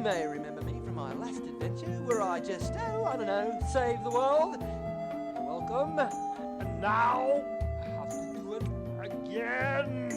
may remember me from my last adventure where I just, I don't know, saved the world. You're welcome. And now, I have to do it again.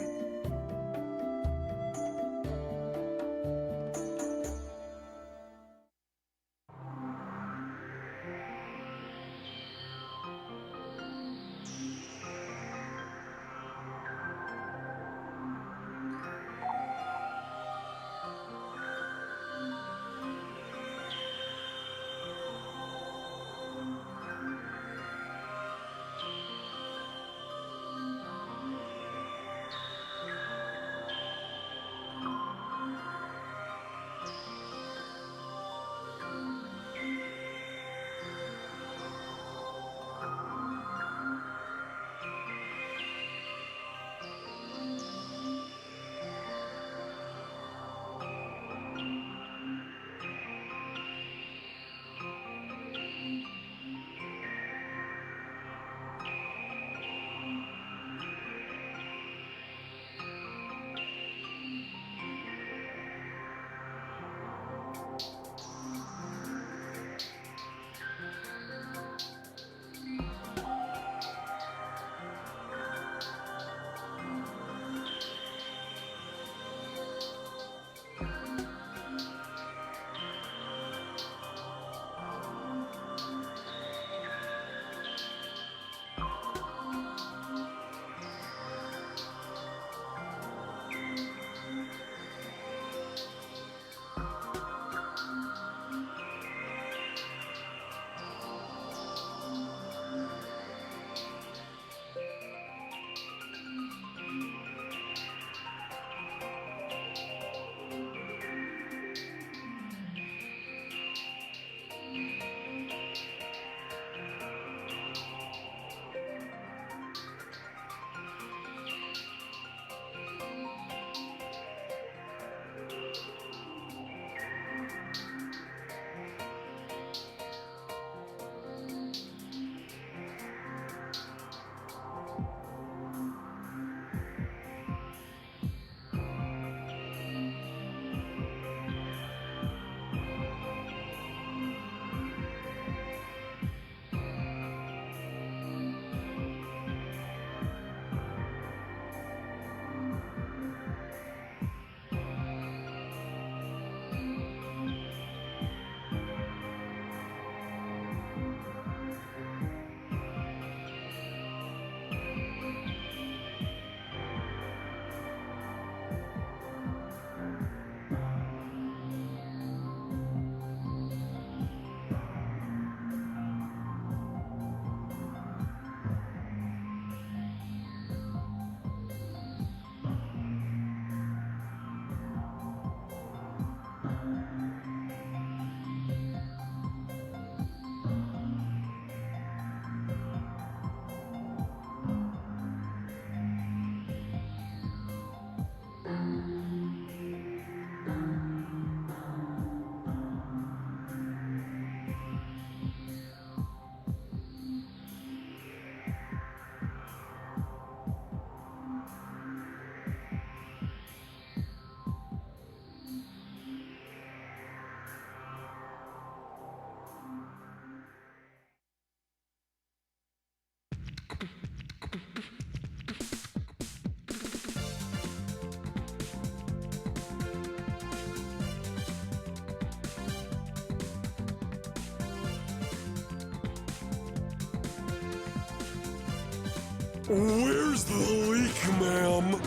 Where's the leak, ma'am?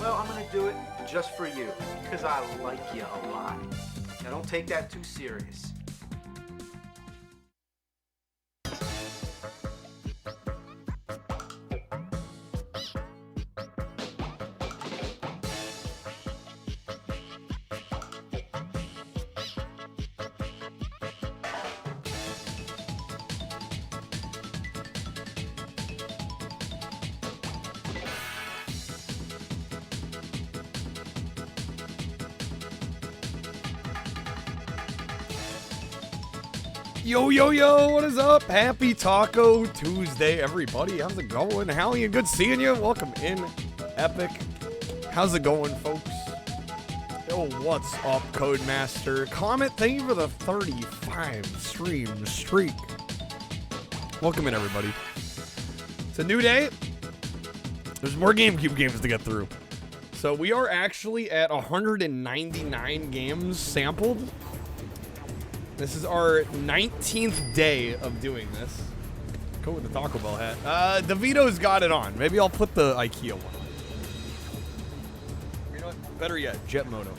Well, I'm gonna do it just for you, because I like you a lot. Now don't take that too serious. Yo, yo, yo, what is up? Happy Taco Tuesday, everybody. How's it going? How are you? Good seeing you. Welcome in, Epic. How's it going, folks? Yo, what's up, Codemaster? Comet, thank you for the 35 stream streak. Welcome in, everybody. It's a new day. There's more GameCube games to get through. So we are actually at 199 games sampled. This is our 19th day of doing this. Go with the Taco Bell hat. DeVito's got it on. Maybe I'll put the IKEA one. You know what? Better yet, Jet Moto.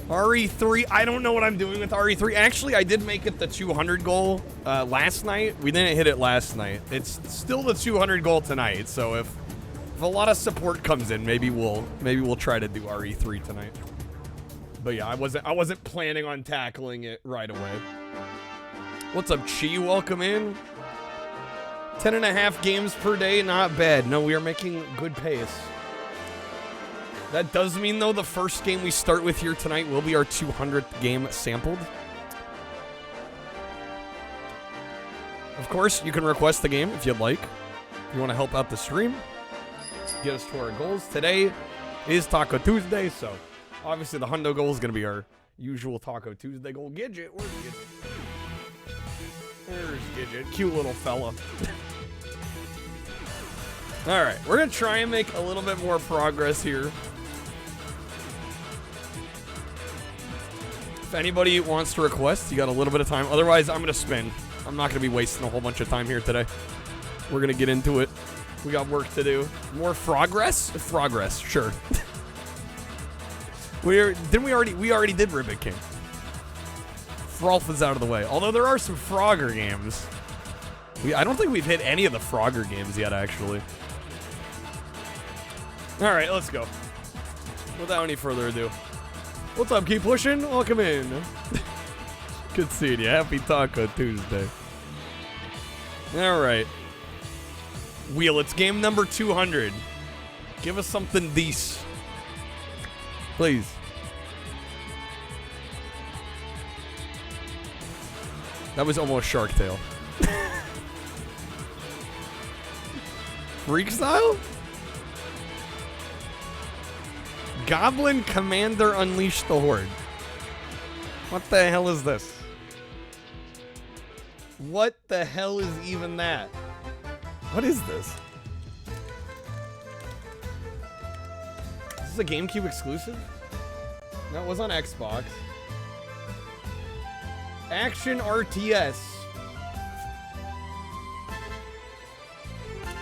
RE3. I don't know what I'm doing with RE3. Actually, I did make it the 200 goal last night. We didn't hit it last night. It's still the 200 goal tonight. So if a lot of support comes in, maybe we'll try to do RE3 tonight. But yeah, I wasn't planning on tackling it right away. What's up, Chi? Welcome in. 10.5 games per day, not bad. No, we are making good pace. That does mean, though, the first game we start with here tonight will be our 200th game sampled. Of course, you can request the game if you'd like. If you want to help out the stream, get us to our goals. Today is Taco Tuesday, so obviously the Hundo goal is going to be our usual Taco Tuesday goal. Gidget, where's Gidget? There's Gidget, cute little fella. All right, we're going to try and make a little bit more progress here. If anybody wants to request, you got a little bit of time. Otherwise, I'm going to spin. I'm not going to be wasting a whole bunch of time here today. We're going to get into it. We got work to do. More progress? Progress, sure. We already did Ribbit King. Frolf is out of the way. Although there are some Frogger games. I don't think we've hit any of the Frogger games yet, actually. All right, let's go. Without any further ado. What's up, keep pushing? Welcome in. Good seeing you. Happy Taco Tuesday. All right. Wheel, it's game number 200. Give us something decent. Please. That was almost Shark Tale. Freak style? Goblin Commander Unleash the Horde. What the hell is this? What the hell is even that? What is this? Is this a GameCube exclusive? No, it was on Xbox. Action RTS.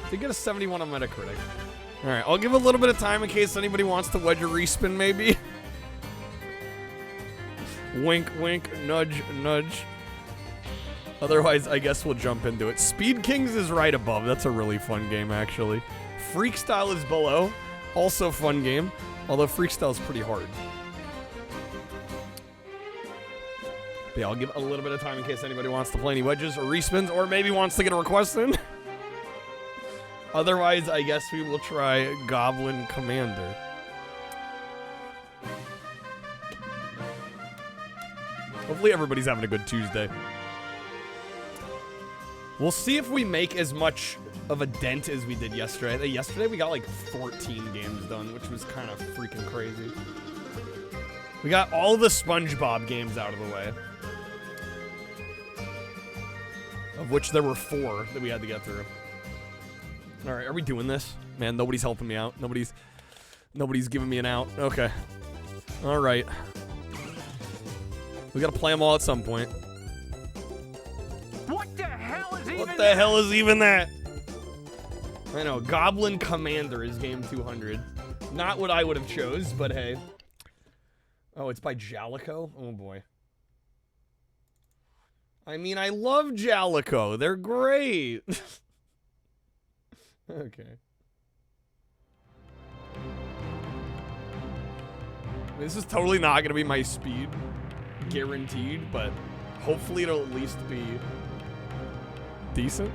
Did get a 71 on Metacritic. Alright, I'll give a little bit of time in case anybody wants to wedge a respin, maybe. Wink, wink, nudge, nudge. Otherwise, I guess we'll jump into it. Speed Kings is right above. That's a really fun game, actually. Freakstyle is below. Also fun game. Although Freakstyle is pretty hard. But yeah, I'll give a little bit of time in case anybody wants to play any wedges or respins, or maybe wants to get a request in. Otherwise, I guess we will try Goblin Commander. Hopefully everybody's having a good Tuesday. We'll see if we make as much of a dent as we did yesterday. I think yesterday we got like 14 games done, which was kind of freaking crazy. We got all the SpongeBob games out of the way. Of which there were 4 that we had to get through. Alright, are we doing this? Man, nobody's helping me out. Nobody's giving me an out. Okay. Alright. We gotta play them all at some point. What the hell is even What the hell is even that? I know, Goblin Commander is game 200. Not what I would have chose, but hey. Oh, it's by Jalico? Oh boy. I mean, I love Jalico. They're great. Okay. This is totally not going to be my speed. Guaranteed, but hopefully it'll at least be decent.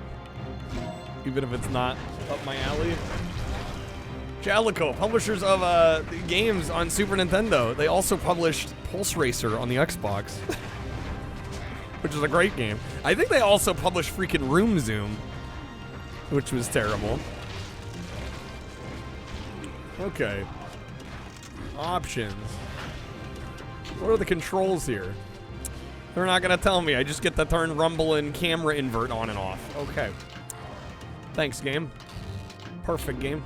Even if it's not up my alley. Jalico, publishers of games on Super Nintendo. They also published Pulse Racer on the Xbox. Which is a great game. I think they also published freaking Room Zoom, which was terrible. Okay. Options. What are the controls here? They're not gonna tell me. I just get to turn rumble and camera invert on and off. Okay. Thanks, game. Perfect game.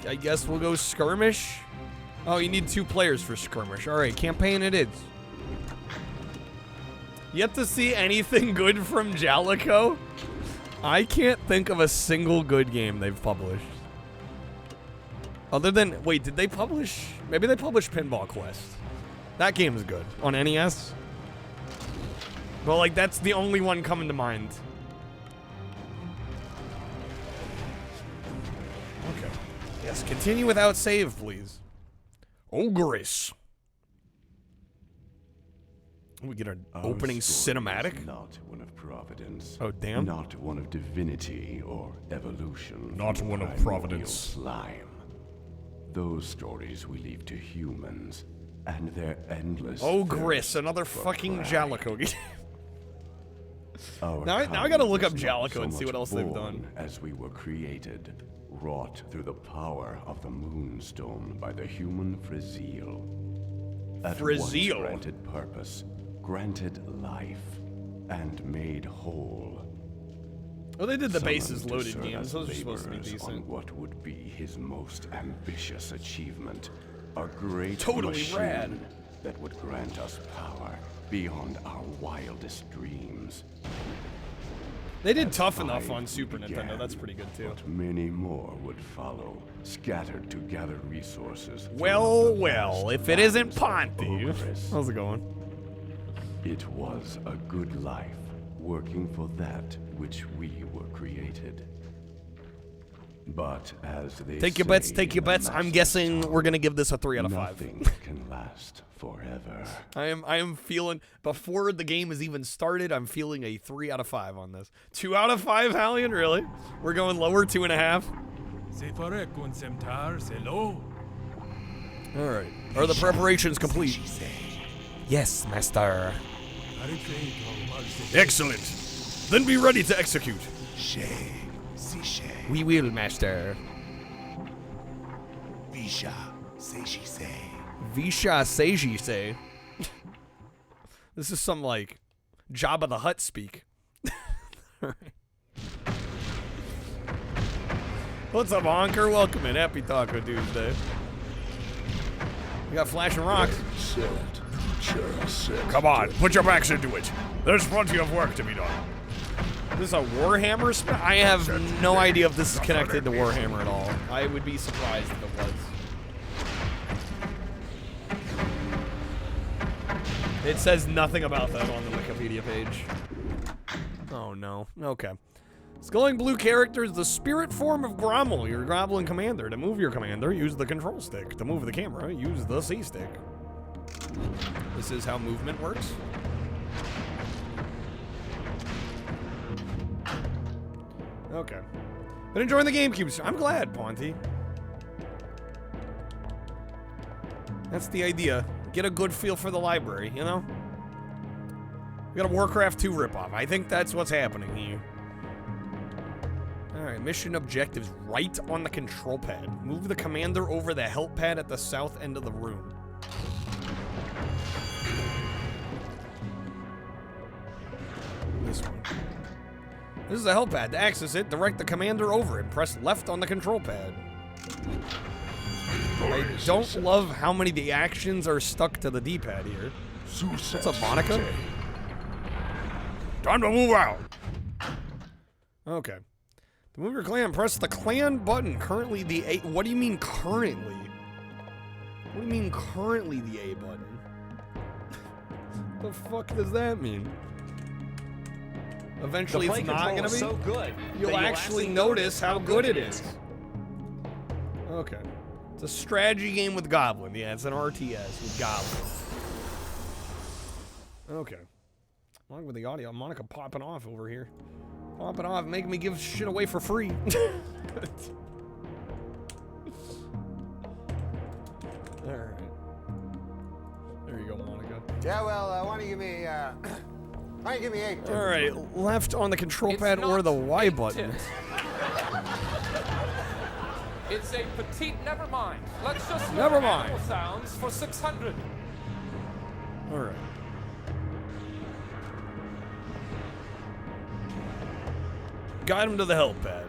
I guess we'll go skirmish. Oh, you need 2 players for skirmish. All right, campaign it is. Yet to see anything good from Jalico? I can't think of a single good game they've published. Other than, wait, did they publish? Maybe they published Pinball Quest. That game is good. On NES? Well, like, that's the only one coming to mind. Okay. Yes, continue without save, please. Ogress. We get an opening cinematic. Not one of providence. Oh, damn. Not one of divinity or evolution. Not from one of primordial providence. Slime. Those stories we leave to humans and their endless. Ogress, another fucking pride. Jalico game. Our Now I kind gotta look was up not Jalico so and see what much else they've born done. As we were created, wrought through the power of the Moonstone by the human Frasiel. At once Frasiel? granted purpose, granted life, and made whole. Oh, they did the Summoned bases to loaded serve games. as Those are supposed to be laborers decent. on what would be his most ambitious achievement, a great Totally machine rad. that would grant us power beyond our wildest dreams. They did Tough Five Enough on Super began, Nintendo. That's pretty good too. But many more would follow, scattered to gather resources. Well, throughout the well, vast if it isn't lands of Ponty. Ogres. How's it going? It was a good life, working for that which we were created. But as they Take your bets, say take your in the bets. I'm Master's guessing tongue, we're gonna give this a 3 out of 5. Nothing can last forever. I am feeling, before the game has even started, I'm feeling a 3 out of 5 on this. 2 out of 5, Hallion? Really? We're going lower, 2.5? Alright. Are the preparations complete? Yes, master. Excellent. Then be ready to execute. We will, master. Visha Seiji say. This is some, like, Jabba the Hutt speak. Alright. What's up, Honker? Welcome in. Happy Taco Tuesday. We got flashing rocks. Come on, put your backs into it. There's plenty of work to be done. This is a Warhammer spell? I have no idea if this is connected to Warhammer at all. I would be surprised if it was. It says nothing about that on the Wikipedia page. Oh no. Okay. Sculling blue character is the spirit form of Grommel, your Goblin commander. To move your commander, use the control stick. To move the camera, use the C stick. This is how movement works. Okay. Been enjoying the GameCube. I'm glad, Ponty. That's the idea. Get a good feel for the library, you know? We got a Warcraft 2 ripoff. I think that's what's happening here. Alright, mission objectives right on the control pad. Move the commander over the help pad at the south end of the room. This one. This is the help pad. To access it, direct the commander over it. Press left on the control pad. I don't love how many of the actions are stuck to the D-pad here. What's up, Monica? Time to move out. Okay. To move your clan, press the clan button. Currently the A. What do you mean currently? What do you mean currently the A button? The fuck does that mean? Eventually it's not gonna be. So good You'll actually notice how good it is. Okay. It's a strategy game with Goblin. Yeah, it's an RTS with Goblin. Okay. Along with the audio, Monica popping off over here. Popping off, making me give shit away for free. Alright. There you go, Monica. Yeah, well, why don't you give me, why don't you give me 8? Alright, left on the control pad or the Y button. It's a petite, never mind. Let's just Never mind. Sounds for 600. Alright. Guide him to the help pad.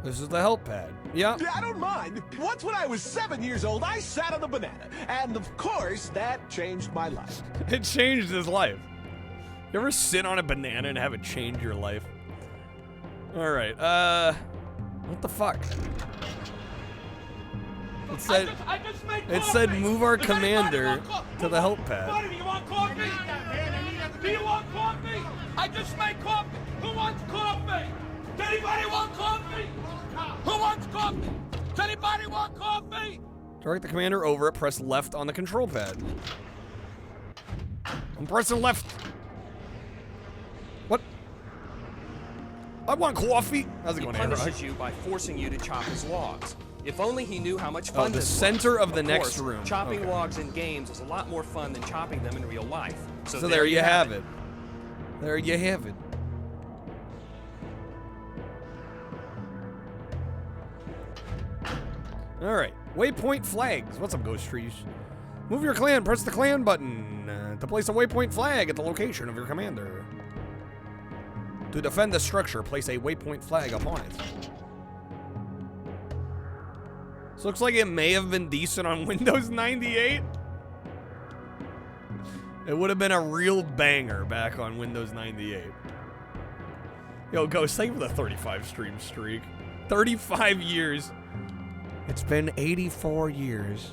This is the help pad. Yeah. I don't mind. Once when I was 7 years old, I sat on a banana. And of course, that changed my life. It changed his life. You ever sit on a banana and have it change your life? Alright, what the fuck? It said move our commander to the help pad. Do you want coffee? Do you want coffee? I just made coffee. Who wants coffee? Does anybody want coffee? Who wants coffee? Does anybody want coffee? Direct the commander over it, press left on the control pad. I'm pressing left. What? I want coffee. How's it going, He punishes Aaron? you by forcing you to chop his logs. If only he knew how much fun the this center was. of the next course, room. Chopping Okay. logs in games is a lot more fun than chopping them in real life. So there you have it. There you have it. Alright, waypoint flags. What's up, Ghost Trees? Move your clan, press the clan button to place a waypoint flag at the location of your commander. To defend the structure, place a waypoint flag upon it. This looks like it may have been decent on Windows 98. It would have been a real banger back on Windows 98. Yo, Ghost, thank you for the 35 stream streak. 35 years. It's been 84 years.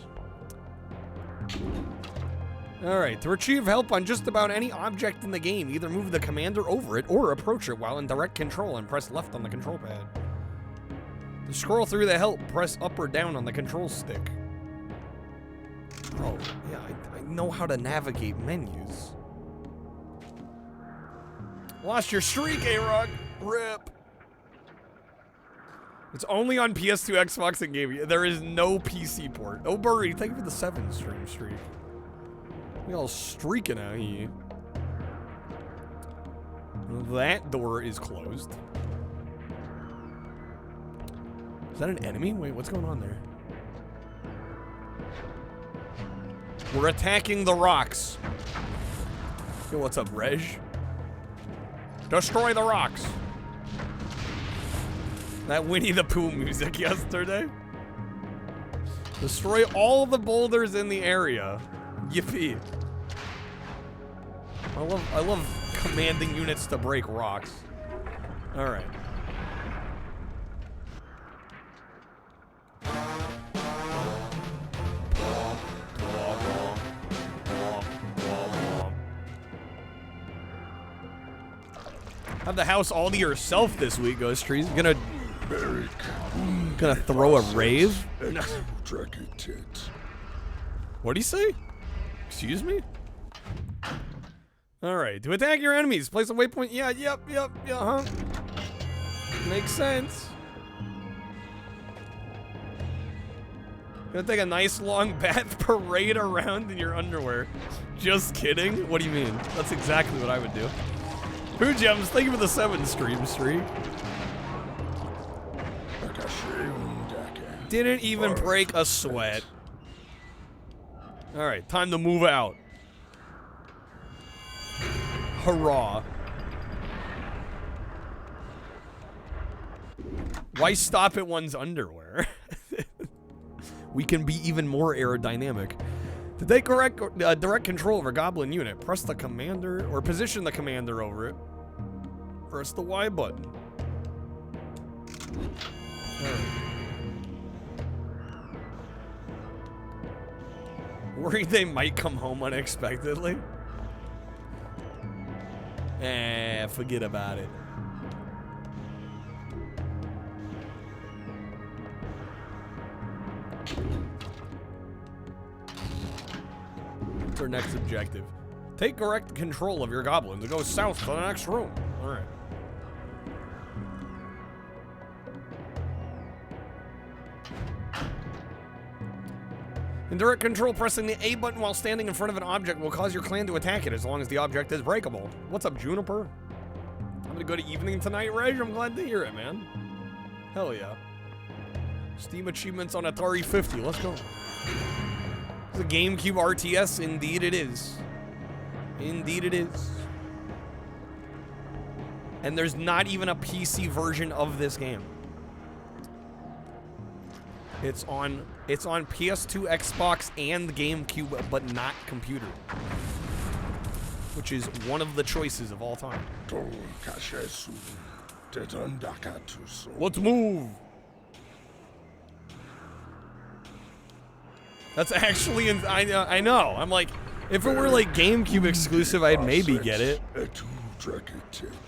Alright, to retrieve help on just about any object in the game, either move the commander over it or approach it while in direct control and press left on the control pad. To scroll through the help, press up or down on the control stick. Oh, yeah, I know how to navigate menus. Lost your streak, A-Rock. RIP. It's only on PS2, Xbox, and Game. There is no PC port. Oh, Burry, thank you for the 7 stream streak. We all streaking out here. That door is closed. Is that an enemy? Wait, what's going on there? We're attacking the rocks. Yo, what's up, Reg? Destroy the rocks. That Winnie the Pooh music yesterday. Destroy all the boulders in the area. Yippee. I love commanding units to break rocks. Alright. Have the house all to yourself this week, Ghost Trees. Gonna throw a rave? What'd he say? Excuse me? Alright, to attack your enemies, place a waypoint. Yeah, yep, huh? Makes sense. Gonna take a nice long bath, parade around in your underwear. Just kidding? What do you mean? That's exactly what I would do. Who Gems, thank you for the 7 stream streak. Didn't even break a sweat. Alright, time to move out. Hurrah. Why stop at one's underwear? We can be even more aerodynamic. To take direct control over Goblin unit, press the commander or position the commander over it. Press the Y button. Worried they might come home unexpectedly? Forget about it. What's our next objective? Take direct control of your goblin to go south to the next room. Alright. In direct control, pressing the A button while standing in front of an object will cause your clan to attack it as long as the object is breakable. What's up, Juniper? I'm gonna go to evening tonight, Reg. I'm glad to hear it, man. Hell yeah. Steam achievements on Atari 50. Let's go. It's a GameCube RTS. Indeed it is. Indeed it is. And there's not even a PC version of this game. It's on PS2, Xbox, and GameCube, but not computer. Which is one of the choices of all time. Let's move! That's actually, I know. I'm like, if it were like GameCube exclusive, I'd maybe get it.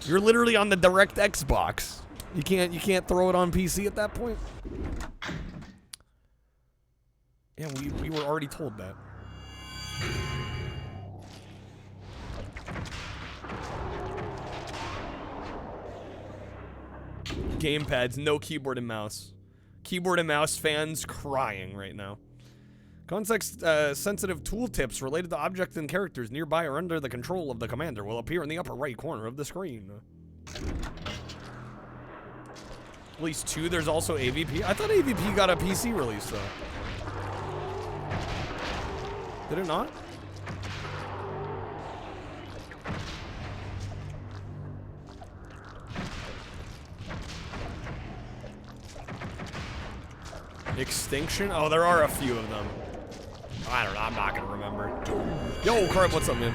You're literally on the direct Xbox. You can't throw it on PC at that point. Yeah, we were already told that. Gamepads, no keyboard and mouse. Keyboard and mouse fans crying right now. Context-sensitive tooltips related to objects and characters nearby or under the control of the commander will appear in the upper right corner of the screen. At least 2, there's also AVP. I thought AVP got a PC release, though. Did it not? Extinction? Oh, there are a few of them. I don't know, I'm not gonna remember. Yo, Crab, what's up, man?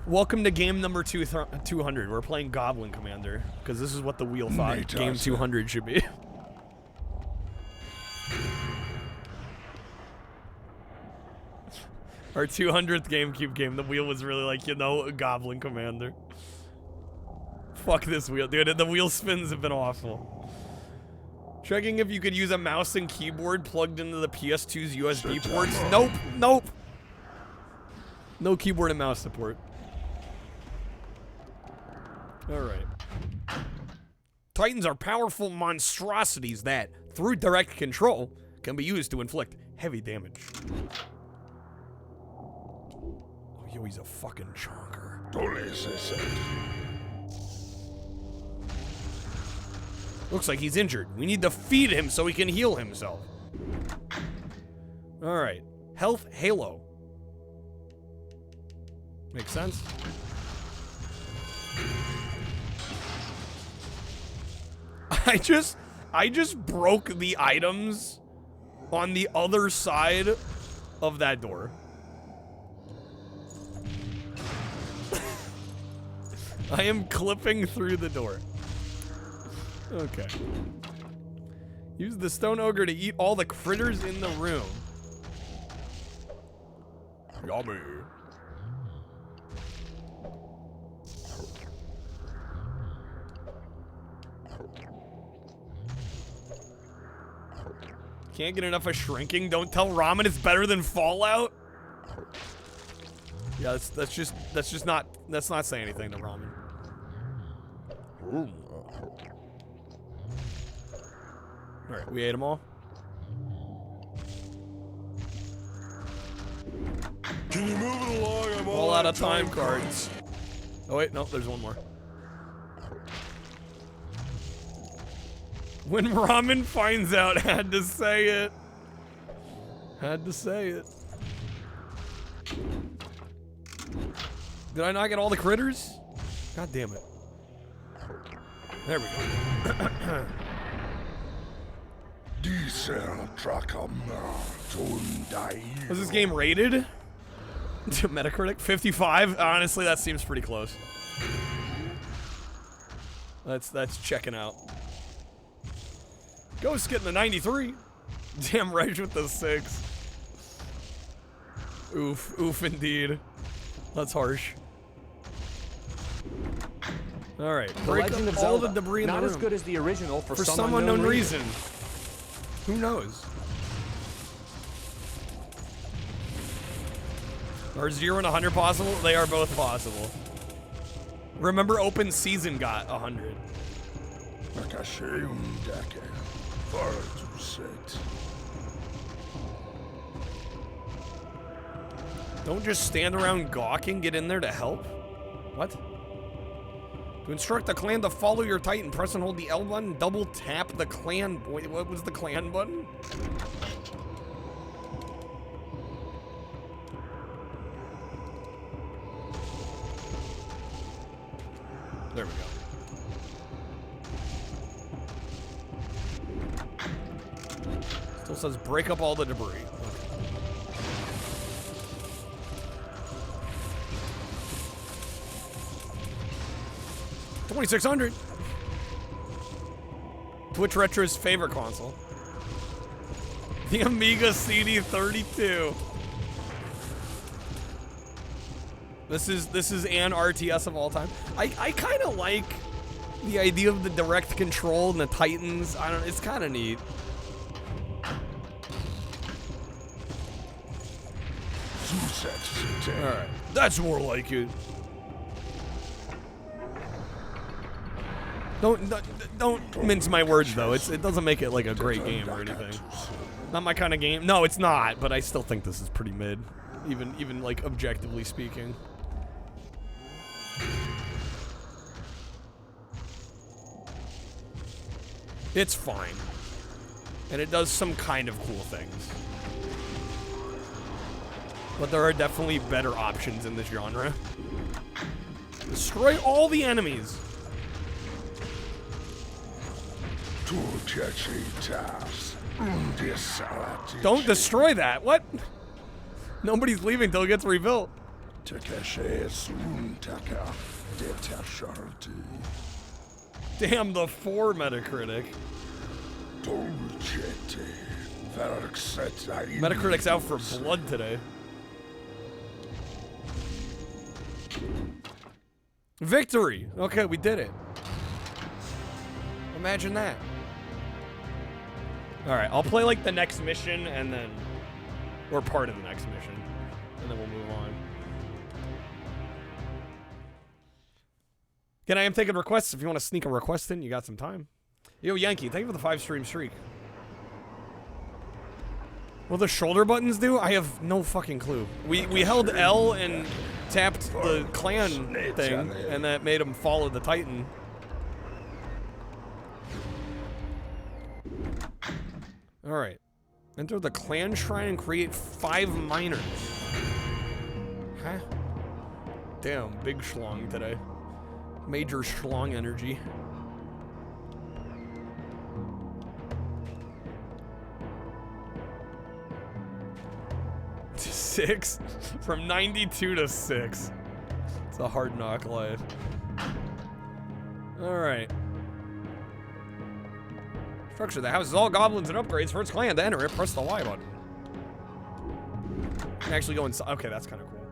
Welcome to game number 200. We're playing Goblin Commander, because this is what the wheel thought game 200 should be. Our 200th GameCube game, the wheel was really like, you know, Goblin Commander. Fuck this wheel, dude. The wheel spins have been awful. Checking if you could use a mouse and keyboard plugged into the PS2's USB ports. Nope, nope. No keyboard and mouse support. Alright. Titans are powerful monstrosities that, through direct control, can be used to inflict heavy damage. Oh, yo, he's a fucking chonker. Looks like he's injured. We need to feed him so he can heal himself. Alright. Health Halo. Makes sense. I just broke the items on the other side of that door. I am clipping through the door. Okay. Use the stone ogre to eat all the critters in the room. Yummy. Can't get enough of shrinking. Don't tell ramen it's better than Fallout. Yeah, that's not saying anything to ramen. Alright, we ate them all. Can you move it along? I'm all out of time cards. Oh wait, no, there's one more. When ramen finds out, had to say it. Had to say it. Did I not get all the critters? God damn it. There we go. Was this game rated? Metacritic 55. Honestly, that seems pretty close. That's checking out. Ghost getting the 93. Damn right with the 6. Oof indeed. That's harsh. All right, break Legend up of all the Zelda. debris in Not the as room. good as the original for some unknown reason. Who knows? Are 0 and 100 possible? They are both possible. Remember, open season got 100. Don't just stand around gawking. Get in there to help. What? To instruct the clan to follow your Titan, press and hold the L button. Double tap the clan. Wait, what was the clan button? There we go. Still says break up all the debris. Okay. $2,600. Twitch Retro's favorite console. The Amiga CD32. This is an RTS of all time. I kind of like the idea of the direct control and the Titans. I don't. It's kind of neat. All right, that's more like it. Don't mince my words though. It doesn't make it like a great game or anything. Not my kind of game. No, it's not. But I still think this is pretty mid, even like objectively speaking. It's fine, and it does some kind of cool things. But there are definitely better options in this genre. Destroy all the enemies. Don't destroy that. What? Nobody's leaving till it gets rebuilt. Damn, the 4 Metacritic. Metacritic's out for blood today. Victory! Okay, we did it. Imagine that. Alright, I'll play like the next mission and then... or part of the next mission. And then we'll move on. Again, I am taking requests. If you want to sneak a request in, you got some time. Yo, Yankee, thank you for the 5-stream streak. What do the shoulder buttons do? I have no fucking clue. We held L and tapped the clan thing, and that made him follow the Titan. Alright. Enter the clan shrine and create 5 miners. Huh? Damn, big schlong today. Major schlong energy. To 6? From 92 to 6. It's a hard knock life. Alright. Structure the house is all goblins and upgrades for its clan. To enter it, press the Y button. You can actually go inside. Okay, that's kind of cool.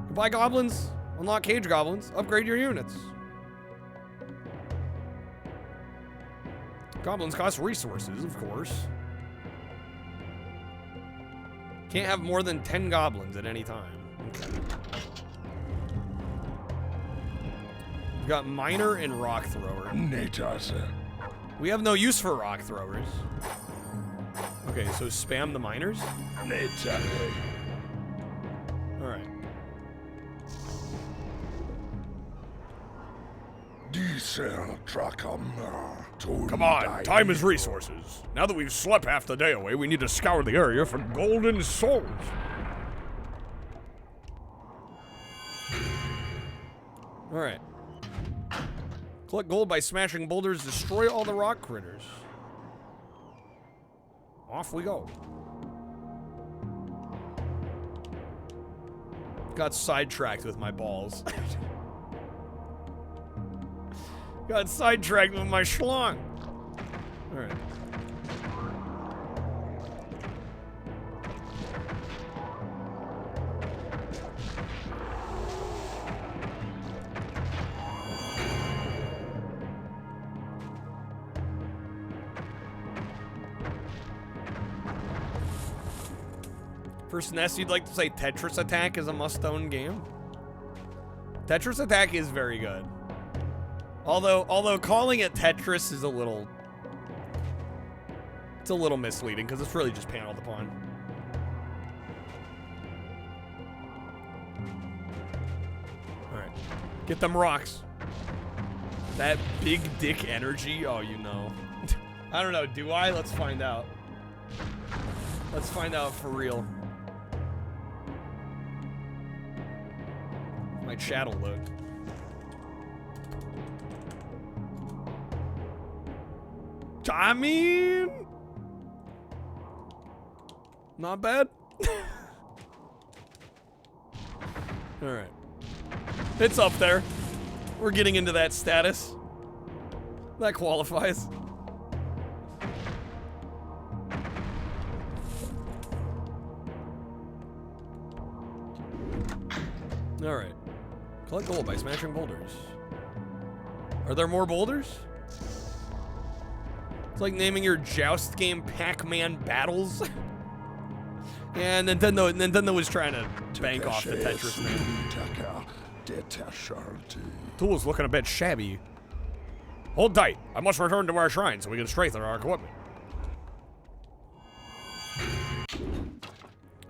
Goodbye, goblins. Unlock cage goblins. Upgrade your units. Goblins cost resources, of course. Can't have more than 10 goblins at any time. Okay. We've got miner and rock thrower. We have no use for rock throwers. Okay, so spam the miners? Alright. Come on, time is resources. Now that we've slept half the day away, we need to scour the area for golden souls. Alright. Collect gold by smashing boulders, destroy all the rock critters. off we go. Got sidetracked with my balls. Got sidetracked with my schlong. All right. First Nest, you'd like to say Tetris Attack is a must-own game? Tetris Attack is very good. Although calling it Tetris is a little... It's a little misleading, because it's really just paneled upon. Alright. Get them rocks. That big dick energy, oh, you know. I don't know, do I? Let's find out. Let's find out for real. My chat'll load. I mean, not bad. All right, it's up there. We're getting into that status. That qualifies. All right. Collect gold by smashing boulders. Are there more boulders? It's like naming your joust game Pac-Man Battles. Yeah, Nintendo was trying to bank off the Tetris name. Tool's looking a bit shabby. Hold tight. I must return to our shrine so we can strengthen our equipment.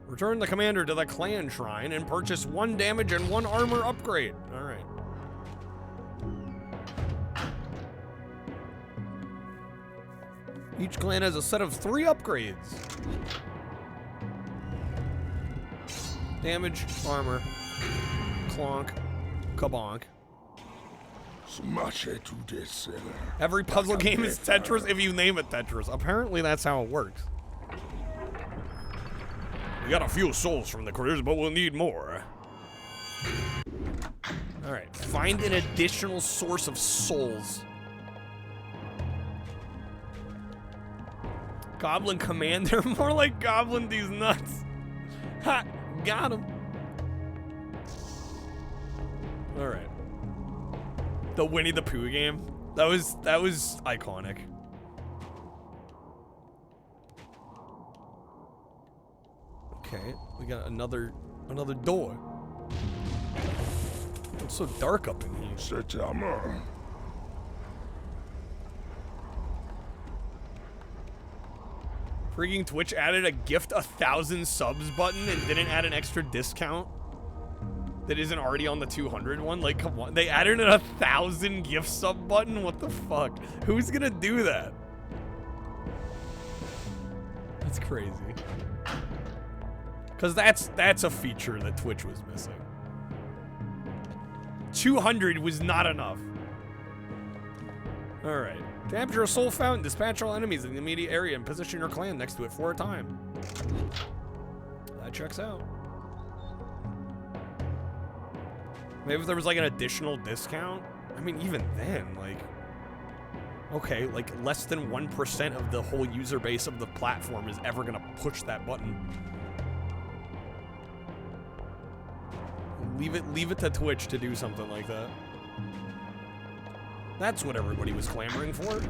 Return the commander to the clan shrine and purchase 1 damage and 1 armor upgrade. All right. Each clan has a set of 3 upgrades. Damage, armor, clonk, kabonk. Every puzzle game is Tetris if you name it Tetris. Apparently that's how it works. We got a few souls from the critters, but we'll need more. Alright, find an additional source of souls. Goblin Commander? More like Goblin these nuts. Ha! Got him. Alright. The Winnie the Pooh game. That was iconic. Okay, we got another door. It's so dark up in here. Freaking Twitch added a gift 1,000 subs button and didn't add an extra discount that isn't already on the 200 one. Like, come on, they added a 1,000 gift sub button. What the fuck? Who's gonna do that? That's crazy. Because that's a feature that Twitch was missing. 200 was not enough. All right. Capture a soul fountain. Dispatch all enemies in the immediate area and position your clan next to it for a time. That checks out. Maybe if there was like an additional discount. I mean, even then, like, okay, like less than 1% of the whole user base of the platform is ever gonna push that button. Leave it to Twitch to do something like that. That's what everybody was clamoring for.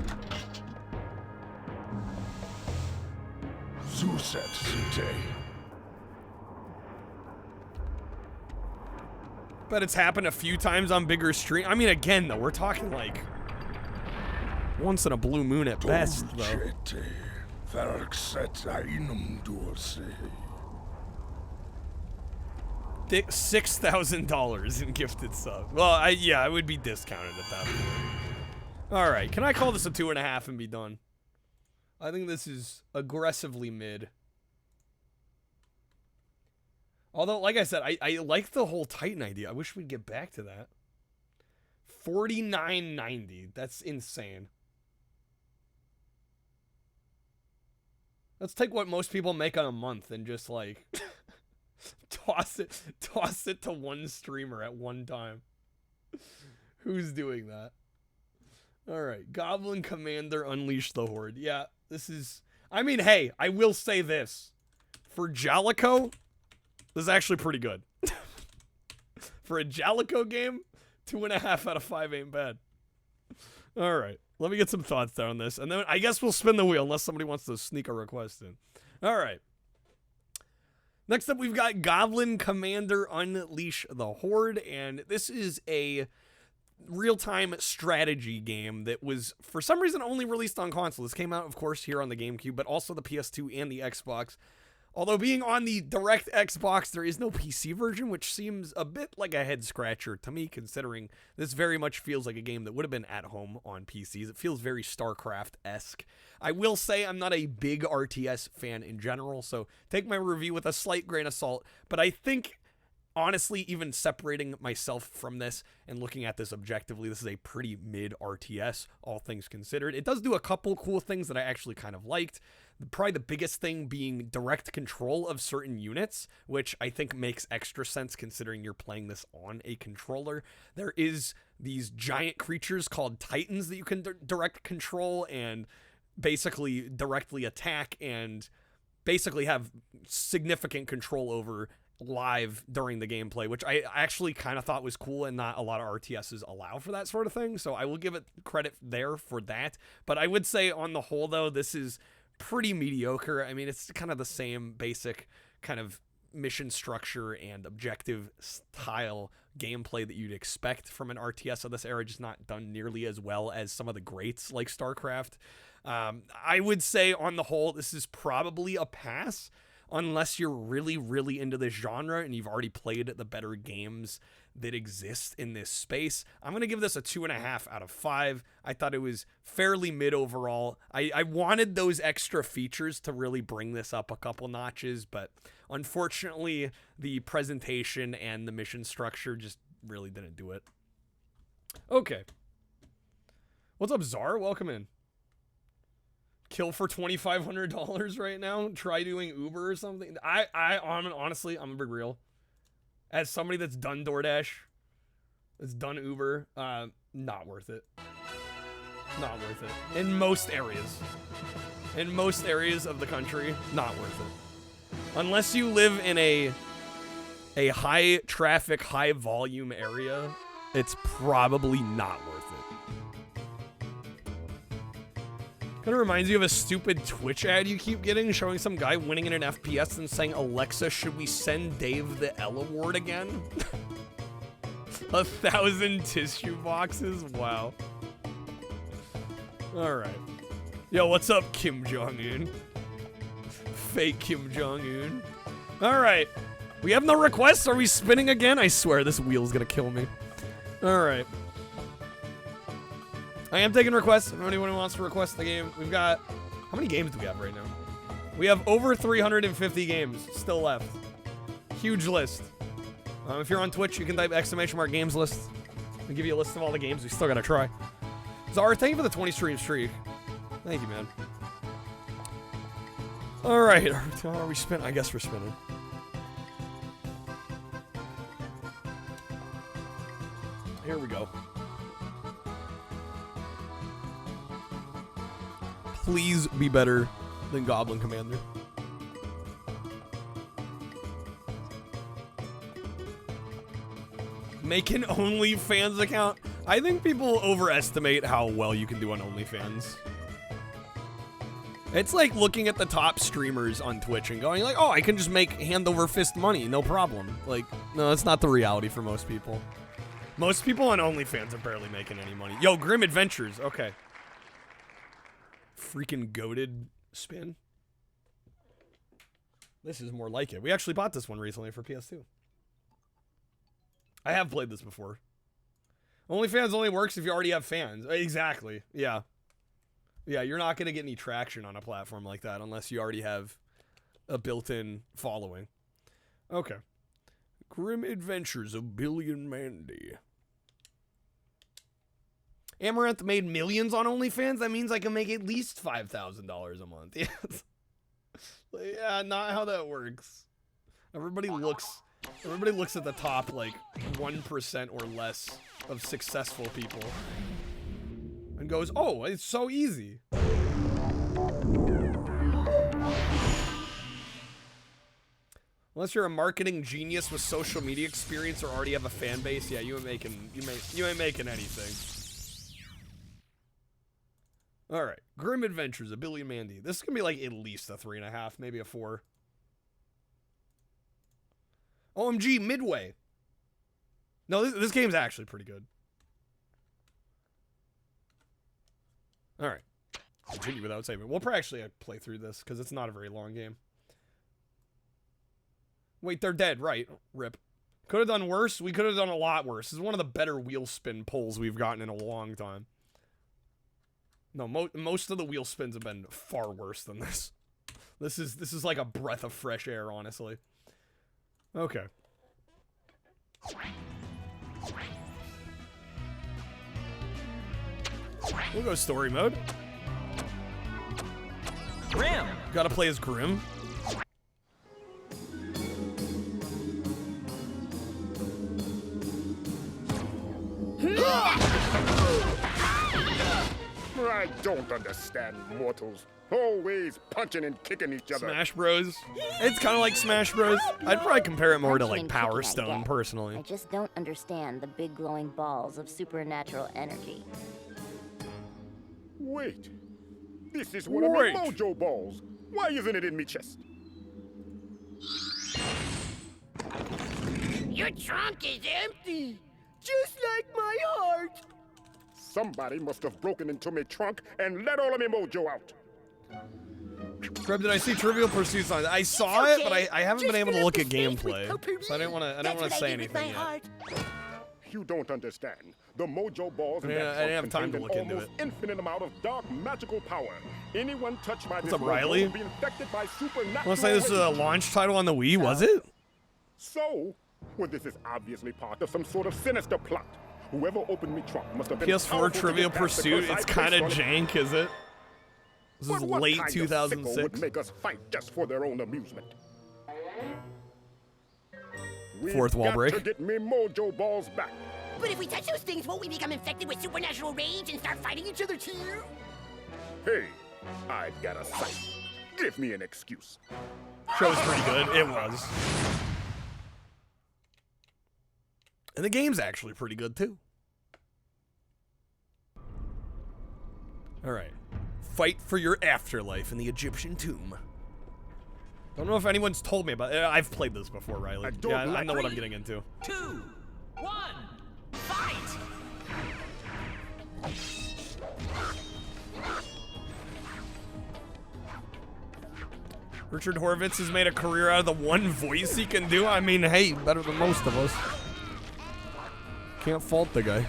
But it's happened a few times on bigger stream. I mean, again, though, we're talking like once in a blue moon at best, though. $6,000 in gifted subs. Well, I would be discounted at that point. All right, can I call this a 2.5 and be done? I think this is aggressively mid. Although, like I said, I like the whole Titan idea. I wish we'd get back to that. $49.90. That's insane. Let's take what most people make on a month and just like toss it to one streamer at one time. Who's doing that? All right, Goblin Commander Unleash the Horde. Yeah, this is... I mean, hey, I will say this. For Jalico, this is actually pretty good. For a Jalico game, 2.5 out of 5 ain't bad. All right, let me get some thoughts down on this, and then I guess we'll spin the wheel unless somebody wants to sneak a request in. All right. Next up, we've got Goblin Commander Unleash the Horde, and this is a real-time strategy game that was, for some reason, only released on console. This came out, of course, here on the GameCube, but also the PS2 and the Xbox. Although being on the direct Xbox, there is no PC version, which seems a bit like a head-scratcher to me, considering this very much feels like a game that would have been at home on PCs. It feels very StarCraft-esque. I will say I'm not a big RTS fan in general, so take my review with a slight grain of salt, but I think... honestly, even separating myself from this and looking at this objectively, this is a pretty mid RTS, all things considered. It does do a couple cool things that I actually kind of liked. Probably the biggest thing being direct control of certain units, which I think makes extra sense considering you're playing this on a controller. There is these giant creatures called Titans that you can direct control and basically directly attack and basically have significant control over live during the gameplay, which I actually kind of thought was cool, and not a lot of RTSs allow for that sort of thing, so I will give it credit there for that. But I would say on the whole, though, this is pretty mediocre. I mean, it's kind of the same basic kind of mission structure and objective style gameplay that you'd expect from an RTS of this era, just not done nearly as well as some of the greats like StarCraft. I would say on the whole, this is probably a pass, unless you're really, really into this genre and you've already played the better games that exist in this space. I'm going to give this a 2.5 out of 5. I thought it was fairly mid overall. I wanted those extra features to really bring this up a couple notches, but unfortunately, the presentation and the mission structure just really didn't do it. Okay. What's up, Czar? Welcome in. Kill for $2,500 right now. Try doing Uber or something. Honestly, I'm gonna be real. As somebody that's done DoorDash, that's done Uber, not worth it. Not worth it. In most areas. In most areas of the country, not worth it. Unless you live in a high traffic, high volume area, it's probably not worth it. Kind of reminds you of a stupid Twitch ad you keep getting, showing some guy winning in an FPS and saying, "Alexa, should we send Dave the L Award again?" 1,000 tissue boxes? Wow. Alright. Yo, what's up, Kim Jong-un? Fake Kim Jong-un. Alright. We have no requests? Are we spinning again? I swear this wheel's gonna kill me. Alright. I am taking requests. If anyone wants to request the game, we've got... How many games do we have right now? We have over 350 games still left. Huge list. If you're on Twitch, you can type !games list. I'll give you a list of all the games we still gotta try. Czar, thank you for the 20 stream streak. Thank you, man. Alright, are we spinning? I guess we're spinning. Here we go. Please be better than Goblin Commander. Make an OnlyFans account. I think people overestimate how well you can do on OnlyFans. It's like looking at the top streamers on Twitch and going like, oh, I can just make hand over fist money, no problem. Like, no, that's not the reality for most people. Most people on OnlyFans are barely making any money. Yo, Grim Adventures, okay. Freaking goated spin. This is more like it. We actually bought this one recently for PS2. I have played this before. OnlyFans only works if you already have fans. Exactly. Yeah. Yeah, you're not going to get any traction on a platform like that unless you already have a built-in following. Okay. Grim Adventures of Billy and Mandy. Amaranth made millions on OnlyFans. That means I can make at least $5,000 a month. Yes. Yeah, not how that works. Everybody looks at the top like 1% or less of successful people and goes, "Oh, it's so easy." Unless you're a marketing genius with social media experience or already have a fan base, yeah, you ain't making anything. All right, Grim Adventures of Billy and Mandy. This is gonna be like at least a 3.5, maybe a 4. OMG, Midway. No, this game's actually pretty good. All right, continue without saving. We'll probably actually play through this because it's not a very long game. Wait, they're dead, right? Rip. Could have done worse. We could have done a lot worse. This is one of the better wheel spin pulls we've gotten in a long time. No, most of the wheel spins have been far worse than this. This is like a breath of fresh air, honestly. Okay. We'll go story mode. Grim. Gotta play as Grim. I don't understand mortals. Always punching and kicking each other. Smash Bros. It's kind of like Smash Bros. I'd probably compare it more to like Power Stone, personally. I just don't understand the big glowing balls of supernatural energy. Wait. This is one of my mojo balls. Why isn't it in me chest? Your trunk is empty. Just like my heart. Somebody must have broken into my trunk and let all of my mojo out. Grub, did I see Trivial Pursuit on? I saw it, but I haven't been able to look at gameplay, so I didn't want to say anything yet. You don't understand. The mojo balls in I that didn't have time to contain look an into almost it. infinite amount of dark magical power. Anyone touched by What's this up, mojo Riley? will be infected by supernatural. I want to say this is a energy. launch title on the Wii, was it? So, well, this is obviously part of some sort of sinister plot. Whoever opened me trunk must have been PS4 powerful to Trivial get past the Pursuit. curse I It's placed kind of on it. jank, is it? This is But what late kind of sicko 2006. would make us fight just for their own amusement? Fourth wall We've got break. to get me mojo balls back. But if we touch those things, won't we become infected with supernatural rage and start fighting each other too? Hey, I've got a sight. Give me an excuse. Show was pretty good. It was. And the game's actually pretty good, too. Alright. Fight for your afterlife in the Egyptian tomb. Don't know if anyone's told me about it. I've played this before, Riley. Yeah, I know what I'm getting into. 2, 1, fight! Richard Horvitz has made a career out of the one voice he can do. I mean, hey, better than most of us. Can't fault the guy.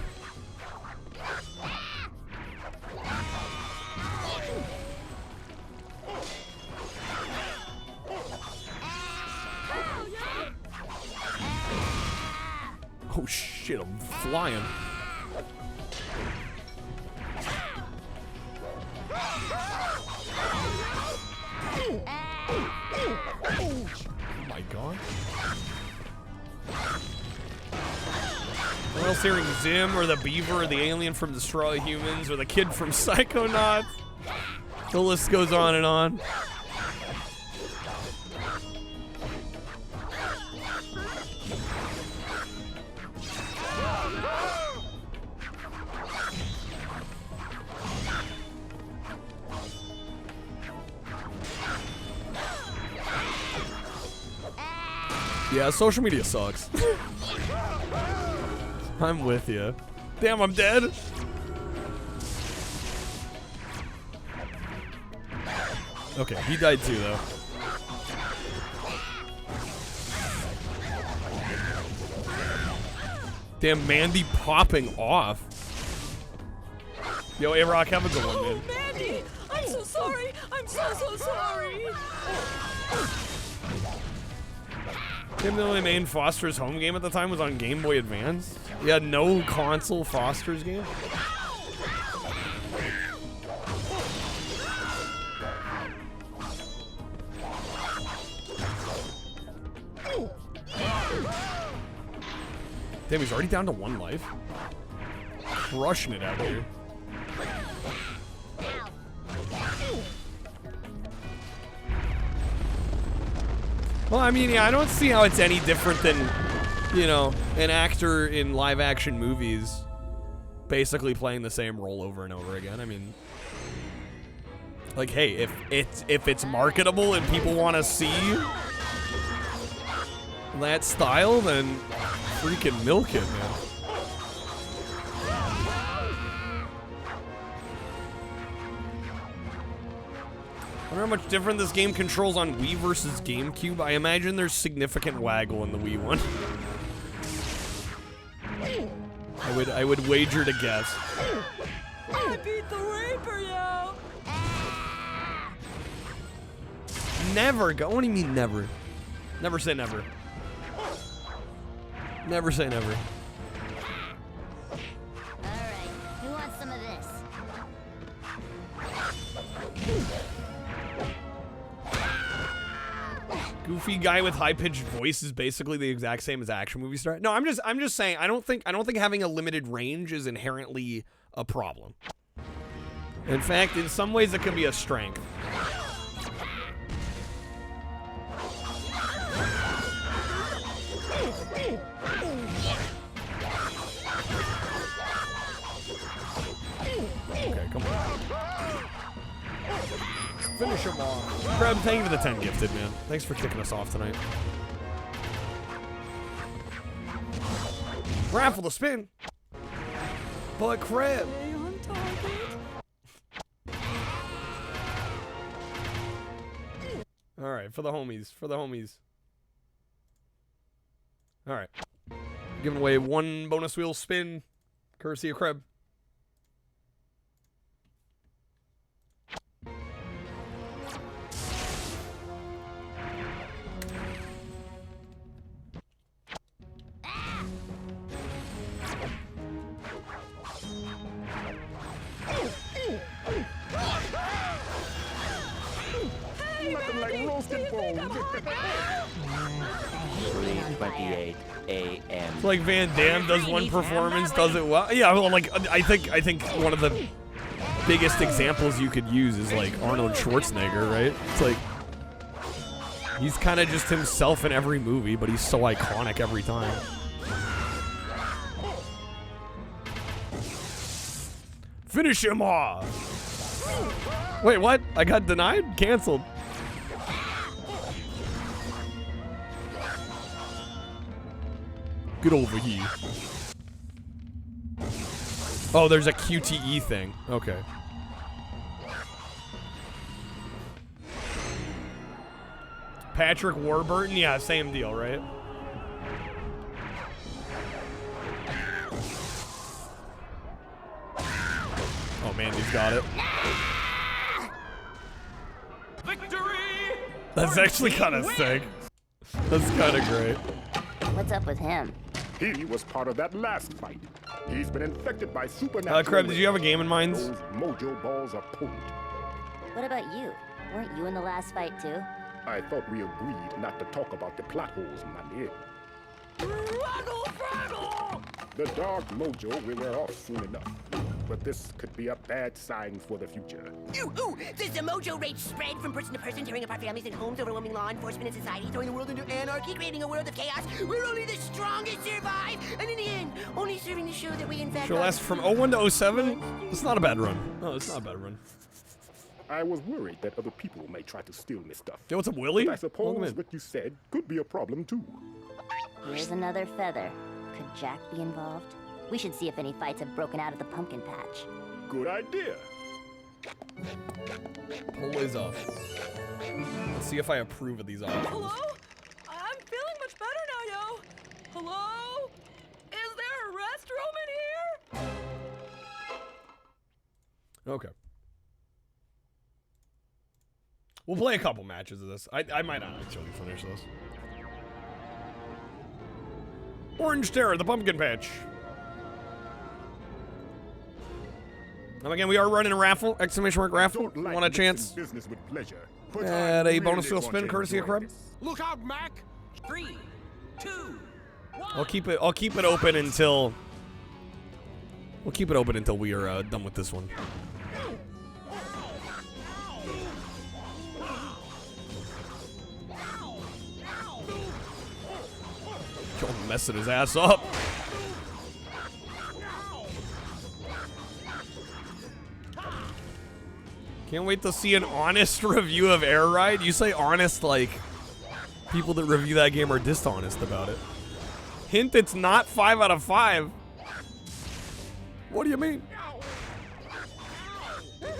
Oh shit, I'm flying. Oh my god. What else hearing Zim or the Beaver or the alien from Destroy Humans or the kid from Psychonauts? The list goes on and on. Yeah, social media sucks. I'm with you. Damn, I'm dead. Okay, he died too, though. Damn, Mandy popping off. Yo, A-Rock, have a good one, man. Mandy! I'm so sorry! I'm so sorry! Tim, the only main Foster's home game at the time was on Game Boy Advance. You had no console Foster's game? Damn, he's already down to 1 life. Crushing it out here. Well, I mean, yeah, I don't see how it's any different than, you know, an actor in live-action movies basically playing the same role over and over again. I mean, like, hey, if it's marketable and people want to see that style, then freaking milk it, man. I wonder how much different this game controls on Wii versus GameCube. I imagine there's significant waggle in the Wii one. I would wager to guess. I beat the Reaper, yo! Never go. What do you mean never? Never say never. Never say never. Alright, who wants some of this? Goofy guy with high-pitched voice is basically the exact same as action movie star. No, I'm just saying I don't think having a limited range is inherently a problem. In fact, in some ways it can be a strength. Okay, come on. Finish him off. Crab, thank you for the 10 gifted, man. Thanks for kicking us off tonight. Raffle the spin. But Crab. Alright, for the homies. For the homies. Alright. Giving away 1 bonus wheel spin. Courtesy of Crab. It's like Van Damme does one performance, does it well. Yeah, well, like I think one of the biggest examples you could use is like Arnold Schwarzenegger, right? It's like he's kind of just himself in every movie, but he's so iconic every time. Finish him off. Wait, what? I got denied? Canceled. Get over here. Oh, there's a QTE thing. Okay. Patrick Warburton? Yeah, same deal, right? Oh, Mandy's got it. Victory! That's actually kind of sick. That's kind of great. What's up with him? He was part of that last fight. He's been infected by supernatural. Crab, did you have a game in mind? Those mojo balls are potent. What about you? Weren't you in the last fight too? I thought we agreed not to talk about the plot holes, Mandy. The dark mojo will wear off soon enough. But this could be a bad sign for the future. Ooh, does the mojo rage spread from person to person, tearing apart families and homes, overwhelming law enforcement and society, throwing the world into anarchy, creating a world of chaos where only the strongest survive, and in the end, only serving to show that we in fact... Show last from 01 to 07? It's not a bad run. No, it's not a bad run. I was worried that other people may try to steal my stuff. Yo, what's up, Willie? But I suppose what you said could be a problem, too. Here's another feather. Could Jack be involved? We should see if any fights have broken out of the pumpkin patch. Good idea. Pull Liz off. Let's see if I approve of these options. Hello? I'm feeling much better now, yo. Hello? Is there a restroom in here? Okay. We'll play a couple matches of this. I might not actually finish this. Orange Terror, the pumpkin patch. And again, we are running a raffle, exclamation mark raffle. Want a chance business with pleasure. at a bonus wheel spin courtesy of Crab? Look out, Mac! 3, 2, I'll keep it open until we are done with this one. Y'all messing his ass up. Can't wait to see an honest review of Air Ride. You say honest like people that review that game are dishonest about it. Hint, it's not 5 out of 5. What do you mean?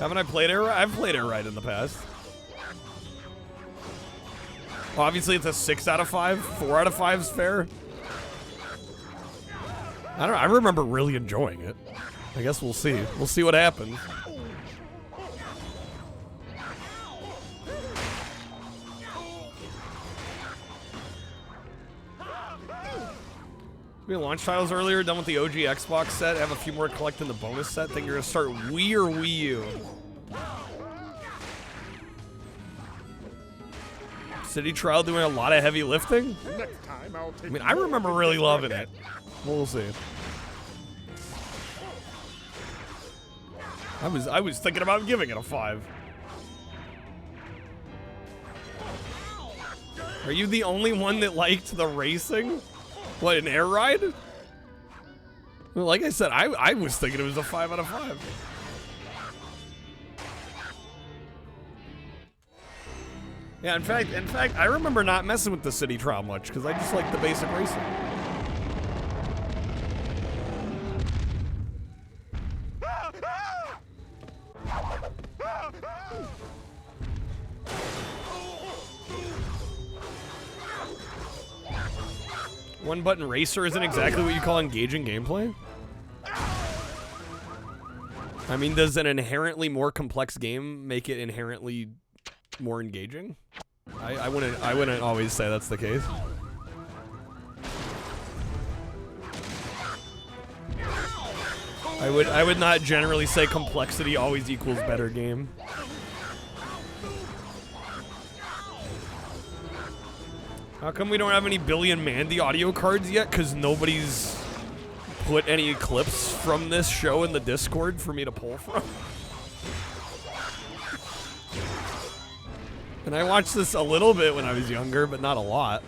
Haven't I played Air Ride? I've played Air Ride in the past. Obviously, it's a 6 out of 5. 4 out of 5 is fair. I don't know. I remember really enjoying it. I guess we'll see. We'll see what happens. We launched titles earlier, done with the OG Xbox set. Have a few more collecting the bonus set. Think you're gonna start Wii or Wii U? City Trial doing a lot of heavy lifting? Next time I'll take I mean, I remember really loving it. We'll see. I was thinking about giving it a 5. Are you the only one that liked the racing? What, an Air Ride? Well, like I said, I was thinking it was a 5 out of 5. Yeah, in fact, I remember not messing with the City Trial much because I just like the basic racing. One button racer isn't exactly what you call engaging gameplay. I mean, does an inherently more complex game make it inherently more engaging? I wouldn't always say that's the case. I would not generally say complexity always equals better game. How come we don't have any Billy and Mandy audio cards yet? Because nobody's put any clips from this show in the Discord for me to pull from. And I watched this a little bit when I was younger, but not a lot.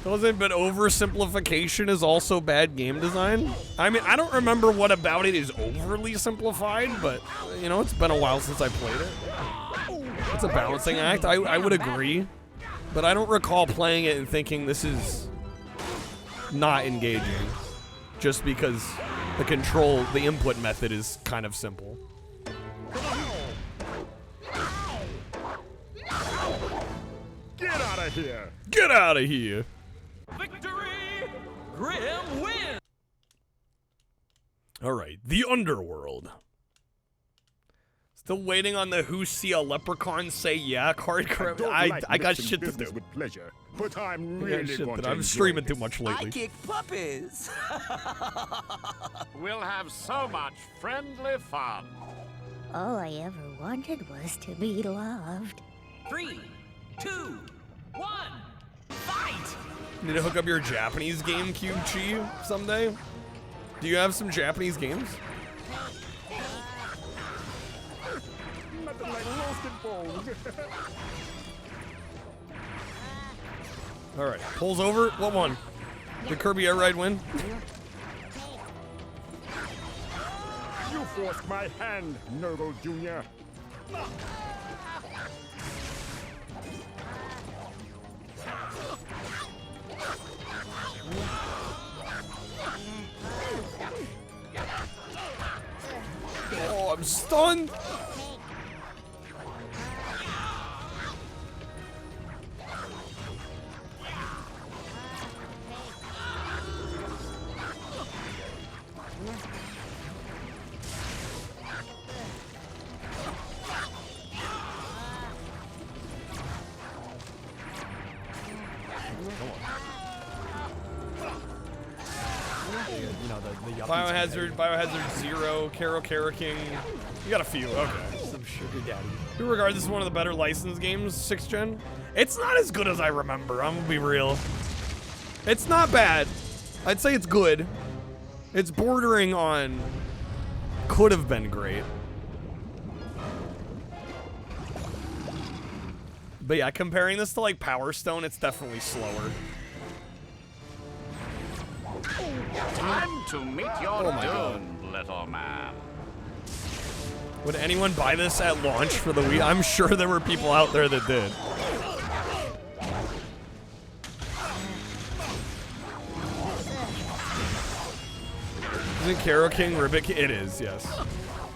Doesn't, but oversimplification is also bad game design. I mean, I don't remember what about it is overly simplified, but, you know, it's been a while since I played it. It's a balancing act, I would agree. But I don't recall playing it and thinking this is not engaging. Just because the input method is kind of simple. Get out of here! Get out of here! Victory! Grim win! Alright, the Underworld. Still waiting on the Who See a Leprechaun Say Yeah card. I got shit to do. With pleasure, but I'm really going to I'm streaming too much lately. I kick puppies! We'll have so much friendly fun. All I ever wanted was to be loved. 3, 2, 1, fight! Need to hook up your Japanese GameCube chi someday? Do you have some Japanese games? Nothing like roasted bones. Alright, pulls over. What one? Did Kirby Air Ride win? You forced my hand, Nurgle Jr. Oh, I'm stunned. Biohazard 0, Karo King. You got a few. Okay. Some sugar daddy. You regard this as one of the better licensed games, 6th gen? It's not as good as I remember. I'm gonna be real. It's not bad. I'd say it's good. It's bordering on could have been great. But yeah, comparing this to like Power Stone, it's definitely slower. Time to meet your doom, little man. Would anyone buy this at launch for the Wii? I'm sure there were people out there that did. Isn't Karo King Ribbit? It is, yes.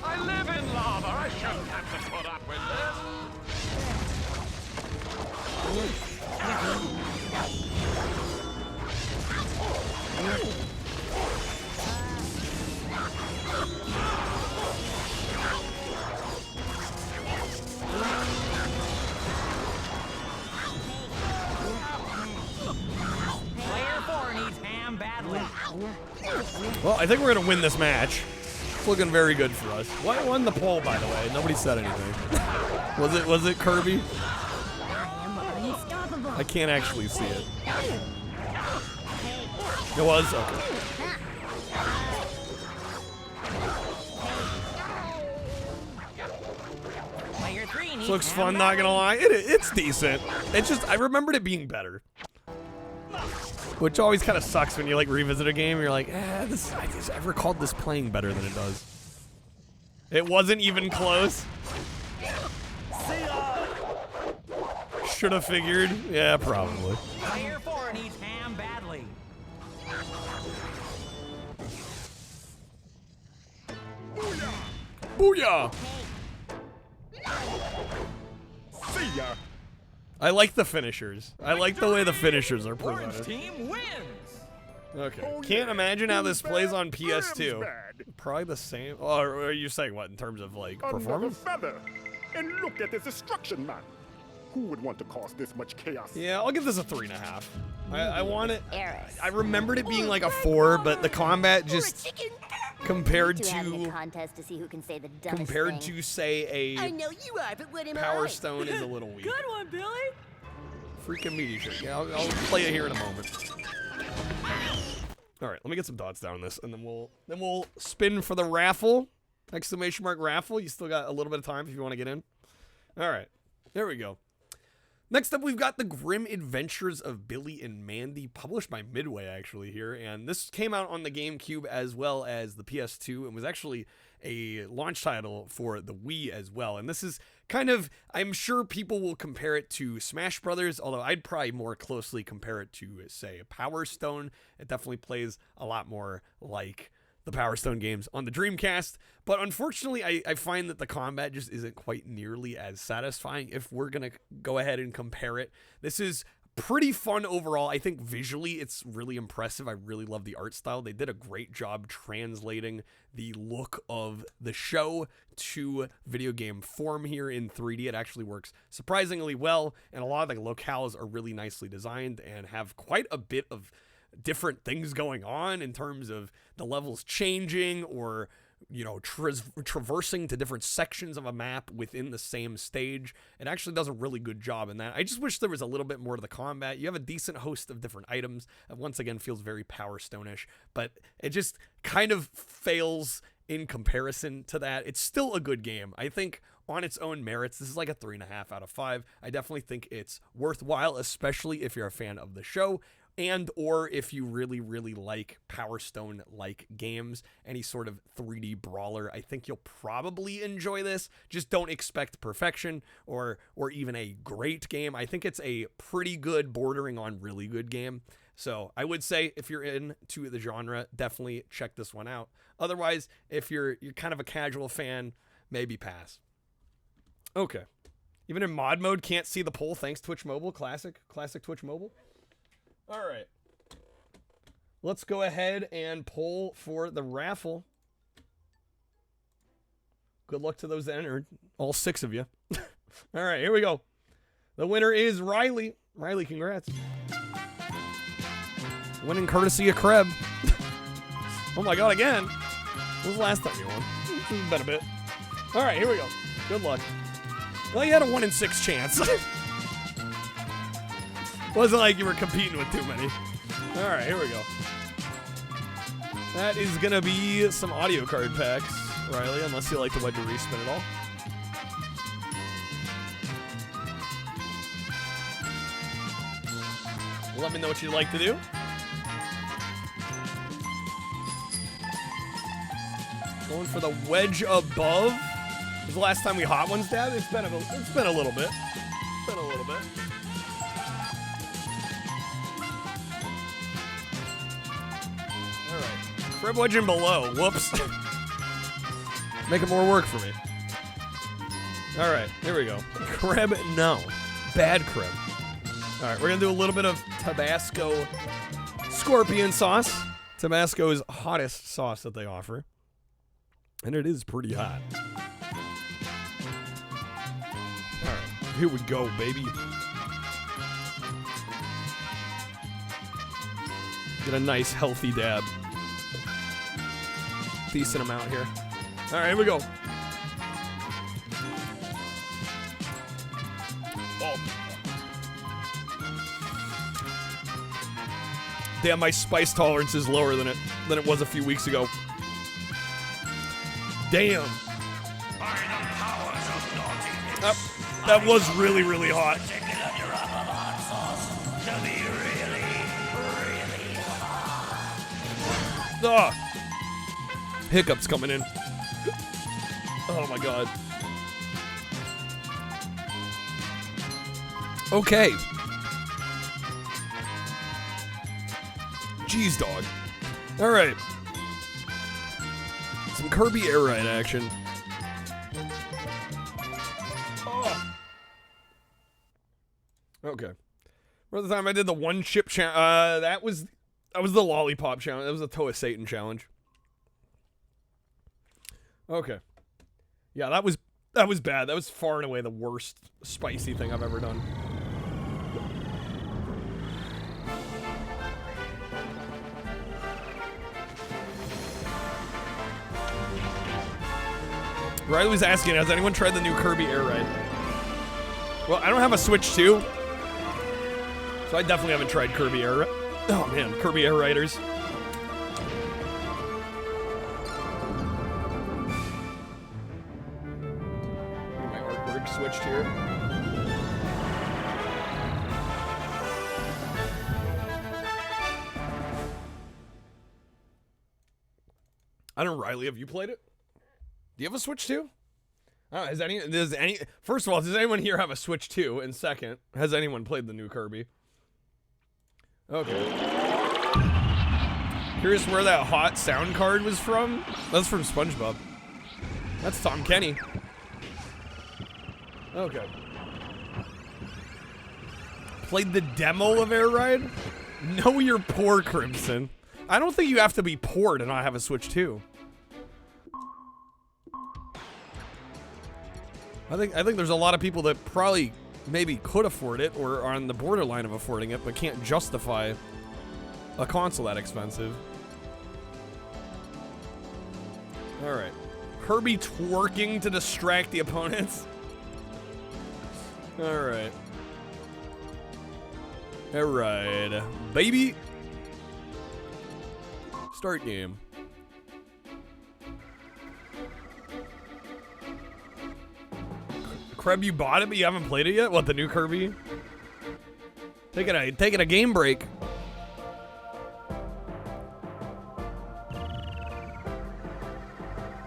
I live in lava. I shouldn't have to put up with Player 4 needs ham badly. Well, I think we're gonna win this match. It's looking very good for us. What won the poll, by the way? Nobody said anything. Was it Kirby? I can't actually see it. It was? Okay. This looks fun, not gonna lie. It's decent. It's just, I remembered it being better. Which always kind of sucks when you like revisit a game and you're like, I recalled this playing better than it does. It wasn't even close. Should have figured. Yeah, probably. Player 4 needs ham badly. Booyah! See ya. I like the finishers. I like the way the finishers are Orange presented. team wins. Okay. Can't imagine how this plays on PS2. Probably the same. Oh, are you saying what in terms of like performance? Another feather. And look at this destruction, man. Who would want to cause this much chaos? Yeah, I'll give this a 3.5. I want it. I remembered it being like a 4, but the combat just compared to contest to see who can say the dumbest compared thing. to say I a know you are, but what am Power I? Stone is a little weak. Good one, Billy. Freaking meaty shit. Yeah, I'll play it here in a moment. All right, let me get some thoughts down on this, and then we'll spin for the raffle. Exclamation mark raffle. You still got a little bit of time if you want to get in. All right, there we go. Next up, we've got The Grim Adventures of Billy and Mandy, published by Midway, actually, here. And this came out on the GameCube as well as the PS2, and was actually a launch title for the Wii as well. And this is kind of, I'm sure people will compare it to Smash Brothers, although I'd probably more closely compare it to, say, Power Stone. It definitely plays a lot more like the Power Stone games on the Dreamcast, but unfortunately I find that the combat just isn't quite nearly as satisfying if we're gonna go ahead and compare it. This is pretty fun overall. I think visually it's really impressive. I really love the art style. They did a great job translating the look of the show to video game form here in 3D. It actually works surprisingly well, and a lot of the locales are really nicely designed and have quite a bit of different things going on in terms of the levels changing or, you know, traversing to different sections of a map within the same stage. It actually does a really good job in that. I just wish there was a little bit more to the combat. You have a decent host of different items. Once again, feels very Power Stone-ish, but it just kind of fails in comparison to that. It's still a good game. I think on its own merits, this is like a 3.5 out of 5. I definitely think it's worthwhile, especially if you're a fan of the show, and or if you really, really like Power Stone-like games, any sort of 3D brawler, I think you'll probably enjoy this. Just don't expect perfection or even a great game. I think it's a pretty good, bordering on really good game. So I would say if you're into the genre, definitely check this one out. Otherwise, if you're kind of a casual fan, maybe pass. Okay. Even in mod mode, can't see the poll. Thanks, Twitch Mobile. Classic Twitch Mobile. All right, let's go ahead and poll for the raffle. Good luck to those that entered, all 6 of you. All right, here we go. The winner is Riley. Riley, congrats. Winning courtesy of Kreb. Oh my god, again. When was the last time you won? It's been a bit. All right, here we go. Good luck. Well, you had a 1 in 6 chance. Wasn't like you were competing with too many. All right, here we go. That is gonna be some audio card packs, Riley, unless you like the wedge to respin it all. Let me know what you'd like to do. Going for the wedge above. This is the last time we hot ones, Dad? It's been a little bit. It's been a little bit. All right. Crib wedging below. Whoops. Making more work for me. All right. Here we go. Crib, no. Bad crib. All right. We're going to do a little bit of Tabasco scorpion sauce. Tabasco's hottest sauce that they offer. And it is pretty hot. Alright, here we go, baby. Get a nice, healthy dab. Decent amount here. Alright, here we go. Oh. Damn, my spice tolerance is lower than it was a few weeks ago. Damn. That was really, really hot. Hiccups coming in. Oh my god. Okay. Jeez, dog. All right. Some Kirby air ride action. Oh. Okay. Remember the time I did the one chip challenge? That was the lollipop challenge. That was the Toe of Satan challenge. Okay. Yeah, that was bad. That was far and away the worst spicy thing I've ever done. Riley was asking, has anyone tried the new Kirby air ride? Well, I don't have a Switch 2, so I definitely haven't tried Kirby air. Oh man, Kirby air riders. My artwork switched here. I don't know, Riley, have you played it? Do you have a Switch 2? First of all, does anyone here have a Switch 2? And second, has anyone played the new Kirby? Okay. Curious where that hot sound card was from? That's from SpongeBob. That's Tom Kenny. Okay. Played the demo of Air Ride? No, you're poor, Crimson. I don't think you have to be poor to not have a Switch 2. I think there's a lot of people that probably maybe could afford it or are on the borderline of affording it, but can't justify a console that expensive. All right. Kirby twerking to distract the opponents. All right. All right. Baby. Start game. Kreb, you bought it, but you haven't played it yet? What, the new Kirby? Taking a game break.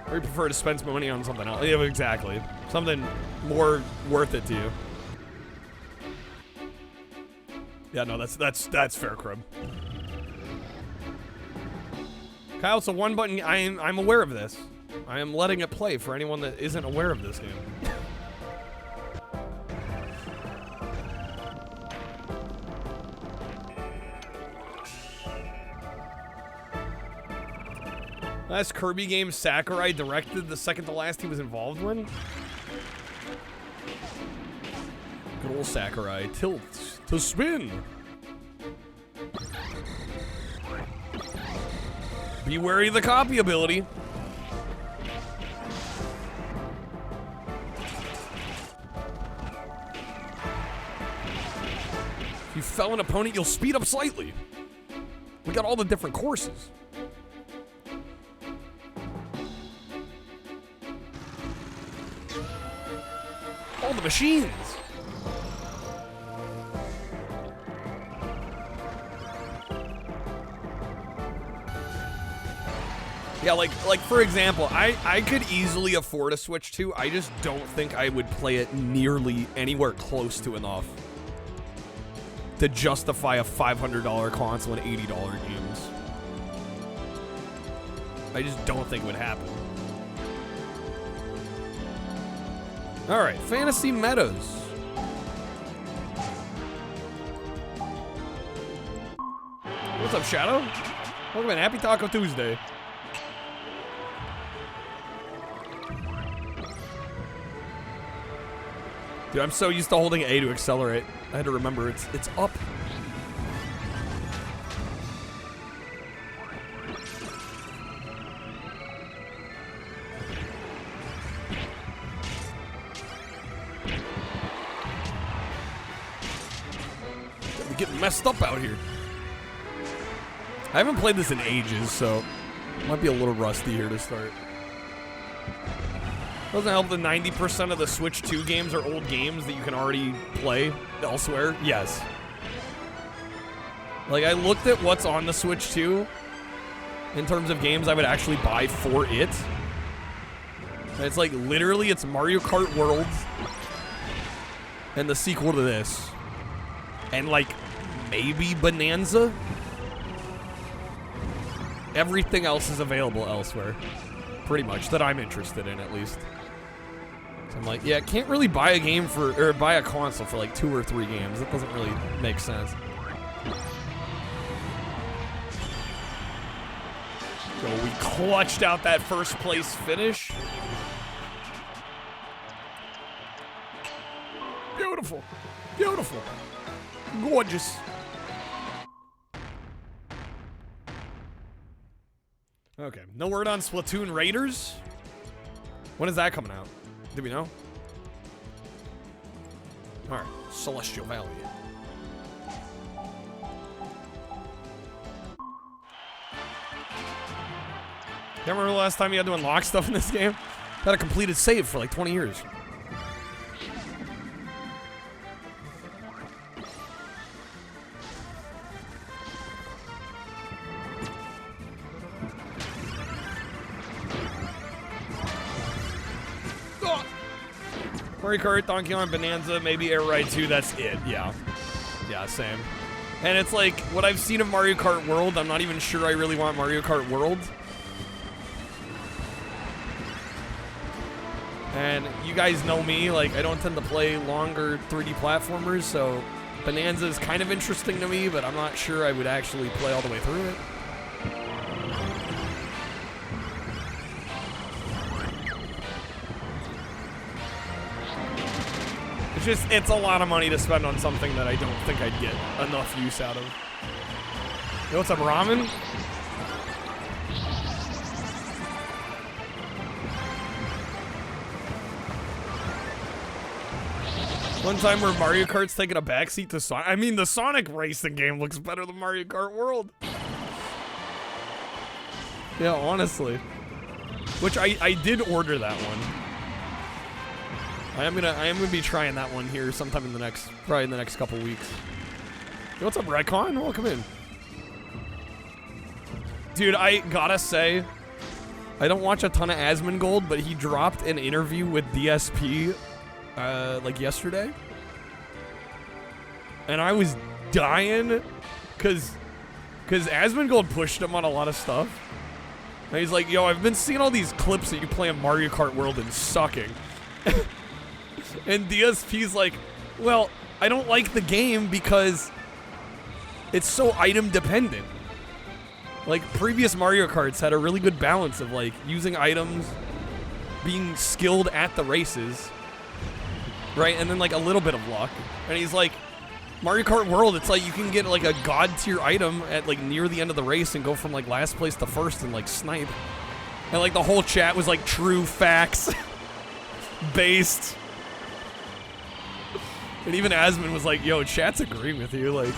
Or you prefer to spend some money on something else? Yeah, exactly. Something more worth it to you. Yeah, no, that's fair, Kreb. Kyle, it's a one button. I'm aware of this. I am letting it play for anyone that isn't aware of this game. Last Kirby game Sakurai directed, the second to last he was involved in. Good old Sakurai. Tilts to spin. Be wary of the copy ability. If you fell an opponent, you'll speed up slightly. We got all the different courses. All the machines. Yeah, like for example, I could easily afford a Switch 2. I just don't think I would play it nearly anywhere close to enough to justify a $500 console and $80 games. I just don't think it would happen. All right, Fantasy Meadows. What's up, Shadow? Welcome in. Happy Taco Tuesday. Dude, I'm so used to holding A to accelerate. I had to remember it's up. We're getting messed up out here. I haven't played this in ages, so might be a little rusty here to start. Doesn't help that 90% of the Switch 2 games are old games that you can already play elsewhere. Yes. Like, I looked at what's on the Switch 2 in terms of games I would actually buy for it. And it's like, literally, it's Mario Kart World and the sequel to this. And, like, maybe Bonanza? Everything else is available elsewhere. Pretty much, that I'm interested in, at least. So I'm like, yeah, can't really buy a game for, or buy a console for like 2 or 3 games. That doesn't really make sense. So we clutched out that first place finish. Beautiful. Beautiful. Gorgeous. Okay, no word on Splatoon Raiders? When is that coming out? Do we know? Alright, Celestial Valley. Can't remember the last time you had to unlock stuff in this game? Had a completed save for like 20 years. Mario Kart, Donkey Kong, Bonanza, maybe Air Ride 2, that's it, yeah. Yeah, same. And it's like, what I've seen of Mario Kart World, I'm not even sure I really want Mario Kart World. And you guys know me, like, I don't tend to play longer 3D platformers, so Bonanza is kind of interesting to me, but I'm not sure I would actually play all the way through it. It's a lot of money to spend on something that I don't think I'd get enough use out of. Yo, what's up, Ramen? One time where Mario Kart's taking a backseat to Sonic. I mean, the Sonic racing game looks better than Mario Kart World. Yeah, honestly. Which I did order that one. I am gonna be trying that one here sometime in the next, probably in the next couple weeks. Yo, what's up, Redcon? Welcome in. Dude, I gotta say, I don't watch a ton of Asmongold, but he dropped an interview with DSP, like yesterday. And I was dying, cause Asmongold pushed him on a lot of stuff. And he's like, yo, I've been seeing all these clips that you play in Mario Kart World and sucking. And DSP's like, well, I don't like the game because it's so item dependent. Like, previous Mario Karts had a really good balance of, like, using items, being skilled at the races, right? And then, like, a little bit of luck. And he's like, Mario Kart World, it's like you can get like a god tier item at like near the end of the race and go from like last place to first and like snipe. And like the whole chat was like true facts based. And even Asmund was like, yo, chat's agreeing with you. Like,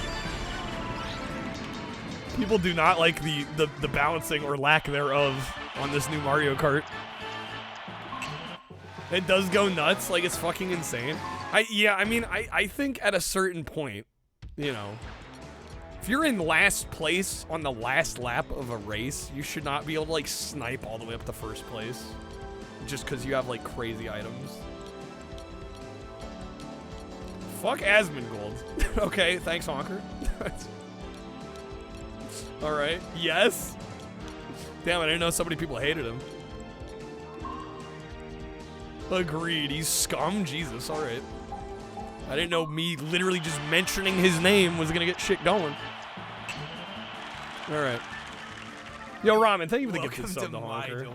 people do not like the balancing or lack thereof on this new Mario Kart. It does go nuts, like it's fucking insane. I think at a certain point, you know, if you're in last place on the last lap of a race, you should not be able to like snipe all the way up to first place just because you have like crazy items. Fuck Asmongold. Okay, thanks, Honker. Alright, yes. Damn, I didn't know so many people hated him. Agreed, he's scum? Jesus, alright. I didn't know me literally just mentioning his name was gonna get shit going. Alright. Yo, Ramen, thank you for the gift of sub to Honker.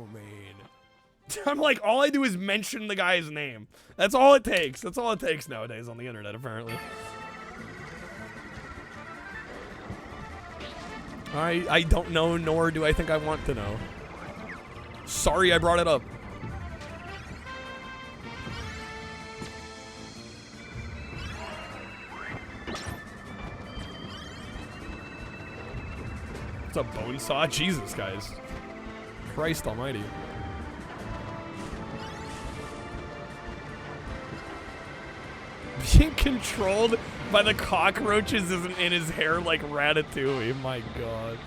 I'm like, all I do is mention the guy's name. That's all it takes. That's all it takes nowadays on the internet, apparently. I don't know, nor do I think I want to know. Sorry I brought it up. What's a bone saw? Jesus, guys. Christ almighty. Being controlled by the cockroaches isn't in his hair like Ratatouille. My God.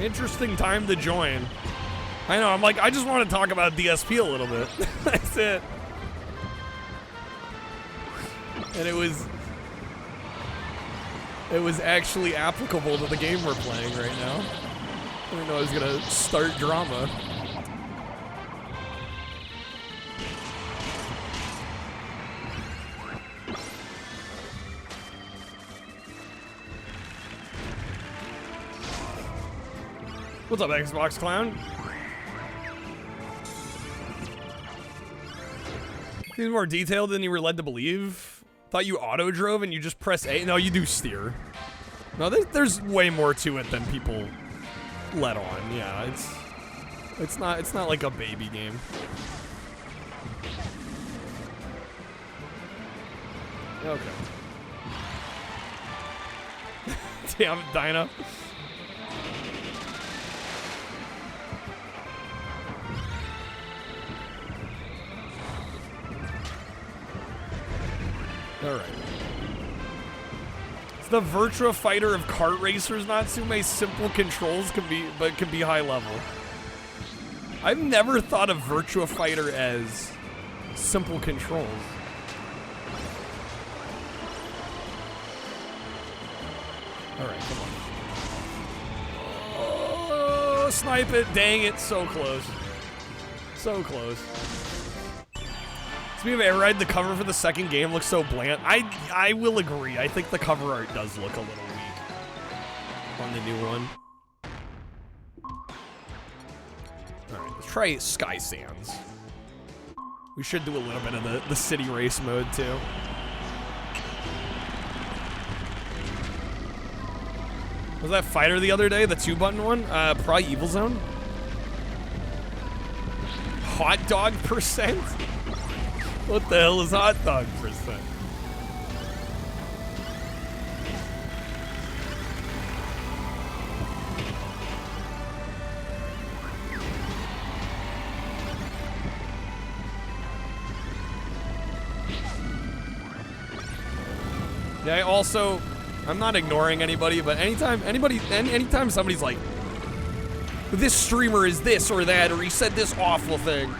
Interesting time to join. I know, I'm like, I just want to talk about DSP a little bit. That's it. And it was actually applicable to the game we're playing right now. I didn't know I was gonna start drama. What's up, Xbox Clown? He's more detailed than you were led to believe. Thought you auto drove and you just press A. No, you do steer. No, there's way more to it than people let on. Yeah, it's not like a baby game. Okay. Damn it, Dinah. Alright. It's the Virtua Fighter of kart racers, Natsume. Simple controls can be high level. I've never thought of Virtua Fighter as simple controls. Alright, come on. Oh, snipe it. Dang it. So close. So close. Speaking of Airride, the cover for the second game looks so bland. I will agree. I think the cover art does look a little weak on the new one. Alright, let's try Sky Sands. We should do a little bit of the city race mode, too. Was that fighter the other day? The 2-button one? Probably Evil Zone? Hot dog percent? What the hell is hot dog percent? Yeah, I'm not ignoring anybody, but anytime somebody's like, this streamer is this or that, or he said this awful thing,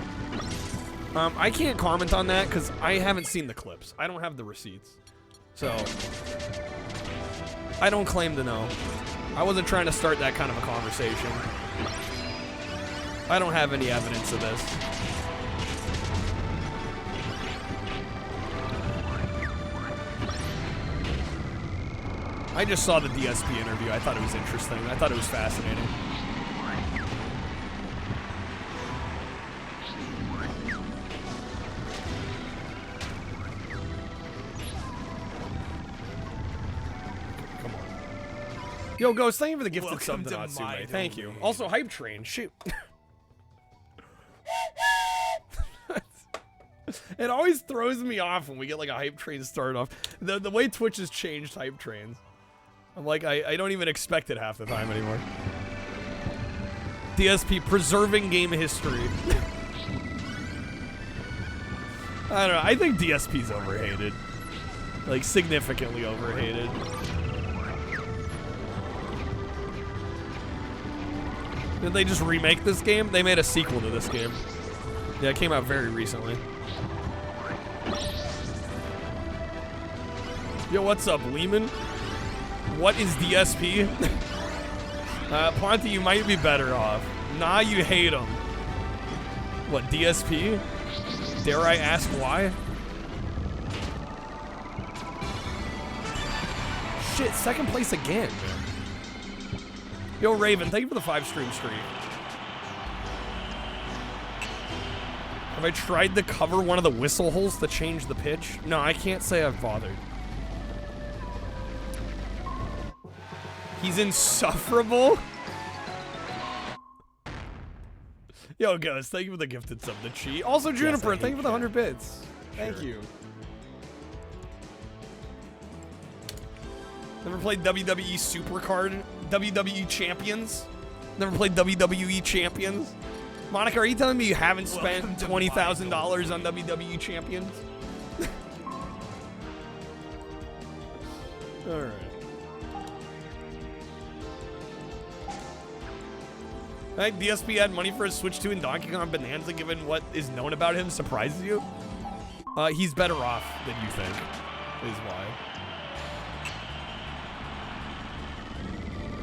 I can't comment on that because I haven't seen the clips. I don't have the receipts. So, I don't claim to know. I wasn't trying to start that kind of a conversation. I don't have any evidence of this. I just saw the DSP interview. I thought it was interesting. I thought it was fascinating. Come on. Yo, Ghost, thank you for the gifted sub to Natsume. Thank you. Also, Hype Train. Shoot. It always throws me off when we get like a Hype Train started off. The way Twitch has changed Hype Trains. I'm like, I don't even expect it half the time anymore. DSP preserving game history. I don't know. I think DSP's overhated. Like, significantly overhated. Did they just remake this game? They made a sequel to this game. Yeah, it came out very recently. Yo, what's up, Lehman? What is DSP? Ponte, you might be better off. Nah, you hate him. What, DSP? Dare I ask why? Shit, second place again. Yo, Raven, thank you for the 5-stream streak. Have I tried to cover one of the whistle holes to change the pitch? No, I can't say I've bothered. He's insufferable? Yo, Ghost, thank you for the gifted sub to cheat. Also, Juniper, thank you for the 100 bits. Thank you. Never played WWE Supercard? WWE Champions? Never played WWE Champions? Monica, are you telling me you haven't spent $20,000 on WWE Champions? Alright. I think DSP had money for a Switch 2 and Donkey Kong Bonanza, given what is known about him surprises you? He's better off than you think, is why.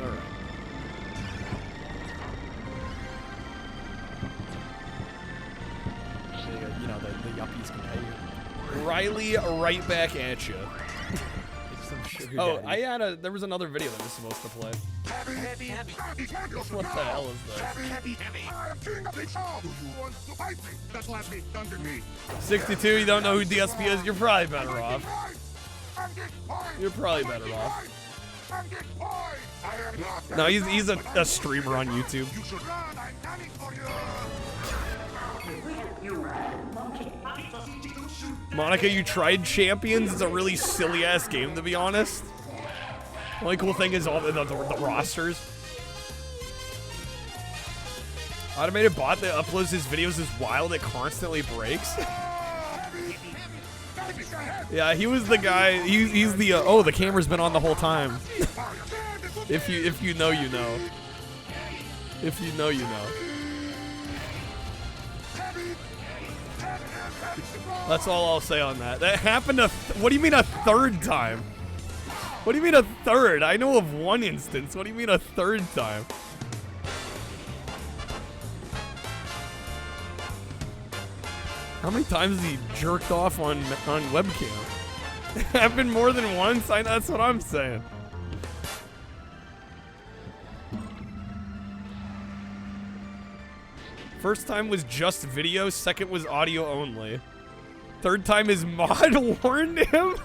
Alright. You know, the yuppies can pay you. Riley, right back at you. Oh, there was another video that was supposed to play. What the hell is this? 62, you don't know who DSP is? You're probably better off. You're probably better off. No, he's a streamer on YouTube. Monica, you tried Champions? It's a really silly-ass game, to be honest. The only cool thing is all the rosters. Automated bot that uploads his videos is wild. It constantly breaks. Yeah, he was the guy. He's the. Oh, the camera's been on the whole time. If you know, you know. If you know, you know. That's all I'll say on that. That happened what do you mean a third time? What do you mean a third? I know of one instance. What do you mean a third time? How many times has he jerked off on webcam? It happened more than once? That's what I'm saying. First time was just video, second was audio only. Third time his mod warned him?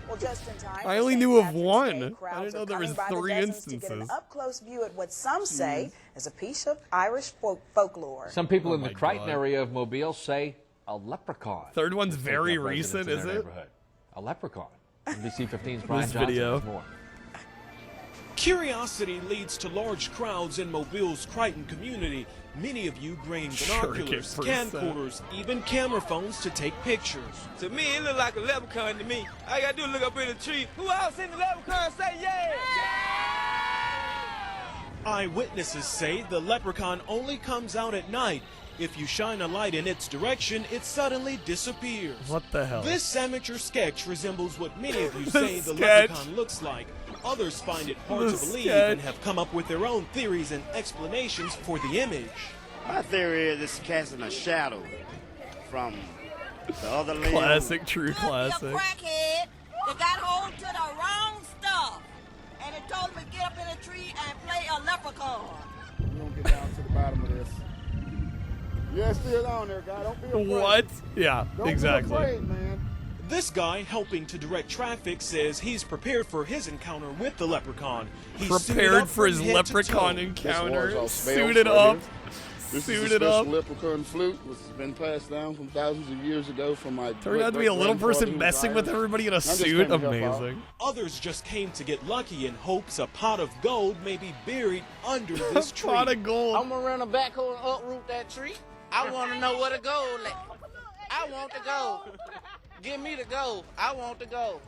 Well, just in time, I only knew of one. I didn't know there was 3 instances. To get an up-close view at what some say is a piece of Irish folklore. Some people in the Crichton area of Mobile say a leprechaun. Third one's very recent, is it? A leprechaun. NBC 15's This Brian Johnson video. has more. Curiosity leads to large crowds in Mobile's Crichton community. Many of you bring binoculars, camcorders, even camera phones to take pictures. To me, it look like a leprechaun to me. All I gotta do is look up in the tree. Who else in the leprechaun say yeah? Eyewitnesses say the leprechaun only comes out at night. If you shine a light in its direction, it suddenly disappears. What the hell? This amateur sketch resembles what many of you say the leprechaun looks like. Others find it hard to believe and have come up with their own theories and explanations for the image. My theory is it's casting a shadow from the other limb. Classic, true classic. You crackhead, you got hold to the wrong stuff. leprechaun. We're gonna get down to the bottom of this. Yeah, it's still on there, guy. Don't be afraid. What? Yeah, Don't exactly. be afraid, man. This guy helping to direct traffic says he's prepared for his encounter with the leprechaun. He's Prepared for his leprechaun encounter. Suited up. This Suited is a special up. leprechaun flute, which has been passed down from thousands of years ago from my. Turned out to be a little person messing with everybody in a suit. Amazing. Others just came to get lucky in hopes a pot of gold may be buried under this tree. Pot of gold. I'm gonna run a backhoe and uproot that tree. I want to know where the gold at. I want the gold. Give me the gold. I want the gold.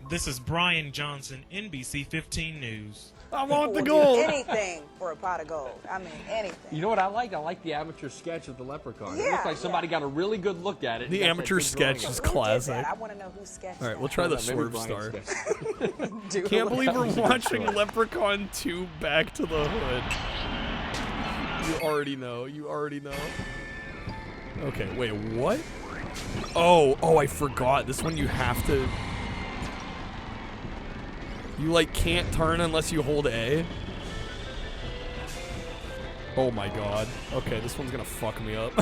This is Brian Johnson, NBC 15 News. I want the Would do gold. anything for a pot of gold. I mean, anything. You know what I like? I like the amateur sketch of the leprechaun. It Yeah, looks like somebody got a really good look at it. The and got amateur that good drawing sketch of is it. classic. I want to know who sketched All right, we'll try the Maybe Swerve Brian Star. sketched Can't believe we're watching Leprechaun 2 Back to the Hood. You already know. You already know. Okay, wait, what? Oh, I forgot. This one you have to... You, like, can't turn unless you hold A. Oh my god. Okay, this one's gonna fuck me up.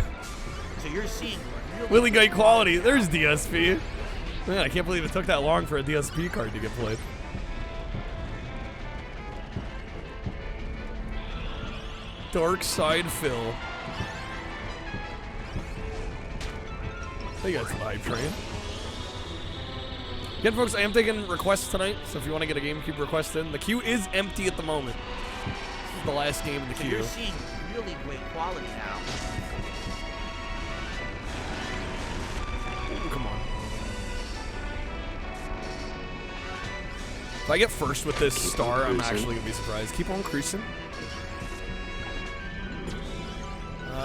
So you're seeing Willie Guy quality. There's DSP. Man, I can't believe it took that long for a DSP card to get played. Dark Side Phil. I think that's Live Train. Again, folks, I am taking requests tonight, so if you want to get a GameCube request in, the queue is empty at the moment. This is the last game in the So queue. you're seeing really great quality now. Ooh, come on. If I get first with this star, I'm actually going to be surprised. Keep on creasing.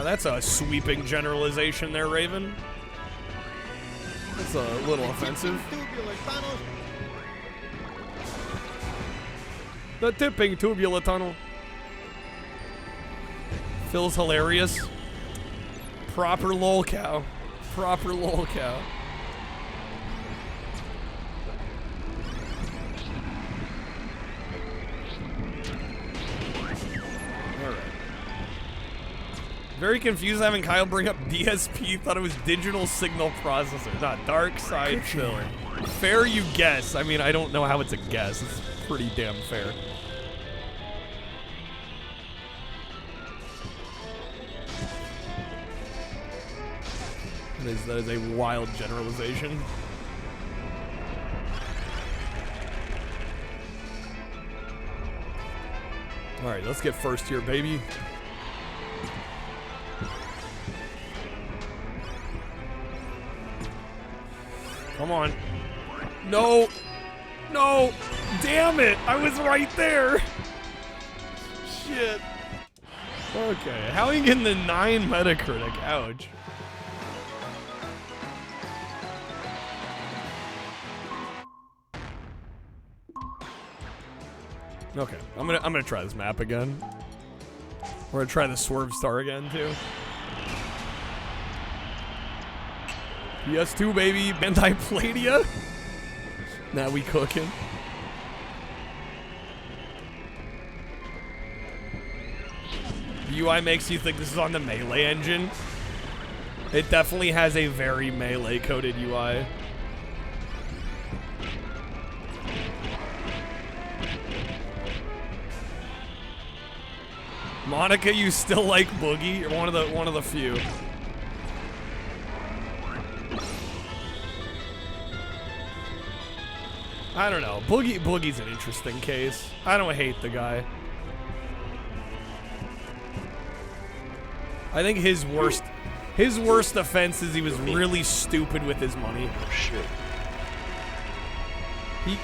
That's a sweeping generalization there, Raven. That's a little offensive. The tipping tubular tunnel. Phil's hilarious. Proper lolcow. Proper lolcow. Alright. Very confused having Kyle bring up DSP. Thought it was digital signal processor, not Dark Side Phil. Fair, you guess. I mean, I don't know how it's a guess. It's pretty damn fair. That is a wild generalization. Alright, let's get first here, baby. Come on. No. No. Damn it. I was right there. Shit. Okay. How are you getting the 9 Metacritic? Ouch. Okay. I'm gonna try this map again. We're gonna try the Swerve Star again too. PS2, baby. Bandai Pladia. Now we cooking. The UI makes you think this is on the Melee engine. It definitely has a very Melee coded UI. Monica, you still like Boogie? You're one of the few. I don't know. Boogie's an interesting case. I don't hate the guy. I think his worst offense is he was really stupid with his money. Oh shit.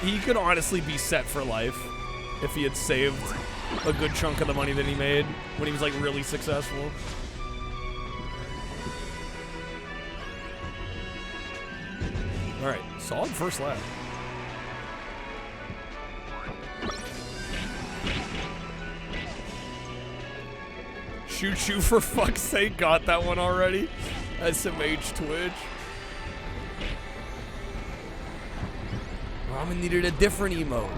He could honestly be set for life if he had saved a good chunk of the money that he made when he was like really successful. All right, solid first lap. Shoot you for fuck's sake, got that one already. SMH Twitch. Ramen needed a different emote.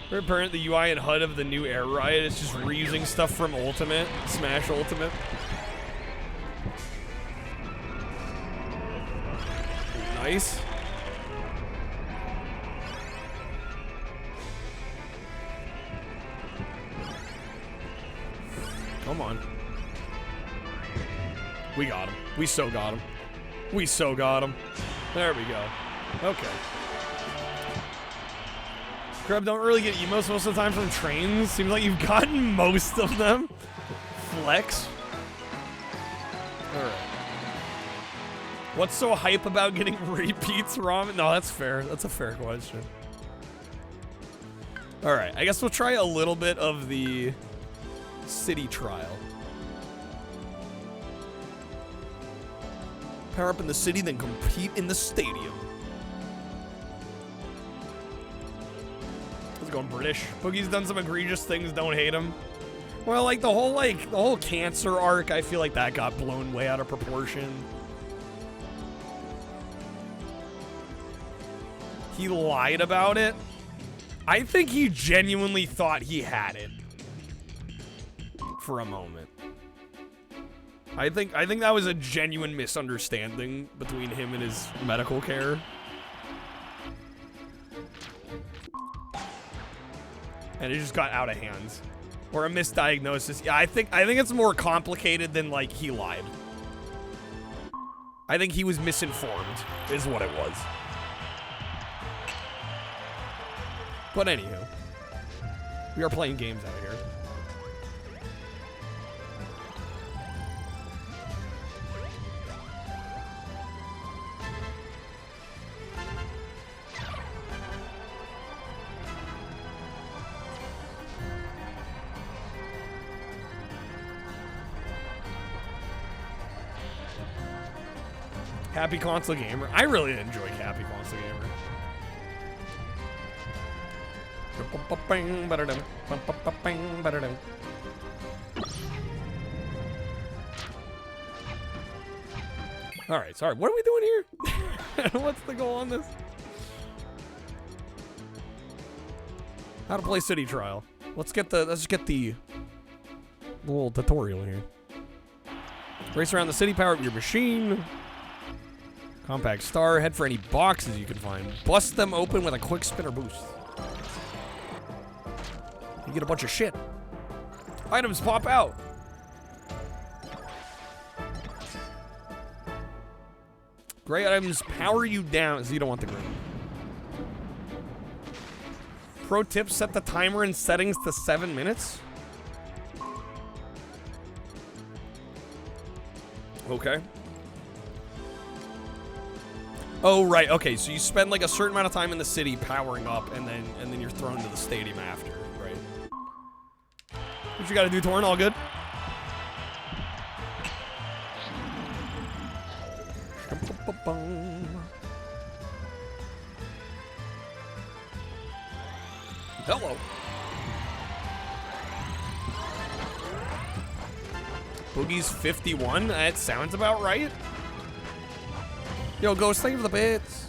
Apparently the UI and HUD of the new Air Riot is just reusing stuff from Ultimate, Smash Ultimate. Nice. Come on. We got him. We so got him. We so got him. There we go. Okay. Grub don't really get emotes most of the time from trains. Seems like you've gotten most of them. Flex. Alright. What's so hype about getting repeats, Ramen? No, that's fair. That's a fair question. Alright, I guess we'll try a little bit of the city trial. Power up in the city, then compete in the stadium. Let's go British. Boogie's done some egregious things, don't hate him. Well, like the whole cancer arc, I feel like that got blown way out of proportion. He lied about it. I think he genuinely thought he had it for a moment. I think that was a genuine misunderstanding between him and his medical care. And it just got out of hand. Or a misdiagnosis. Yeah, I think it's more complicated than like he lied. I think he was misinformed, is what it was. But anywho, we are playing games out here. Happy Console Gamer. I really enjoy Happy Console Gamer. Alright, sorry. What are we doing here? What's the goal on this? How to play City Trial. Let's get the little tutorial here. Race around the city, power up your machine. Compact star, head for any boxes you can find. Bust them open with a quick spinner boost. You get a bunch of shit. Items pop out. Gray items power you down, so you don't want the gray. Pro tip, set the timer and settings to 7 minutes. Okay. Oh, right. Okay, so you spend like a certain amount of time in the city powering up, and then you're thrown to the stadium after, right? What you gotta do, Torn? All good? Hello. Boogie's 51? That sounds about right. Yo, Ghost, thank you for the bits.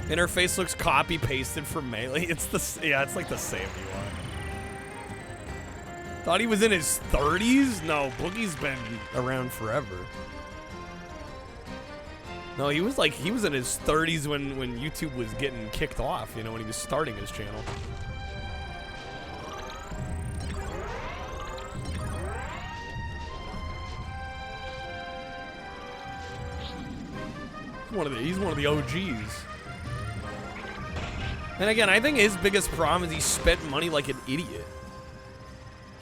Interface looks copy-pasted from Melee. It's like the same UI. Thought he was in his 30s? No, Boogie's been around forever. No, he was in his 30s when YouTube was getting kicked off, you know, when he was starting his channel. He's one of the OGs. And again, I think his biggest problem is he spent money like an idiot.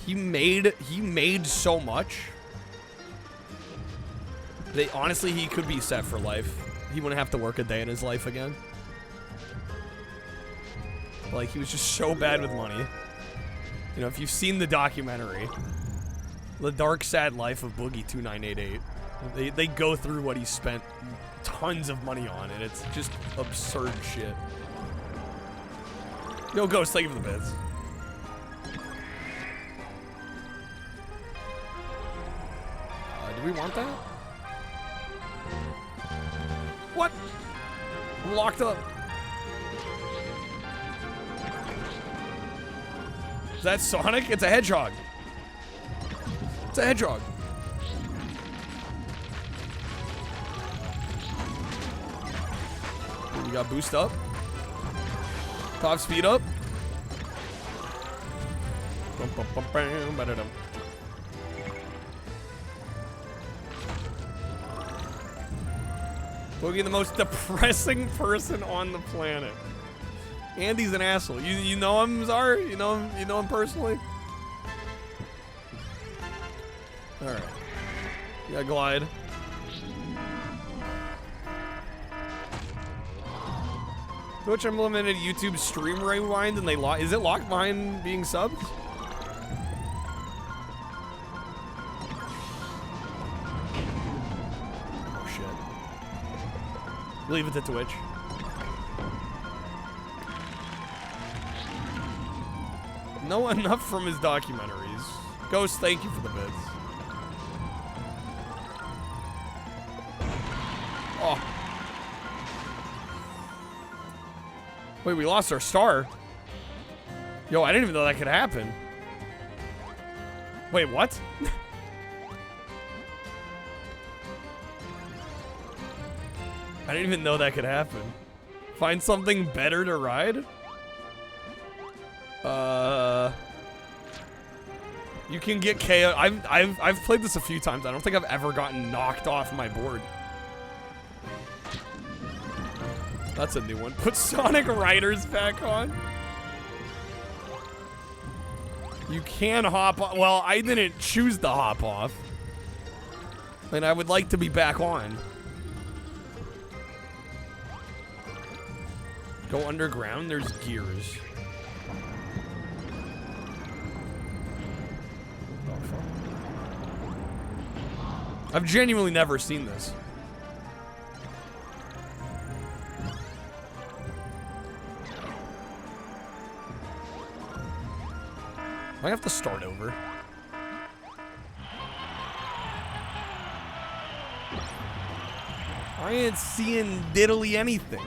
He made so much that honestly he could be set for life. He wouldn't have to work a day in his life again. Like, he was just so bad with money. You know, if you've seen the documentary, The Dark Sad Life of Boogie 2988, they go through what he spent tons of money on, and it's just absurd shit. Yo, Ghost, thank you for the bits. Do we want that? What? I'm locked up. Is that Sonic? It's a hedgehog. It's a hedgehog. You got boost up. Top speed up. Boogie, the most depressing person on the planet. Andy's an asshole. You know him, Zar? You know him personally? Alright. You got glide. Twitch implemented YouTube stream rewind and they is it locked behind being subbed? Oh shit. Leave it to Twitch. Know enough from his documentaries. Ghost, thank you for the bits. Oh. Wait, we lost our star. Yo, I didn't even know that could happen. Wait, what? I didn't even know that could happen. Find something better to ride? You can get KO. I've played this a few times. I don't think I've ever gotten knocked off my board. That's a new one. Put Sonic Riders back on. You can hop on. Well, I didn't choose to hop off. And I would like to be back on. Go underground. There's gears. I've genuinely never seen this. I have to start over. I ain't seeing diddly anything.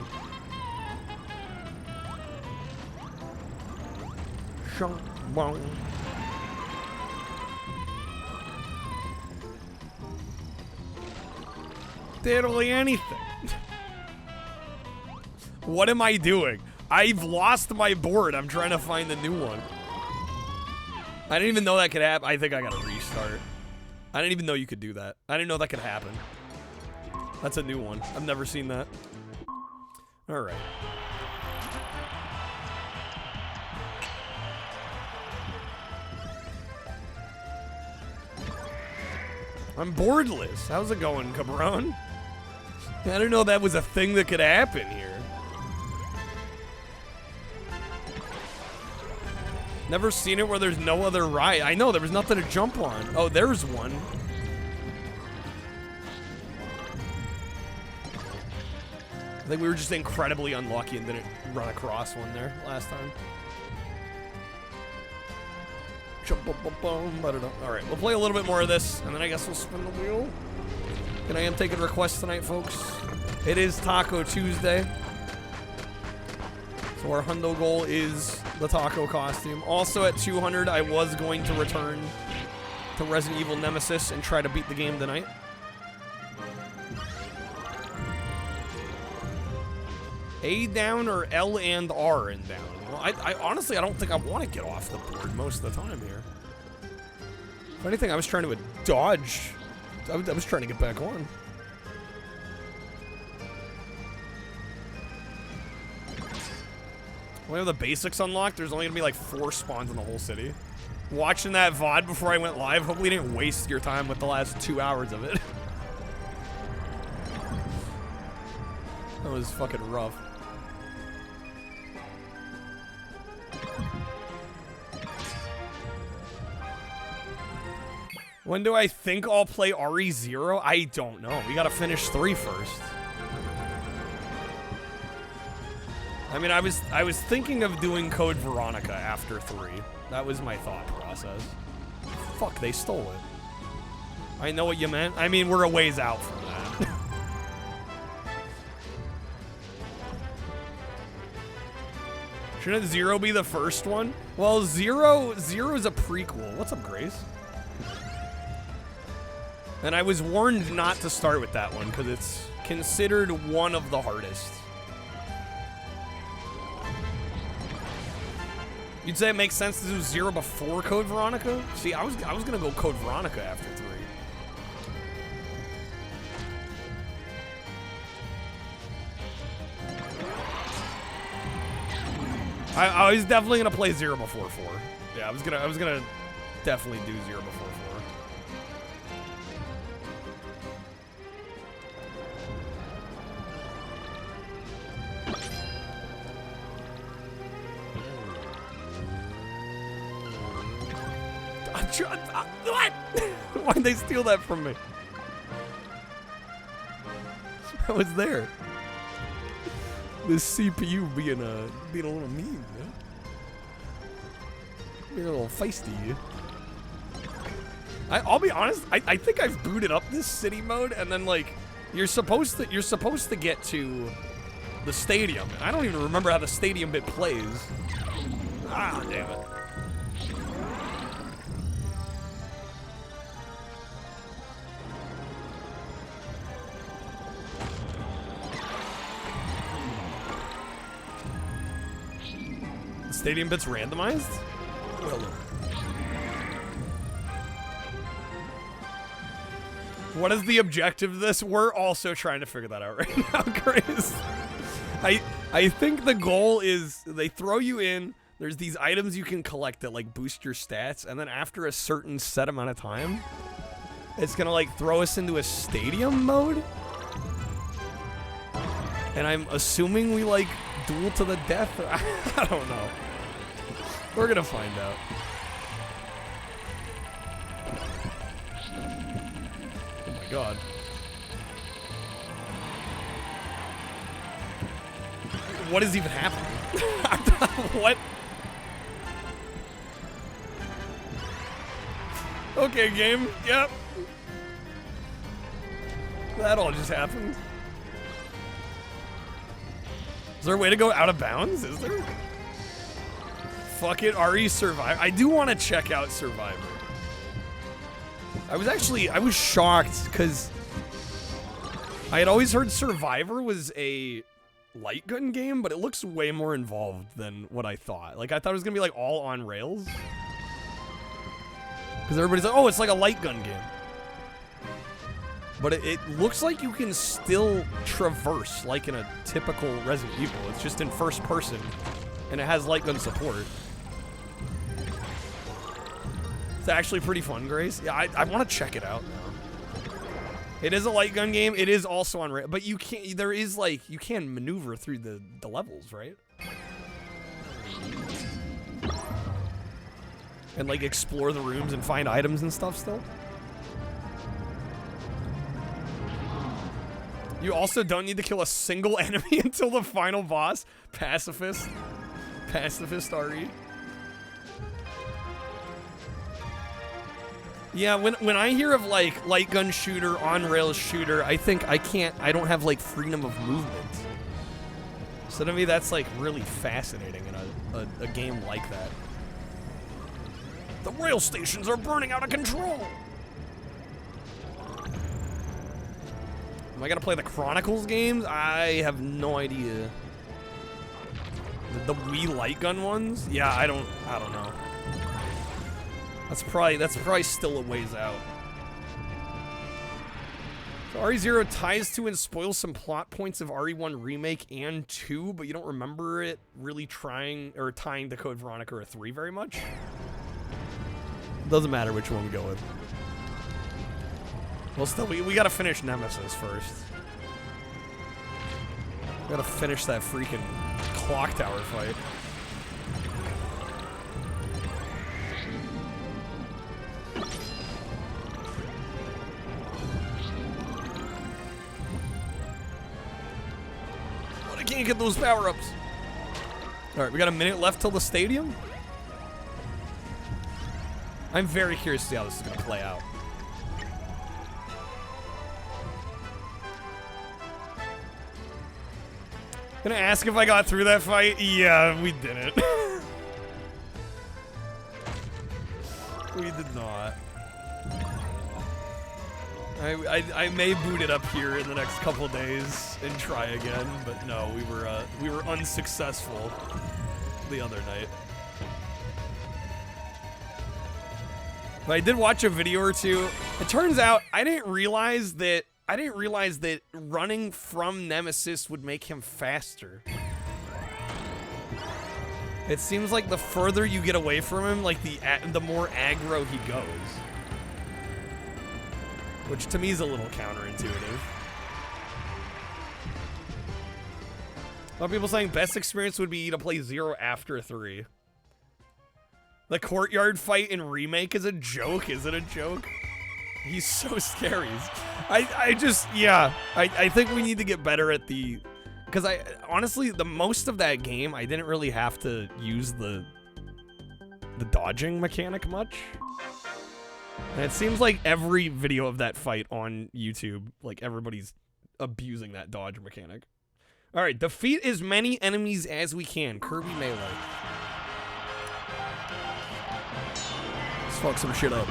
Diddly anything. What am I doing? I've lost my board. I'm trying to find a new one. I didn't even know that could happen. I think I gotta restart. I didn't even know you could do that. I didn't know that could happen. That's a new one. I've never seen that. Alright. I'm boardless. How's it going, Cabron? I didn't know that was a thing that could happen here. Never seen it where there's no other ride. I know, there was nothing to jump on. Oh, there's one. I think we were just incredibly unlucky and didn't run across one there last time. Alright, we'll play a little bit more of this, and then I guess we'll spin the wheel. And I am taking requests tonight, folks. It is Taco Tuesday. So our hundo goal is the taco costume. Also at 200, I was going to return to Resident Evil Nemesis and try to beat the game tonight. A down or L and R in down? Well, I honestly, I don't think I want to get off the board most of the time here. If anything, I was trying to dodge. I was trying to get back on. We have the basics unlocked. There's only gonna be like 4 spawns in the whole city. Watching that VOD before I went live, hopefully you didn't waste your time with the last 2 hours of it. That was fucking rough. When do I think I'll play RE0? I don't know. We gotta finish 3 first. I mean, I was thinking of doing Code Veronica after 3. That was my thought process. Fuck, they stole it. I know what you meant. I mean, we're a ways out from that. Shouldn't Zero be the first one? Well, Zero is a prequel. What's up, Grace? And I was warned not to start with that one because it's considered one of the hardest. You'd say it makes sense to do Zero before Code Veronica? See, I was gonna go Code Veronica after 3. I was definitely gonna play 0 before 4. Yeah, I was gonna definitely do 0 before 4. What? Why'd they steal that from me? I was there. This CPU being a little mean, man. Being a little feisty. I'll be honest. I think I've booted up this city mode, and then like you're supposed to get to the stadium. I don't even remember how the stadium bit plays. Ah, damn it. Stadium bits randomized? Well, what is the objective of this? We're also trying to figure that out right now, Grace. I think the goal is they throw you in, there's these items you can collect that like boost your stats, and then after a certain set amount of time, it's gonna like throw us into a stadium mode. And I'm assuming we like duel to the death? I don't know. We're gonna find out. Oh my god. What is even happening? What? Okay, game. Yep. That all just happened. Is there a way to go out of bounds? Is there? Fuck it, RE Survivor. I do want to check out Survivor. I was shocked because I had always heard Survivor was a light gun game, but it looks way more involved than what I thought. Like, I thought it was gonna be like all on rails. Because everybody's like, oh, it's like a light gun game. But it looks like you can still traverse like in a typical Resident Evil. It's just in first person, and it has light gun support. It's actually pretty fun, Grace. Yeah, I want to check it out now. It is a light gun game. It is also on rail, but you can't. There is like you can maneuver through the levels, right? And like explore the rooms and find items and stuff still. You also don't need to kill a single enemy until the final boss. Pacifist. Pacifist RE. Yeah, when I hear of like light gun shooter, on rails shooter, I think I don't have like freedom of movement. So to me that's like really fascinating in a game like that. The rail stations are burning out of control. Am I gonna play the Chronicles games? I have no idea. The Wii light gun ones? Yeah, I don't know. That's probably still a ways out. So RE0 ties to and spoils some plot points of RE1 Remake and 2, but you don't remember it really trying or tying to Code Veronica or 3 very much? Doesn't matter which one we go with. Well, still, we gotta finish Nemesis first. We gotta finish that freaking clock tower fight. But I can't get those power-ups. Alright, we got a minute left till the stadium. I'm very curious to see how this is gonna play out. Gonna ask if I got through that fight? Yeah, we didn't. We did not. I may boot it up here in the next couple days and try again, but no, we were unsuccessful the other night. But I did watch a video or two. It turns out I didn't realize that running from Nemesis would make him faster. It seems like the further you get away from him, like the more aggro he goes. Which to me is a little counterintuitive. A lot of people saying best experience would be to play 0 after 3. The courtyard fight in Remake is a joke. Is it a joke? He's so scary. I think we need to get better at the... Because honestly, the most of that game, I didn't really have to use the dodging mechanic much. And it seems like every video of that fight on YouTube, like everybody's abusing that dodge mechanic. All right, defeat as many enemies as we can. Kirby Melee. Let's fuck some shit up.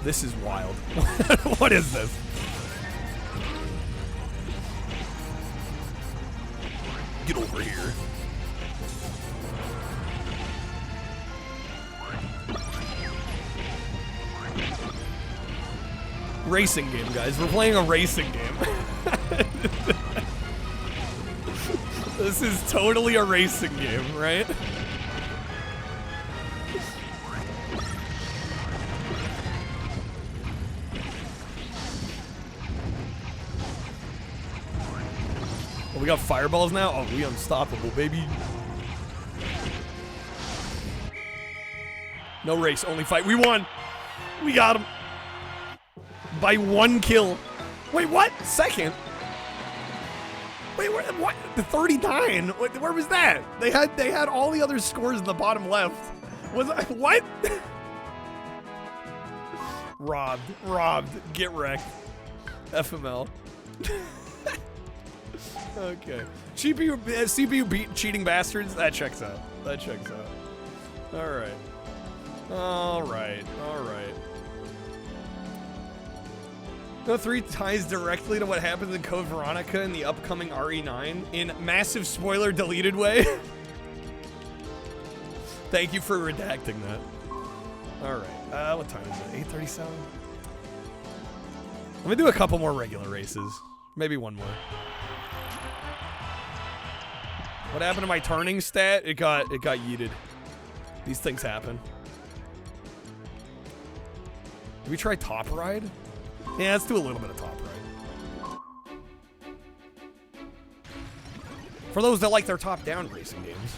This is wild. What is this? Get over here. Racing game, guys. We're playing a racing game. This is totally a racing game, right? Oh, we got fireballs now? Oh, we unstoppable, baby. No race, only fight. We won. We got him. By 1 kill. Wait, what? Second? Wait, what? The 39? Where was that? They had all the other scores in the bottom left. Was I, what? Robbed. Get wrecked. FML. Okay. CPU beat cheating bastards? That checks out. That checks out. Alright. Alright. No 3 ties directly to what happens in Code Veronica in the upcoming RE9 in massive spoiler deleted way. Thank you for redacting that. Alright. What time is it? 8:37? Let me do a couple more regular races. Maybe one more. What happened to my turning stat? It got yeeted. These things happen. Did we try Top Ride? Yeah, let's do a little bit of Top Ride. For those that like their top-down racing games.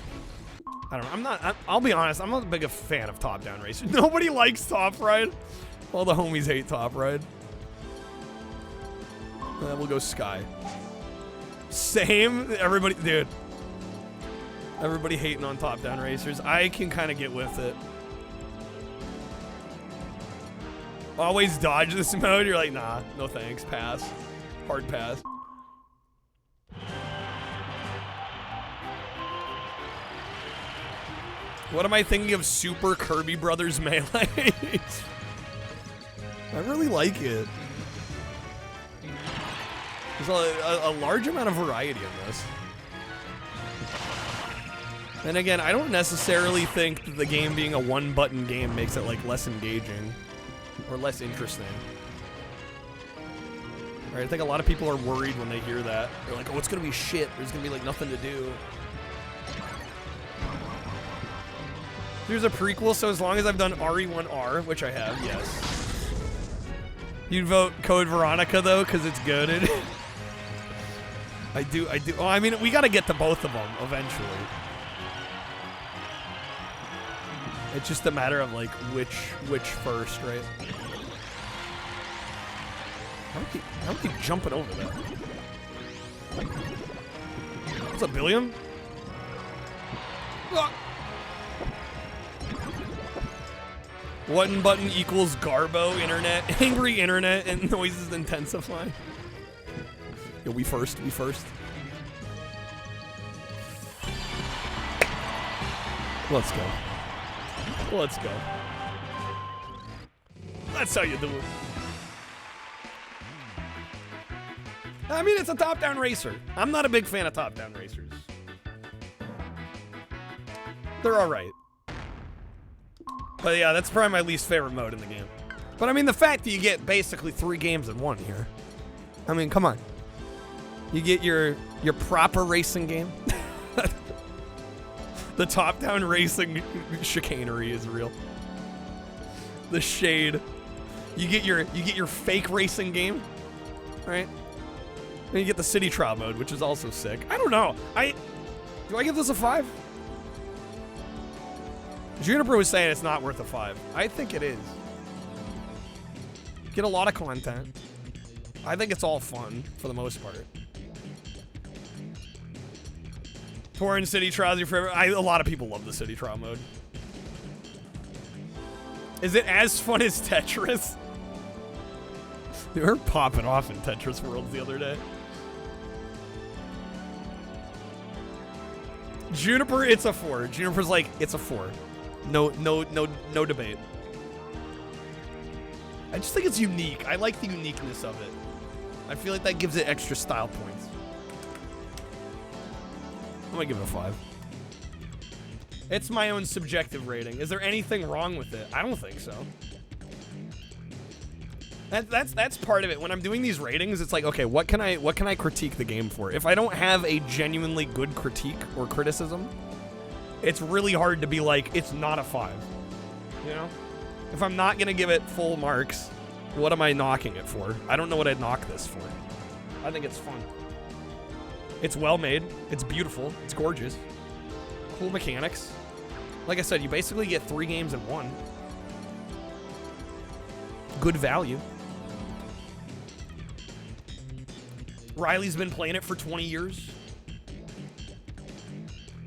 I don't know. I'll be honest, I'm not a big a fan of top-down racing. Nobody likes Top Ride. All the homies hate Top Ride. We'll go Sky. Same. Everybody, dude. Everybody hating on top-down racers. I can kind of get with it. Always dodge this mode. You're like, nah, no thanks. Pass. Hard pass. What am I thinking of Super Kirby Brothers Melee? I really like it. There's a large amount of variety in this. And again, I don't necessarily think that the game being a one-button game makes it like less engaging or less interesting. Right? I think a lot of people are worried when they hear that. They're like, oh, it's gonna be shit. There's gonna be like nothing to do. There's a prequel, so as long as I've done RE1R, which I have, yes. You'd vote Code Veronica though, because it's goated. I do. Oh, I mean, we gotta get to both of them eventually. It's just a matter of like which first, right? How are we jumping over that? What's up, Billiam? Ah. One button equals Garbo internet. Angry internet and noises intensify. Yo, we first. Let's go. That's how you do it. I mean, it's a top-down racer. I'm not a big fan of top-down racers. They're alright. But yeah, that's probably my least favorite mode in the game. But I mean, the fact that you get basically 3 games in one here. I mean, come on. You get your proper racing game. The top-down racing chicanery is real. The shade. You get your fake racing game, right? And you get the city trial mode, which is also sick. I don't know. Do I give this a 5? Juniper was saying it's not worth a 5. I think it is. Get a lot of content. I think it's all fun for the most part. Torrent City Trials your favorite? A lot of people love the city trial mode. Is it as fun as Tetris? They were popping off in Tetris Worlds the other day. Juniper, it's a 4. Juniper's like, it's a 4. No debate. I just think it's unique. I like the uniqueness of it. I feel like that gives it extra style points. I'm gonna give it a 5. It's my own subjective rating. Is there anything wrong with it? I don't think so. That's part of it. When I'm doing these ratings, it's like, okay, what can I critique the game for? If I don't have a genuinely good critique or criticism, it's really hard to be like, it's not a 5. You know? If I'm not gonna give it full marks, what am I knocking it for? I don't know what I'd knock this for. I think it's fun. It's well made. It's beautiful. It's gorgeous. Cool mechanics. Like I said, you basically get 3 games in one. Good value. Riley's been playing it for 20 years.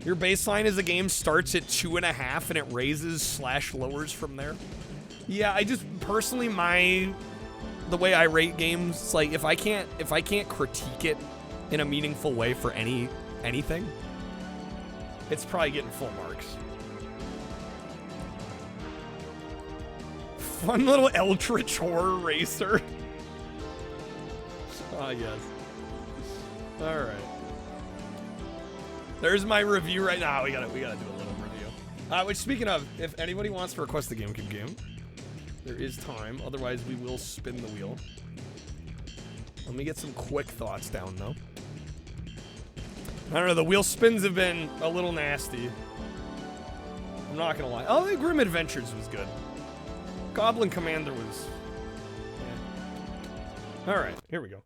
Your baseline as the game starts at 2.5 and it raises / lowers from there. Yeah, I just personally the way I rate games, it's like if I can't critique it in a meaningful way for anything, it's probably getting full marks. Fun little Eldritch horror racer. Ah, yes. All right. There's my review right now. We gotta do a little review. Which, speaking of, if anybody wants to request the GameCube game, there is time. Otherwise, we will spin the wheel. Let me get some quick thoughts down, though. I don't know. The wheel spins have been a little nasty. I'm not gonna lie. Oh, the Grim Adventures was good. Goblin Commander was... yeah. Alright, here we go.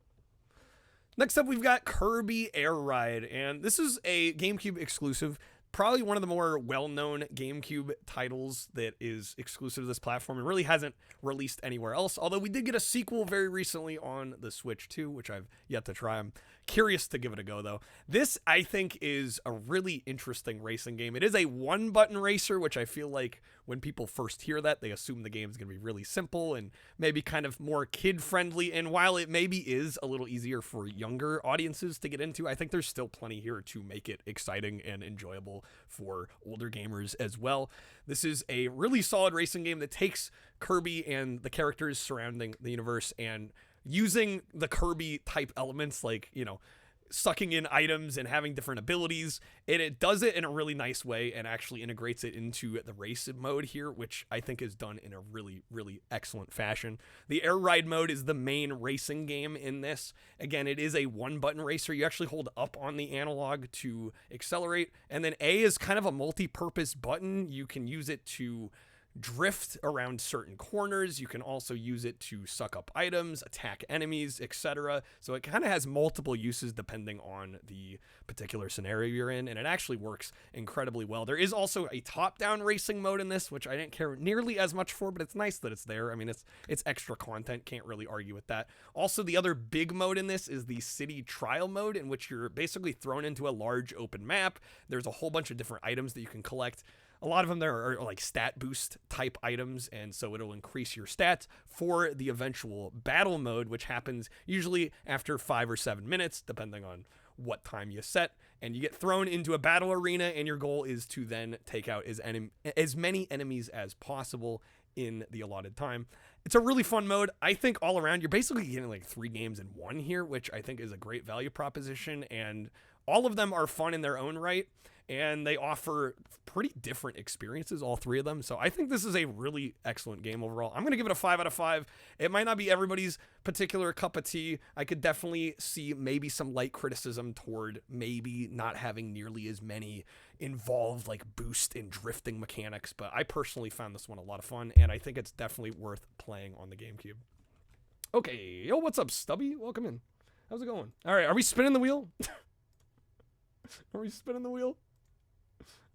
Next up, we've got Kirby Air Ride, and this is a GameCube exclusive. Probably one of the more well-known GameCube titles that is exclusive to this platform and really hasn't released anywhere else. Although we did get a sequel very recently on the Switch too, which I've yet to try. I'm curious to give it a go though. This, I think, is a really interesting racing game. It is a one-button racer, which I feel like when people first hear that, they assume the game is going to be really simple and maybe kind of more kid-friendly. And while it maybe is a little easier for younger audiences to get into, I think there's still plenty here to make it exciting and enjoyable for older gamers as well. This is a really solid racing game that takes Kirby and the characters surrounding the universe and using the Kirby type elements, like, you know, sucking in items and having different abilities, and it does it in a really nice way and actually integrates it into the race mode here, which I think is done in a really, really excellent fashion. The Air Ride mode is the main racing game in this. Again, it is a one-button racer. You actually hold up on the analog to accelerate, and then A is kind of a multi-purpose button. You can use it to drift around certain corners. You can also use it to suck up items, attack enemies, etc. So it kind of has multiple uses depending on the particular scenario you're in, and it actually works incredibly well. There is also a top-down racing mode in this, which I didn't care nearly as much for, but it's nice that it's there. I mean, it's extra content, can't really argue with that. Also, the other big mode in this is the city trial mode, in which you're basically thrown into a large open map. There's a whole bunch of different items that you can collect. A lot of them there are like stat boost type items, and so it'll increase your stats for the eventual battle mode, which happens usually after 5 or 7 minutes, depending on what time you set. And you get thrown into a battle arena, and your goal is to then take out as many enemies as possible in the allotted time. It's a really fun mode. I think all around, you're basically getting like 3 games in one here, which I think is a great value proposition, and all of them are fun in their own right. And they offer pretty different experiences, all 3 of them. So I think this is a really excellent game overall. I'm going to give it a 5 out of 5. It might not be everybody's particular cup of tea. I could definitely see maybe some light criticism toward maybe not having nearly as many involved like boost and drifting mechanics. But I personally found this one a lot of fun, and I think it's definitely worth playing on the GameCube. Okay, yo, what's up, Stubby? Welcome in. How's it going? All right, are we spinning the wheel? Are we spinning the wheel?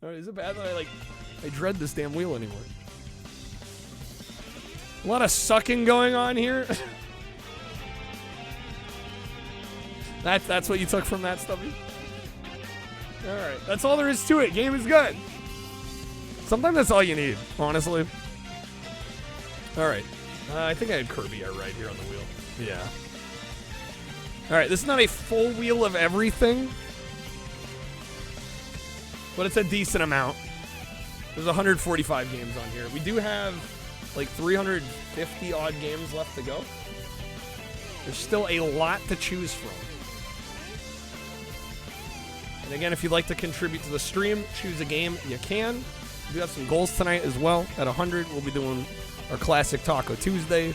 All right, is it bad that I dread this damn wheel anymore? A lot of sucking going on here. That's what you took from that, Stubby? All right, that's all there is to it. Game is good. Sometimes that's all you need, honestly. All right, I think I had Kirby right here on the wheel. Yeah. All right, this is not a full wheel of everything, but it's a decent amount. There's 145 games on here. We do have like 350 odd games left to go. There's still a lot to choose from. And again, if you'd like to contribute to the stream, choose a game, you can. We do have some goals tonight as well. At 100, we'll be doing our classic Taco Tuesday.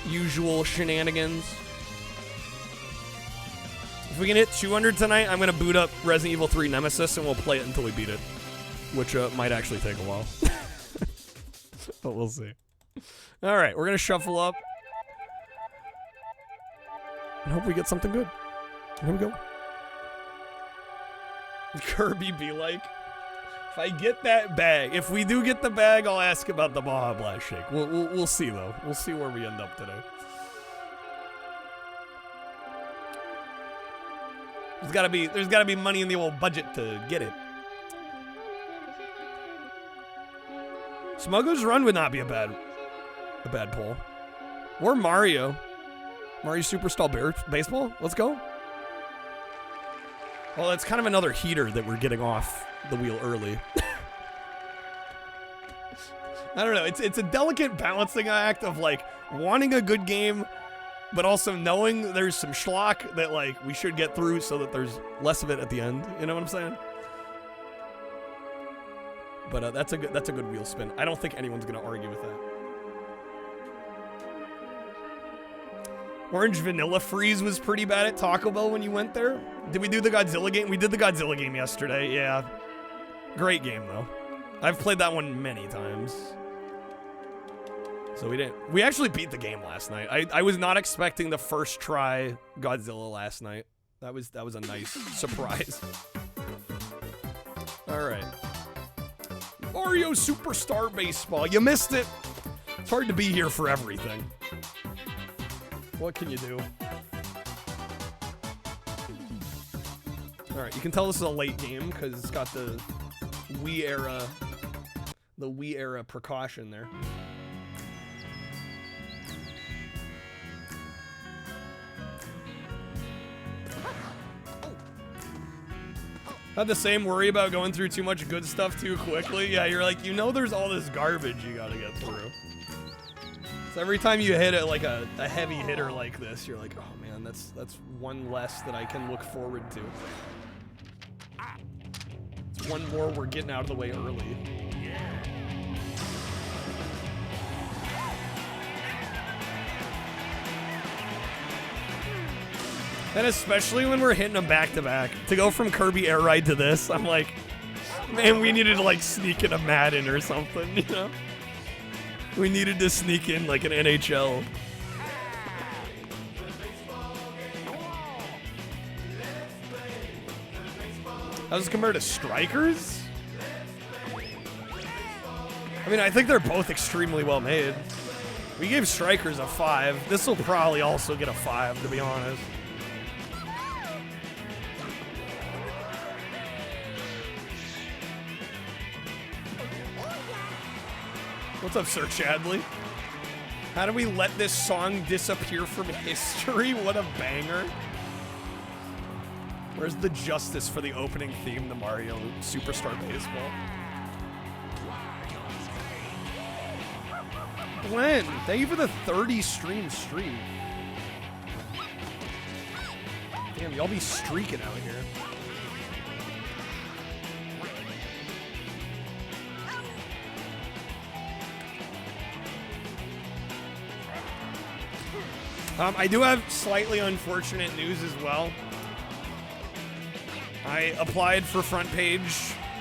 Usual shenanigans. If we can hit 200 tonight, I'm going to boot up Resident Evil 3 Nemesis, and we'll play it until we beat it. Which might actually take a while. But we'll see. Alright, we're going to shuffle up. And hope we get something good. Here we go. Kirby be like, if I get that bag, if we do get the bag, I'll ask about the Baja Blast Shake. We'll see, though. We'll see where we end up today. There's gotta be money in the old budget to get it. Smuggler's Run would not be a bad pull. Or Mario. Mario Superstar Baseball? Let's go. Well, it's kind of another heater that we're getting off the wheel early. I don't know. It's a delicate balancing act of like wanting a good game, but also knowing there's some schlock that like we should get through so that there's less of it at the end. You know what I'm saying? But that's a good wheel spin. I don't think anyone's gonna argue with that. Orange Vanilla Freeze was pretty bad at Taco Bell when you went there. Did we do the Godzilla game? We did the Godzilla game yesterday. Yeah, great game though. I've played that one many times. So we actually beat the game last night. I was not expecting the first try Godzilla last night. That was a nice surprise. All right. Mario Superstar Baseball. You missed it. It's hard to be here for everything. What can you do? All right, you can tell this is a late game because it's got the Wii era precaution there. Had the same worry about going through too much good stuff too quickly. Yeah, you're like, you know there's all this garbage you gotta get through. So every time you hit it like a heavy hitter like this, you're like, oh man, that's one less that I can look forward to. It's one more we're getting out of the way early. And especially when we're hitting them back to back. To go from Kirby Air Ride to this, I'm like, man, we needed to like sneak in a Madden or something, you know? We needed to sneak in like an NHL. How's this compared to Strikers? I mean, I think they're both extremely well made. We gave Strikers a 5. This will probably also get a 5, to be honest. What's up, Sir Chadley? How do we let this song disappear from history? What a banger. Where's the justice for the opening theme to Mario Superstar Baseball? Glenn, thank you for the 30 stream streak. Damn, y'all be streaking out here. I do have slightly unfortunate news as well. I applied for front page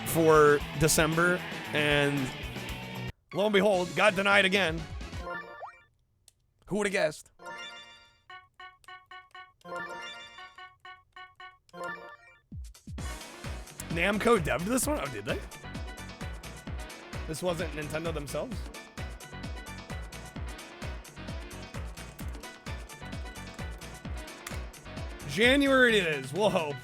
for December, and lo and behold, got denied again. Who would have guessed? Namco dubbed this one? Oh, did they? This wasn't Nintendo themselves? January it is. We'll hope.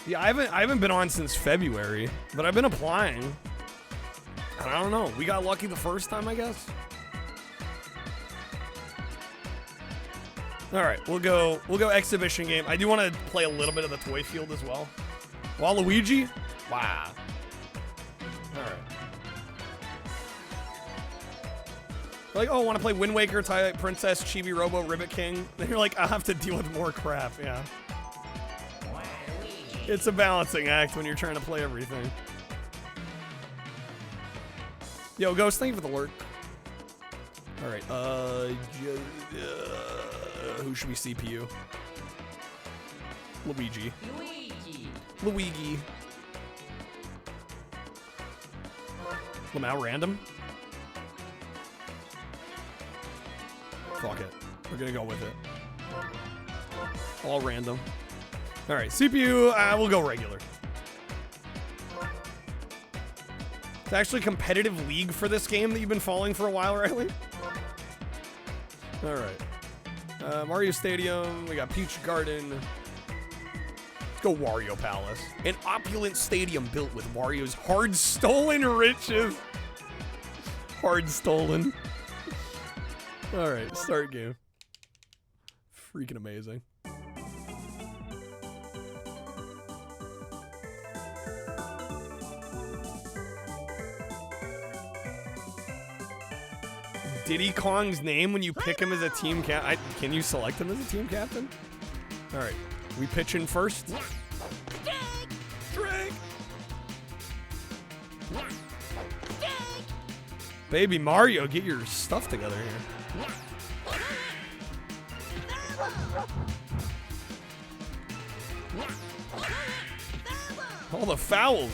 Yeah, I haven't been on since February, but I've been applying. And I don't know. We got lucky the first time, I guess. All right, we'll go exhibition game. I do want to play a little bit of the toy field as well. Waluigi? Wow. All right. Like, oh, I want to play Wind Waker, Twilight Princess, Chibi Robo, Ribbit King. Then you're like, I'll have to deal with more crap, yeah. It's a balancing act when you're trying to play everything. Yo, Ghost, thank you for the lurk. All right, who should we CPU? Luigi. Luigi. Lamau random? Fuck it. We're gonna go with it. All random. All right, CPU, we'll go regular. It's actually competitive league for this game that you've been following for a while, Riley. All right. Mario Stadium, we got Peach Garden. Let's go Wario Palace. An opulent stadium built with Wario's hard stolen riches. Hard stolen. All right, start game. Freaking amazing. Diddy Kong's name when you pick him as a team captain. Can you select him as a team captain? All right, we pitch in first. Drake. Baby Mario, get your stuff together here. All the fouls.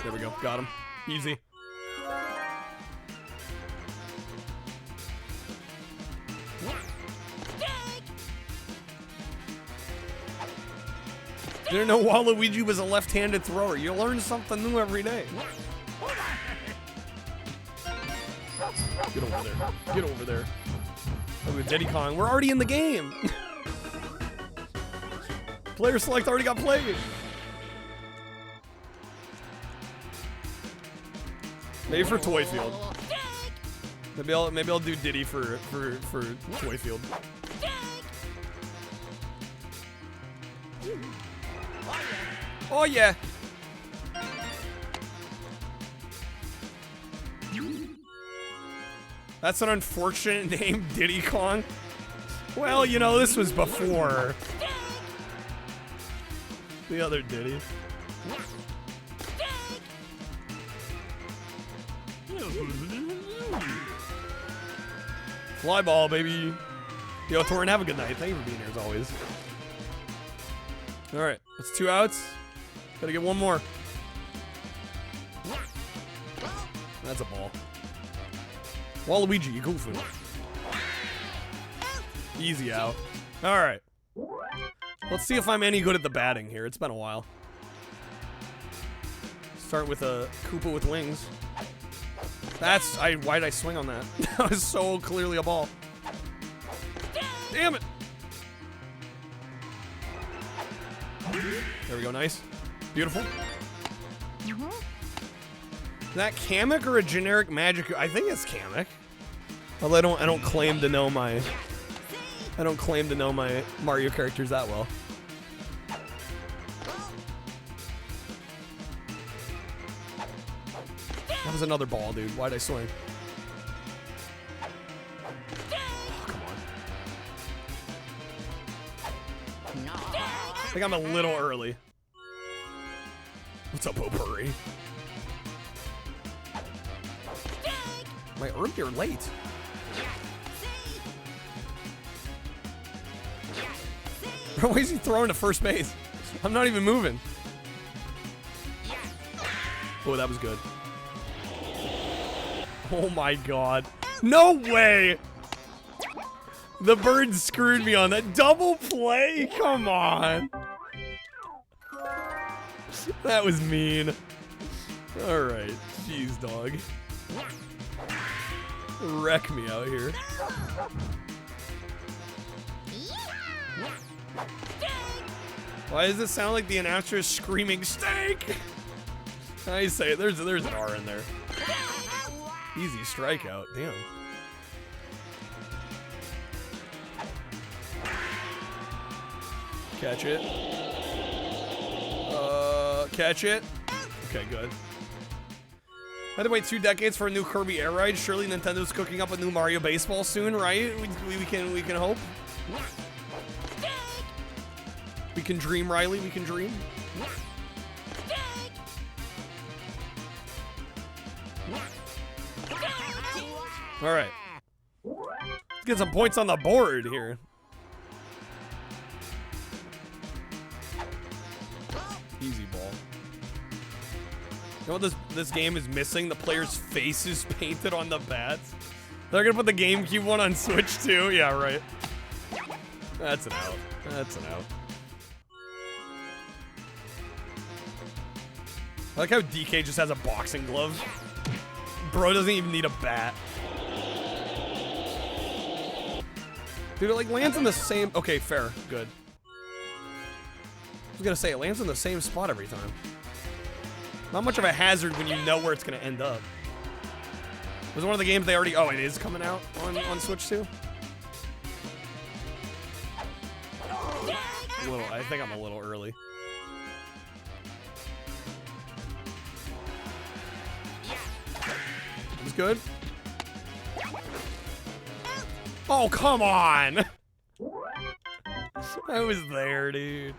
There we go. Got him. Easy. Didn't know Waluigi was a left-handed thrower. You learn something new every day. Get over there. Get over there. Look at Diddy Kong. We're already in the game. Player select already got played. Maybe for Toy Field. Maybe I'll do Diddy for Toy Field. Oh yeah. That's an unfortunate name, Diddy Kong. Well, you know, this was before the other Diddy. Fly ball, baby. Yo, Torin, have a good night. Thank you for being here as always. All right, that's 2 outs. Gotta get one more. That's a ball. Waluigi, you goofing. Easy out. All right. Let's see if I'm any good at the batting here. It's been a while. Start with a Koopa with wings. Why'd I swing on that? That was so clearly a ball. Damn it! There we go, nice. Beautiful. Is that Kamek or a generic magic? I think it's Kamek. Although I don't claim to know my Mario characters that well. That was another ball, dude. Why'd I swing? Oh, come on. I think I'm a little early. What's up, Potpourri? Am I early or late? Why is he throwing to first base? I'm not even moving. Oh, that was good. Oh my god. No way! The bird screwed me on that double play? Come on. That was mean. Alright. Jeez, dog. Wreck me out here. Why does it sound like the announcer is screaming steak? I say it. There's an R in there. Easy strikeout. Damn. Catch it. Catch it. Okay, good. Had to wait 2 decades for a new Kirby air ride. Surely Nintendo's cooking up a new Mario baseball soon, right? We can hope. We can dream, Riley. We can dream. All right. Let's get some points on the board here. Easy ball. You know what this game is missing? The players' faces painted on the bats. They're gonna put the GameCube one on Switch too? Yeah, right. That's an out. That's an out. I like how DK just has a boxing glove. Bro doesn't even need a bat. Dude, it like lands in the same... Okay, fair. Good. I was gonna say, it lands in the same spot every time. Not much of a hazard when you know where it's gonna end up. Was it one of the games they already... Oh, it is coming out on Switch too? I think I'm a little early. It was good. Oh, come on! I was there, dude.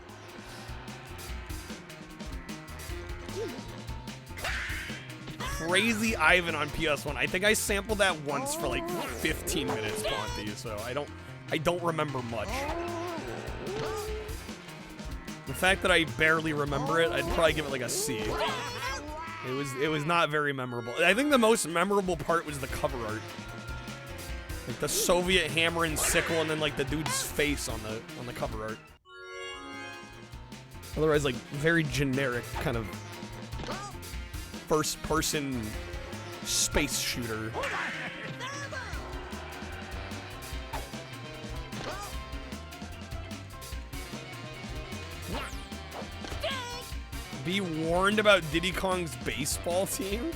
Crazy Ivan on PS1. I think I sampled that once for like 15 minutes, Ponty, so I don't remember much. The fact that I barely remember it, I'd probably give it like a C. It was not very memorable. I think the most memorable part was the cover art. Like the Soviet hammer and sickle, and then like the dude's face on the cover art. Otherwise, like very generic kind of first-person space shooter. Be warned about Diddy Kong's baseball team?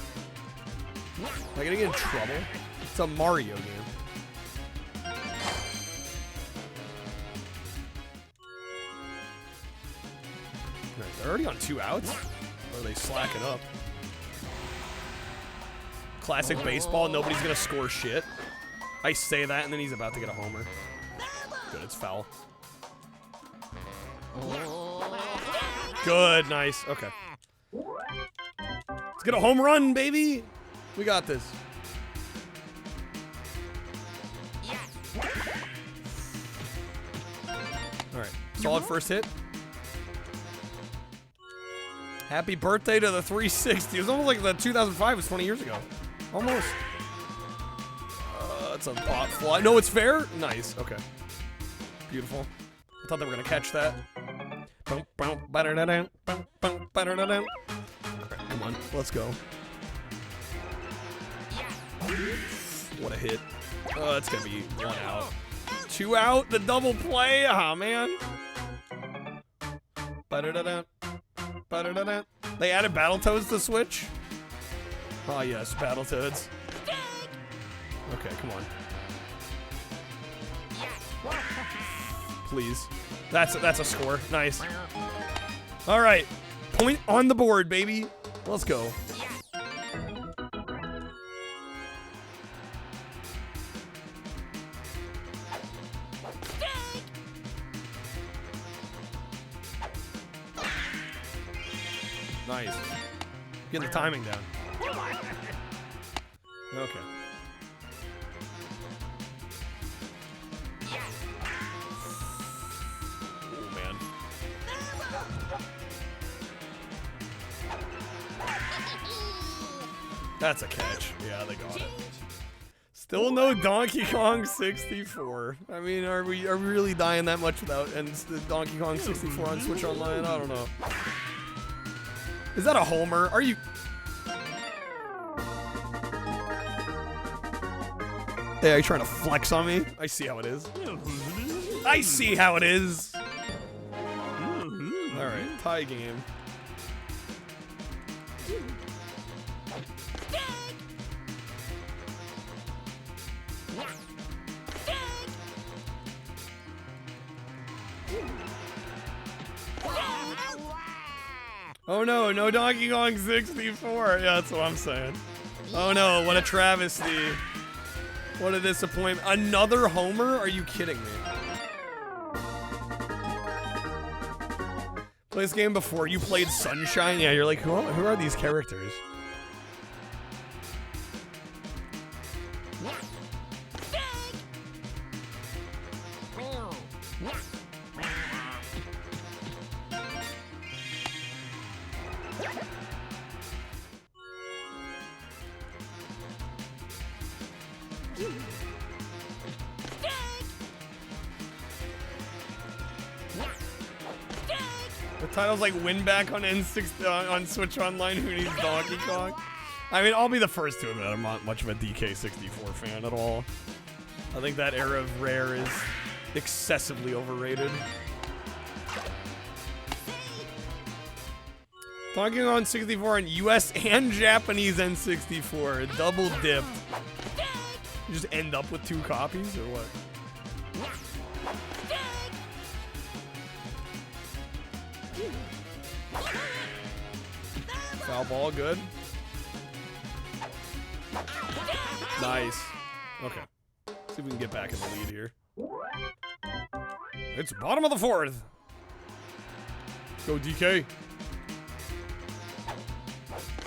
Am I gonna get in trouble? It's a Mario game. Right, they're already on 2 outs? Or are they slacking up? Classic baseball, nobody's gonna score shit. I say that and then he's about to get a homer. Good, it's foul. Good, nice, okay. Let's get a home run, baby! We got this. Alright, solid first hit. Happy birthday to the 360. It was almost like the 2005 was 20 years ago. Almost. It's a bot fly. No, it's fair. Nice. Okay. Beautiful. I thought they were gonna catch that. Come on, let's go. What a hit. Oh, that's gonna be 1 out. 2 out, the double play. Ah, man. They added Battletoads to Switch? Oh, yes, Battletoads. Okay, come on. Please. That's a score. Nice. All right. Point on the board, baby. Let's go. Nice. Getting the timing down. Okay. Oh, man. That's a catch. Yeah, they got it. Still no Donkey Kong 64. I mean, are we really dying that much without the Donkey Kong 64 on Switch Online? I don't know. Is that a homer? Are you? Hey, are you trying to flex on me? I see how it is. I see how it is. All right, tie game. Oh no, no Donkey Kong 64. Yeah, that's what I'm saying. Oh no, what a travesty. What a disappointment. Another homer? Are you kidding me? Play this game before you played Sunshine? Yeah, you're like, who are these characters? The title's like win back on on Switch Online. Who needs Donkey Kong? I mean, I'll be the first to admit I'm not much of a DK64 fan at all. I think that era of Rare is excessively overrated. Donkey Kong 64 on US and Japanese N64. Double dipped. You just end up with 2 copies or what? Foul ball, good. Nice. Okay. See if we can get back in the lead here. It's bottom of the 4th. Go DK.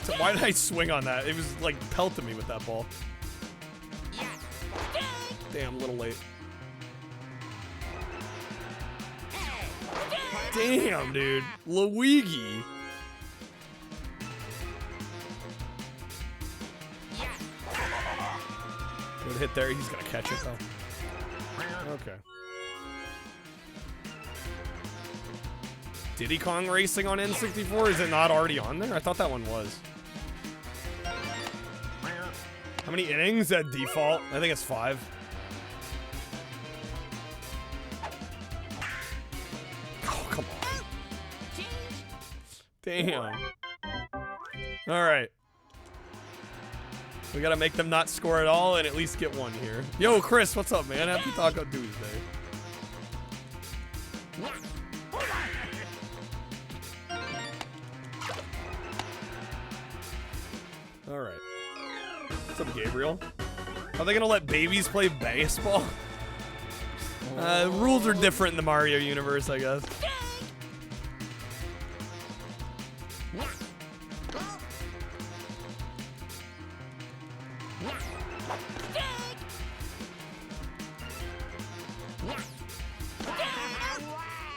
So why did I swing on that? It was like pelting me with that ball. Damn, a little late. Damn, dude. Luigi. Good hit there. He's gonna catch it though. Okay. Diddy Kong Racing on N64? Is it not already on there? I thought that one was. How many innings at default? I think it's 5. Oh, come on. Damn. Alright. We gotta make them not score at all and at least get 1 here. Yo, Chris, what's up, man? Happy Taco Tuesday. Alright. What's up, Gabriel? Are they gonna let babies play baseball? Rules are different in the Mario universe, I guess.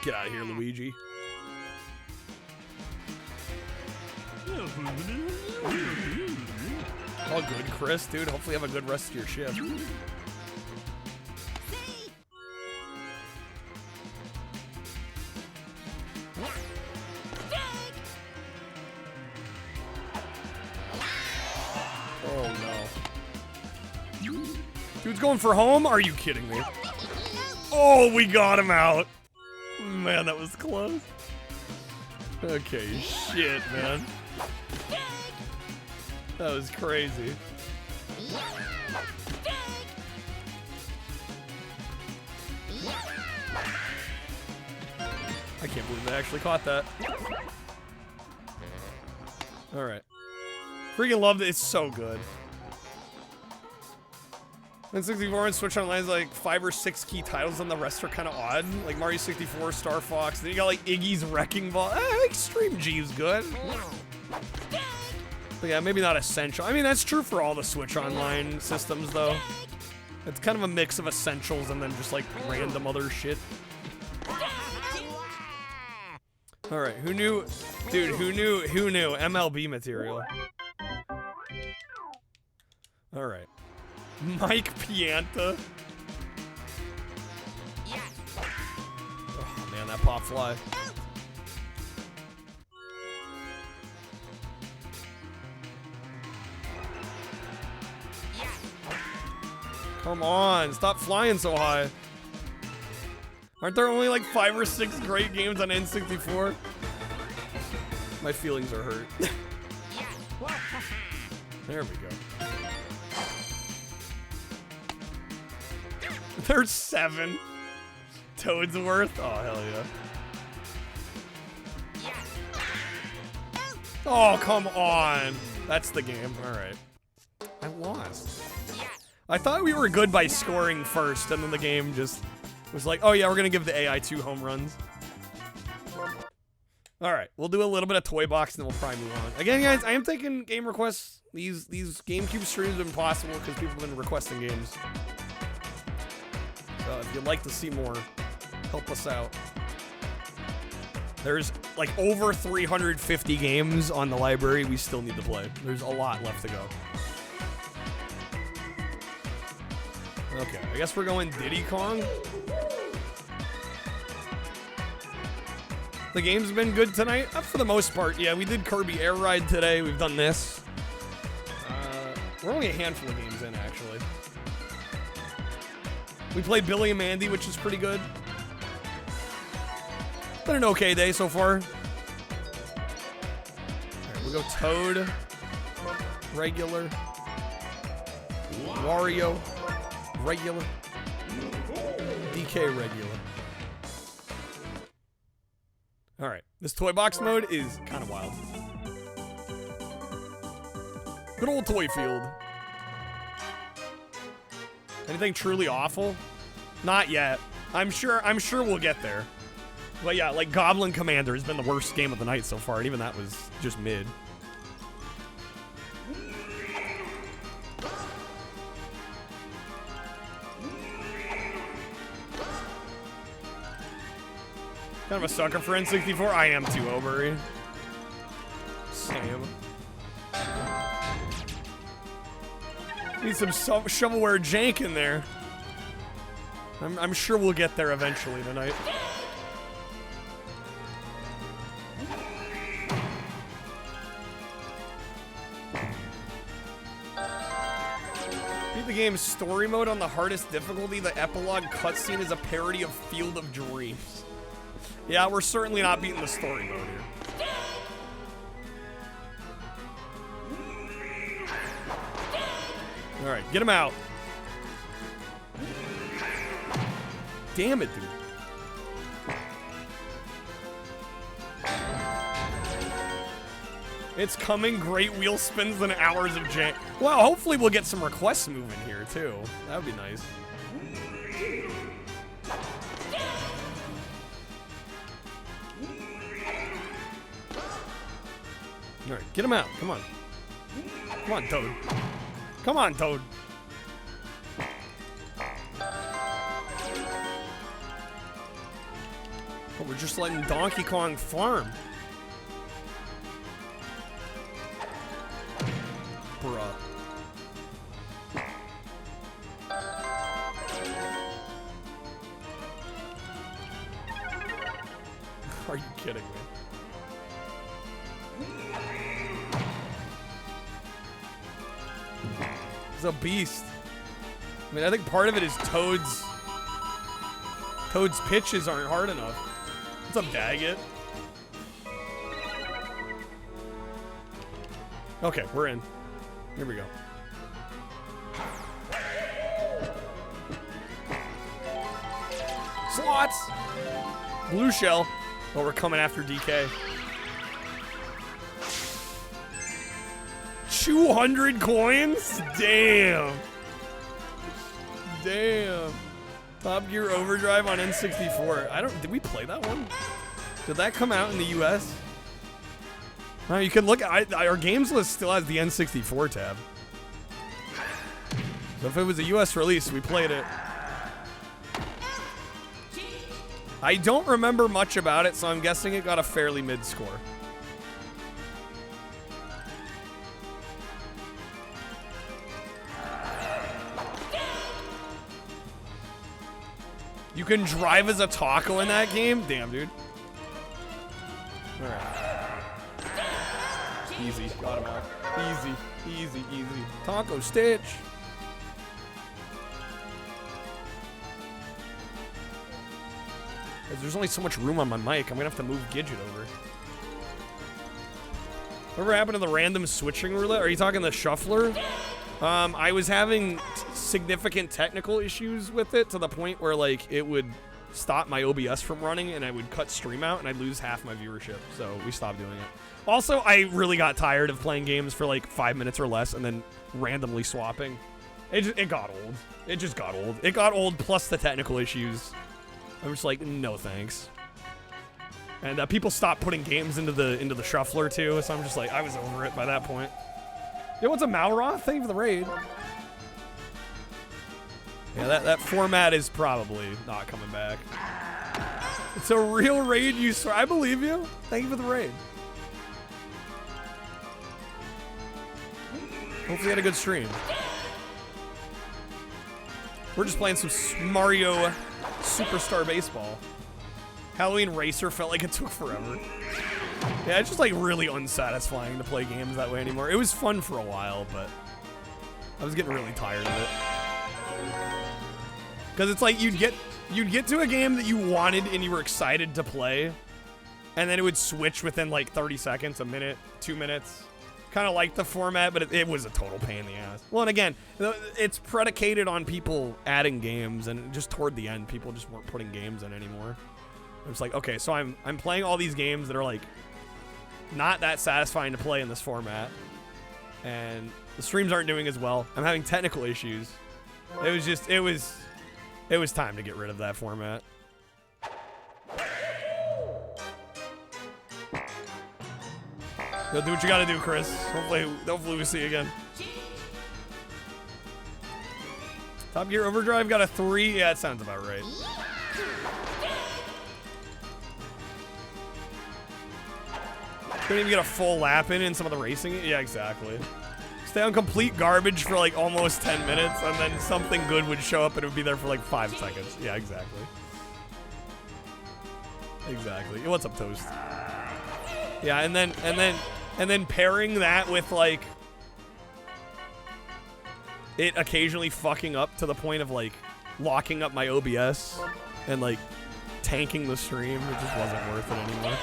Get out of here, Luigi. All good, Chris, dude. Hopefully you have a good rest of your shift. Oh no. Dude's going for home? Are you kidding me? Oh, we got him out. Man, that was close. Okay, shit, man. That was crazy. I can't believe they actually caught that. Alright. Freaking loved it. It's so good. N64 and Switch Online is like 5 or 6 key titles, and the rest are kind of odd. Like Mario 64, Star Fox. Then you got like Iggy's Wrecking Ball. Extreme G is good. But yeah, maybe not essential. I mean, that's true for all the Switch Online systems, though. It's kind of a mix of essentials and then just like random other shit. All right, who knew? Dude, who knew MLB material? All right. Mike Pianta. Oh man, that pop fly. Come on, stop flying so high. Aren't there only like 5 or 6 great games on N64? My feelings are hurt. There we go. There's 7. Toad's worth? Oh, hell yeah. Oh, come on. That's the game. All right. I lost. I thought we were good by scoring first, and then the game just was like, oh yeah, we're going to give the AI 2 home runs. All right. We'll do a little bit of Toy Box, and then we'll probably move on. Again, guys, I am taking game requests. These GameCube streams have been possible because people have been requesting games. So if you'd like to see more, help us out. There's like over 350 games on the library we still need to play. There's a lot left to go. Okay, I guess we're going Diddy Kong. The game's been good tonight, for the most part. Yeah, we did Kirby Air Ride today. We've done this. We're only a handful of games in, actually. We played Billy and Mandy, which is pretty good. Been an okay day so far. Alright, we'll go Toad. Regular. Wario. Regular. DK regular. Alright, this Toy Box mode is kind of wild. Good old Toy Field. Anything truly awful? Not yet. I'm sure we'll get there. But yeah, like Goblin Commander has been the worst game of the night so far, and even that was just mid. Kind of a sucker for N64. I am too, Oberry. Sam. Need some shovelware jank in there. I'm sure we'll get there eventually tonight. Beat the game's story mode on the hardest difficulty. The epilogue cutscene is a parody of Field of Dreams. Yeah, we're certainly not beating the story mode here. All right, get him out. Damn it, dude. It's coming. Great wheel spins and hours of jank. Well, hopefully we'll get some requests moving here, too. That would be nice. All right, get him out. Come on. Come on, Toad. Come on, Toad. Oh, we're just letting Donkey Kong farm. Bruh. Are you kidding me? He's a beast. I mean, I think part of it is Toad's pitches aren't hard enough. What's up, Daggett? Okay, we're in. Here we go. Slots! Blue shell. Oh, we're coming after DK. 200 coins? Damn. Damn. Top Gear Overdrive on N64. Did we play that one? Did that come out in the US? No, you can look at our games list still has the N64 tab. So if it was a US release, we played it. I don't remember much about it, so I'm guessing it got a fairly mid score. You can drive as a taco in that game? Damn, dude. Alright. Easy. Got him out. Easy. Easy, easy. Taco Stitch. There's only so much room on my mic. I'm gonna have to move Gidget over. Whatever happened to the random switching roulette? Are you talking the shuffler? I was having significant technical issues with it to the point where like it would stop my OBS from running and I would cut stream out and I'd lose half my viewership. So we stopped doing it. Also, I really got tired of playing games for like 5 minutes or less and then randomly swapping. It got old. It just got old. It got old plus the technical issues. I'm just like, no thanks. And people stopped putting games into the shuffler too, so I'm just like, I was over it by that point. Yo, what's a Malroth? Thank you for the raid. Yeah, that format is probably not coming back. It's a real raid, you swear. I believe you. Thank you for the raid. Hopefully you had a good stream. We're just playing some Mario Superstar Baseball. Halloween Racer felt like it took forever. Yeah, it's just like really unsatisfying to play games that way anymore. It was fun for a while, but I was getting really tired of it. Because it's like you'd get to a game that you wanted and you were excited to play, and then it would switch within like 30 seconds, a minute, 2 minutes. Kind of like the format, but it was a total pain in the ass. Well, and again, it's predicated on people adding games, and just toward the end, people just weren't putting games in anymore. It was like, okay, so I'm playing all these games that are like not that satisfying to play in this format, and the streams aren't doing as well. I'm having technical issues. It was time to get rid of that format. Go do what you gotta do, Chris. Hopefully we see you again. Top Gear Overdrive got a 3. Yeah, it sounds about right. Couldn't even get a full lap in some of the racing. Yeah, exactly. Stay on complete garbage for like almost 10 minutes, and then something good would show up and it would be there for like 5 seconds. Yeah, exactly. Exactly. What's up, Toast? Yeah, and then pairing that with like it occasionally fucking up to the point of like locking up my OBS and like tanking the stream. It just wasn't worth it anymore.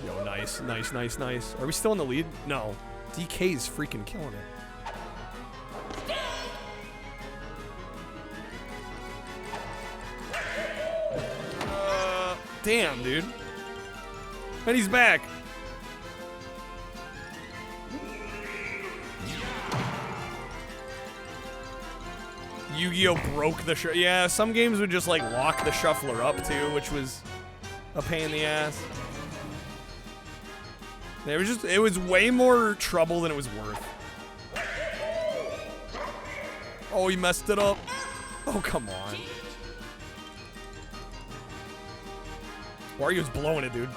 Yo, nice. Are we still in the lead? No. DK's freaking killing it. Damn, dude. And he's back. Yu-Gi-Oh! Broke the shuffler. Yeah, some games would just like lock the shuffler up too, which was a pain in the ass. It was way more trouble than it was worth. Oh, he messed it up. Oh, come on. Wario's blowing it, dude.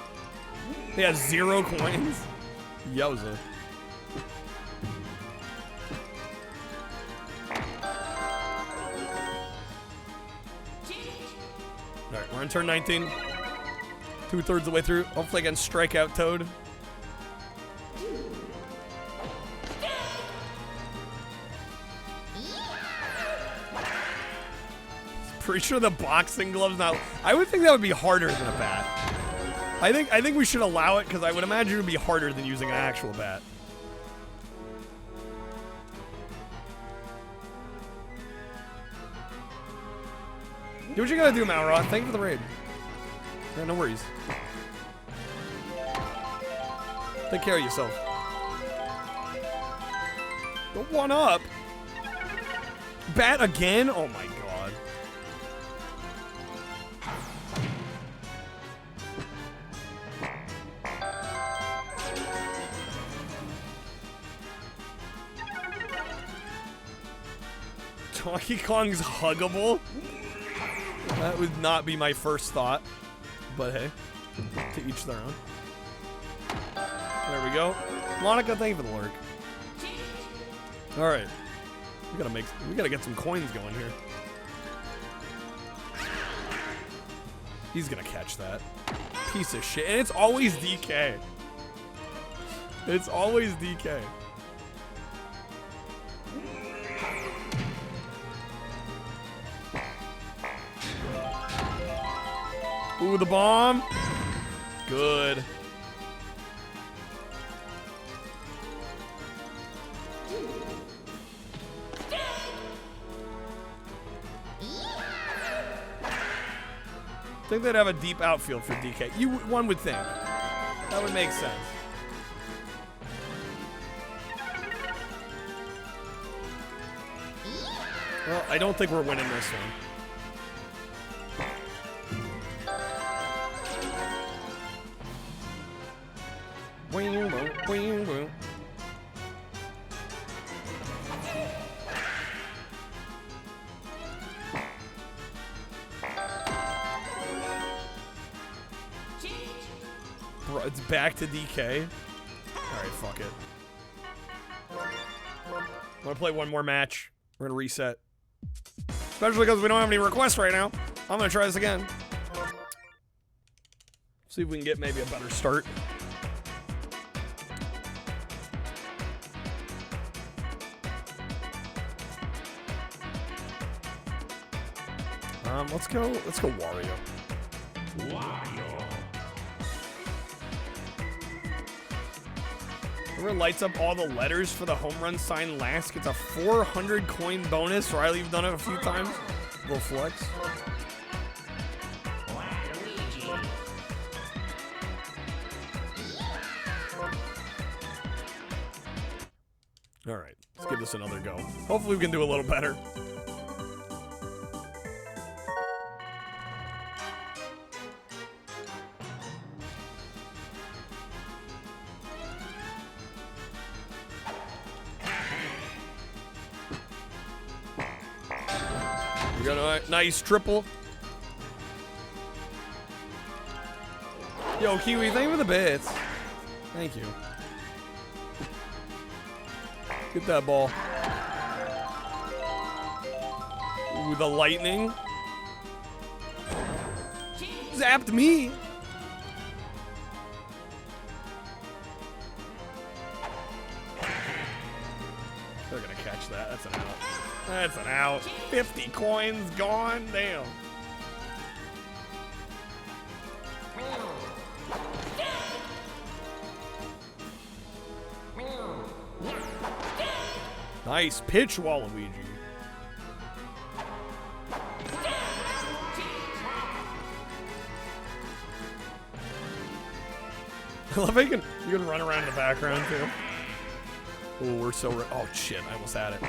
He has 0 coins. Yowza. We're on turn 19. 2/3 of the way through. Hopefully I can strike out Toad. Pretty sure the boxing glove's not... I would think that would be harder than a bat. I think we should allow it because I would imagine it would be harder than using an actual bat. Do what you gotta do, Malrod. Thank you for the raid. Yeah, no worries. Take care of yourself. The one up. Bat again? Oh my god. Donkey Kong's huggable? That would not be my first thought. But hey, to each their own. There we go. Monica, thank you for the lurk. Alright. We gotta get some coins going here. He's gonna catch that. Piece of shit. And it's always DK. It's always DK. Ooh, the bomb. Good. I think they'd have a deep outfield for DK. One would think. That would make sense. Well, I don't think we're winning this one. Bro, it's back to DK. Alright, fuck it. I'm gonna play one more match. We're gonna reset. Especially because we don't have any requests right now. I'm gonna try this again. See if we can get maybe a better start. Let's go Wario. Whoever lights up all the letters for the home run sign last gets a 400 coin bonus. Riley, you've done it a few times. Little flex. All right, let's give this another go. Hopefully we can do a little better. We got a nice triple. Yo, Kiwi, thank you for the bits. Thank you. Get that ball. Ooh, the lightning. Zapped me. They're gonna catch that. That's an out. That's an out. 50 coins gone. Damn. Nice pitch, Waluigi. I love how you can run around in the background too. Oh, we're so oh shit! I almost had it.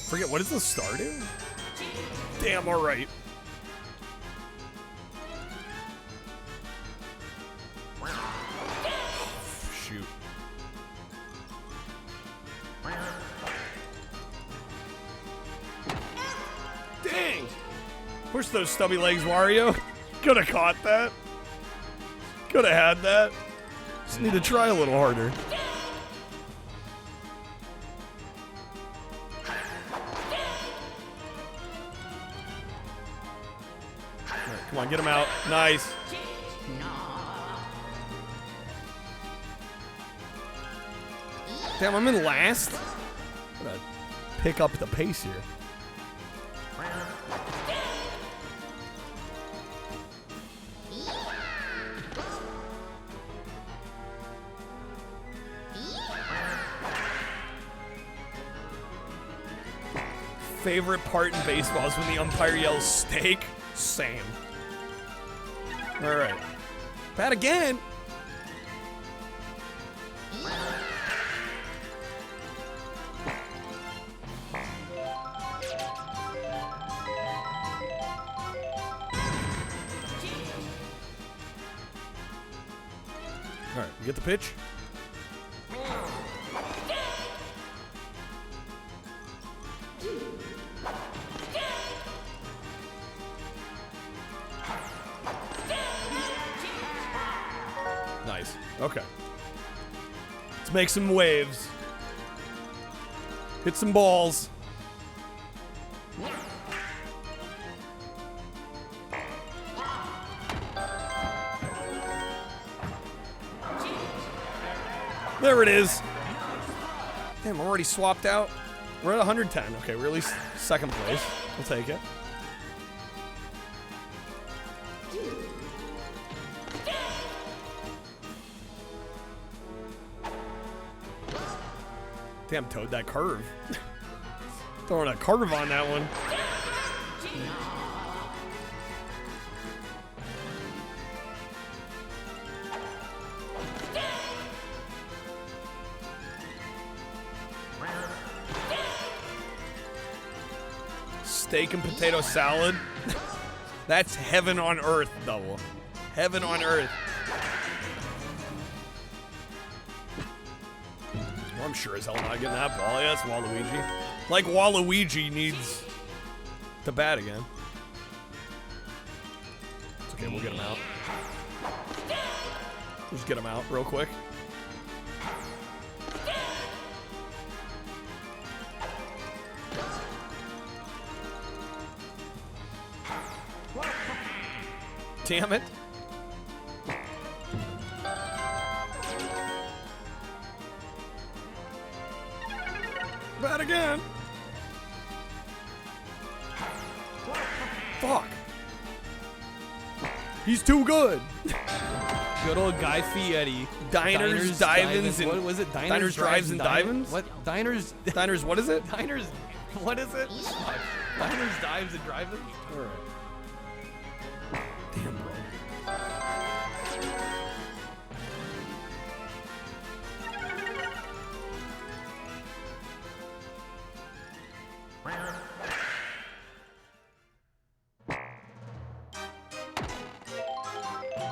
Forget what is the star do? Damn, all right. Shoot. Dang! Push those stubby legs, Wario. Could have caught that. Could have had that. Just need to try a little harder. Come on, get him out. Nice. Damn, I'm in last. I'm gonna pick up the pace here. Favorite part in baseball is when the umpire yells steak. Same. All right. Bat again. All right, you get the pitch? Nice. Okay. Let's make some waves. Hit some balls. There it is. Damn, I'm already swapped out. We're at 110. Okay, we're at least second place. We'll take it. Damn, Toad, that curve. Throwing a curve on that one. Steak and potato salad. That's heaven on earth, though. Heaven on earth. Well, I'm sure as hell not getting that ball. Yeah, that's Waluigi. Like Waluigi needs to bat again. It's okay, we'll get him out. We'll just get him out real quick. Damn it. Bat again. Fuck. He's too good. Good old Guy Fieri. Diners, dive-ins, and... What was it? Diners, drives, and dive-ins? What? Diners... Diners, what is it? Diners... What is it? Diners, dives, and drive-ins? Alright. Damn, bro.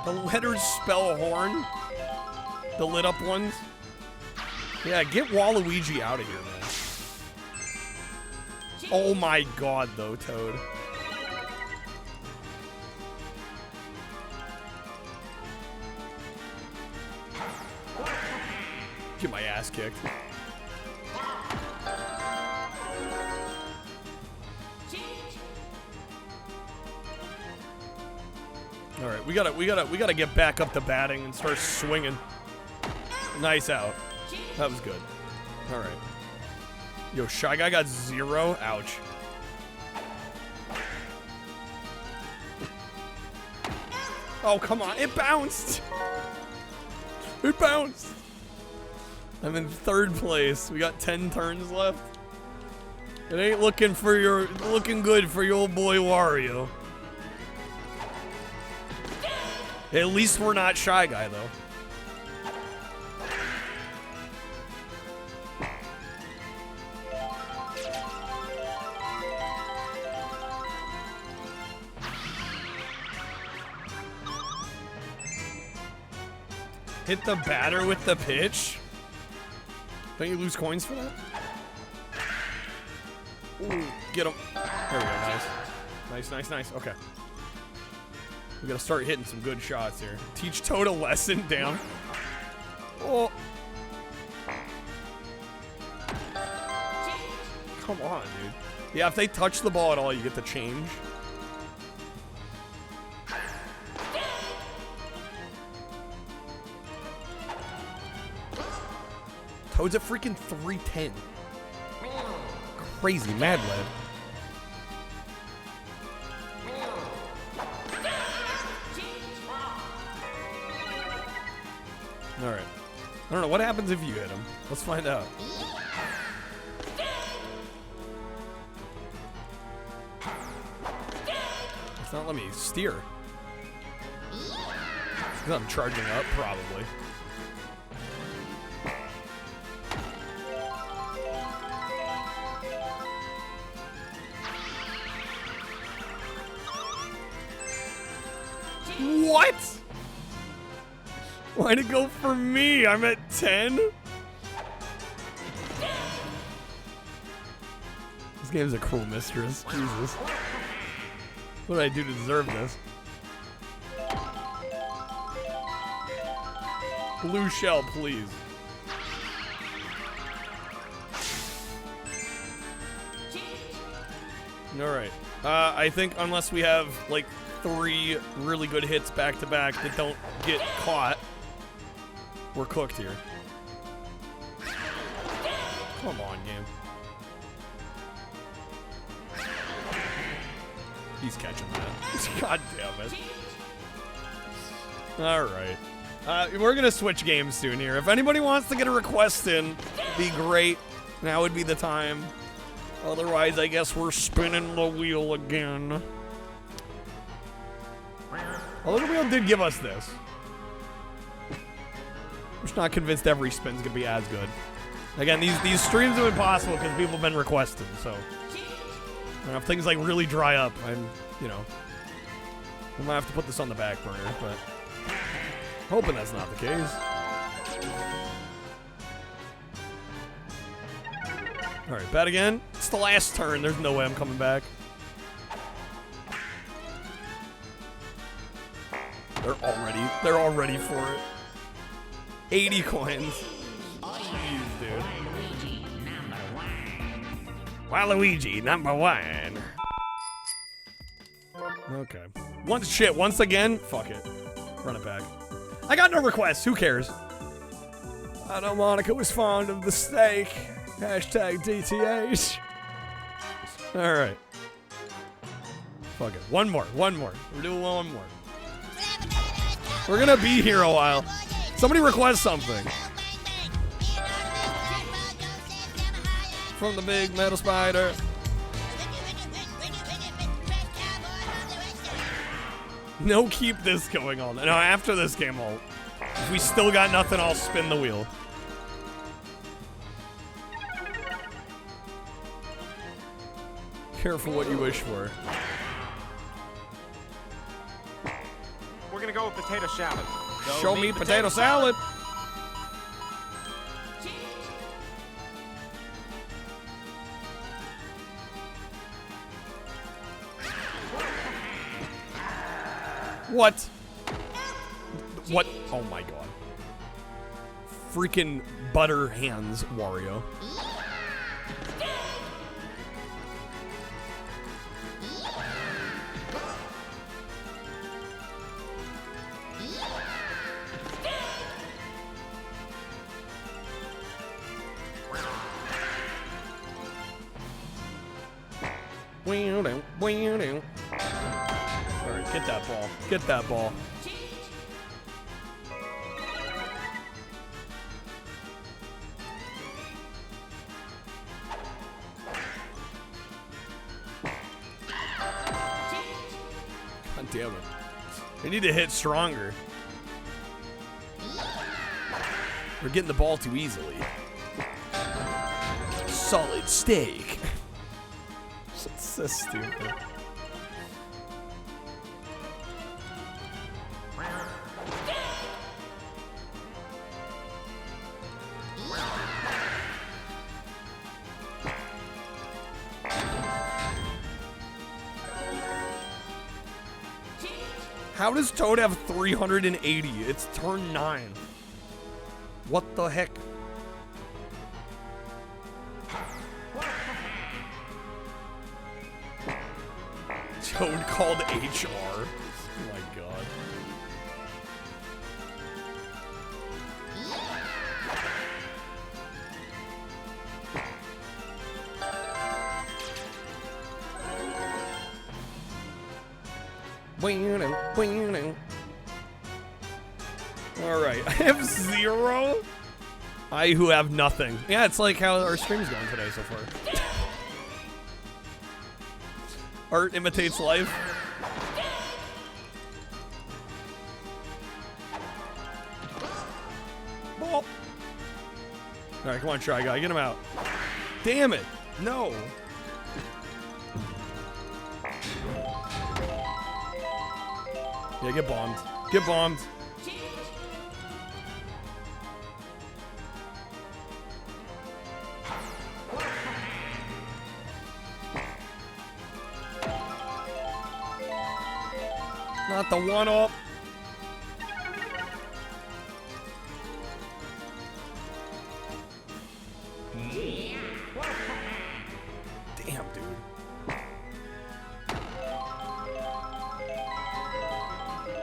The letters spell horn. The lit up ones. Yeah, get Waluigi out of here, man. Oh my god, though, Toad. Get my ass kicked. All right, we gotta get back up to batting and start swinging. Nice out. That was good. All right. Yo, Shy Guy got 0. Ouch. Oh, come on. It bounced. It bounced. I'm in 3rd place. We got 10 turns left. It ain't looking good for your old boy Wario. At least we're not Shy Guy, though. Hit the batter with the pitch? Don't you lose coins for that? Ooh, get him. There we go, nice. Nice, nice, nice. Okay. We gotta start hitting some good shots here. Teach Toad a lesson, damn. Oh. Come on, dude. Yeah, if they touch the ball at all, you get the change. Toad's at freaking 310. Crazy, mad lad. Alright. I don't know, what happens if you hit him? Let's find out. It's not letting me steer. Because I'm charging up, probably. What? Why'd it go for me? I'm at 10? This game's a cruel mistress. Jesus. What did I do to deserve this? Blue shell, please. Alright. I think unless we have, like, 3 really good hits back to back that don't get caught, we're cooked here. Come on, game. He's catching that. God damn it. Alright. We're gonna switch games soon here. If anybody wants to get a request in, be great. Now would be the time. Otherwise, I guess we're spinning the wheel again. Although the wheel did give us this. I'm just not convinced every spin's gonna be as good. Again, these streams have been possible because people have been requested, so. And if things like really dry up, I'm, you know, we might have to put this on the back burner, but hoping that's not the case. All right, bet again. It's the last turn. There's no way I'm coming back. They're already for it. 80 coins. Jeez, dude. Waluigi, number 1. Okay. Once again, fuck it. Run it back. I got no requests, who cares? I know Monica was fond of the steak. Hashtag DTH. Alright. Fuck it. One more. We're doing one more. We're gonna be here a while. Somebody request something. From the big metal spider. No, keep this going on. No, after this game, if we still got nothing, I'll spin the wheel. Careful what you wish for. We're gonna go with potato salad. Show me potato salad. What? What? Oh my god. Freaking butter hands, Wario. Alright, get that ball. Get that ball. God damn it. We need to hit stronger. We're getting the ball too easily. Solid steak. It's so stupid. How does Toad have 380? It's turn 9. What the heck? Toad called HR. Oh my god. Alright, I have 0. I who have nothing. Yeah, it's like how our stream's going today so far. Art imitates life. Ball. Alright, come on, Try Guy. Get him out. Damn it. No. Yeah, get bombed. Get bombed. Not the one-up. Damn, dude.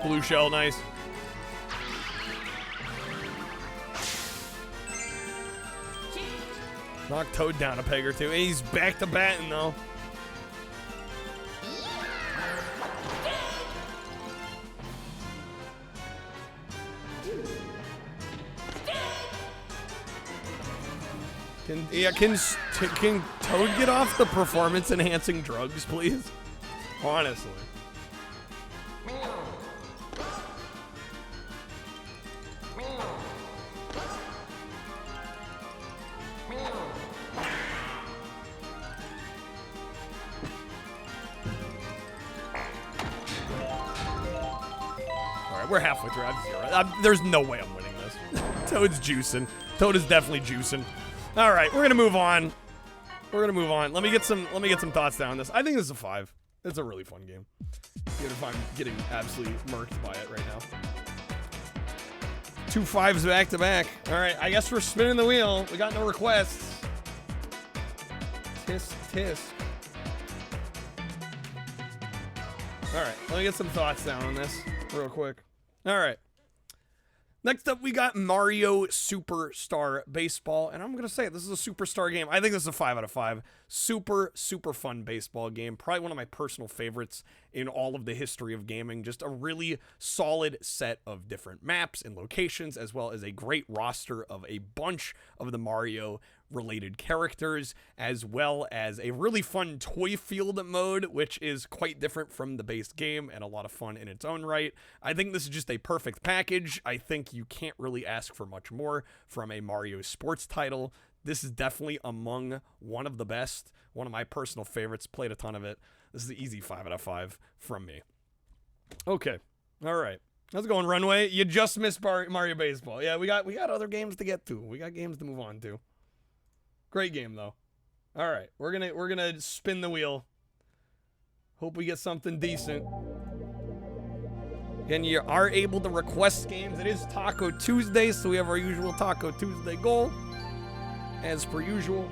Blue shell, nice. Knock Toad down a peg or two. He's back to batting, though. Can Toad get off the performance-enhancing drugs, please? Honestly. Alright, we're halfway through. I have 0. There's no way I'm winning this. Toad's juicing. Toad is definitely juicing. All right, we're gonna move on. We're gonna move on. Let me get some thoughts down on this. I think this is a 5. It's a really fun game. Even if I'm getting absolutely murked by it right now. 2 5s back to back. All right, I guess we're spinning the wheel. We got no requests. Tisk tisk. All right, let me get some thoughts down on this real quick. All right. Next up, we got Mario Superstar Baseball, and I'm going to say it, this is a superstar game. I think this is a 5 out of 5. Super, super fun baseball game. Probably one of my personal favorites in all of the history of gaming. Just a really solid set of different maps and locations, as well as a great roster of a bunch of the Mario-related characters, as well as a really fun toy field mode, which is quite different from the base game and a lot of fun in its own right. I think this is just a perfect package. I think you can't really ask for much more from a Mario sports title. This is definitely among one of the best, one of my personal favorites. Played a ton of it. This is the easy 5 out of 5 from me. Okay. All right. How's it going, Runway? You just missed Mario Baseball. Yeah, we got other games to get to. We got games to move on to. Great game though. All right. We're going to spin the wheel. Hope we get something decent. Again, you are able to request games. It is Taco Tuesday, so we have our usual Taco Tuesday goal. As per usual.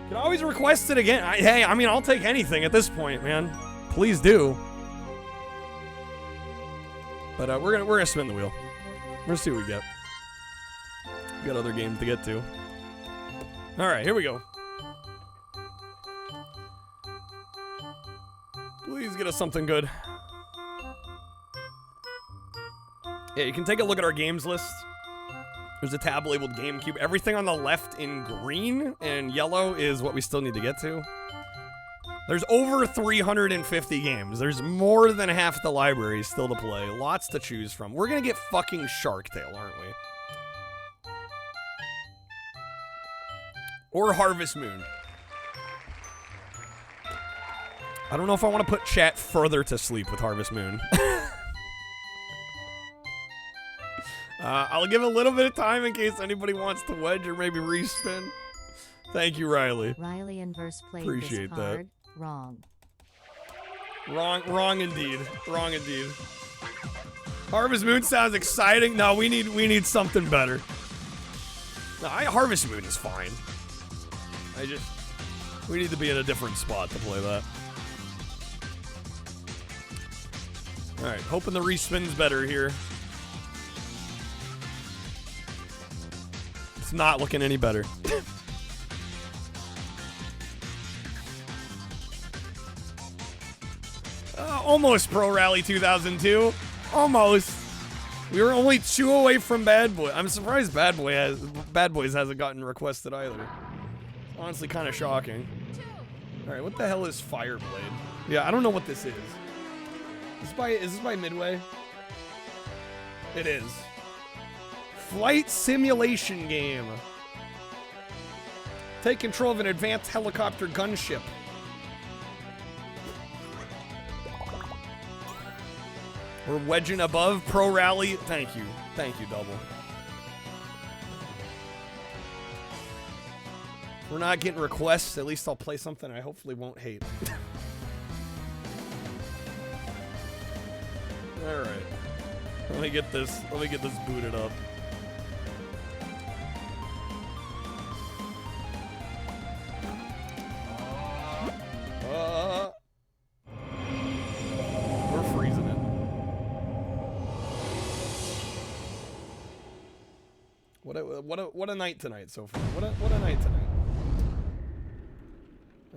You can always request it again. Hey, I mean, I'll take anything at this point, man. Please do. But we're gonna spin the wheel. We're gonna see what we get. We got other games to get to. All right, here we go. Please get us something good. Yeah, you can take a look at our games list. There's a tab labeled GameCube. Everything on the left in green and yellow is what we still need to get to. There's over 350 games. There's more than half the library still to play. Lots to choose from. We're gonna get fucking Shark Tale, aren't we? Or Harvest Moon. I don't know if I want to put chat further to sleep with Harvest Moon. I'll give a little bit of time in case anybody wants to wedge or maybe respin. Thank you, Riley. Riley Inverse played Appreciate this card wrong. Wrong indeed. Wrong indeed. Harvest Moon sounds exciting. No, we need something better. No, Harvest Moon is fine. We need to be in a different spot to play that. All right, hoping the respin's better here. It's not looking any better. almost Pro Rally 2002. Almost. We were only 2 away from Bad Boy. I'm surprised Bad Boys hasn't gotten requested either. Honestly, kind of shocking. All right, what the hell is Fireblade? Yeah, I don't know what this is. Is this by Midway? It is. Flight simulation game. Take control of an advanced helicopter gunship. We're wedging above Pro Rally. Thank you. Thank you, Double. If we're not getting requests, at least I'll play something I hopefully won't hate. Alright. Let me get this booted up. We're freezing it. What a night tonight so far. What a night tonight.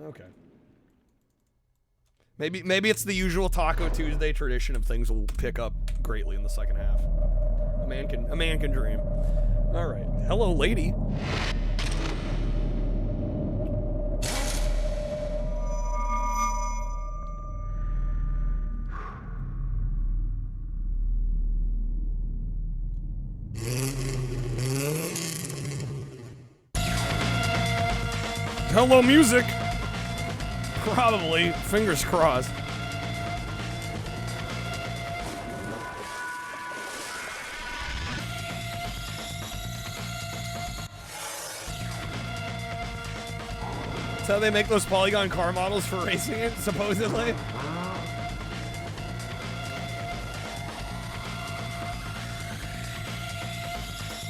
Okay. Maybe it's the usual Taco Tuesday tradition of things will pick up greatly in the second half. A man can dream. All right. Hello, lady. Hello, music. Probably. Fingers crossed. That's how they make those polygon car models for racing it, supposedly.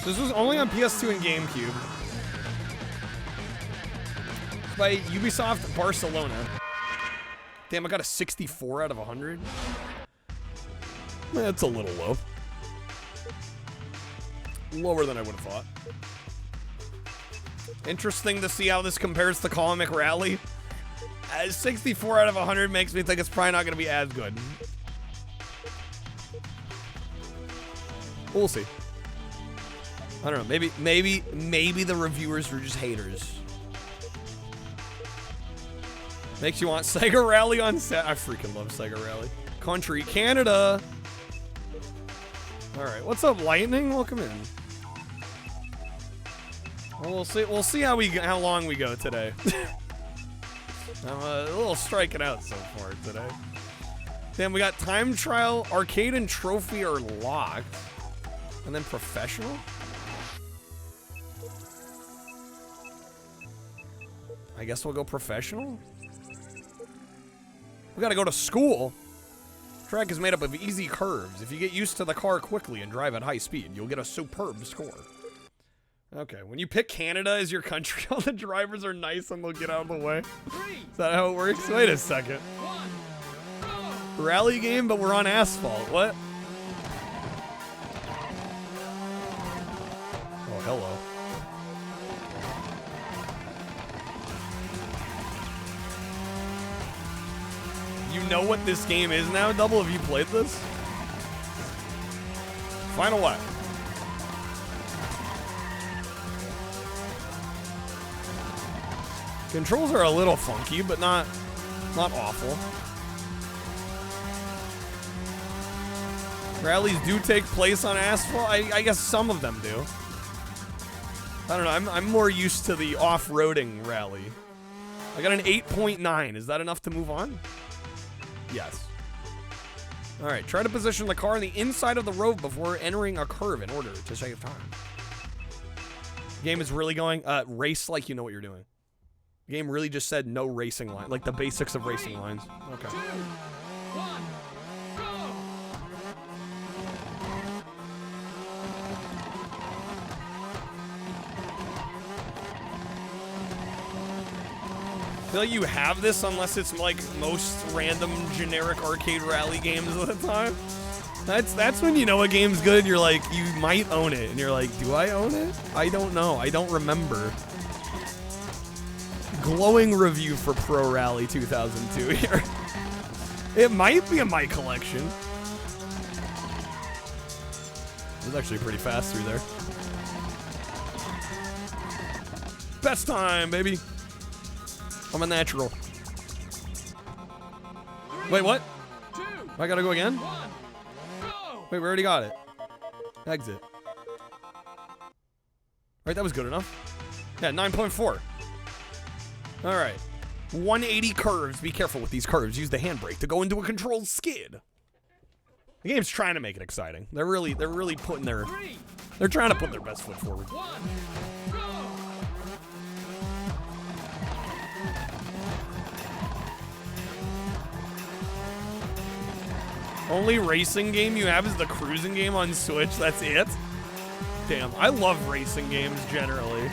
So this was only on PS2 and GameCube. It's by Ubisoft Barcelona. Damn, I got a 64 out of 100. That's a little low. Lower than I would have thought. Interesting to see how this compares to Comic Rally. 64 out of 100 makes me think it's probably not going to be as good. We'll see. I don't know. Maybe the reviewers were just haters. Makes you want Sega Rally on set. I freaking love Sega Rally. Country Canada. All right, what's up, Lightning? Welcome in. Well, we'll see how long we go today. I'm a little striking out so far today. Then we got time trial, arcade, and trophy are locked, and then professional. I guess we'll go professional. We gotta go to school. Track is made up of easy curves. If you get used to the car quickly and drive at high speed, you'll get a superb score. Okay, when you pick Canada as your country, all the drivers are nice and they'll get out of the way. Is that how it works? Wait a second. Rally game, but we're on asphalt. What? Oh, hello. You know what this game is now, Double? Have you played this? Final what? Controls are a little funky, but not awful. Rallies do take place on asphalt. I guess some of them do. I don't know. I'm more used to the off-roading rally. I got an 8.9. Is that enough to move on? Yes. All right. Try to position the car on the inside of the road before entering a curve in order to save time. Game is really going race like you know what you're doing. The game really just said no racing line, like the basics of racing lines. Okay. 2, 1, go! I feel like you have this unless it's like most random generic arcade rally games of the time. That's when you know a game's good. You're like, you might own it, and you're like, do I own it? I don't know. I don't remember. Glowing review for Pro Rally 2002 here. It might be in my collection. It was actually pretty fast through there. Best time, baby. I'm a natural. Wait, what? I gotta go again? Wait, we already got it. Exit. Right, that was good enough. Yeah, 9.4. All right. 180 curves. Be careful with these curves. Use the handbrake to go into a controlled skid. The game's trying to make it exciting. They're really putting their... They're trying to put their best foot forward. Only racing game you have is the cruising game on Switch. That's it? Damn, I love racing games generally.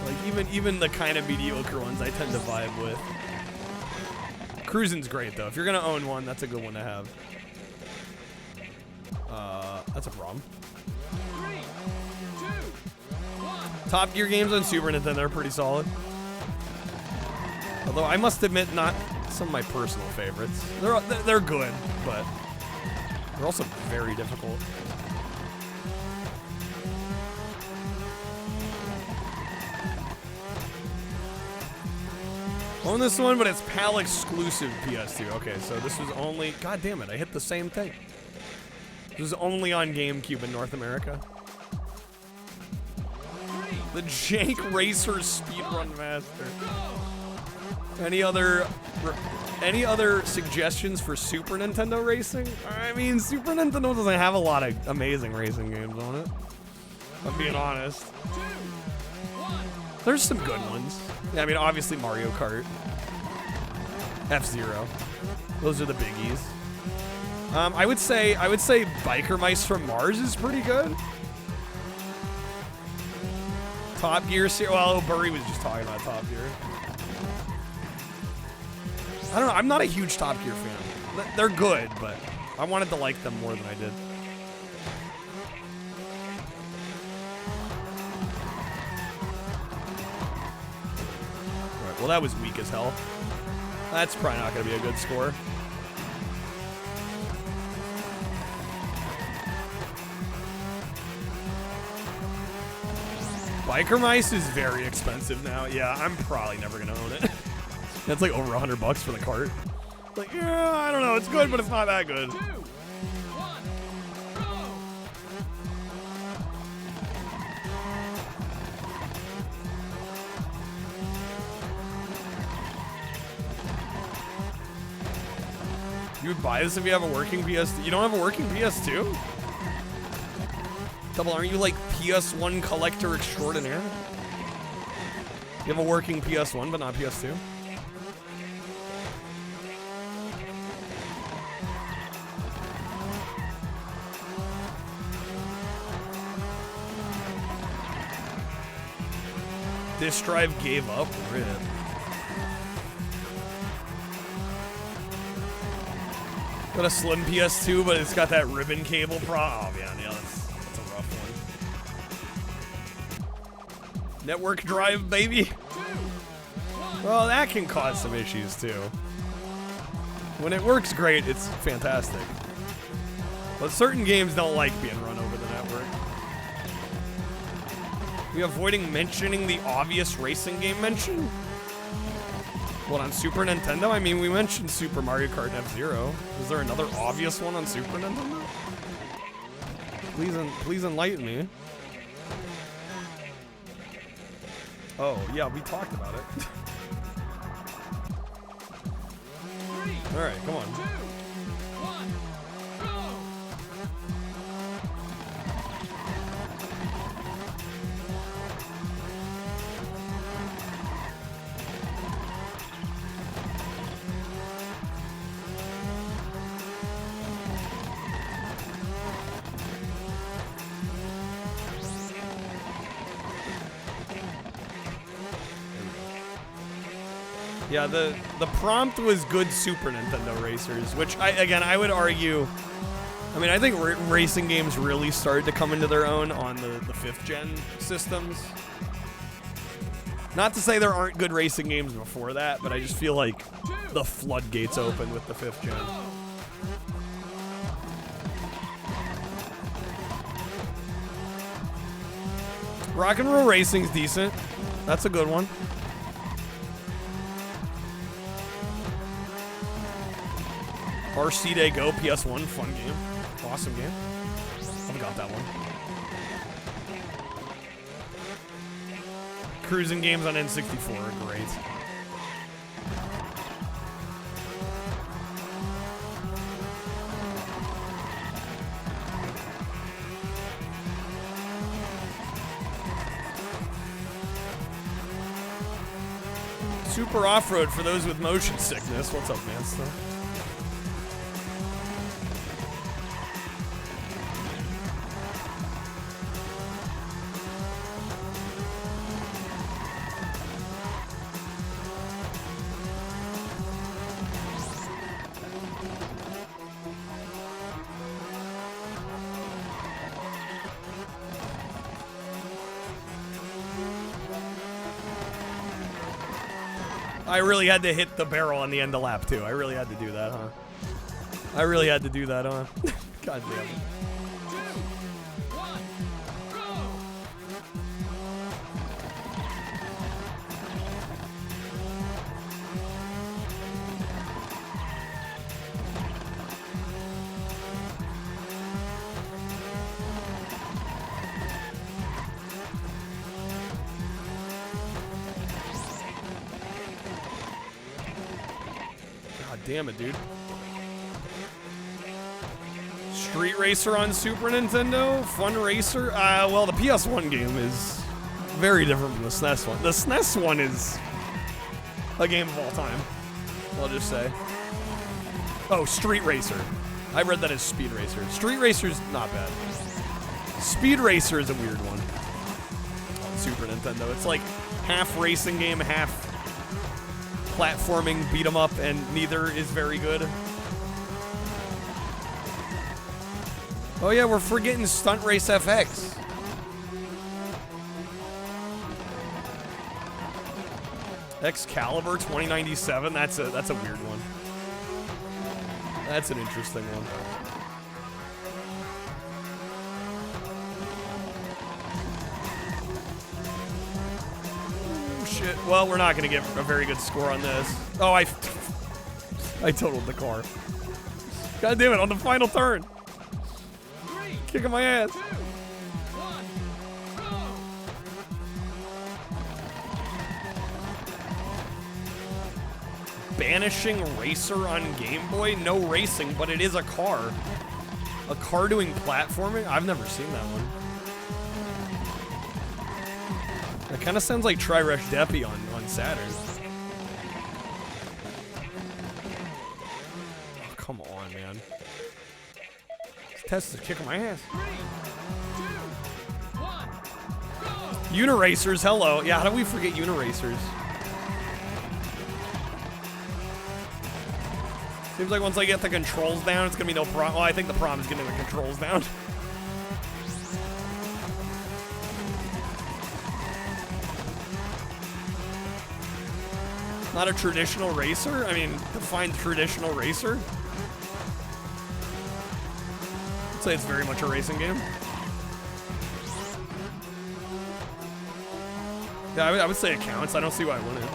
Like even the kind of mediocre ones I tend to vibe with. Cruising's great though. If you're gonna own one, that's a good one to have. That's a problem. 3, 2, 1. Top Gear games on Super Nintendo are pretty solid. Although I must admit, not some of my personal favorites. They're good, but they're also very difficult. Own this one, but it's PAL exclusive PS2. Okay, so this was only... God damn it, I hit the same thing. This was only on GameCube in North America. The Jank Racer Speedrun Master. Any other suggestions for Super Nintendo racing? I mean, Super Nintendo doesn't have a lot of amazing racing games on it. I'm being honest. There's some good ones. Yeah, I mean, obviously Mario Kart, F-Zero. Those are the biggies. I would say Biker Mice from Mars is pretty good. Top Gear, well, Burry was just talking about Top Gear. I don't know, I'm not a huge Top Gear fan. They're good, but I wanted to like them more than I did. Well, that was weak as hell. That's probably not going to be a good score. Biker Mice is very expensive now. Yeah, I'm probably never going to own it. That's like over $100 for the cart. Like, yeah, I don't know. It's good, but it's not that good. You would buy this if you have a working PS2? You don't have a working PS2? Double, aren't you like PS1 collector extraordinaire? You have a working PS1 but not PS2? Disk drive gave up? Rip. Got a slim PS2, but it's got that ribbon cable Oh man, yeah, that's a rough one. Network drive, baby. Well, that can cause some issues too. When it works great, it's fantastic. But certain games don't like being run over the network. We avoiding mentioning the obvious racing game mention? What, on Super Nintendo? I mean, we mentioned Super Mario Kart and F-Zero. Is there another obvious one on Super Nintendo? Please enlighten me. Oh, yeah, we talked about it. Alright, come on. Yeah, the prompt was good Super Nintendo racers, which I would argue. I mean, I think racing games really started to come into their own on the 5th gen systems. Not to say there aren't good racing games before that, but I just feel like the floodgates open with the 5th gen. Rock and Roll Racing's decent. That's a good one. RC Day Go PS1, fun game. Awesome game. I've got that one. Cruising games on N64 are great. Super Off-Road for those with motion sickness. What's up, man? I really had to hit the barrel on the end of lap, too. I really had to do that, huh? I really had to do that, huh? God damn it. Damn it, dude. Street Racer on Super Nintendo? Fun Racer? Well, the PS1 game is very different from the SNES one. The SNES one is a game of all time, I'll just say. Oh, Street Racer. I read that as Speed Racer. Street Racer's not bad. Speed Racer is a weird one on Super Nintendo. It's like half racing game, half platforming beat 'em up, and neither is very good. Oh yeah, we're forgetting Stunt Race FX. Excalibur 2097. That's a weird one. That's an interesting one. Shit. Well, we're not going to get a very good score on this. Oh, I totaled the car. God damn it, on the final turn. Kicking my ass. Banishing Racer on Game Boy? No racing, but it is a car. A car doing platforming? I've never seen that one. That kind of sounds like Tri-Rush Deppy on Saturn. Oh, come on, man. This test is kicking my ass. 3, 2, 1, go! Uniracers, hello. Yeah, how do we forget Uniracers? Seems like once I get the controls down, it's gonna be no problem. Well, I think the problem is getting the controls down. Not a traditional racer? I mean, define traditional racer? I'd say it's very much a racing game. Yeah, I would say it counts. I don't see why it wouldn't.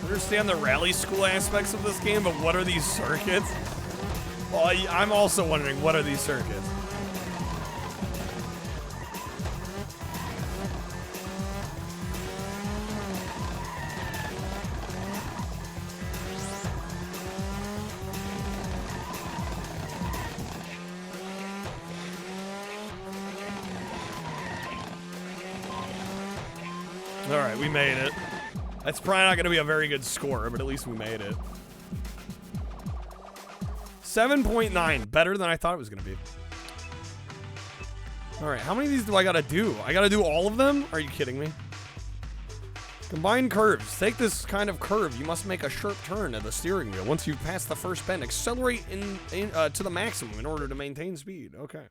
Understand the rally school aspects of this game, but what are these circuits? Well, I'm also wondering, what are these circuits? All right, we made it. That's probably not going to be a very good score, but at least we made it. 7.9, better than I thought it was going to be. Alright, how many of these do I gotta do? I gotta do all of them? Are you kidding me? Combine curves. Take this kind of curve. You must make a sharp turn at the steering wheel. Once you've passed the first bend, accelerate to the maximum in order to maintain speed. Okay.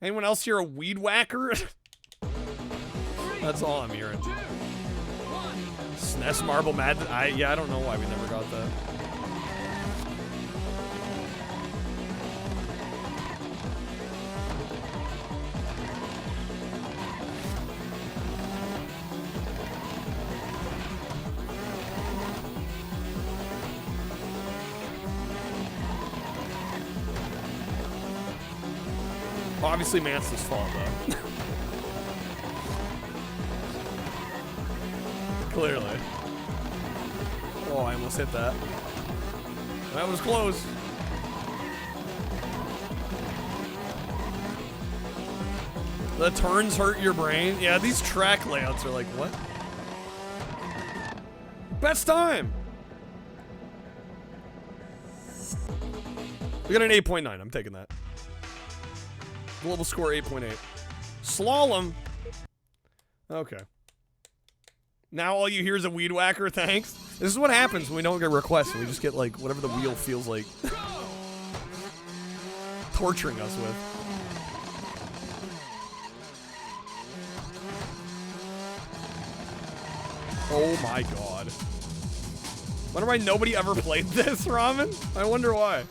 Anyone else here a weed whacker? That's all I'm hearing. SNES Marble Madness. Yeah, I don't know why we never got that. Obviously, Mance's fault, though. Clearly. Oh, I almost hit that. That was close. The turns hurt your brain. Yeah, these track layouts are like, what? Best time! We got an 8.9. I'm taking that. Global score 8.8. Slalom. Okay. Now all you hear is a weed whacker, thanks. This is what happens when we don't get requests. We just get like whatever the wheel feels like torturing us with. Oh my god. Wonder why nobody ever played this, Ramen? I wonder why.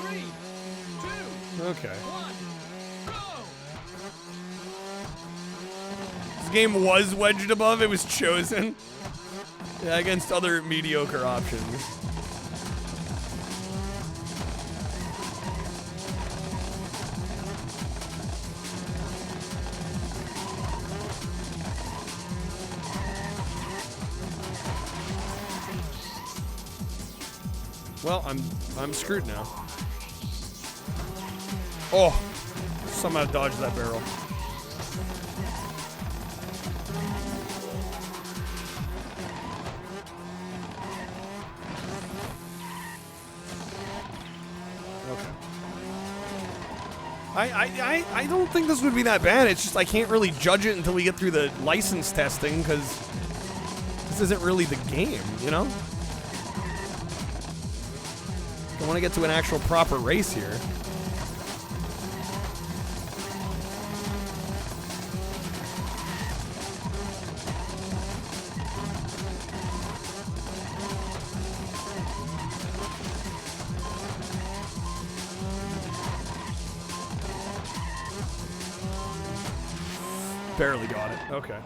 3, 2, Okay. 1, go! This game was wedged above, it was chosen. Yeah, against other mediocre options. Well, I'm screwed now. Oh, somehow dodged that barrel. Okay. I don't think this would be that bad. It's just I can't really judge it until we get through the license testing because this isn't really the game, you know? I want to get to an actual proper race here. Barely got it. Okay.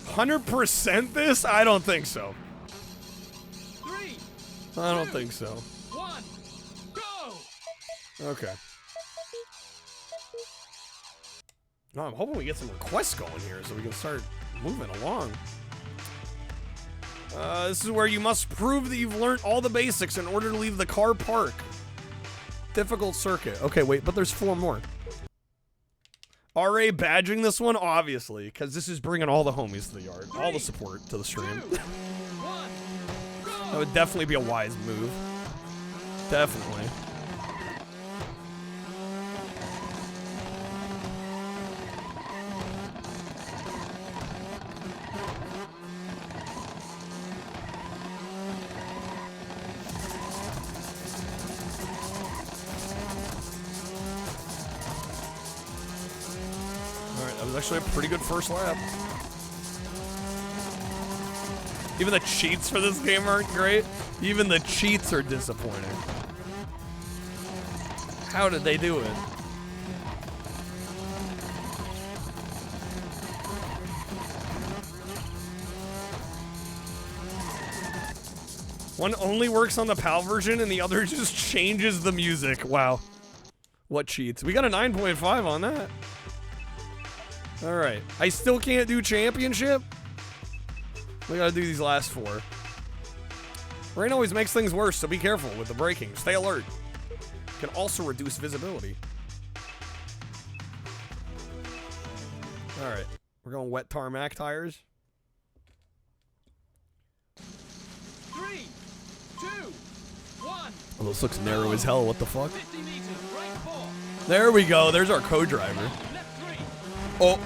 100% this? I don't think so. 3, I don't think so. 1, go! Okay. No, I'm hoping we get some requests going here so we can start moving along. This is where you must prove that you've learned all the basics in order to leave the car park. Difficult circuit. Okay, wait, but there's 4 more. RA badging this one? Obviously, because this is bringing all the homies to the yard. All the support to the stream. That would definitely be a wise move. Definitely. Actually a pretty good first lap. Even the cheats for this game aren't great. Even the cheats are disappointing. How did they do it? One only works on the PAL version and the other just changes the music. Wow. What cheats? We got a 9.5 on that. Alright. I still can't do championship? We gotta do these last 4. Rain always makes things worse, so be careful with the braking. Stay alert. Can also reduce visibility. Alright. We're going wet tarmac tires. 3, 2, 1. Oh, this looks narrow as hell. What the fuck? 50 meters, right 4. There we go. There's our co-driver. Oh.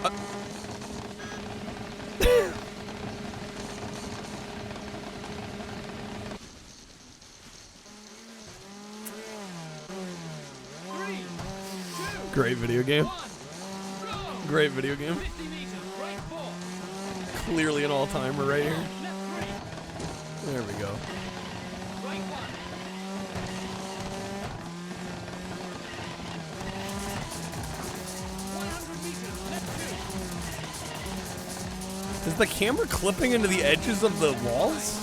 Great video game. Great video game. Clearly an all-timer right here. There we go. Is the camera clipping into the edges of the walls?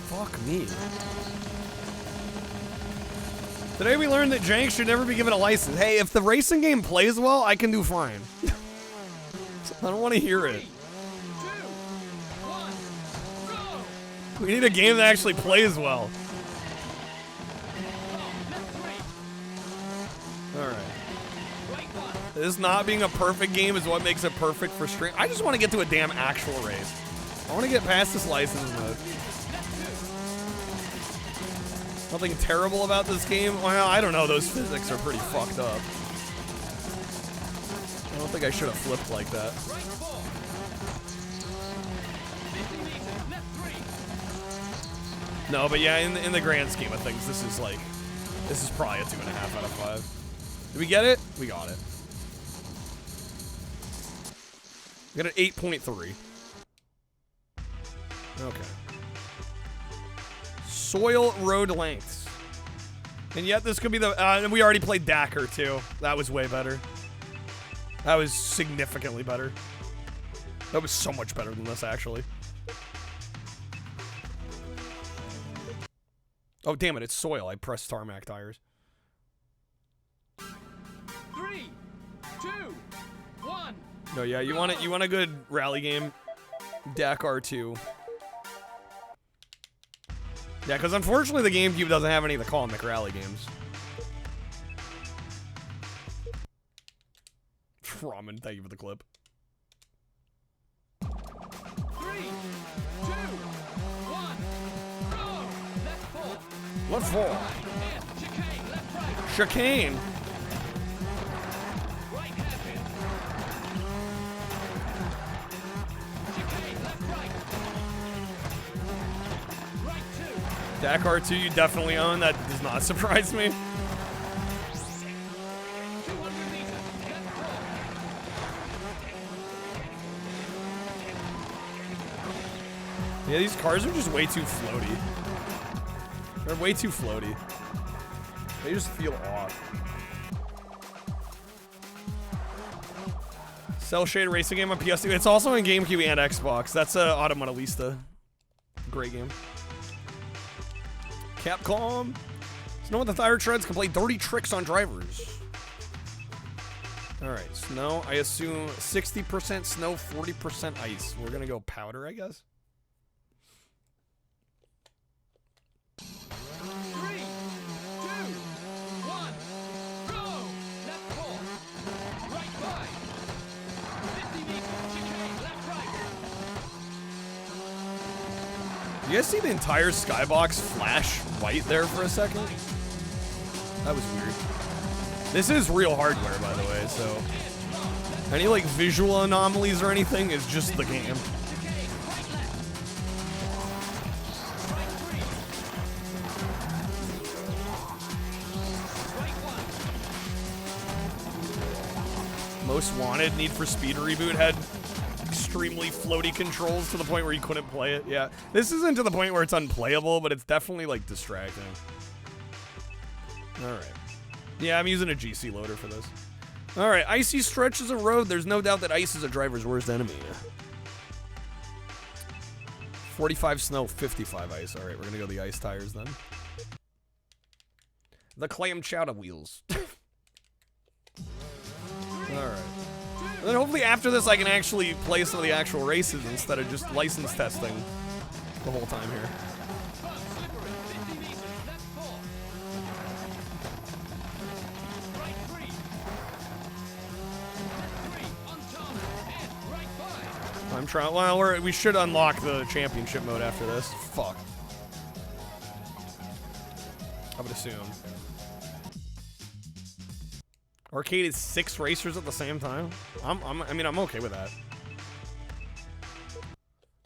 Fuck me. Today we learned that jank should never be given a license. Hey, if the racing game plays well, I can do fine. I don't want to hear it. We need a game that actually plays well. Alright. This not being a perfect game is what makes it perfect for stream. I just want to get to a damn actual race. I want to get past this license mode. Nothing terrible about this game? Well, I don't know. Those physics are pretty fucked up. I don't think I should have flipped like that. No, but yeah, in the grand scheme of things, this is probably a 2.5 out of 5. Did we get it? We got it. We got an 8.3. Okay. Soil road lengths. And yet this could be the... and we already played Dakar too. That was way better. That was significantly better. That was so much better than this, actually. Oh, damn it. It's soil. I pressed tarmac tires. 3, 2, 1. No, yeah, you want a good rally game? Dakar 2. Yeah, because unfortunately the GameCube doesn't have any of the comic rally games. Ramen, thank you for the clip. 3, 2, 1, go! Left 4. What for? Chicane. Dakar 2 you definitely own. That does not surprise me. Yeah, these cars are just way too floaty. They're way too floaty. They just feel off. Cell shade racing game on PS2. It's also on GameCube and Xbox. That's Automodelista. Great game. Capcom. Snow with the tire treads can play dirty tricks on drivers. Alright, snow. I assume 60% snow, 40% ice. We're gonna go powder, I guess. 3, 2, 1, go! Left 4. Right 5. 50 meters. Chicane. Left right. You guys see the entire skybox flash white there for a second? That was weird. This is real hardware, by the way, so any like visual anomalies or anything is just the game. Most Wanted Need for Speed reboot had extremely floaty controls to the point where you couldn't play it. Yeah, this isn't to the point where it's unplayable, but it's definitely like distracting. All right. Yeah, I'm using a GC loader for this. All right, icy stretches of road. There's no doubt that ice is a driver's worst enemy. 45 snow, 55 ice. All right, we're gonna go the ice tires then. The clam chowder wheels. All right. And then hopefully after this I can actually play some of the actual races instead of just license testing the whole time here. I'm trying. Well, we should unlock the championship mode after this. Fuck. I would assume. Arcade is 6 racers at the same time. I mean, I'm okay with that.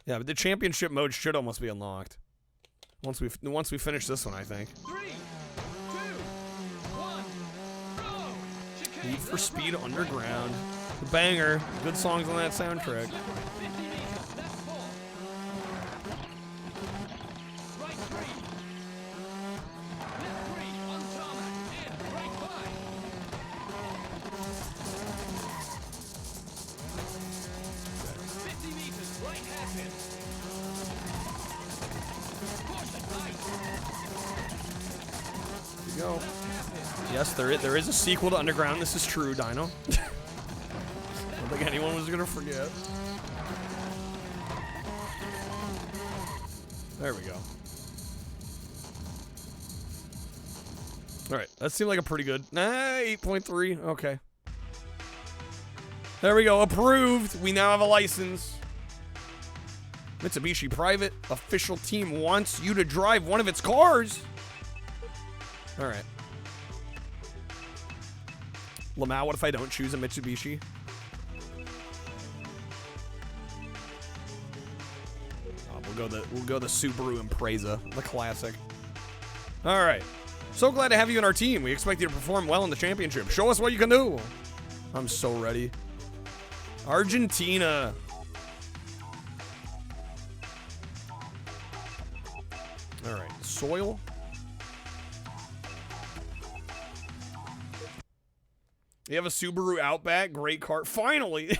Yeah, but the championship mode should almost be unlocked once we finish this one, I think. 3, 2, 1, go! Need for Speed Underground. The banger. Good songs on that soundtrack. Go. Yes, there is a sequel to Underground. This is true, Dino. I don't think anyone was gonna forget. There we go. All right, that seemed like a pretty good. 8.3. Okay. There we go. Approved. We now have a license. Mitsubishi Private official team wants you to drive one of its cars. All right. Lamau, what if I don't choose a Mitsubishi? We'll go the Subaru Impreza, the classic. All right. So glad to have you in our team. We expect you to perform well in the championship. Show us what you can do. I'm so ready. Argentina. All right. Soil. You have a Subaru Outback, great car. Finally!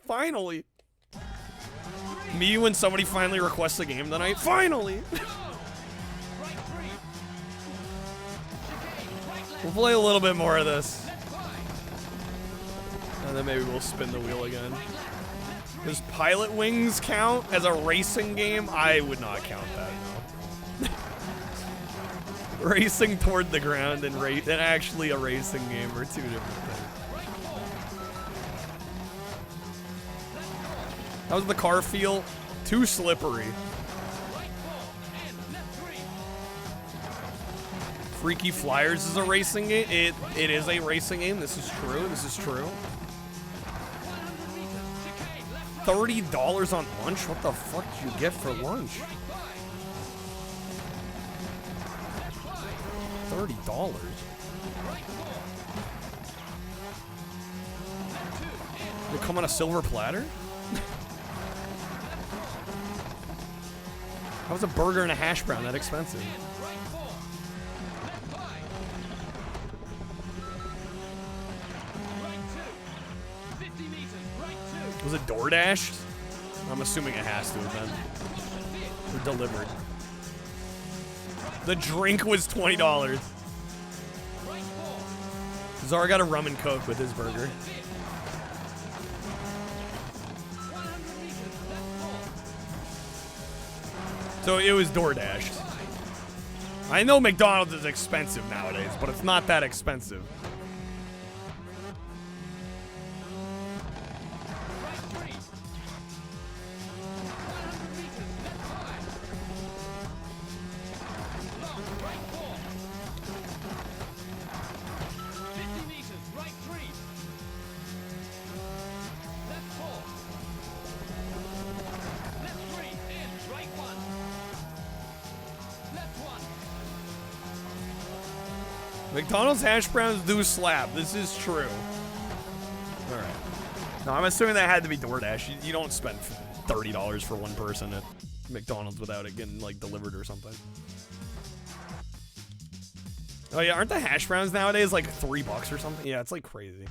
Finally! Me when somebody finally requests a game tonight. Finally! We'll play a little bit more of this. And then maybe we'll spin the wheel again. Does Pilot Wings count as a racing game? I would not count that, no. Racing toward the ground and actually a racing game are two different things. How's the car feel? Too slippery. Freaky Flyers is a racing game. It is a racing game. This is true. This is true. $30 on lunch? What the fuck did you get for lunch? $30. They come on a silver platter? How was a burger and a hash brown that expensive? Was it DoorDashed? I'm assuming it has to have been. Or delivered. The drink was $20. Zara got a rum and coke with his burger. So it was DoorDashed. I know McDonald's is expensive nowadays, but it's not that expensive. McDonald's hash browns do slap. This is true. All right. No, I'm assuming that had to be DoorDash. You don't spend $30 for one person at McDonald's without it getting like delivered or something. Oh yeah, aren't the hash browns nowadays like $3 or something? Yeah, it's like crazy.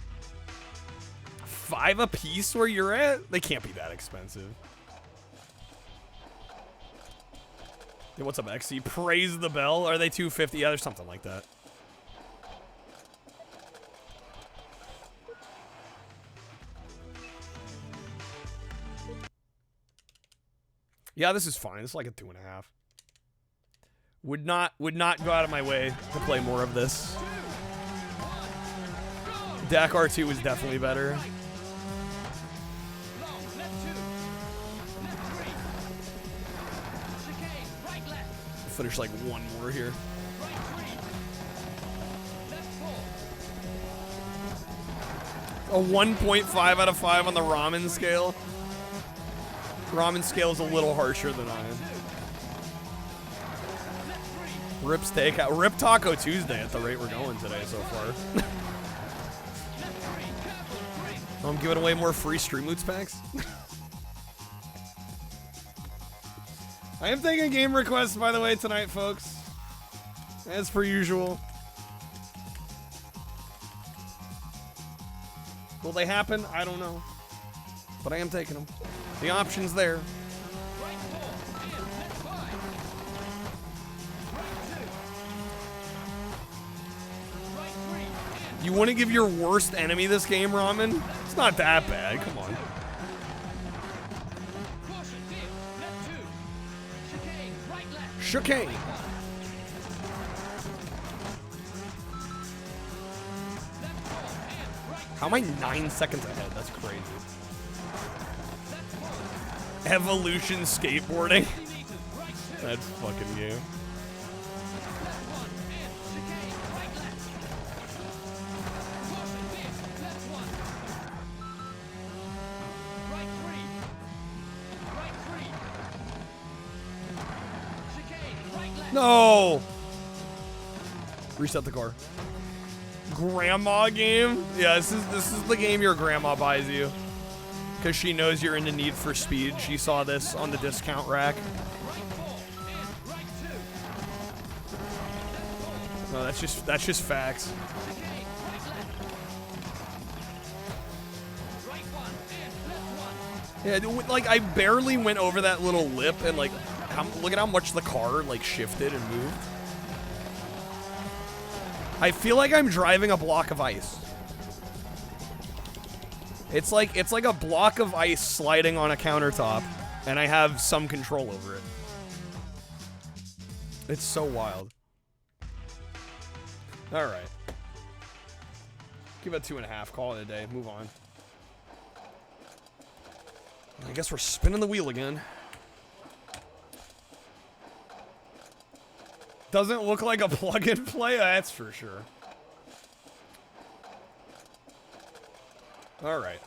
$5 a piece where you're at? They can't be that expensive. Hey, what's up, XC? Praise the bell. Are they $2.50? Yeah, there's something like that. Yeah, this is fine. This is like a 2.5. Would not go out of my way to play more of this. Dakar 2 was definitely better. finish like one more here. A 1.5 out of 5 on the ramen scale. Ramen scale is a little harsher than I am. Rip Steakhouse. Rip Taco Tuesday at the rate we're going today so far. I'm giving away more free Stream Loots packs. I am taking game requests, by the way, tonight, folks. As per usual. Will they happen? I don't know. But I am taking them. The option's there. You want to give your worst enemy this game, Ramen? It's not that bad. Come on. Chicane. How am I 9 seconds ahead? That's crazy. Evolution skateboarding. That's fucking game. No! Reset the car. Grandma game? Yeah, this is the game your grandma buys you. Because she knows you're into Need for Speed. She saw this on the discount rack. No, that's just facts. Yeah, like I barely went over that little lip and like look at how much the car like shifted and moved. I feel like I'm driving a block of ice. It's like a block of ice sliding on a countertop, and I have some control over it. It's so wild. All right. Give it 2.5. Call it a day. Move on. I guess we're spinning the wheel again. Doesn't look like a plug-in play, that's for sure. All right.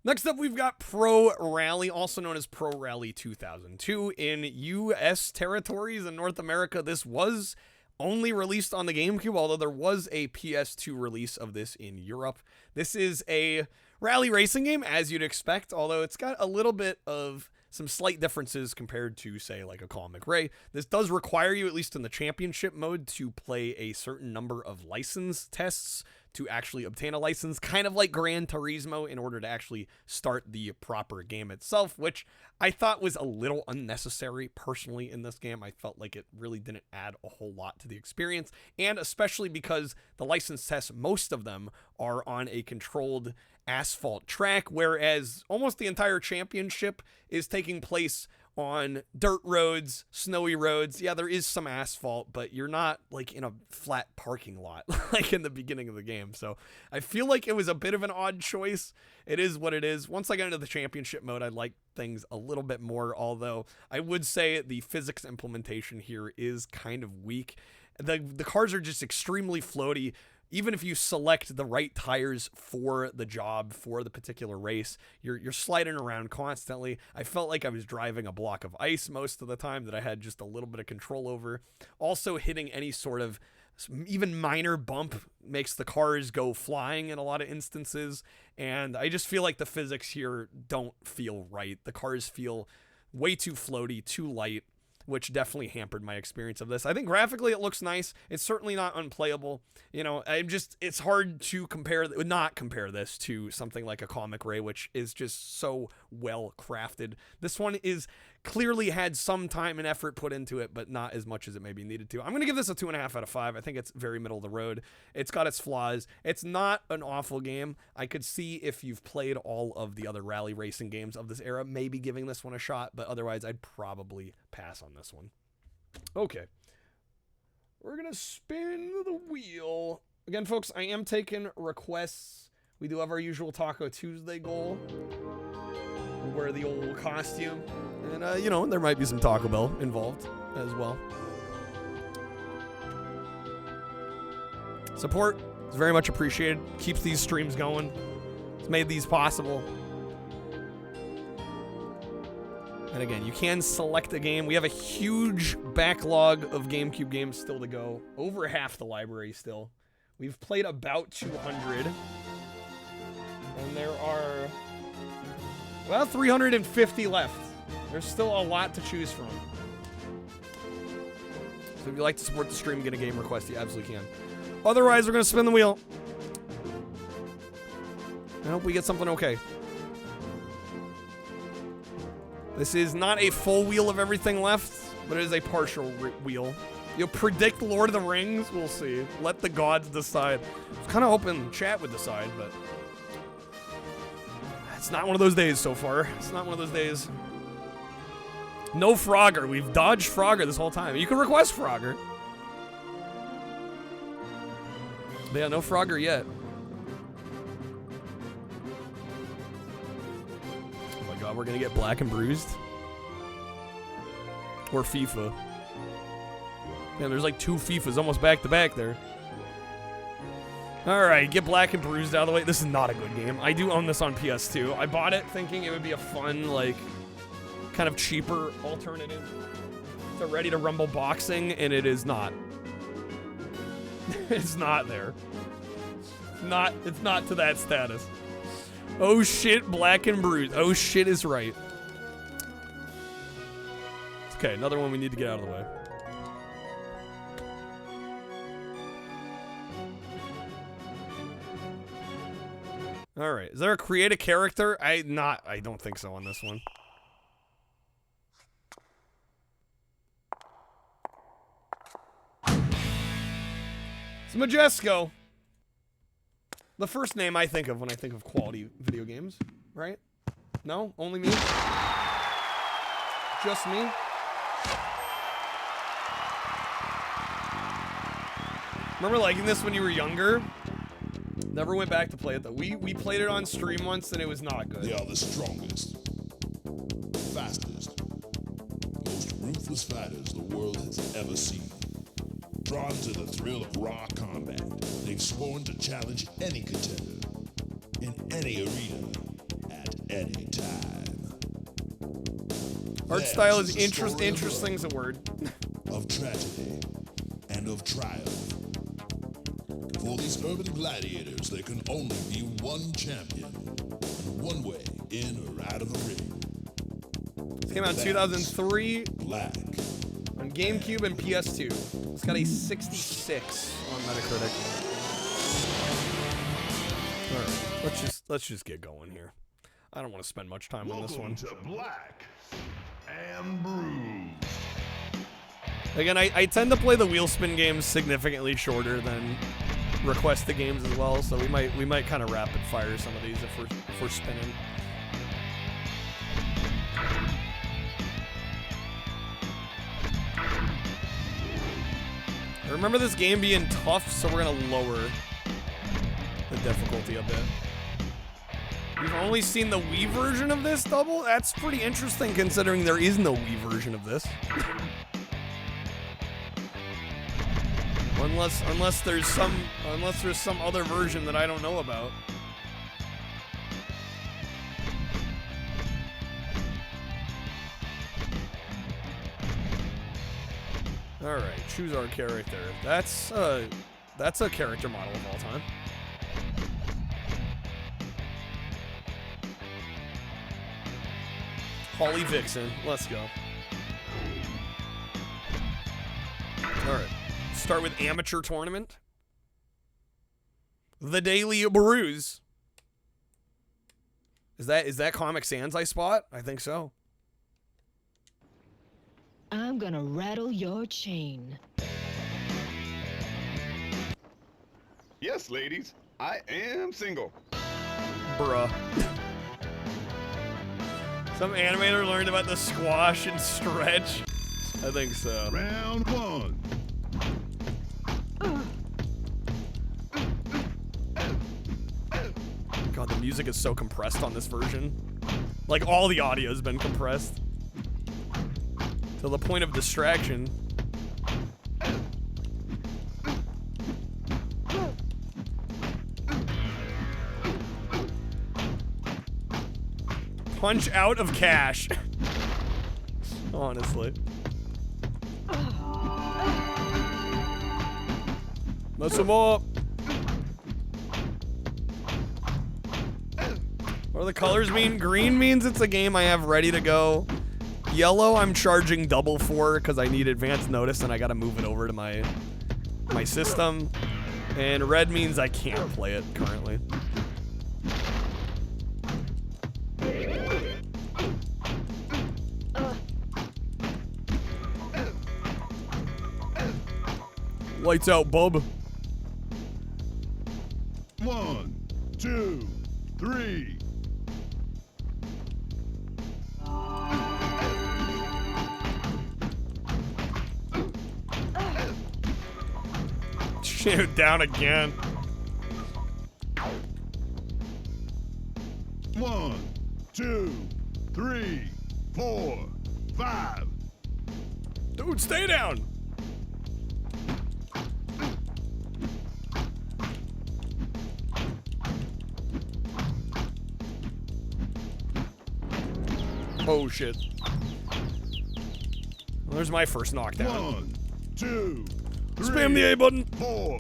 Next up, we've got Pro Rally, also known as Pro Rally 2002. In U.S. territories in North America, this was only released on the GameCube, although there was a PS2 release of this in Europe. This is a rally racing game, as you'd expect, although it's got a little bit of some slight differences compared to, say, like a Colin McRae. This does require you, at least in the championship mode, to play a certain number of license tests to actually obtain a license, kind of like Gran Turismo, in order to actually start the proper game itself, which I thought was a little unnecessary personally in this game. I felt like it really didn't add a whole lot to the experience, and especially because the license tests, most of them are on a controlled asphalt track, whereas almost the entire championship is taking place on dirt roads, snowy roads. Yeah, there is some asphalt, but you're not like in a flat parking lot like in the beginning of the game. So I feel like it was a bit of an odd choice. It is what it is. Once I got into the championship mode, I liked things a little bit more, although I would say the physics implementation here is kind of weak. The cars are just extremely floaty. Even if you select the right tires for the job, for the particular race, you're sliding around constantly. I felt like I was driving a block of ice most of the time that I had just a little bit of control over. Also, hitting any sort of even minor bump makes the cars go flying in a lot of instances, and I just feel like the physics here don't feel right. The cars feel way too floaty, too light, which definitely hampered my experience of this. I think graphically it looks nice. It's certainly not unplayable. You know, it's hard to not compare this to something like a Colin McRae, which is just so well crafted. This one is clearly had some time and effort put into it, but not as much as it maybe needed to. I'm going to give this a 2.5 out of 5. I think it's very middle of the road. It's got its flaws. It's not an awful game. I could see if you've played all of the other rally racing games of this era, maybe giving this one a shot, but otherwise I'd probably pass on this one. Okay. We're going to spin the wheel. Again, folks, I am taking requests. We do have our usual Taco Tuesday goal. We'll wear the old costume And, you know, there might be some Taco Bell involved as well. Support is very much appreciated. Keeps these streams going. It's made these possible. And again, you can select a game. We have a huge backlog of GameCube games still to go. Over half the library still. We've played about 200. And there are, well, 350 left. There's still a lot to choose from. So if you'd like to support the stream, get a game request, you absolutely can. Otherwise, we're going to spin the wheel. I hope we get something okay. This is not a full wheel of everything left, but it is a partial wheel. You'll predict Lord of the Rings? We'll see. Let the gods decide. I was kind of hoping chat would decide, but it's not one of those days so far. It's not one of those days. No Frogger. We've dodged Frogger this whole time. You can request Frogger. But yeah, no Frogger yet. Oh my god, we're gonna get Black and Bruised. Or FIFA. Man, there's like 2 FIFAs almost back to back there. Alright, get Black and Bruised out of the way. This is not a good game. I do own this on PS2. I bought it thinking it would be a fun, like, kind of cheaper alternative to Ready to Rumble Boxing, and it is not. It's not there. It's not to that status. Oh shit, Black and Bruised. Oh shit is right. Okay, another one we need to get out of the way. All right, is there a create a character? I don't think so on this one. It's Majesco. The first name I think of when I think of quality video games, right? No? Only me? Just me? Remember liking this when you were younger? Never went back to play it though. We played it on stream once and it was not good. They are the strongest, fastest, most ruthless fighters the world has ever seen. Drawn to the thrill of raw combat, they've sworn to challenge any contender, in any arena, at any time. Art style is interesting's a word. Of tragedy and of triumph. For these urban gladiators, there can only be one champion, and one way in or out of the ring. This came out in 2003. Black. On GameCube and PS2. It's got a 66 on Metacritic. Alright, let's just get going here. I don't want to spend much time on this one. Welcome to Black and Bruised. Again, I tend to play the wheel spin games significantly shorter than request the games as well, so we might kind of rapid fire some of these if we're spinning. I remember this game being tough, so we're gonna lower the difficulty a bit. We've only seen the Wii version of this double? That's pretty interesting considering there is no Wii version of this. Unless there's some other version that I don't know about. All right, choose our character. That's a character model of all time. Holly Vixen. Let's go. All right. Start with amateur tournament. The Daily Bruise. Is that Comic Sans I spot? I think so. I'm gonna rattle your chain. Yes, ladies, I am single. Bruh. Some animator learned about the squash and stretch. I think so. Round 1. God, the music is so compressed on this version. Like, all the audio has been compressed. To the point of distraction. Punch out of cash. Honestly. Mess him up. What do the colors mean? Green means it's a game I have ready to go. Yellow I'm charging double for because I need advance notice and I gotta move it over to my system. And red means I can't play it currently. Lights out, bub. 1, 2, 3. Shoot, down again. 1, 2, 3, 4, 5. Dude, stay down. Oh shit. Well, there's my first knockdown. 1, 2, 3, spam the A button. 4.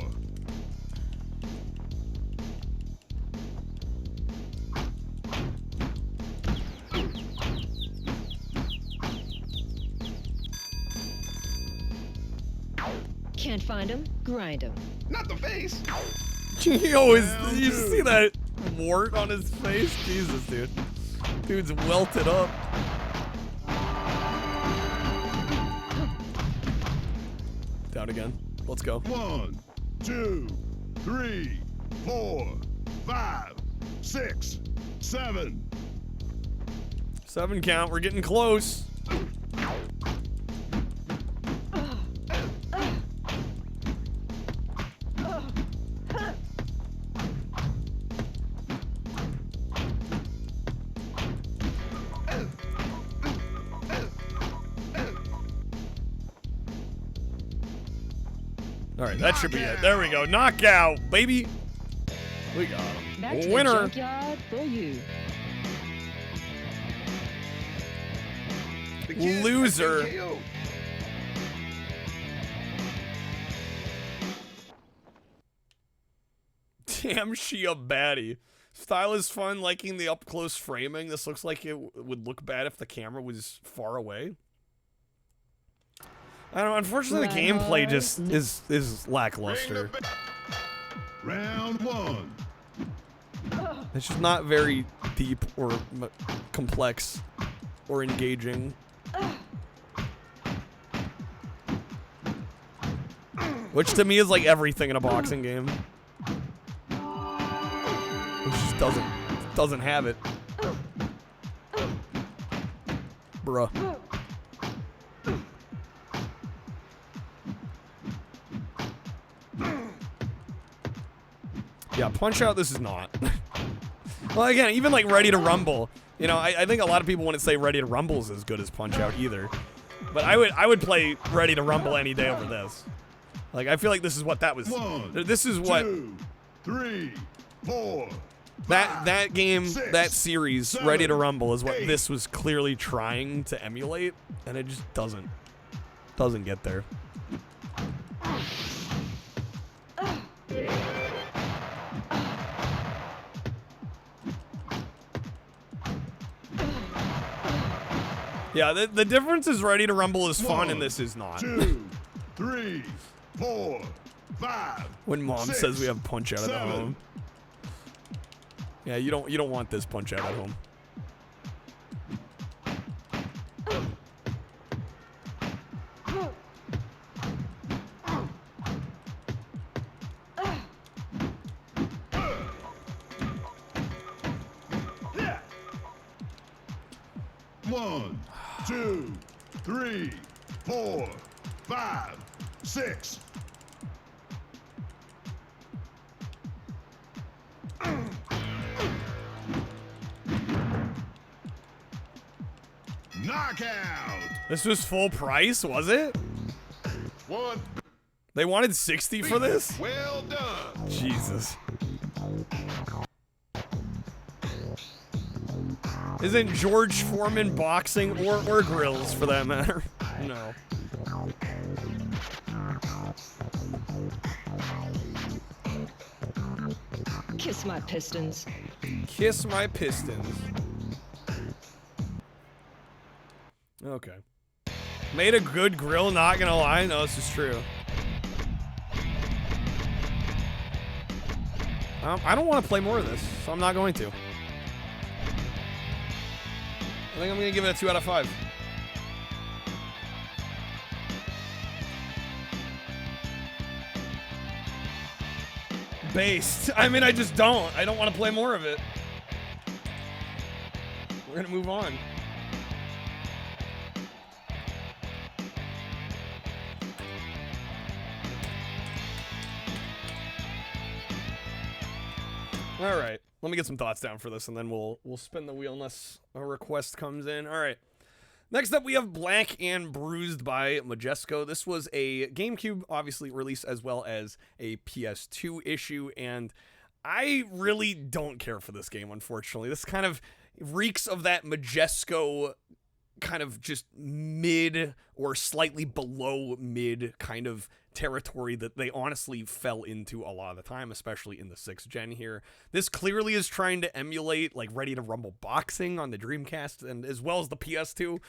Can't find him? Grind him. Not the face. Yo, you see that wart on his face? Jesus, dude. Dude's welted up. Down again. Let's go. 1, 2, 3, 4, 5, 6, 7. 7 count. We're getting close. All right, that should be it. There we go. Knockout, baby. We got him. Back to winner. the junkyard for you. Loser. Damn, she a baddie. Style is fun, liking the up-close framing. This looks like it would look bad if the camera was far away. I don't know, unfortunately the gameplay just is lackluster. Round 1. It's just not very deep or complex or engaging. Which to me is like everything in a boxing game. It just doesn't have it. Bruh. Yeah, Punch Out, this is not. Well, again, even like Ready to Rumble, you know, I think a lot of people wouldn't say Ready to Rumble is as good as Punch Out either. But I would play Ready to Rumble any day over this. Like, I feel like this is what that was. 1, this is what 2, 3, 4. That game, 6, that series, 7, Ready to Rumble, is what 8. this was clearly trying to emulate, and it just doesn't get there. Yeah, the difference is Ready to Rumble is fun 1, and this is not. 2, 3, 4, 5. When Mom 6, says we have Punch Out at 7. home. Yeah, you don't want this Punch Out at home. One, 2, 3, 4, 5, 6. Knockout! This was full price, was it? One. They wanted 60 for this? Well done. Jesus. Isn't George Foreman boxing or grills for that matter? No. Kiss my pistons. Kiss my pistons. Okay. Made a good grill, not gonna lie. No, this is true. I don't want to play more of this, so I'm not going to. I think I'm gonna give it a 2 out of 5. Based. I mean, I just don't. I don't want to play more of it. We're gonna move on. All right, let me get some thoughts down for this, and then we'll spin the wheel unless a request comes in. All right. Next up, we have Black and Bruised by Majesco. This was a GameCube, obviously, release as well as a PS2 issue, and I really don't care for this game, unfortunately. This kind of reeks of that Majesco kind of just mid or slightly below mid kind of territory that they honestly fell into a lot of the time, especially in the 6th gen here. This clearly is trying to emulate like Ready to Rumble boxing on the Dreamcast and as well as the PS2.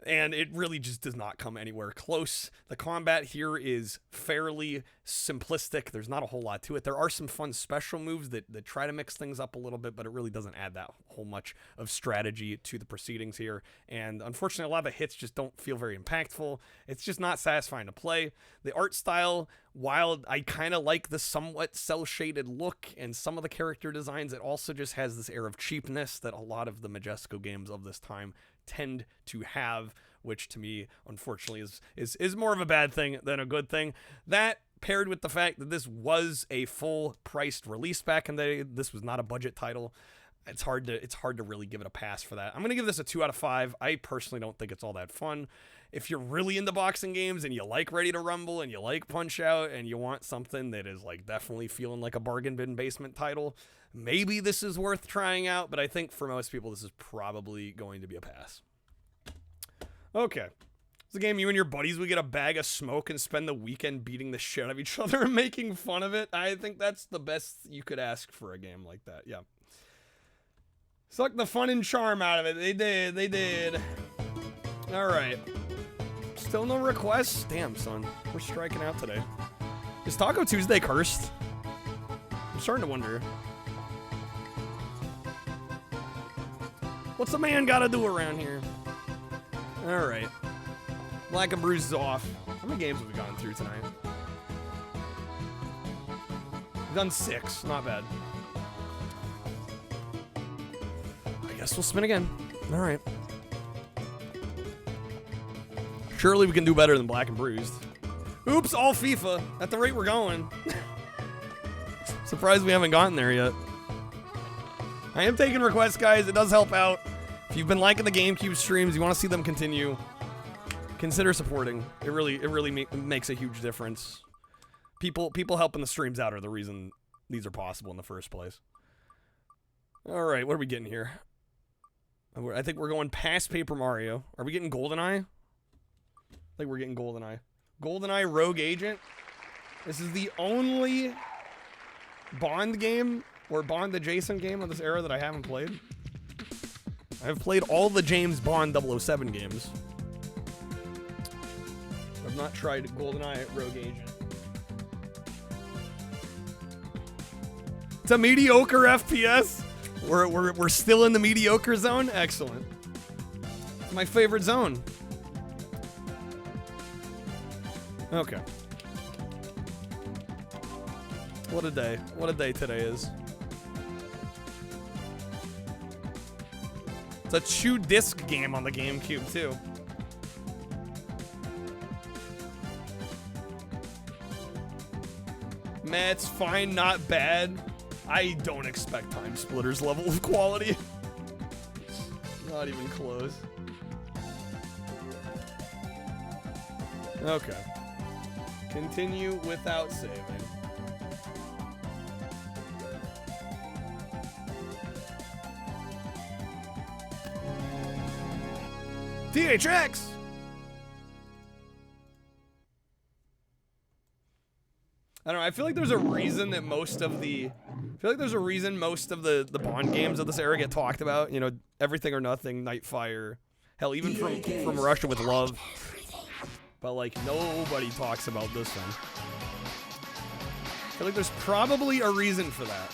And it really just does not come anywhere close. The combat here is fairly simplistic. There's not a whole lot to it. There are some fun special moves that try to mix things up a little bit, but it really doesn't add that whole much of strategy to the proceedings here. And unfortunately, a lot of the hits just don't feel very impactful. It's just not satisfying to play. The art style, while I kind of like the somewhat cel-shaded look and some of the character designs, it also just has this air of cheapness that a lot of the Majesco games of this time tend to have, which to me unfortunately is more of a bad thing than a good thing. That paired with the fact that this was a full priced release back in the day, this was not a budget title, it's hard to really give it a pass for that. I'm gonna give this a 2 out of 5. I personally don't think it's all that fun. If you're really into boxing games and you like Ready to Rumble and you like Punch Out and you want something that is like definitely feeling like a bargain bin basement title, maybe this is worth trying out, but I think for most people this is probably going to be a pass. Okay. It's a game you and your buddies would get a bag of smoke and spend the weekend beating the shit out of each other and making fun of it. I think that's the best you could ask for a game like that. Yeah. Suck the fun and charm out of it. They did. All right. Still no requests? Damn, son. We're striking out today. Is Taco Tuesday cursed? I'm starting to wonder. What's a man gotta do around here? All right. Black and Bruised is off. How many games have we gone through tonight? We've done 6. Not bad. I guess we'll spin again. All right. Surely we can do better than Black and Bruised. Oops, all FIFA. At the rate we're going. Surprised we haven't gotten there yet. I am taking requests, guys. It does help out. If you've been liking the GameCube streams, you want to see them continue, consider supporting. It really makes a huge difference. People helping the streams out are the reason these are possible in the first place. All right, what are we getting here? I think we're going past Paper Mario. Are we getting GoldenEye? I think we're getting GoldenEye. GoldenEye Rogue Agent. This is the only Bond game or Bond adjacent game of this era that I haven't played. I've played all the James Bond 007 games. I've not tried GoldenEye Rogue Agent. It's a mediocre FPS. We're still in the mediocre zone. Excellent. It's my favorite zone. Okay. What a day. What a day today is. It's a 2-disc game on the GameCube, too. Meh, it's fine, not bad. I don't expect Time Splitter's level of quality. Not even close. Okay. Continue without saving. THX! I don't know, I feel like there's a reason that most of the Bond games of this era get talked about. You know, Everything or Nothing, Nightfire, hell, even from Russia with Love. But like nobody talks about this one. I feel like there's probably a reason for that.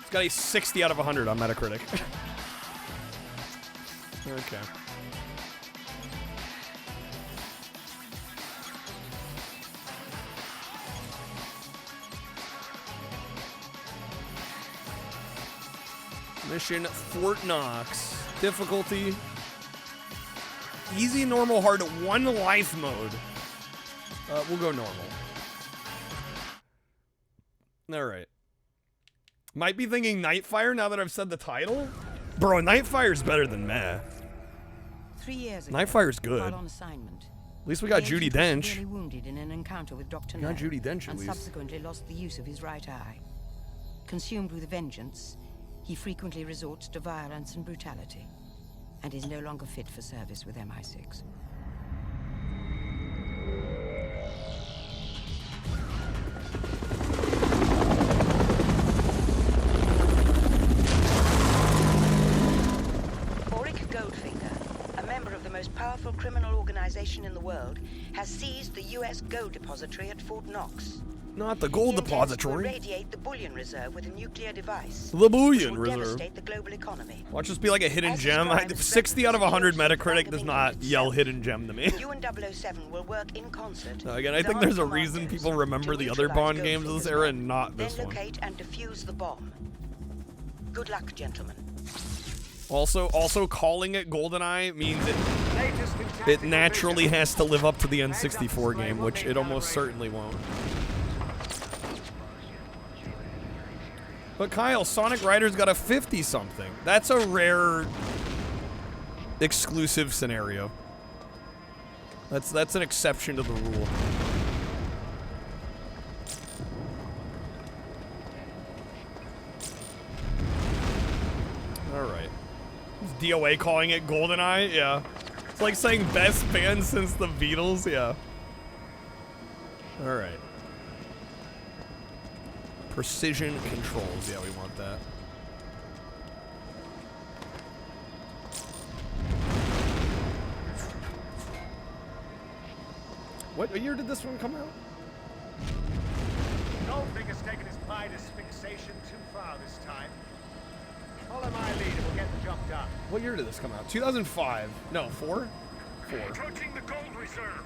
It's got a 60 out of 100 on Metacritic. Okay. Mission Fort Knox. Difficulty. Easy, normal, hard, 1 life mode. We'll go normal. Alright. Might be thinking Nightfire now that I've said the title. Bro, Nightfire's better than meh. 3 years ago, Nightfire's good. while on assignment, At least we got the Judi agent was Dench. severely wounded in an encounter with Dr. Got Nell, Judi Dench at and least. subsequently lost the use of his right eye. Consumed with vengeance, he frequently resorts to violence and brutality, and is no longer fit for service with MI6. Goldfinger, a member of the most powerful criminal organization in the world, has seized the U.S. gold depository at Fort Knox. Not the gold He intends depository. to irradiate the bullion reserve with a nuclear device. The bullion which will reserve. devastate the global economy. Watch this be like a hidden gem. 60 out of 100 Metacritic does not yell hidden gem to me. You and 007 will work in concert. Again, I think there's a reason people remember the other Bond games of this era and not this then one. locate and defuse the bomb. Good luck, gentlemen. Also calling it GoldenEye means it naturally has to live up to the N64 game, which it almost certainly won't. But Kyle, Sonic Rider's got a 50-something. That's a rare exclusive scenario. That's an exception to the rule. Alright. Is DOA calling it GoldenEye? Yeah. It's like saying best band since the Beatles? Yeah. Alright. Precision controls. Yeah, we want that. What year did this one come out? Goldfinger's taken his Midas fixation too far this time. Follow my lead and we'll get the job done. What year did this come out? 2005. No, 4? 4. Approaching the gold reserve.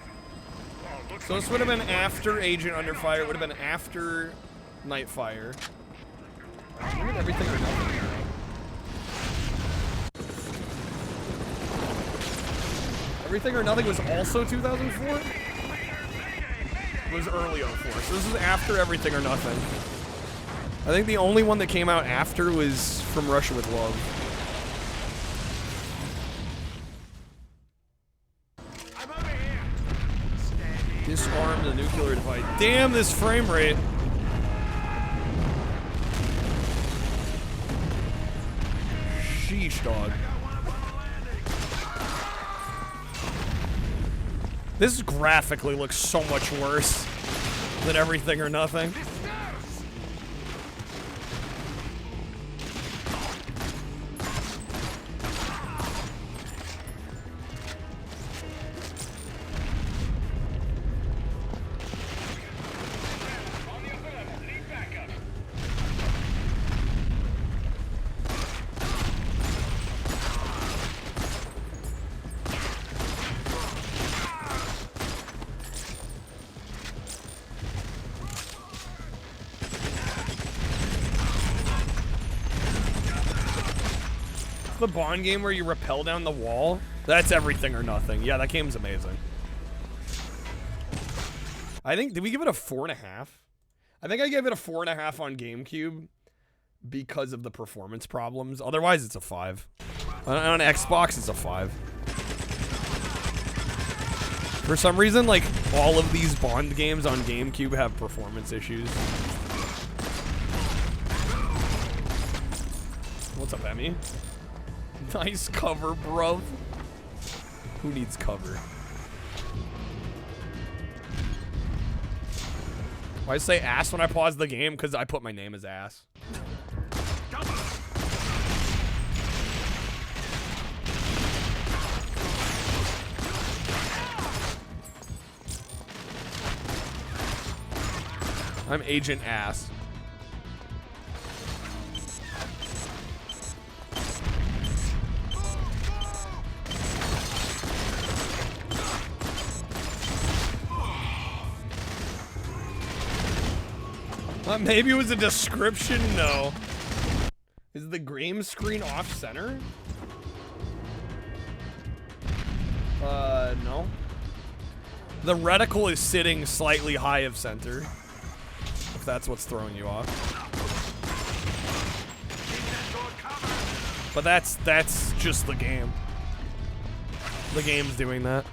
Oh, So this would have been after Agent Under Fire. It would have been after Nightfire. When did Everything or Nothing come out? Everything or Nothing was also 2004? It was early 04. So this is after Everything or Nothing. I think the only one that came out after was From Russia with Love. Disarm the nuclear device. Damn this frame rate. Sheesh, dog. This graphically looks so much worse than Everything or Nothing. The Bond game where you rappel down the wall? That's Everything or Nothing. Yeah, that game's amazing. I think, did we give it a 4.5? I think I gave it a 4.5 on GameCube because of the performance problems. Otherwise, it's a 5. On Xbox, it's a 5. For some reason, like, all of these Bond games on GameCube have performance issues. What's up, Emmy? Nice cover, bruv. Who needs cover? Why say ass when I pause the game? Because I put my name as ass. I'm Agent Ass. Maybe it was a description? No. Is the game screen off center? No. The reticle is sitting slightly high of center. If that's what's throwing you off. But that's just the game. The game's doing that.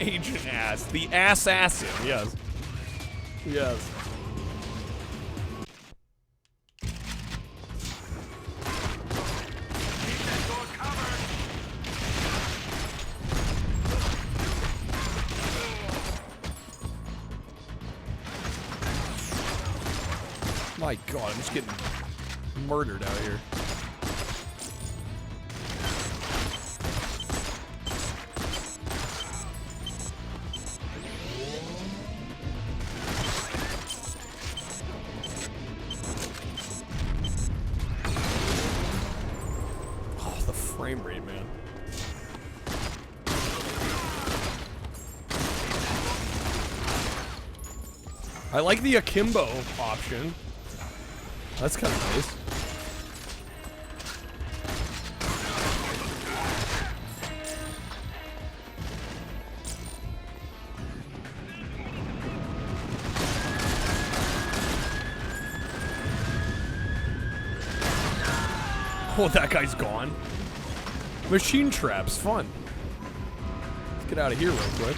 Agent Ass. The assassin, yes. Yes. My God, I'm just getting murdered out here. Oh, the frame rate, man. I like the akimbo option. That's kind of nice. Oh, that guy's gone. Machine traps, fun. Let's get out of here real quick.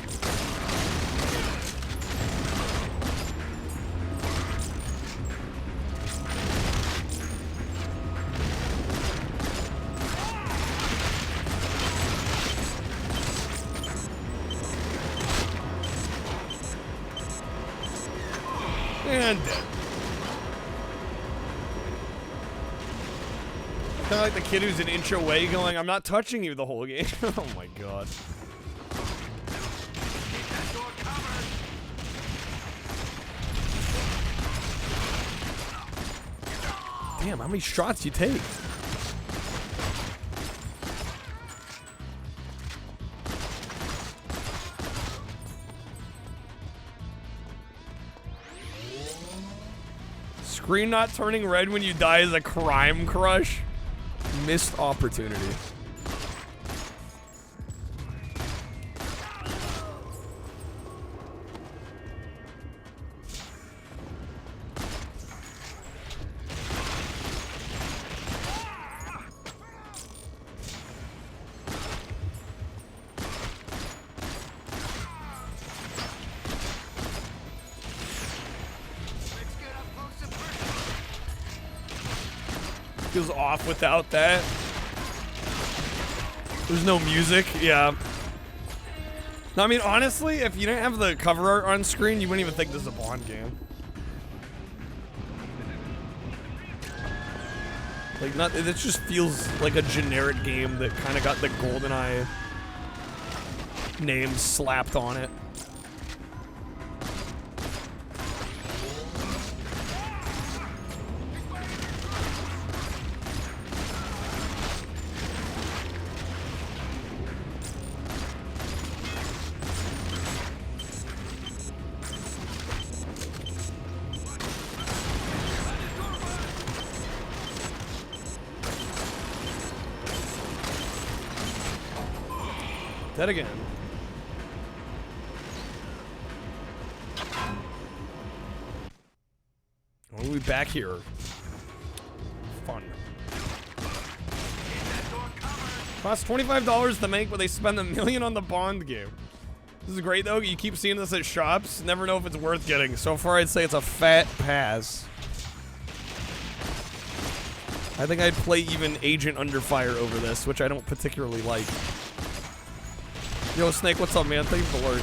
And dead. Kind of like the kid who's an inch away going, I'm not touching you the whole game. Oh my God. Damn, how many shots you take? Screen not turning red when you die is a crime crush. Missed opportunity. Feels off without that. There's no music, yeah. No, I mean, honestly, if you didn't have the cover art on screen, you wouldn't even think this is a Bond game. Like, it just feels like a generic game that kind of got the GoldenEye name slapped on it. Dead again. We'll be back here. Fun. Costs $25 to make, but they spend $1 million on the Bond game. This is great, though. You keep seeing this at shops. Never know if it's worth getting. So far, I'd say it's a fat pass. I think I'd play even Agent Under Fire over this, which I don't particularly like. Yo, Snake, what's up, man? Thank you for the alert.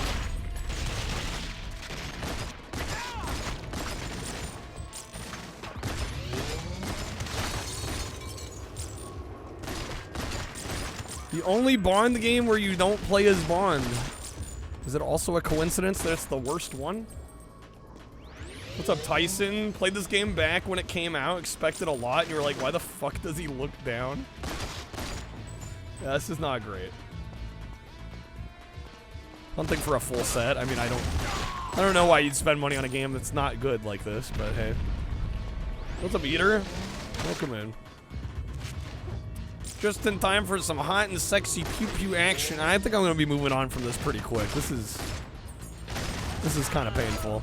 The only Bond game where you don't play as Bond. Is it also a coincidence that it's the worst one? What's up, Tyson? Played this game back when it came out, expected a lot, and you were like, why the fuck does he look down? Yeah, this is not great. Hunting for a full set. I mean, I don't know why you'd spend money on a game that's not good like this, but hey. What's up, Eater? Welcome in. Just in time for some hot and sexy pew-pew action. I think I'm going to be moving on from this pretty quick. This is kind of painful.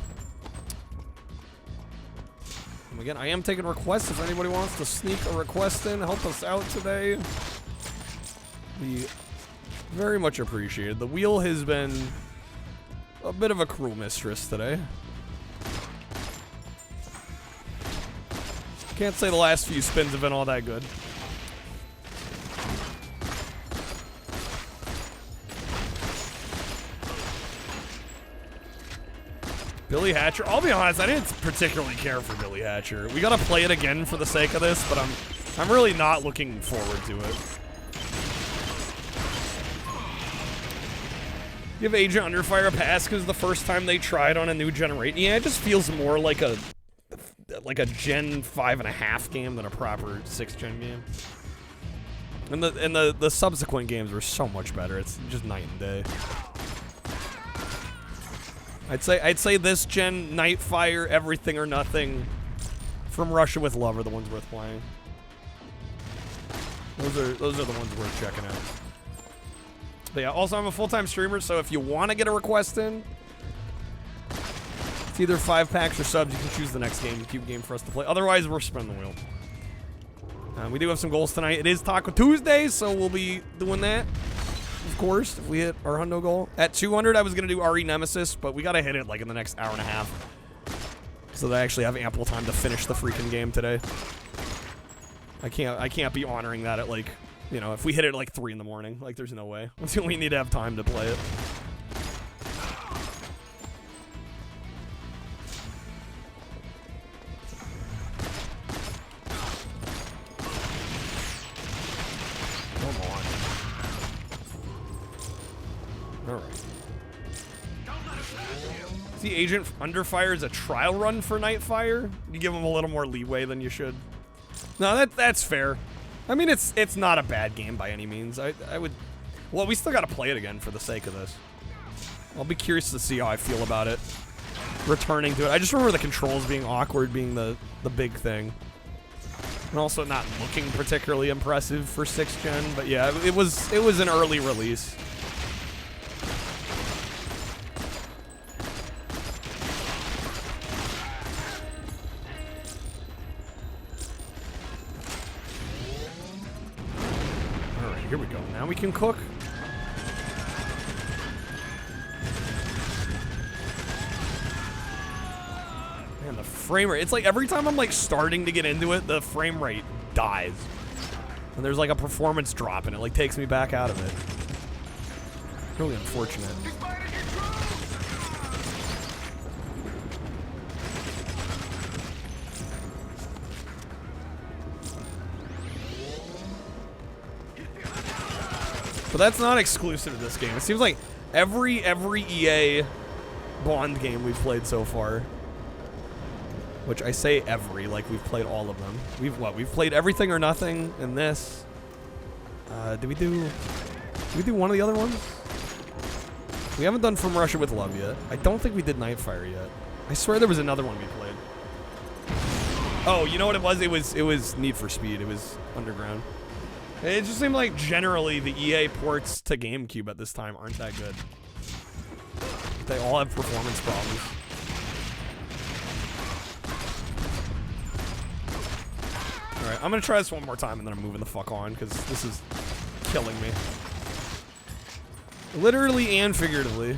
And again, I am taking requests. If anybody wants to sneak a request in, help us out today. Be very much appreciated. The wheel has been a bit of a cruel mistress today. Can't say the last few spins have been all that good. Billy Hatcher. I'll be honest, I didn't particularly care for Billy Hatcher. We gotta play it again for the sake of this, but I'm really not looking forward to it. Give Agent Under Fire a pass because the first time they tried on a new generation. Yeah, it just feels more like a Gen 5.5 game than a proper 6th Gen game. And the subsequent games were so much better. It's just night and day. I'd say this gen, Nightfire, Everything or Nothing, from Russia with Love are the ones worth playing. Those are the ones worth checking out. But yeah, also I'm a full-time streamer, so if you want to get a request in, it's either 5 packs or subs. You can choose the next GameCube game for us to play. Otherwise, we're spinning the wheel. We do have some goals tonight. It is Taco Tuesday, so we'll be doing that. Of course, if we hit our hundo goal. At 200, I was going to do RE Nemesis, but we got to hit it like in the next hour and a half. So that I actually have ample time to finish the freaking game today. I can't be honoring that at like, you know, if we hit it at like 3 in the morning. Like, there's no way. We need to have time to play it. The Agent Under Fire is a trial run for Nightfire. You give them a little more leeway than you should. No, that's fair. I mean, it's not a bad game by any means. I would. Well, we still got to play it again for the sake of this. I'll be curious to see how I feel about it. Returning to it. I just remember the controls being awkward, being the big thing, and also not looking particularly impressive for 6th Gen. But yeah, it was an early release. Here we go. Now we can cook. Man, the frame rate. It's like every time I'm like starting to get into it, the frame rate dies. And there's like a performance drop and it like takes me back out of it. Really unfortunate. But that's not exclusive to this game. It seems like every EA Bond game we've played so far, which I say every, like we've played all of them. We've played Everything or Nothing in this. Did we do one of the other ones? We haven't done From Russia with Love yet. I don't think we did Nightfire yet. I swear there was another one we played. Oh, you know what it was? It was Need for Speed. It was Underground. It just seemed like generally the EA ports to GameCube at this time aren't that good. They all have performance problems. Alright, I'm gonna try this one more time and then I'm moving the fuck on because this is killing me. Literally and figuratively.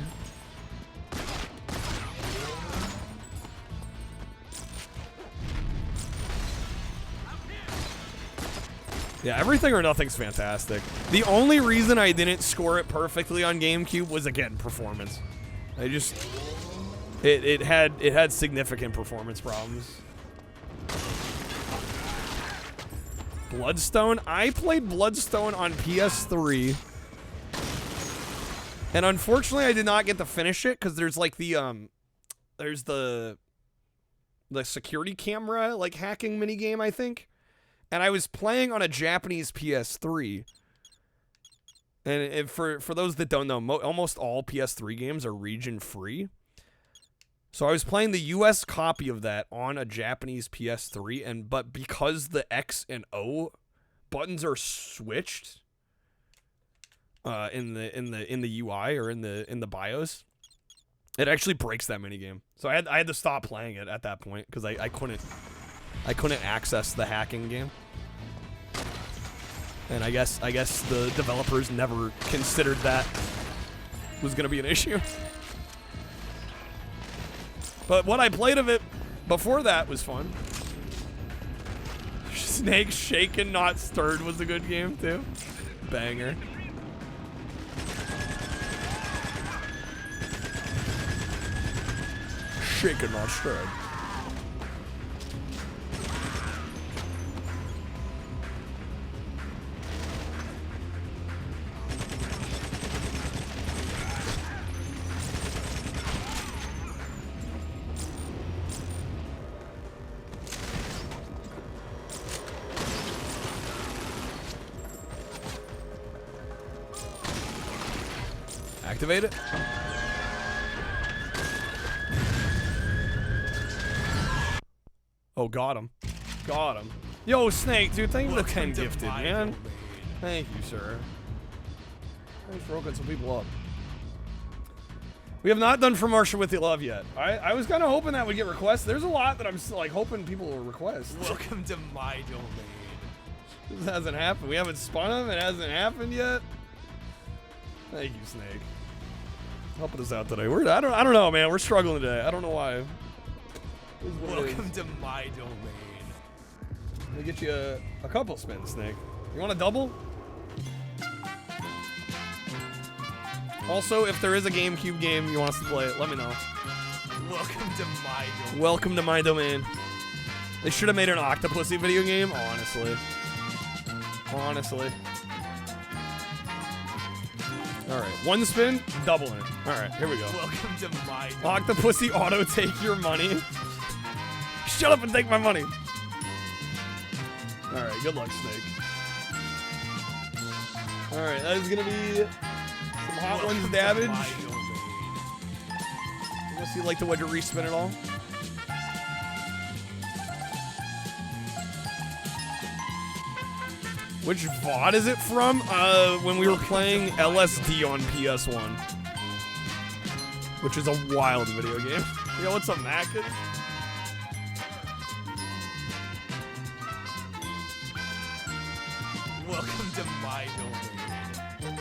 Yeah, everything or nothing's fantastic. The only reason I didn't score it perfectly on GameCube was, again, performance. I just... It had significant performance problems. Bloodstone? I played Bloodstone on PS3. And unfortunately, I did not get to finish it, because there's, like, there's the security camera, like, hacking minigame, I think. And I was playing on a Japanese PS3. And for those that don't know, almost all PS3 games are region-free. So I was playing the US copy of that on a Japanese PS3, but because the X and O buttons are switched in the UI or in the BIOS, it actually breaks that minigame. So I had to stop playing it at that point because I couldn't access the hacking game. And I guess the developers never considered that was going to be an issue. But what I played of it before that was fun. Snake Shaken Not Stirred was a good game too. Banger. Shaken Not Stirred. Activate it. Oh, got him. Got him. Yo, Snake, dude, thank you for the 10 gifted, man. Thank you, sir. Thanks for hooking some people up. We have not done For Marcia With Your Love yet. I was kind of hoping that would get requests. There's a lot that I'm like hoping people will request. Welcome to my domain. This hasn't happened. We haven't spun them. It hasn't happened yet. Thank you, Snake. Helping us out today. I don't know, man. We're struggling today. I don't know why. Welcome to my domain. Let me get you a couple spins, Snake. You want a double? Also, if there is a GameCube game you want us to play, let me know. Welcome to my domain. Welcome to my domain. They should have made an Octopussy video game, honestly. Honestly. Alright, one spin, doubling it. Alright, here we go. Welcome to my domain. Octopussy auto take your money. Shut up and take my money. Alright, good luck, Snake. Alright, that is gonna be some Hot Ones damage. Unless you'd like to wedge a respin at all. Which VOD is it from? When we were playing LSD on PS1. Which is a wild video game. Yo, what's up, Mac? Welcome to my domain.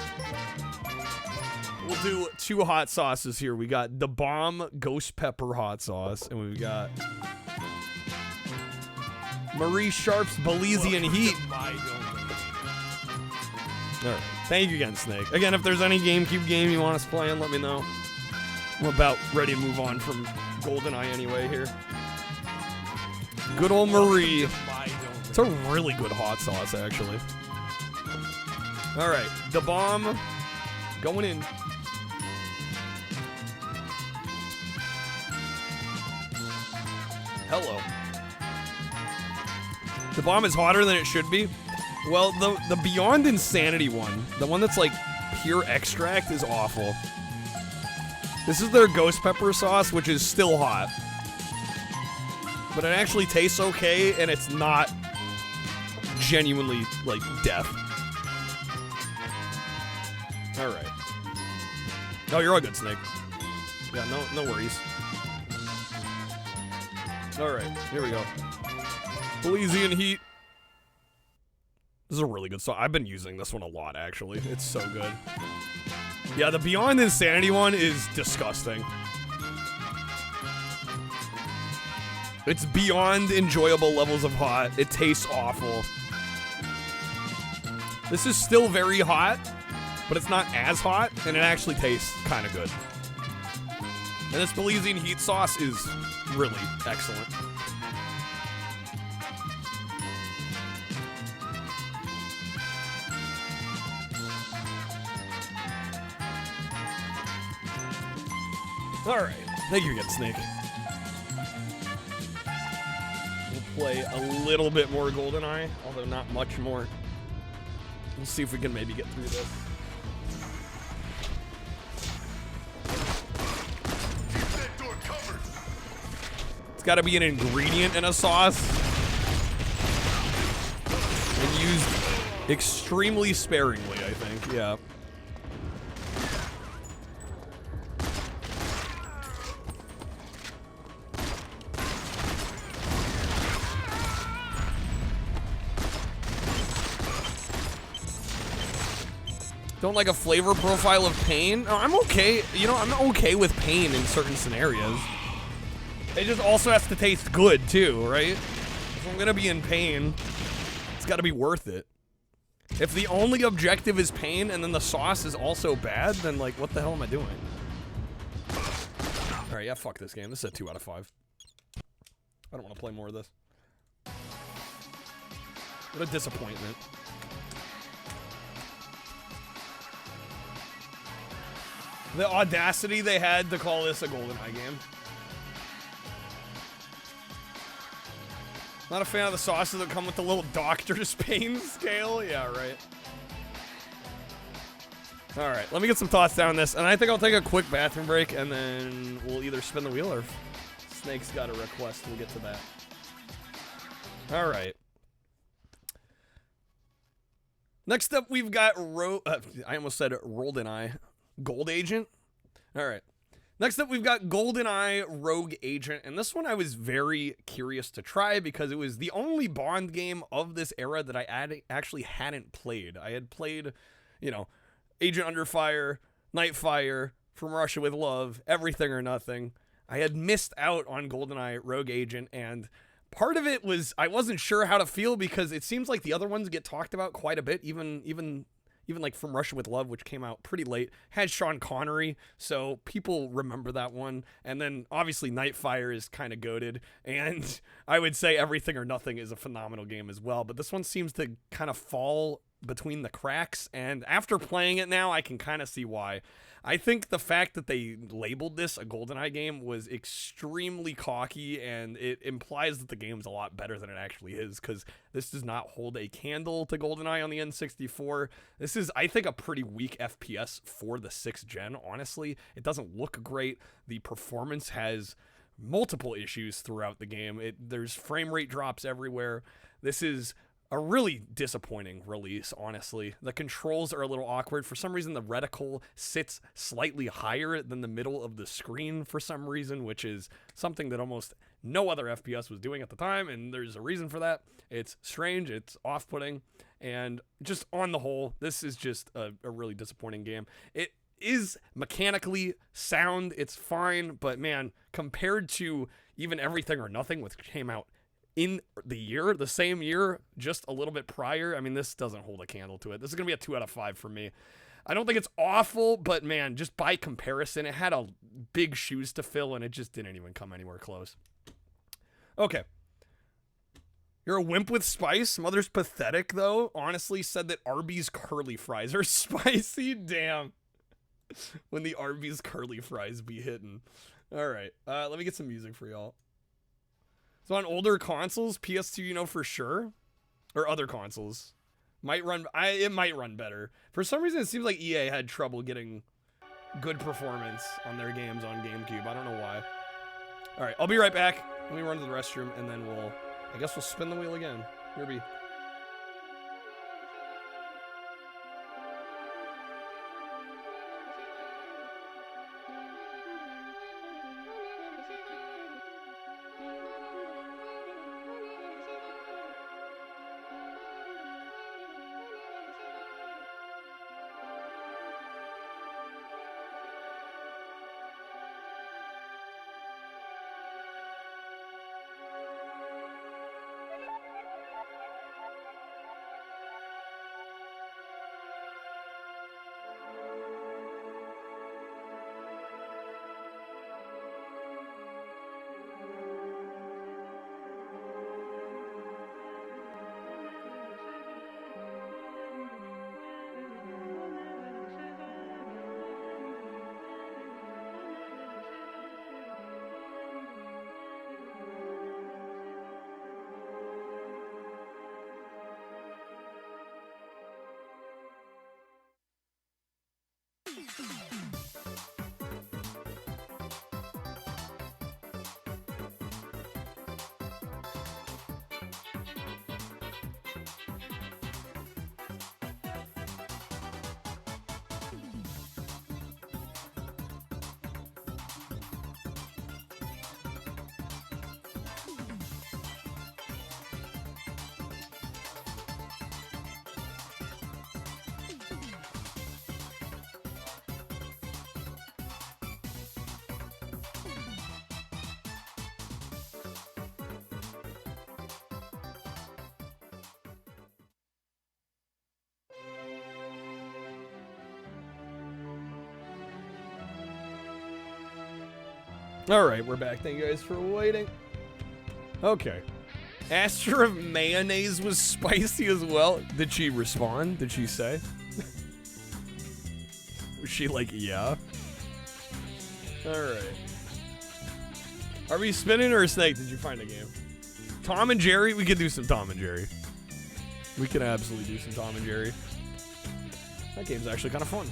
We'll do two hot sauces here. We got the Bomb Ghost Pepper hot sauce, and we've got Marie Sharp's Belizean Heat. Alright, thank you again, Snake. Again, if there's any GameCube game you want us playing, let me know. I'm about ready to move on from GoldenEye anyway here. Good old Marie. It's a really good hot sauce, actually. Alright, the bomb going in. Hello. The bomb is hotter than it should be. Well, the Beyond Insanity one, the one that's like pure extract, is awful. This is their ghost pepper sauce, which is still hot. But it actually tastes okay, and it's not genuinely, like, death. All right. No, you're all good, Snake. Yeah, no worries. All right, here we go. Elysian Heat. This is a really good song. I've been using this one a lot, actually. It's so good. Yeah, the Beyond Insanity one is disgusting. It's beyond enjoyable levels of hot. It tastes awful. This is still very hot, but it's not as hot, and it actually tastes kind of good. And this Belizean heat sauce is really excellent. All right, thank you again, Snake. We'll play a little bit more GoldenEye, although not much more. We'll see if we can maybe get through this. It's got to be an ingredient in a sauce, and used extremely sparingly, I think. Yeah. Don't like a flavor profile of pain? No, I'm okay. You know, I'm okay with pain in certain scenarios. It just also has to taste good, too, right? If I'm gonna be in pain, it's gotta be worth it. If the only objective is pain and then the sauce is also bad, then, like, what the hell am I doing? Alright, yeah, fuck this game. This is a 2 out of 5. I don't want to play more of this. What a disappointment. The audacity they had to call this a GoldenEye game. Not a fan of the sauces that come with the little doctor's pain scale. Yeah, right. All right, let me get some thoughts down on this, and I think I'll take a quick bathroom break, and then we'll either spin the wheel or if Snake's got a request. We'll get to that. All right. Next up, we've got I almost said GoldenEye. Gold Agent. All right. Next up, we've got GoldenEye Rogue Agent, and this one I was very curious to try because it was the only Bond game of this era that I actually hadn't played. I had played, you know, Agent Under Fire, Nightfire, From Russia with Love, Everything or Nothing. I had missed out on GoldenEye Rogue Agent, and part of it was I wasn't sure how to feel because it seems like the other ones get talked about quite a bit, even like From Russia with Love, which came out pretty late, had Sean Connery, so people remember that one. And then, obviously, Nightfire is kind of goated, and I would say Everything or Nothing is a phenomenal game as well, but this one seems to kind of fall between the cracks, and after playing it now, I can kind of see why. I think the fact that they labeled this a GoldenEye game was extremely cocky, and it implies that the game's a lot better than it actually is, because this does not hold a candle to GoldenEye on the N64. This is, I think, a pretty weak FPS for the 6th gen, honestly. It doesn't look great. The performance has multiple issues throughout the game. There's frame rate drops everywhere. This is a really disappointing release, honestly. The controls are a little awkward. For some reason, the reticle sits slightly higher than the middle of the screen for some reason, which is something that almost no other FPS was doing at the time, and there's a reason for that. It's strange, it's off-putting, and just on the whole, this is just a really disappointing game. It is mechanically sound, it's fine, but man, compared to even Everything or Nothing, which came out in the same year, just a little bit prior, I mean, this doesn't hold a candle to it. This is going to be a 2 out of 5 for me. I don't think it's awful, but man, just by comparison, it had a big shoes to fill, and it just didn't even come anywhere close. Okay. You're a wimp with spice? Mother's pathetic, though. Honestly said that Arby's curly fries are spicy. Damn. When the Arby's curly fries be hitting. All right. Let me get some music for y'all. So on older consoles, PS2, you know for sure, or other consoles, it might run better. For some reason, it seems like EA had trouble getting good performance on their games on GameCube. I don't know why. All right, I'll be right back. Let me run to the restroom, and then I guess we'll spin the wheel again. Kirby. Alright, we're back. Thank you guys for waiting. Okay. Asked her if mayonnaise was spicy as well. Did she respond? Did she say? Was she like, yeah? Alright. Are we spinning or a snake? Did you find a game? Tom and Jerry? We could do some Tom and Jerry. We could absolutely do some Tom and Jerry. That game's actually kind of fun.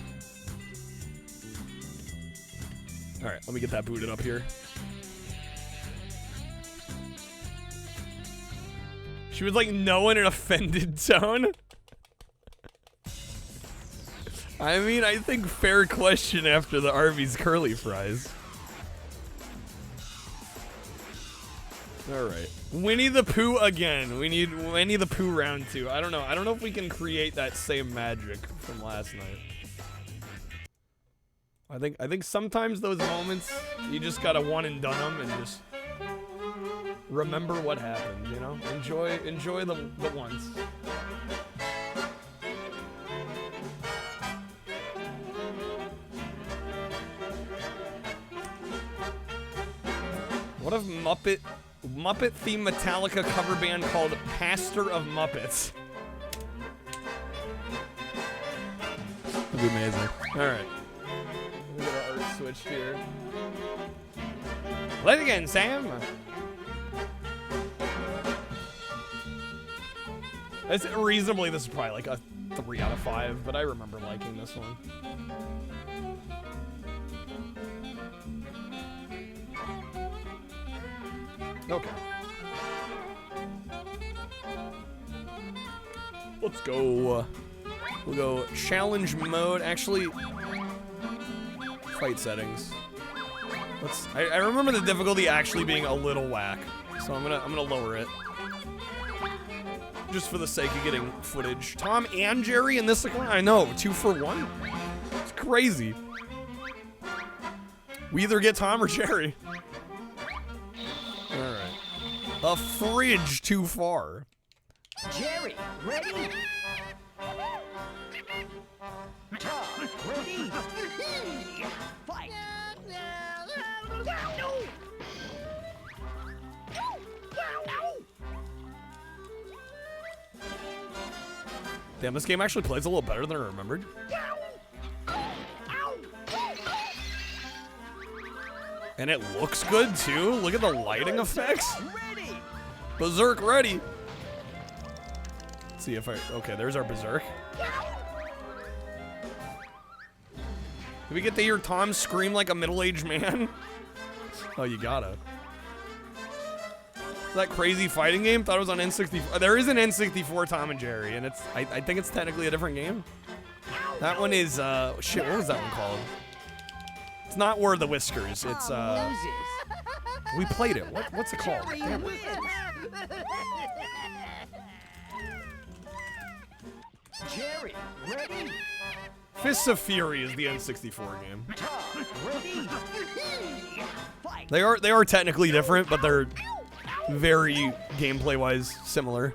Alright, let me get that booted up here. She was like, no in an offended tone. I mean, I think fair question after the Arby's curly fries. Alright. Winnie the Pooh again. We need Winnie the Pooh round 2. I don't know. I don't know if we can create that same magic from last night. I think sometimes those moments, you just gotta one and done them and just remember what happened, you know? Enjoy the once. What if Muppet themed Metallica cover band called Pastor of Muppets? That'd be amazing. Alright. Let me get our art switched here. Play it again, Sam. It's reasonably, this is probably like a 3 out of 5, but I remember liking this one. Okay. Let's go. We'll go challenge mode. Actually, fight settings. I remember the difficulty actually being a little whack, so I'm gonna lower it. Just for the sake of getting footage. Tom and Jerry in this account? I know, 2 for 1. It's crazy. We either get Tom or Jerry. Alright. A fridge too far. Jerry, ready? Tom, ready? Fight! Damn, this game actually plays a little better than I remembered. And it looks good too. Look at the lighting effects. Berserk ready. Let's see if okay, there's our Berserk. Do we get to hear Tom scream like a middle-aged man? Oh, you gotta. That crazy fighting game? Thought it was on N64. There is an N64 Tom and Jerry, and I think it's technically a different game. That one is shit, what was that one called? It's not War of the Whiskers. It's we played it. What's it called? Damn it. Jerry, ready? Fists of Fury is the N64 game. Tom, ready? Fight! They are technically different, but they're very gameplay-wise similar.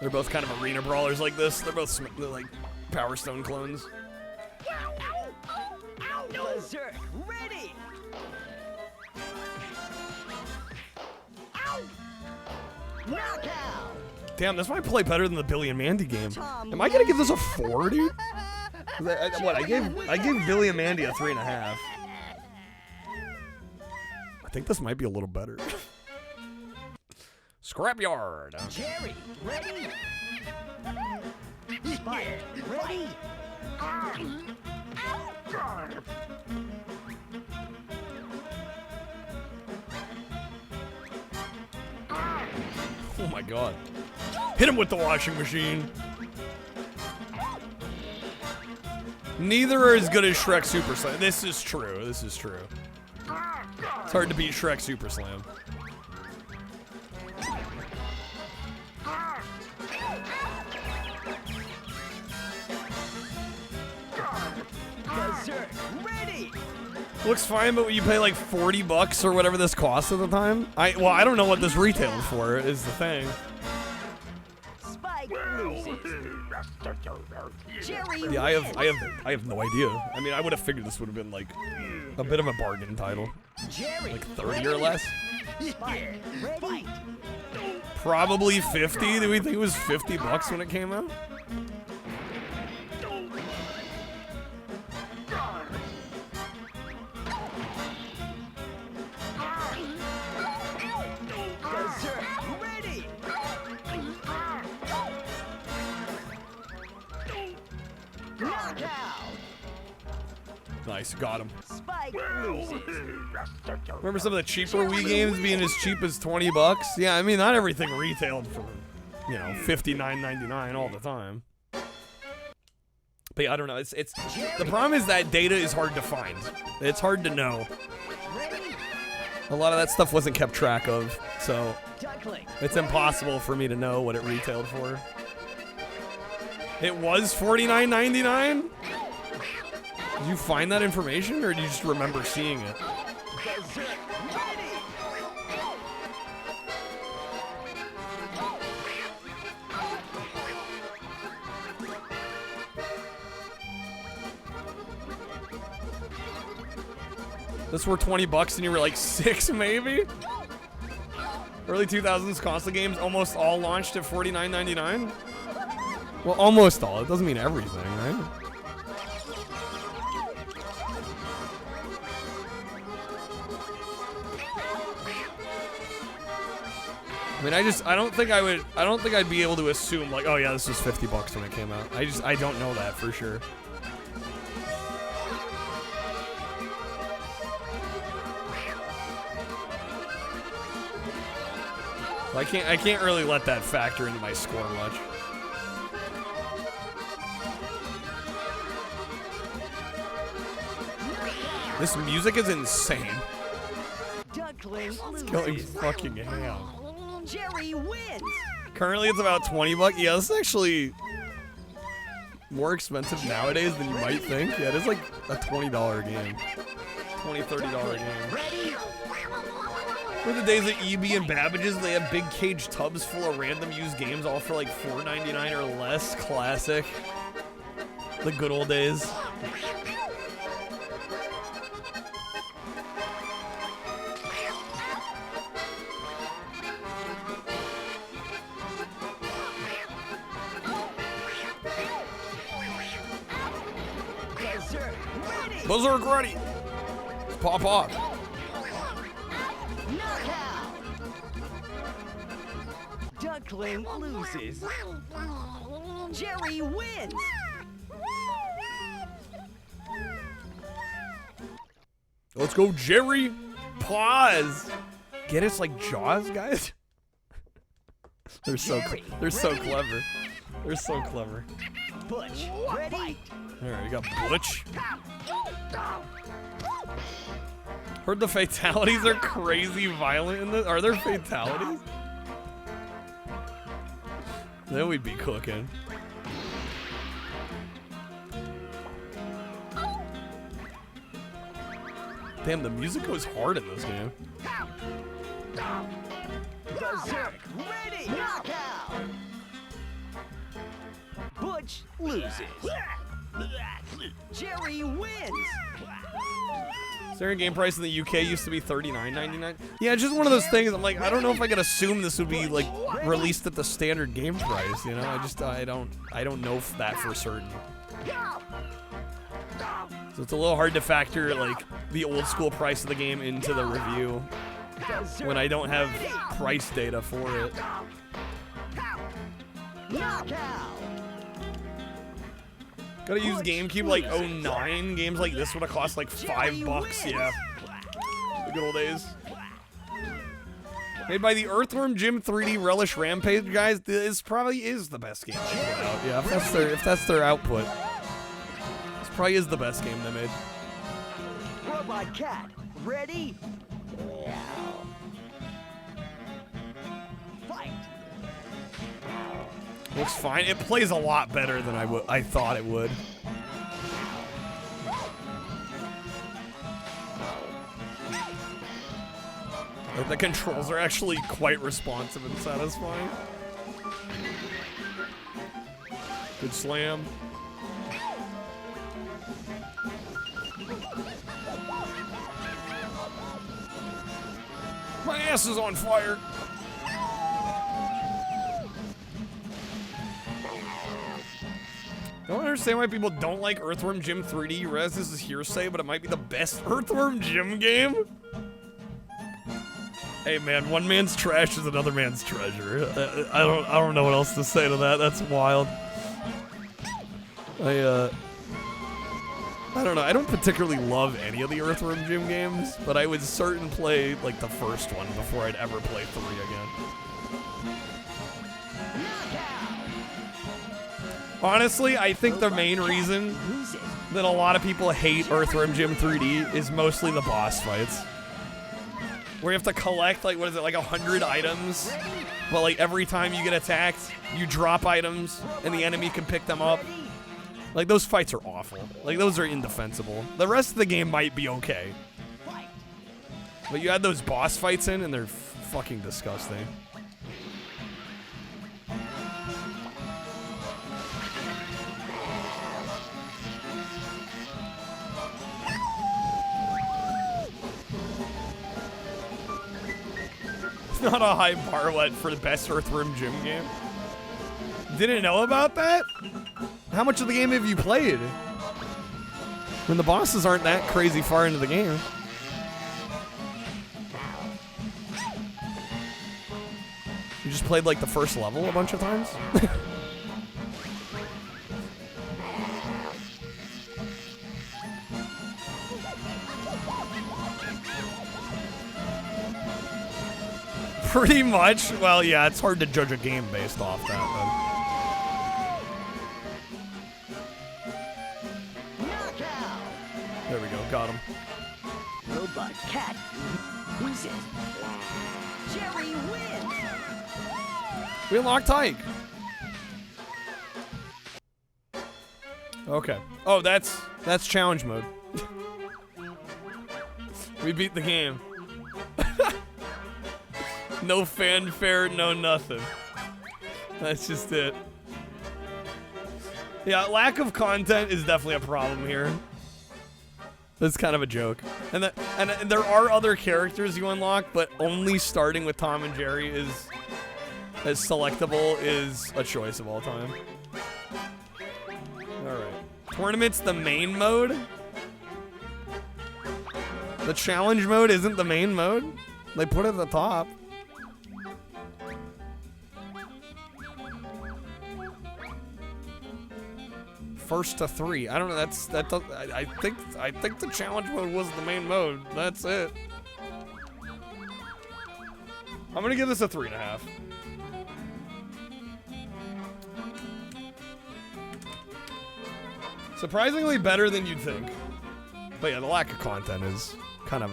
They're both kind of arena brawlers like this. They're both like Power Stone clones. Berserk, ready? Knockout! Damn, this might play better than the Billy and Mandy game. Am I gonna give this a 4, dude? What? I gave Billy and Mandy a 3.5. I think this might be a little better. Scrapyard. Jerry, ready? Spike, ready? Oh my god. Hit him with the washing machine. Neither are as good as Shrek Super Slam. This is true. This is true. It's hard to beat Shrek Super Slam. Berserk, ready? Looks fine, but when you pay like $40 or whatever this costs at the time, I don't know what this retailed for, is the thing. Spike loses. Yeah, I have no idea. I mean, I would have figured this would have been like a bit of a bargain title, like 30 or less. Probably 50. Do we think it was $50 when it came out? Nice, got him. Remember some of the cheaper Wii games being as cheap as $20? Yeah, I mean, not everything retailed for, you know, $59.99 all the time. But yeah, I don't know. It's the problem is that data is hard to find. It's hard to know. A lot of that stuff wasn't kept track of, so it's impossible for me to know what it retailed for. It was $49.99? Did you find that information, or do you just remember seeing it? This were $20 and you were like 6 maybe? Early 2000s console games almost all launched at $49.99? Well, almost all. It doesn't mean everything, right? I mean, I don't think I'd be able to assume like, oh yeah, this was $50 when it came out. I don't know that for sure. I can't really let that factor into my score much. This music is insane. It's going fucking ham. Jerry wins. Currently, it's about $20. Yeah, this is actually more expensive nowadays than you might think. Yeah, it is like a $20 game. $20, $30 game. Were the days at EB and Babbage's, they had big cage tubs full of random used games, all for like $4.99 or less. Classic. The good old days. Berserk ready! Pop off. Knockout. Duckling loses. Jerry wins. Let's go, Jerry. Pause. Get us like Jaws, guys. They're so clever. They're so clever. Butch, ready? Alright, you got Butch. Heard the fatalities are crazy violent in this. Are there fatalities? Then we'd be cooking. Damn, the music goes hard in this game. Berserk, ready? Knockout. Butch loses. Jerry wins. Standard game price in the UK used to be $39.99. Yeah, it's just one of those things. I'm like, I don't know if I could assume this would be like released at the standard game price. You know, I don't know that for certain. So it's a little hard to factor like the old school price of the game into the review when I don't have price data for it. Gotta use GameCube like 09. Games like this would have cost like $5. Yeah. The good old days. Made by the Earthworm Jim 3D Relish Rampage guys. This probably is the best game they put out. Yeah, if that's their output. This probably is the best game they made. Robot Cat, ready? Fight. Looks fine. It plays a lot better than I thought it would. Like, the controls are actually quite responsive and satisfying. Good slam. My ass is on fire. I don't understand why people don't like Earthworm Jim 3D. You realize this is hearsay, but it might be the best Earthworm Jim game. Hey man, one man's trash is another man's treasure. I don't know what else to say to that. That's wild. I don't know. I don't particularly love any of the Earthworm Jim games, but I would certainly play like the first one before I'd ever play 3 again. Honestly, I think the main reason that a lot of people hate Earthworm Jim 3D is mostly the boss fights. Where you have to collect, like, what is it, like 100 items? But, like, every time you get attacked, you drop items, and the enemy can pick them up. Like, those fights are awful. Like, those are indefensible. The rest of the game might be okay. But you add those boss fights in, and they're fucking disgusting. Not a high bar for the best Earthworm Jim game. Didn't know about that? How much of the game have you played? When the bosses aren't that crazy far into the game. You just played like the first level a bunch of times? Pretty much. Well, yeah, it's hard to judge a game based off that, though. There we go, got him. Robot Cat loses. Jerry wins. We unlocked Tyke. Okay. Oh, that's challenge mode. We beat the game. No fanfare, no nothing. That's just it. Yeah, lack of content is definitely a problem here. That's kind of a joke. And there are other characters you unlock, but only starting with Tom and Jerry is as selectable is a choice of all time. Alright. Tournament's the main mode? The challenge mode isn't the main mode? They put it at the top. First to 3. I don't know. I think the challenge mode was the main mode. That's it. I'm gonna give this a 3.5. Surprisingly better than you'd think. But yeah, the lack of content is kind of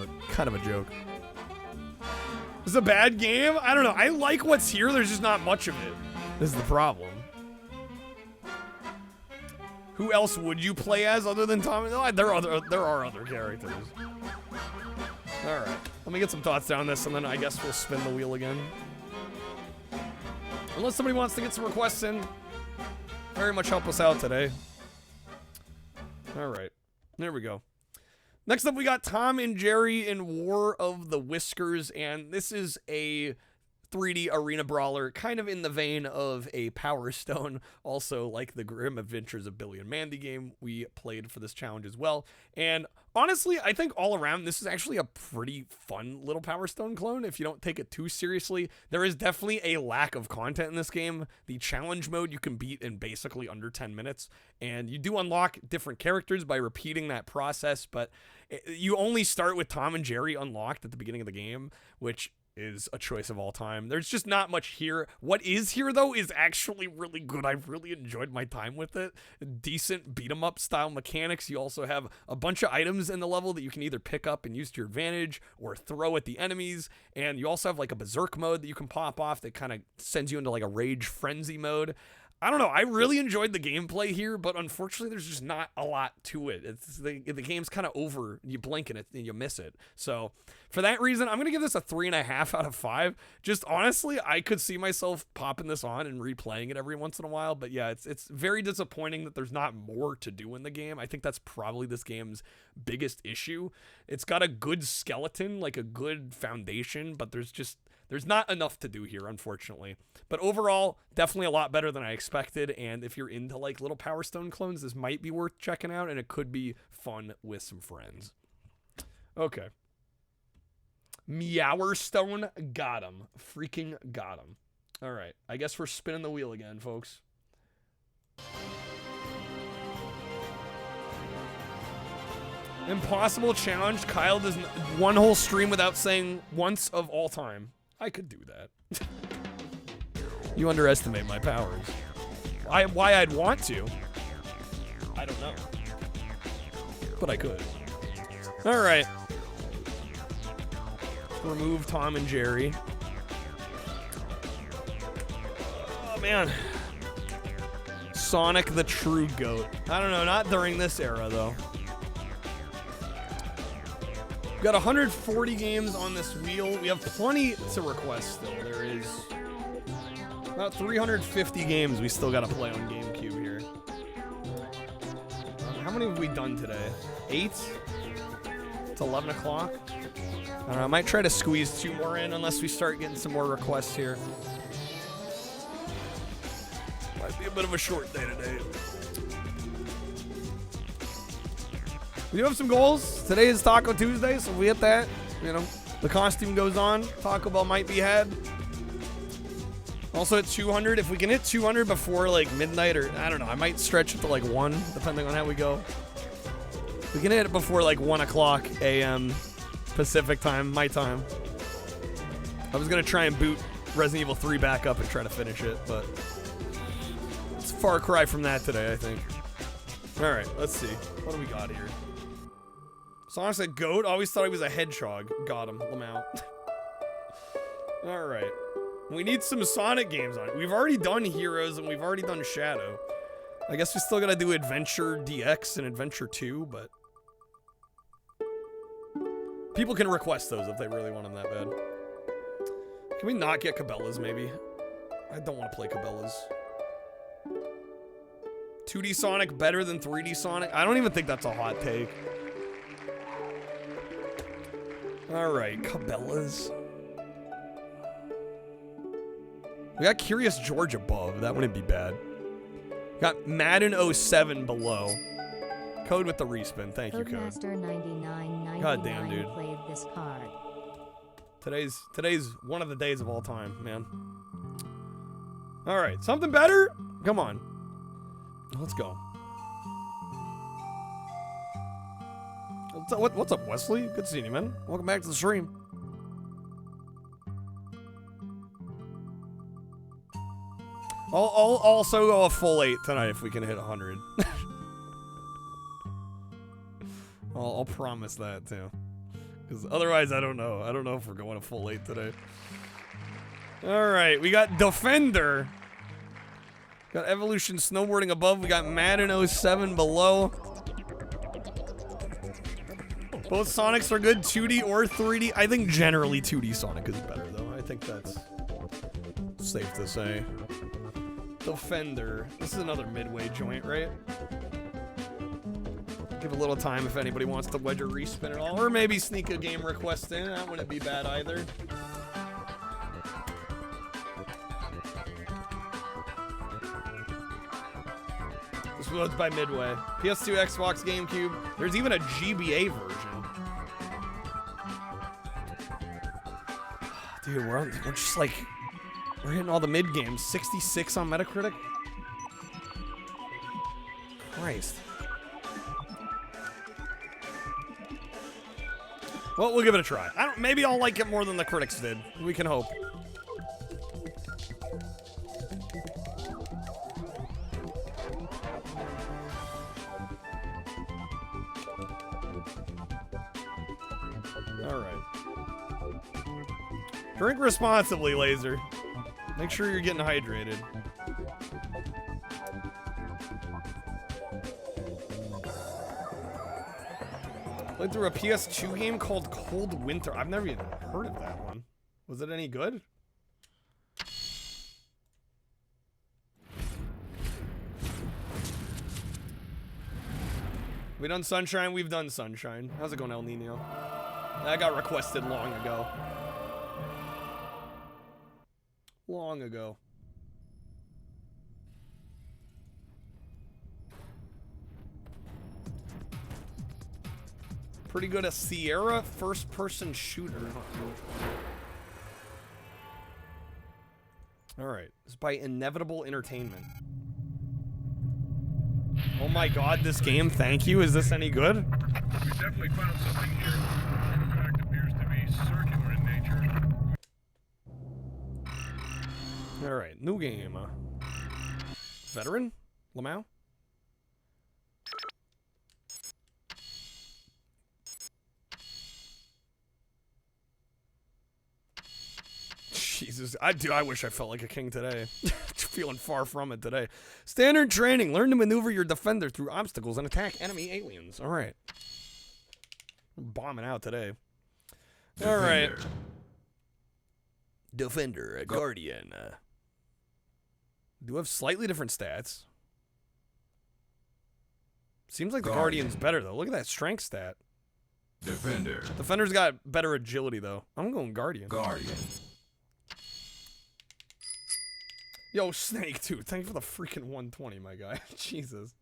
a joke. It's a bad game. I don't know. I like what's here. There's just not much of it. This is the problem. Who else would you play as other than Tom? No, there are other characters. All right, let me get some thoughts down this, and then I guess we'll spin the wheel again. Unless somebody wants to get some requests in, very much help us out today. All right, there we go. Next up, we got Tom and Jerry in War of the Whiskers, and this is a 3D arena brawler, kind of in the vein of a Power Stone, also like the Grim Adventures of Billy and Mandy game we played for this challenge as well. And honestly, I think all around, this is actually a pretty fun little Power Stone clone if you don't take it too seriously. There is definitely a lack of content in this game. The challenge mode you can beat in basically under 10 minutes, and you do unlock different characters by repeating that process, but you only start with Tom and Jerry unlocked at the beginning of the game, which is a choice of all time. There's just not much here. What is here, though, is actually really good. I've really enjoyed my time with it. Decent beat-em-up style mechanics. You also have a bunch of items in the level that you can either pick up and use to your advantage or throw at the enemies. And you also have like a berserk mode that you can pop off that kind of sends you into like a rage frenzy mode. I don't know. I really enjoyed the gameplay here, but unfortunately, there's just not a lot to it. It's the game's kind of over. You blink and you miss it. So for that reason, I'm gonna give this a 3.5 out of 5. Just honestly, I could see myself popping this on and replaying it every once in a while. But yeah, it's very disappointing that there's not more to do in the game. I think that's probably this game's biggest issue. It's got a good skeleton, like a good foundation, but there's not enough to do here, unfortunately. But overall, definitely a lot better than I expected. And if you're into like little Power Stone clones, this might be worth checking out, and it could be fun with some friends. Okay. Meower Stone, got him. Freaking got him. All right, I guess we're spinning the wheel again, folks. Impossible challenge. Kyle does one whole stream without saying once of all time. I could do that. You underestimate my powers. Why I'd want to, I don't know. But I could. All right. Remove Tom and Jerry. Oh, man. Sonic the True Goat. I don't know, not during this era, though. We've got 140 games on this wheel. We have plenty to request still. There is about 350 games we still got to play on GameCube here. How many have we done today? 8? It's 11 o'clock. I don't know, I might try to squeeze 2 more in unless we start getting some more requests here. Might be a bit of a short day today. We do have some goals. Today is Taco Tuesday, so if we hit that, you know, the costume goes on. Taco Bell might be had. Also at 200, if we can hit 200 before like midnight, or I don't know, I might stretch it to like 1, depending on how we go. We can hit it before like 1 o'clock a.m. Pacific time, my time. I was gonna try and boot Resident Evil 3 back up and try to finish it, but it's a far cry from that today, I think. All right, let's see. What do we got here? Sonic said goat. Always thought he was a hedgehog. Got him. Lamau. All right. We need some Sonic games on it. We've already done Heroes and we've already done Shadow. I guess we still gotta do Adventure DX and Adventure 2, but people can request those if they really want them that bad. Can we not get Cabela's, maybe? I don't want to play Cabela's. 2D Sonic better than 3D Sonic? I don't even think that's a hot take. Alright, Cabela's. We got Curious George above. That wouldn't be bad. Got Madden 07 below. Code with the respin. Thank you, Code. Codemaster9999 God damn, dude. played this card. Today's one of the days of all time, man. Alright, something better? Come on. Let's go. What's up, Wesley? Good seeing you, man. Welcome back to the stream. I'll also go a full 8 tonight if we can hit 100. I'll promise that too. Because otherwise, I don't know. I don't know if we're going a full 8 today. All right, we got Defender. Got Evolution Snowboarding above. We got Madden 07 below. Both Sonics are good, 2D or 3D. I think generally 2D Sonic is better, though. I think that's safe to say. Defender. This is another midway joint, right? Give a little time if anybody wants to wedge or respin it all. Or maybe sneak a game request in. That wouldn't be bad either. This was by Midway. PS2, Xbox, GameCube. There's even a GBA version. Dude, we're just like... We're hitting all the mid games. 66 on Metacritic? Christ. Well, we'll give it a try. Maybe I'll like it more than the critics did. We can hope. All right. Drink responsibly, Laser. Make sure you're getting hydrated. Played through a PS2 game called Cold Winter. I've never even heard of that one. Was it any good? We done Sunshine? We've done Sunshine. How's it going, El Nino? That got requested long ago. Long ago. Pretty good at Sierra first-person shooter. Alright. It's by Inevitable Entertainment. Oh my god, this game, thank you. Is this any good? We definitely found something here. The artifact appears to be circular in nature. Alright, new game. Veteran? Lamau? Jesus, I wish I felt like a king today. Feeling far from it today. Standard training. Learn to maneuver your defender through obstacles and attack enemy aliens. All right. We're bombing out today. All right. Defender, a guardian. Do have slightly different stats. Seems like the Guardian's better, though. Look at that strength stat. Defender. Defender's got better agility, though. I'm going Guardian. Guardian. Yo, Snake, dude. Thank you for the freaking 120, my guy. Jesus.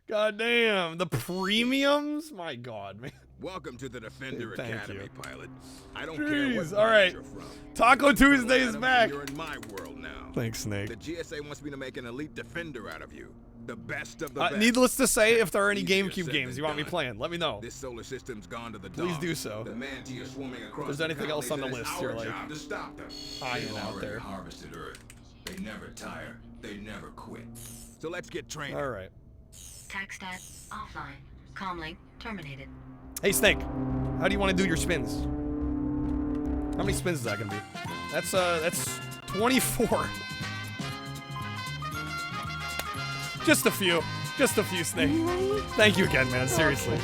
God damn. The premiums? My God, man. Welcome to the Defender Thank Academy, you. pilot. I don't Jeez, care what all right. you're from. Taco Tuesday's back. You're in my world now. Thanks, Snake. The GSA wants me to make an elite defender out of you. The best of the best. Needless to say, if there are any Easier GameCube said games than you want me done. playing, let me know. This solar system's gone to the Please dogs. do so. The Mandy are swarming across If there's the anything else on the colonies, and list, it's you're our like job to stop them. eyeing They've out already there. harvested Earth. They never tire. They never quit. So let's get training. All right. Tac stat offline. Comlink terminated. Hey, Snake. How do you want to do your spins? How many spins is that gonna be? That's 24. Just a few. Just a few, Snake. Thank you again, man. Seriously.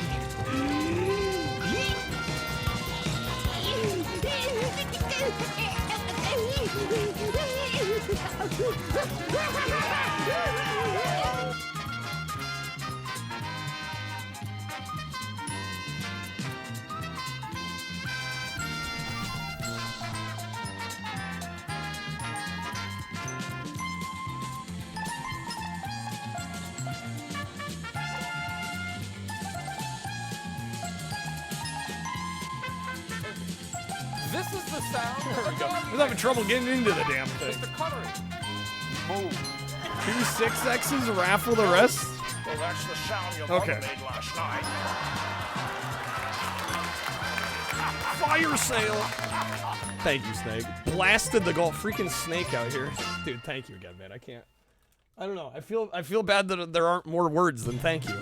This is the sound. There we go. I was having trouble getting into the damn thing. Mr. Connery. Move. 2 6Xs, raffle the rest? Well, that's the sound your Okay. mother made last night. Fire sale. Thank you, Snake. Blasted the goal. Freaking Snake out here. Dude, thank you again, man. I don't know. I feel bad that there aren't more words than thank you.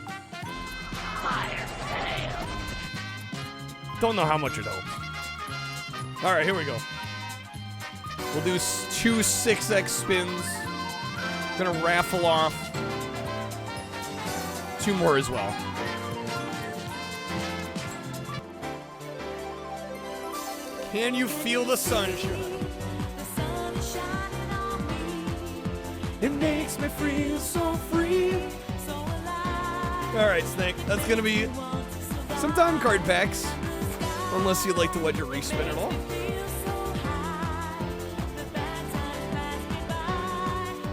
Don't know how much it helps. All right, here we go. We'll do 2 6X spins. Gonna raffle off 2 more as well. Can you feel the sunshine? It makes me feel so free. All right, Snake. That's gonna be some time card packs, unless you'd like to let your respin at all.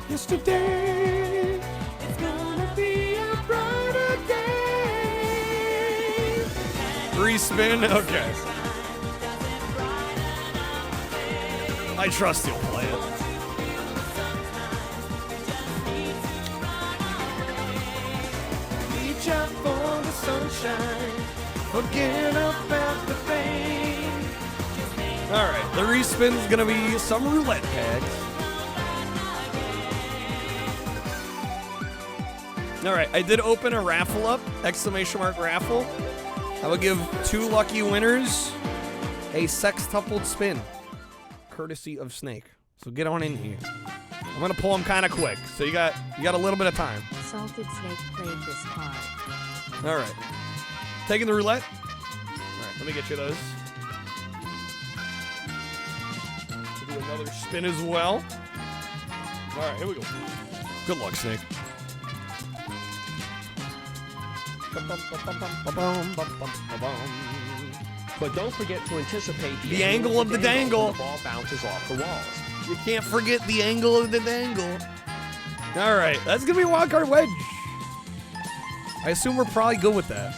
Yesterday, it's gonna be a brighter day. Respin, okay. I trust you'll play it. Reach out for the sunshine. Forget about the pain. All right, the respin's gonna be some roulette packs. All right, I did open a raffle up, exclamation mark raffle. I will give 2 lucky winners a sextupled spin, courtesy of Snake. So get on in here. I'm gonna pull them kind of quick, so you got a little bit of time. Salted Snake played this card. All right. Taking the roulette? All right, let me get you those. We'll do another spin as well. All right, here we go. Good luck, Snake. But don't forget to anticipate the angle of the dangle. When the ball bounces off the walls. You can't forget the angle of the dangle. All right, that's gonna be a wild card wedge. I assume we're probably good with that.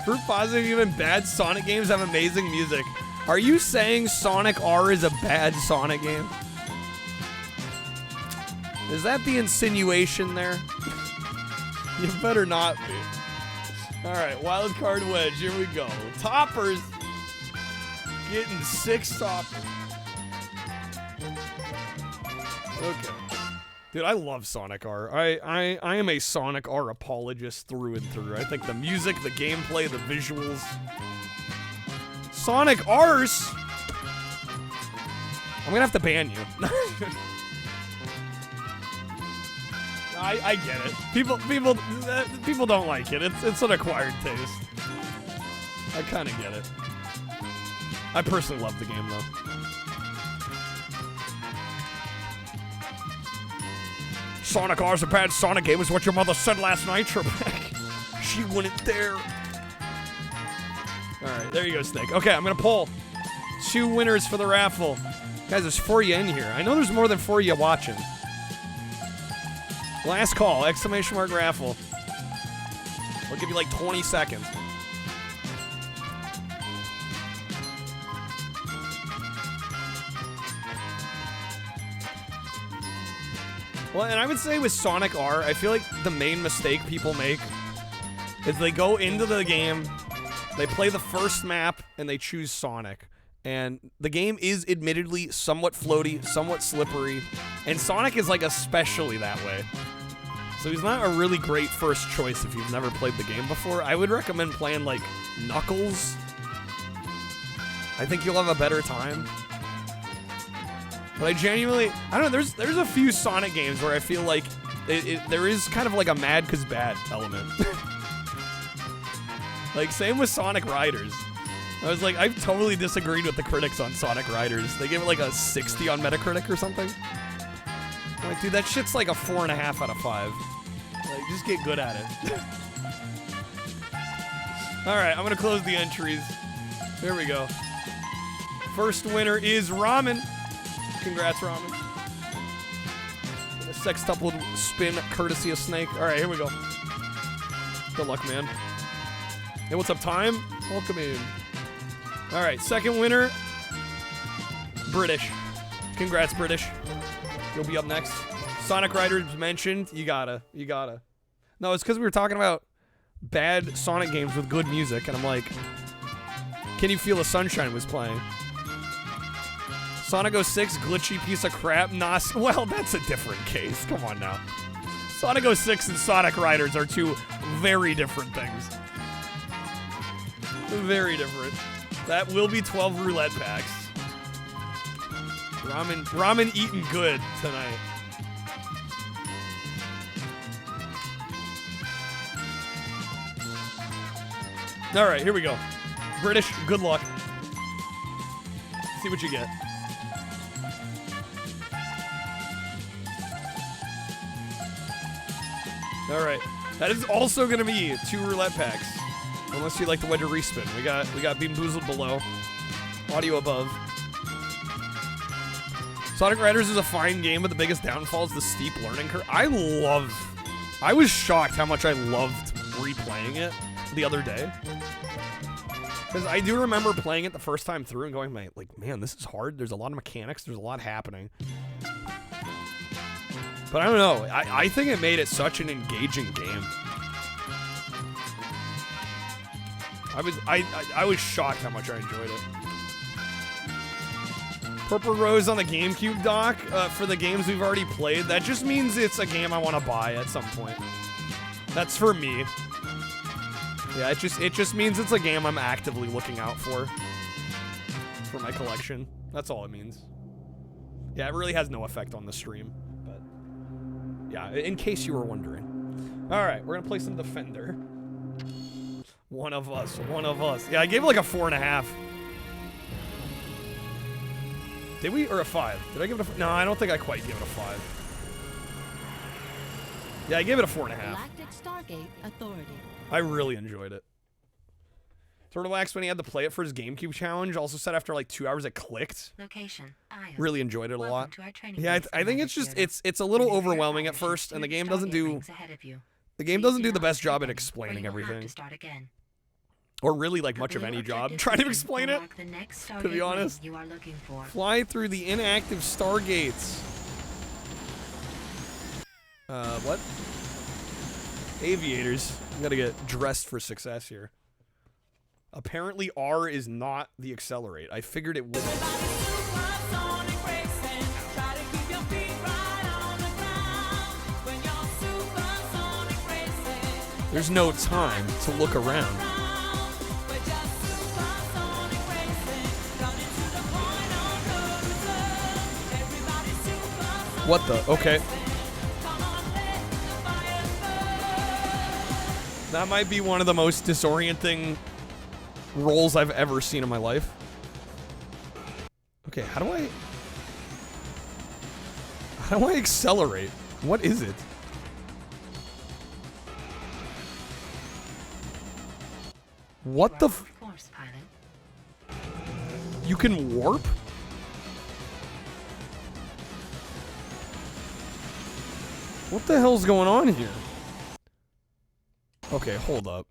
Proof positive, even bad Sonic games have amazing music. Are you saying Sonic R is a bad Sonic game? Is that the insinuation there? You better not be. All right, wild card wedge. Here we go. Toppers. Getting 6 toppers. Okay. Dude, I love Sonic R. I am a Sonic R apologist through and through. I think the music, the gameplay, the visuals. Sonic R's. I'm gonna have to ban you. I get it. People don't like it. It's an acquired taste. I kind of get it. I personally love the game though. Sonic R's a bad Sonic game is what your mother said last night, Trebek. She wouldn't dare. Alright, there you go, Snake. Okay, I'm gonna pull 2 winners for the raffle. Guys, there's 4 of you in here. I know there's more than 4 of you watching. Last call, exclamation mark raffle. I'll give you like 20 seconds. Well, and I would say with Sonic R, I feel like the main mistake people make is they go into the game, they play the first map, and they choose Sonic. And the game is admittedly somewhat floaty, somewhat slippery, and Sonic is like especially that way. So he's not a really great first choice if you've never played the game before. I would recommend playing like Knuckles. I think you'll have a better time. But I genuinely, I don't know, there's a few Sonic games where I feel like there is kind of like a mad 'cause bad element. Like same with Sonic Riders. I was like, I've totally disagreed with the critics on Sonic Riders. They gave it like a 60 on Metacritic or something. I'm like, dude, that shit's like a 4.5 out of 5. Like, just get good at it. All right, I'm gonna close the entries. There we go. First winner is Ramen. Congrats, Ramen. A sextupled spin courtesy of Snake. All right, here we go. Good luck, man. Hey, what's up, Time? Welcome in. All right, second winner, British. Congrats, British. You'll be up next. Sonic Riders mentioned. You gotta. No, it's because we were talking about bad Sonic games with good music, and I'm like, Can You Feel the Sunshine was playing. Sonic 06, glitchy piece of crap. Nah, well, that's a different case. Come on now. Sonic 06 and Sonic Riders are 2 very different things. Very different. That will be 12 roulette packs. Ramen eating good tonight. All right, here we go. British, good luck. See what you get. All right, that is also going to be 2 roulette packs, unless you like the wedge or respin. We got Bean Boozled below, audio above. Sonic Riders is a fine game, but the biggest downfall is the steep learning curve. I was shocked how much I loved replaying it the other day. Because I do remember playing it the first time through and going, man, this is hard. There's a lot of mechanics. There's a lot happening. But I don't know. I think it made it such an engaging game. I was shocked how much I enjoyed it. Purple Rose on the GameCube dock for the games we've already played. That just means it's a game I want to buy at some point. That's for me. Yeah, it just means it's a game I'm actively looking out for my collection. That's all it means. Yeah, it really has no effect on the stream. But yeah, in case you were wondering. Alright, we're gonna play some Defender. One of us, one of us. Yeah, I gave it like a 4.5. Did we? Or a 5? Did I give it a... No, I don't think I quite gave it a 5. Yeah, I gave it a 4.5. Galactic Stargate Authority. I really enjoyed it. Turtlewax, when he had to play it for his GameCube challenge, also said after like 2 hours it clicked. Location. Really enjoyed it a lot. To our training Yeah, base I think it's just it's a little overwhelming at first, and the game doesn't do the best job at explaining everything. Or really like much of any job trying to explain it. To be honest, fly through the inactive stargates. What? Aviators. I'm gonna get dressed for success here. Apparently R is not the accelerate. I figured it would. There's no time to look around. What the? Okay. That might be one of the most disorienting rolls I've ever seen in my life. Okay, how do I accelerate? What is it? What the f- You can warp? What the hell's going on here? Okay, hold up.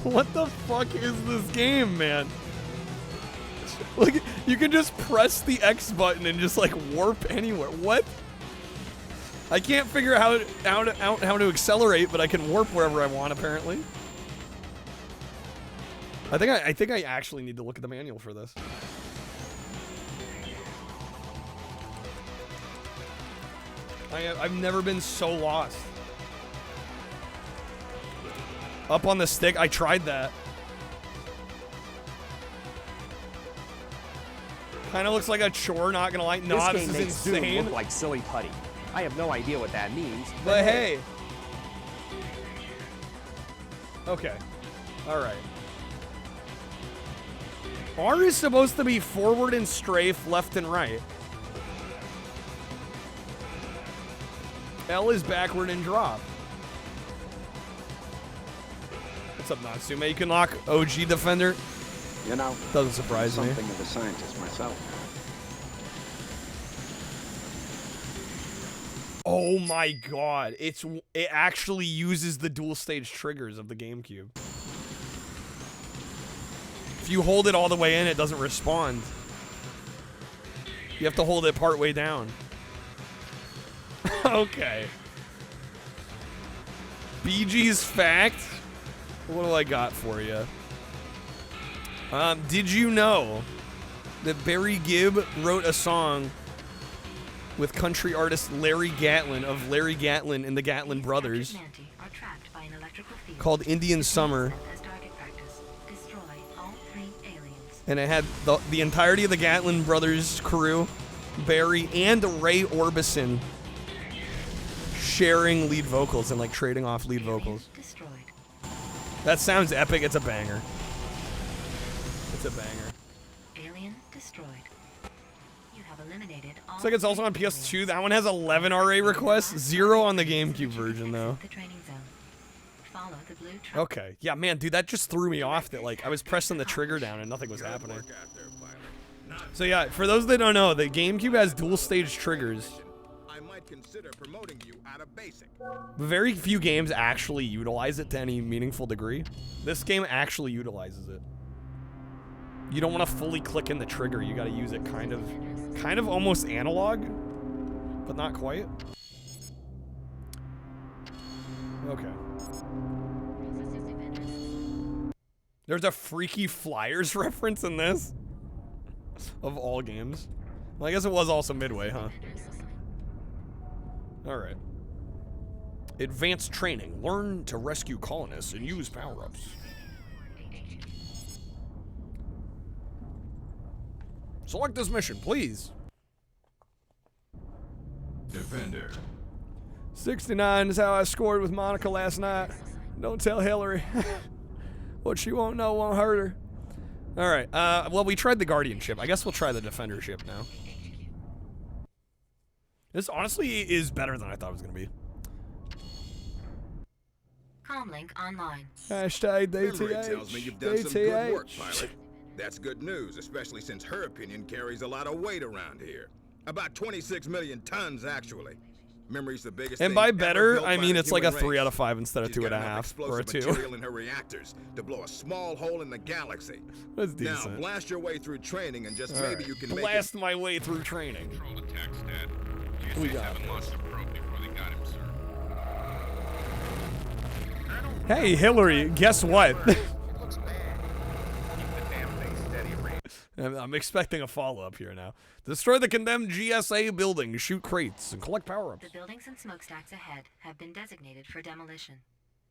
What the fuck is this game, man? Like, you can just press the X button and just like warp anywhere. What? I can't figure out how to accelerate, but I can warp wherever I want apparently. I think I actually need to look at the manual for this. I've never been so lost. Up on the stick, I tried that. Kind of looks like a chore, not gonna lie. Nah, this is insane. Doom look like silly putty. I have no idea what that means. But hey. Okay. Alright. R is supposed to be forward and strafe, left and right. L is backward and drop. What's up, Natsume? You can lock OG Defender. You know, doesn't surprise me. Something of a scientist myself. Oh my god! It actually uses the dual stage triggers of the GameCube. If you hold it all the way in, it doesn't respond. You have to hold it part way down. Okay. BG's fact. What do I got for you? Did you know that Barry Gibb wrote a song with country artist Larry Gatlin of Larry Gatlin and the Gatlin Brothers called Indian Summer? And it had the entirety of the Gatlin Brothers crew, Barry and Ray Orbison, sharing lead vocals and like trading off lead vocals. That sounds epic. It's a banger. It's a banger. Alien destroyed. You have eliminated all. Looks like it's also on PS2. That one has 11 RA requests, 0 on the GameCube version though. Follow the blue truck. Okay. Yeah, man, dude, that just threw me off that like I was pressing the trigger down and nothing was happening. So yeah, for those that don't know, the GameCube has dual stage triggers. Consider promoting you out of basic. Very few games actually utilize it to any meaningful degree. This game actually utilizes it. You don't want to fully click in the trigger. You got to use it kind of almost analog, but not quite. Okay. There's a Freaky Flyers reference in this. Of all games. Well, I guess it was also Midway, huh? Alright. Advanced training. Learn to rescue colonists and use power-ups. Select this mission, please. Defender. 69 is how I scored with Monica last night. Don't tell Hillary. What she won't know won't hurt her. All right. Well, we tried the Guardianship. I guess we'll try the Defendership now. This honestly is better than I thought it was going to be. Comlink online. Hashtag Memory DTH. tells me you've done some good work, pilot. That's good news, especially since her opinion carries a lot of weight around here. About 26 million tons, actually. Memory's the biggest And thing by ever better, built I by mean the it's like a human 3 race. out of 5 instead of She's got 2.5 enough or a explosive 2. material in her reactors to blow a small hole in the galaxy. That's decent. Now blast your way through training and just All maybe right. you can blast my way through training. We got this. Hey Hillary, guess what? I'm expecting a follow-up here now. Destroy the condemned GSA building, shoot crates, and collect power-ups. The buildings and smokestacks ahead have been designated for demolition.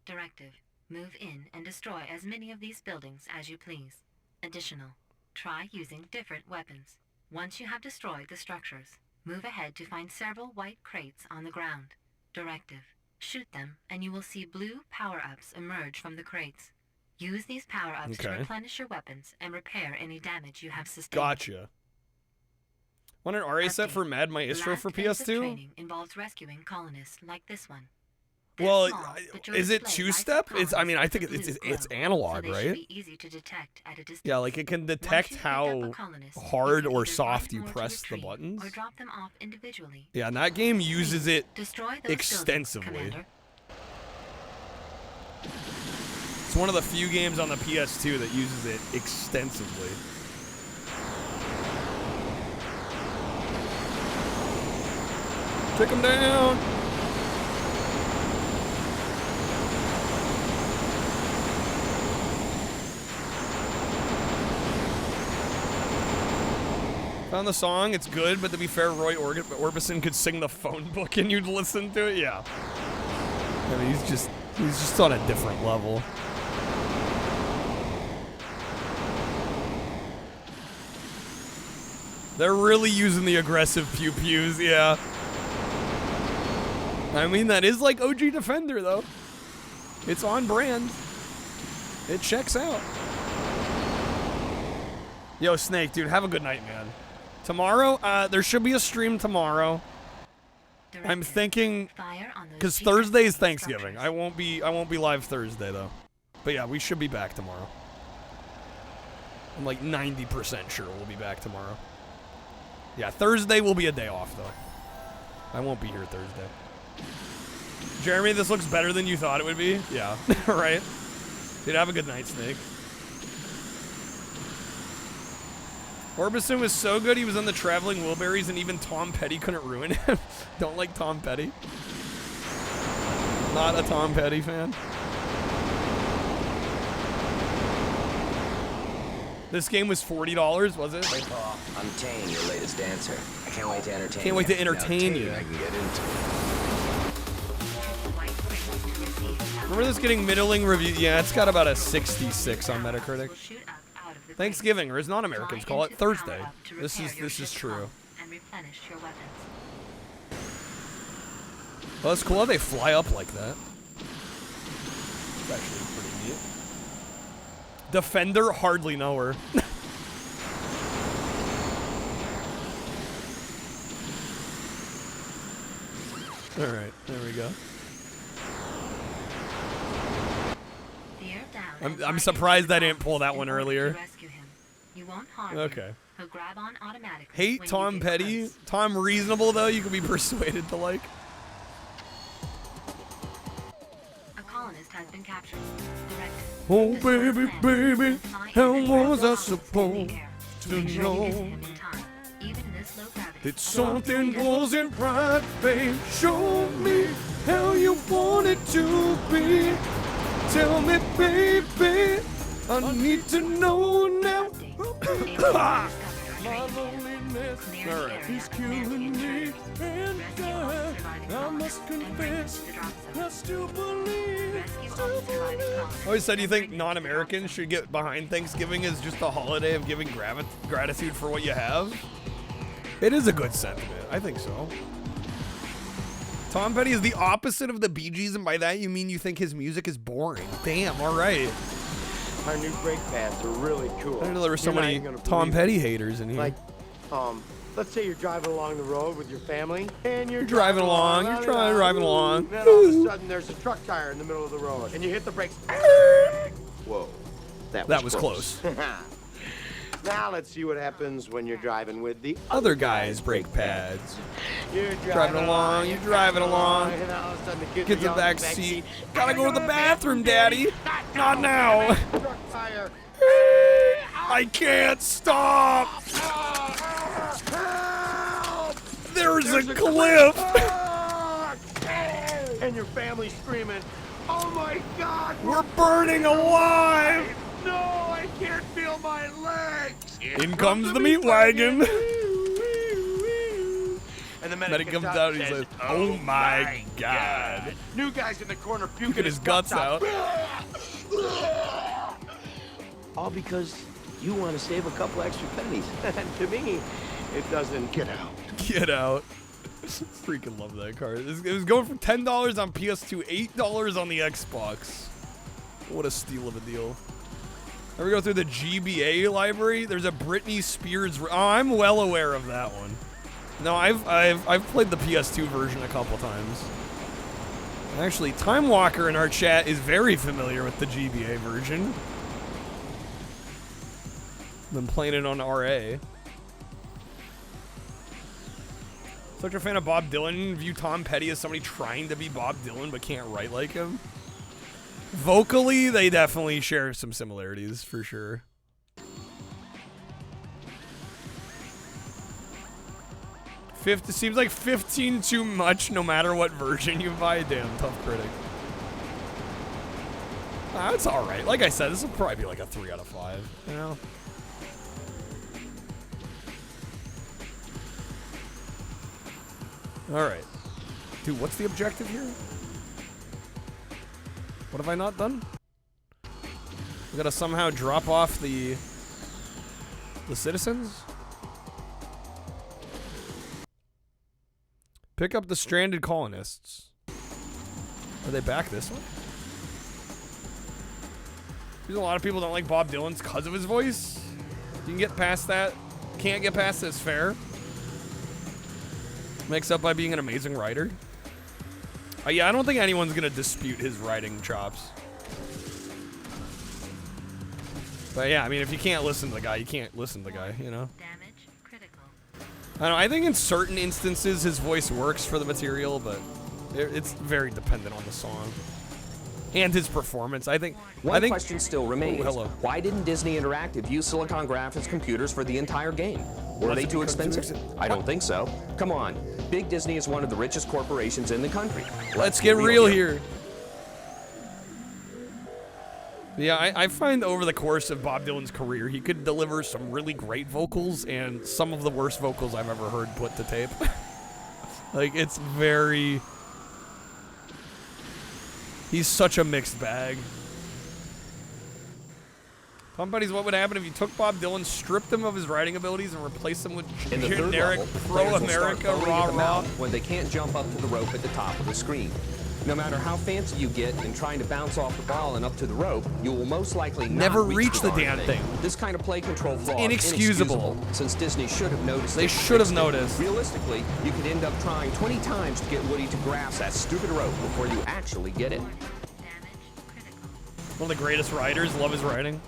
Directive: move in and destroy as many of these buildings as you please. Additional: try using different weapons. Once you have destroyed the structures, move ahead to find several white crates on the ground. Directive: shoot them and you will see blue power-ups emerge from the crates. Use these power-ups to replenish your weapons and repair any damage you have sustained. Gotcha. Want an RA set for Mad Maestro for PS2? Training involves rescuing colonists like this one. Well, is it two-step? It's. I mean, I think it's analog, so right? Be easy to detect at a distance. Yeah, like it can detect how hard or soft you press the buttons. Or drop them off individually. Yeah, and that game uses it Destroy those extensively. buildings, It's one of the few games on the PS2 that uses it extensively. Take him down. Found the song, it's good, but to be fair, Roy Orbison could sing the phone book and you'd listen to it, yeah. I mean, he's just on a different level. They're really using the aggressive pew-pews, yeah. I mean, that is like OG Defender, though. It's on brand. It checks out. Yo, Snake, dude, have a good night, man. Tomorrow, there should be a stream tomorrow. I'm thinking, because Thursday is Thanksgiving. I won't be live Thursday, though. But yeah, we should be back tomorrow. I'm like 90% sure we'll be back tomorrow. Yeah, Thursday will be a day off, though. I won't be here Thursday. Jeremy, this looks better than you thought it would be. Yeah, right? Dude, have a good night, Snake. Orbison was so good, he was on the Traveling Wilburys, and even Tom Petty couldn't ruin him. Don't like Tom Petty. Not a Tom Petty fan. This game was $40, was it? Hey, Paul, I'm Tane, your latest dancer. I can't wait to entertain you. Can't wait to entertain you. I can get into. Remember this getting middling review? Yeah, it's got about a 66 on Metacritic. Thanksgiving, or as non-Americans call it, Thursday. This is true. Well, it's cool how they fly up like that. It's actually pretty neat. Defender, hardly know her. All right, there we go. I'm surprised I didn't pull that one earlier. Okay. Hate Tom Petty. Tom Reasonable, though, you can be persuaded to like. A colonist has been captured. Oh, baby, baby, how was I supposed to know that something wasn't right, babe? Show me how you want it to be. Tell me, baby, I need to know now. My loneliness is killing me, and I must confess, I still believe. I always said, you think non-Americans should get behind Thanksgiving as just a holiday of giving gratitude for what you have? It is a good sentiment. I think so. Tom Petty is the opposite of the Bee Gees, and by that you mean you think his music is boring. Damn, all right. Our new brake pads are really cool. I didn't know there were so many Tom Petty haters in here. Like, let's say you're driving along the road with your family, and you're driving along, Then all of a sudden, there's a truck tire in the middle of the road, and you hit the brakes. Whoa, that was close. Now let's see what happens when you're driving with the Other guy's brake pads. You're Driving along, you're driving along. and all of a sudden the kids Get are the yelling back in the seat. Gotta go to the bathroom, Daddy. Not now. Truck tire. I can't stop. There's a cliff. And your family's screaming, "Oh my God, We're burning alive. no, I can't feel my legs." In comes the meat wagon. And the medic comes out and he says, "Oh my God." New guy's in the corner puking Get his guts out. All because you want to save a couple extra pennies. To me, it doesn't. Get out. Get out. Freaking love that card. It was going from $10 on PS2, $8 on the Xbox. What a steal of a deal. Now we go through the GBA library. There's a Britney Spears. Oh, I'm well aware of that one. No, I've played the PS2 version a couple times. Actually, Time Walker in our chat is very familiar with the GBA version. Been playing it on RA. Such a fan of Bob Dylan. View Tom Petty as somebody trying to be Bob Dylan but can't write like him. Vocally, they definitely share some similarities for sure. Seems like 15 too much no matter what version you buy. Damn, tough critic. It's alright. Like I said, this will probably be like a 3 out of 5, you know? Alright. Dude, what's the objective here? What have I not done? We gotta somehow drop off the citizens? Pick up the stranded colonists. Are they back this way? There's a lot of people don't like Bob Dylan's because of his voice. You can get past that. Can't get past this, fair. Makes up by being an amazing writer. Yeah, I don't think anyone's gonna dispute his writing chops. But yeah, I mean, if you can't listen to the guy, you can't listen to the guy, you know? I don't know, I think in certain instances his voice works for the material, but it's very dependent on the song. And his performance, I think. One question still remains. Oh, hello. Why didn't Disney Interactive use Silicon Graphics computers for the entire game? Were they too expensive? I don't think so. Come on. Big Disney is one of the richest corporations in the country. Let's get real here. Yeah, I find over the course of Bob Dylan's career, he could deliver some really great vocals and some of the worst vocals I've ever heard put to tape. Like, it's very... He's such a mixed bag. Tom Petty's what would happen if you took Bob Dylan, stripped him of his writing abilities, and replaced him with generic pro-America rah-rah. When they can't jump up to the rope at the top of the screen. No matter how fancy you get in trying to bounce off the ball and up to the rope, you will most likely never not reach the damn thing. This kind of play control flaw is inexcusable. Since Disney should have noticed. They should have noticed. Realistically, you could end up trying 20 times to get Woody to grasp that stupid rope before you actually get it. One of the greatest writers, love his writing.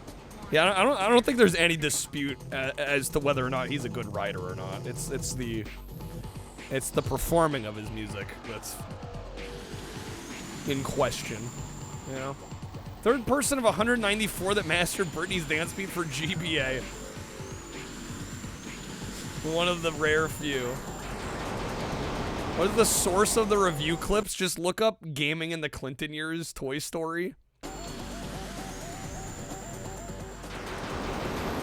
Yeah, I don't think there's any dispute as to whether or not he's a good writer or not. It's the performing of his music that's in question, you know. Third person of 194 that mastered Britney's dance beat for GBA. One of the rare few. What is the source of the review clips? Just look up gaming in the Clinton years Toy Story.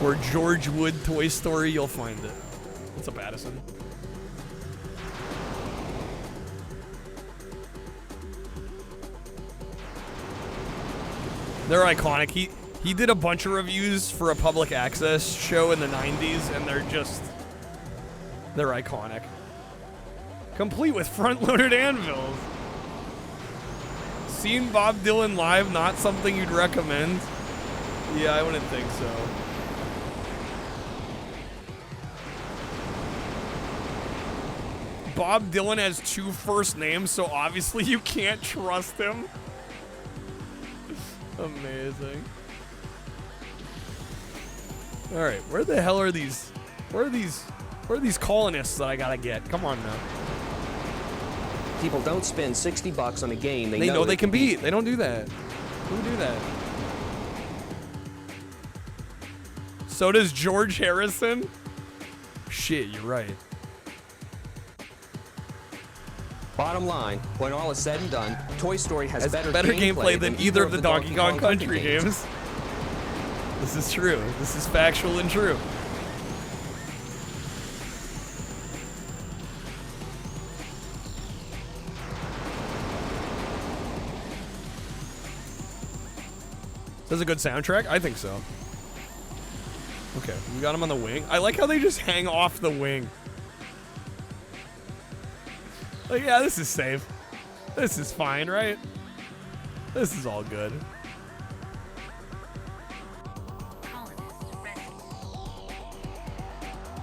Or George Wood Toy Story, you'll find it. What's up, Addison? They're iconic. He did a bunch of reviews for a public access show in the 90s, and they're iconic. Complete with front-loaded anvils. Seen Bob Dylan live, not something you'd recommend? Yeah, I wouldn't think so. Bob Dylan has 2 first names, so obviously you can't trust him. Amazing. All right, where the hell are these? Where are these colonists that I gotta get? Come on now. People don't spend $60 on a game They know they can beat. They don't do that. Who do that? So does George Harrison? Shit, you're right. Bottom line, when all is said and done, Toy Story has better gameplay than either of the Donkey Kong Country games. This is true. This is factual and true. That's a good soundtrack? I think so. Okay, we got him on the wing. I like how they just hang off the wing. Like, yeah, this is safe. This is fine, right? This is all good.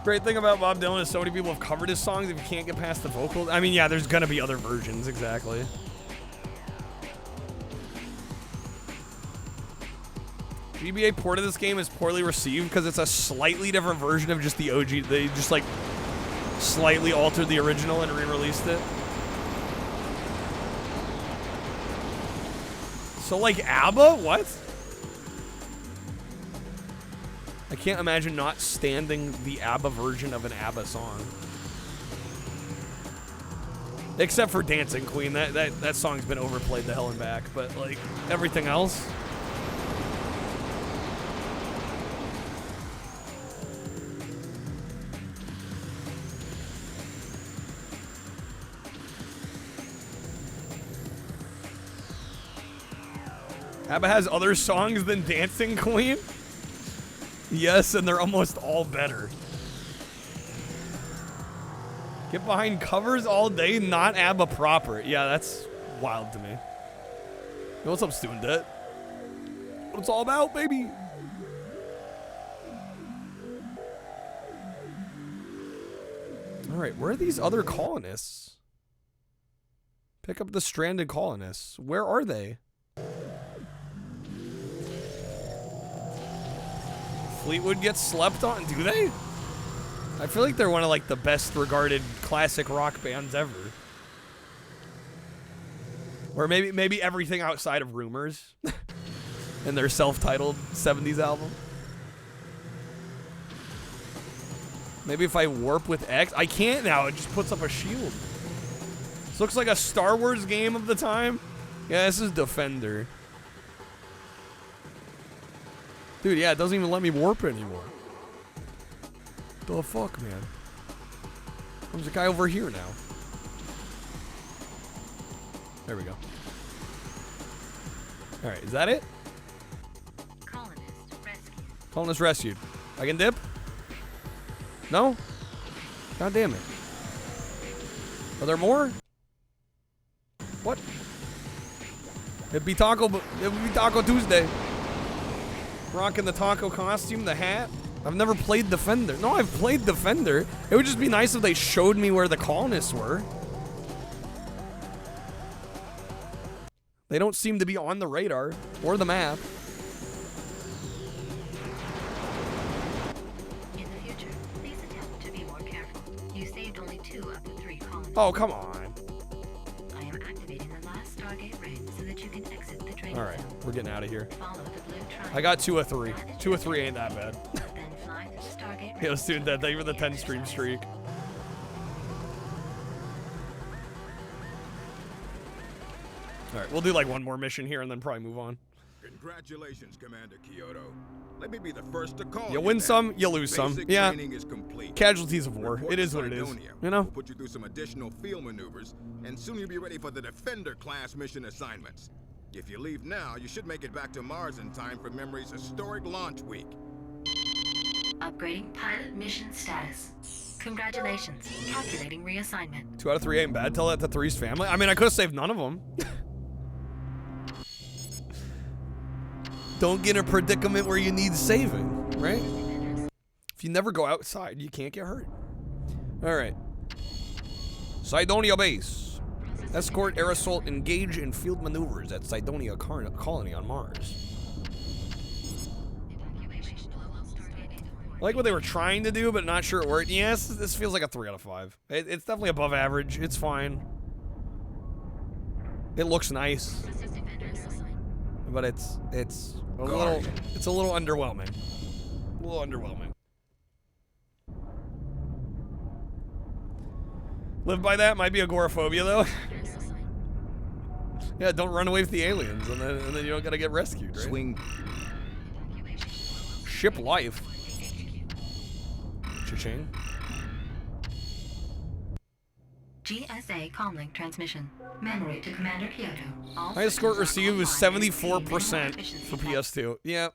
Great thing about Bob Dylan is so many people have covered his songs if you can't get past the vocals. I mean, yeah, there's gonna be other versions, exactly. GBA port of this game is poorly received because it's a slightly different version of just the OG. They just like slightly altered the original and re-released it. So like ABBA? What? I can't imagine not standing the ABBA version of an ABBA song. Except for Dancing Queen. That song's been overplayed the hell and back, but like everything else. ABBA has other songs than Dancing Queen? Yes, and they're almost all better. Get behind covers all day, not ABBA proper. Yeah, that's wild to me. Yo, what's up, Student Debt? What it's all about, baby? All right, where are these other colonists? Pick up the stranded colonists. Where are they? Fleetwood gets slept on, do they? I feel like they're one of like the best regarded classic rock bands ever. Or maybe everything outside of Rumors and their self-titled 70s album. Maybe if I warp with X, I can't now, it just puts up a shield. This looks like a Star Wars game of the time. Yeah, this is Defender. Dude, yeah, it doesn't even let me warp anymore. The fuck, man? There's a guy over here now. There we go. Alright, is that it? Colonist rescued. I can dip? No? God damn it. Are there more? What? It'd be Taco Tuesday. Rocking the taco costume, the hat. I've never played Defender. No, I've played Defender. It would just be nice if they showed me where the colonists were. They don't seem to be on the radar or the map. In the future, please attempt to be more careful. You saved only 2 of the 3 colonists. Oh, come on. I am activating the last Stargate ring so that you can exit the training All right, zone. we're getting out of here. Follow the blue triangle. I got 2 of 3. 2 of 3 ain't that bad. Then fly through the Stargate ring. Yo, Student Dead, thank you for the 10 stream streak. All right, we'll do like one more mission here and then probably move on. Congratulations, Commander Kyoto. Let me be the first to call You win some, you lose some. Basic Yeah. training is complete. Casualties of war. Report It to is what it is. Sardonia. You know? We'll put you through some additional field maneuvers, and soon you'll be ready for the Defender class mission assignments. If you leave now, you should make it back to Mars in time for Memory's historic launch week. Upgrading pilot mission status. Congratulations. Calculating reassignment. 2 out of 3 ain't bad. Tell that to 3's family. I mean, I could have saved none of them. Don't get in a predicament where you need saving, right? If you never go outside, you can't get hurt. All right. Cydonia base. Escort air assault engage in field maneuvers at Cydonia colony on Mars. I like what they were trying to do, but not sure it worked. Yes, this feels like a 3 out of 5. It's definitely above average. It's fine. It looks nice, but it's a little underwhelming. A little underwhelming. Live by that might be agoraphobia though. Yeah, don't run away with the aliens, and then you don't gotta get rescued, right? Swing. Ship life. Cha-ching. GSA comlink transmission. Memory to Commander Kyoto. Highest score received was 74% for PS2. Yeah,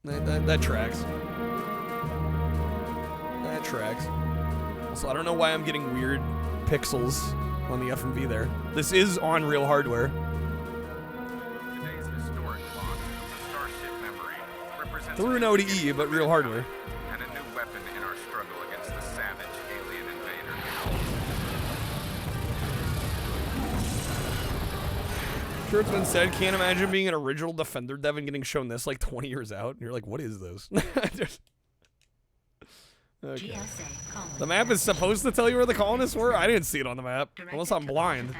that tracks. That tracks. Also, I don't know why I'm getting weird pixels on the FMV there. This is on real hardware. Today's historic loss of the Starship memory represents Through an ODE, but real hardware. and a new weapon in our struggle against the savage alien invader. Sure, it's been said, can't imagine being an original Defender dev and getting shown this like 20 years out. And you're like, what is this? Okay. The map is supposed to tell you where the colonists were? I didn't see it on the map. Unless I'm blind.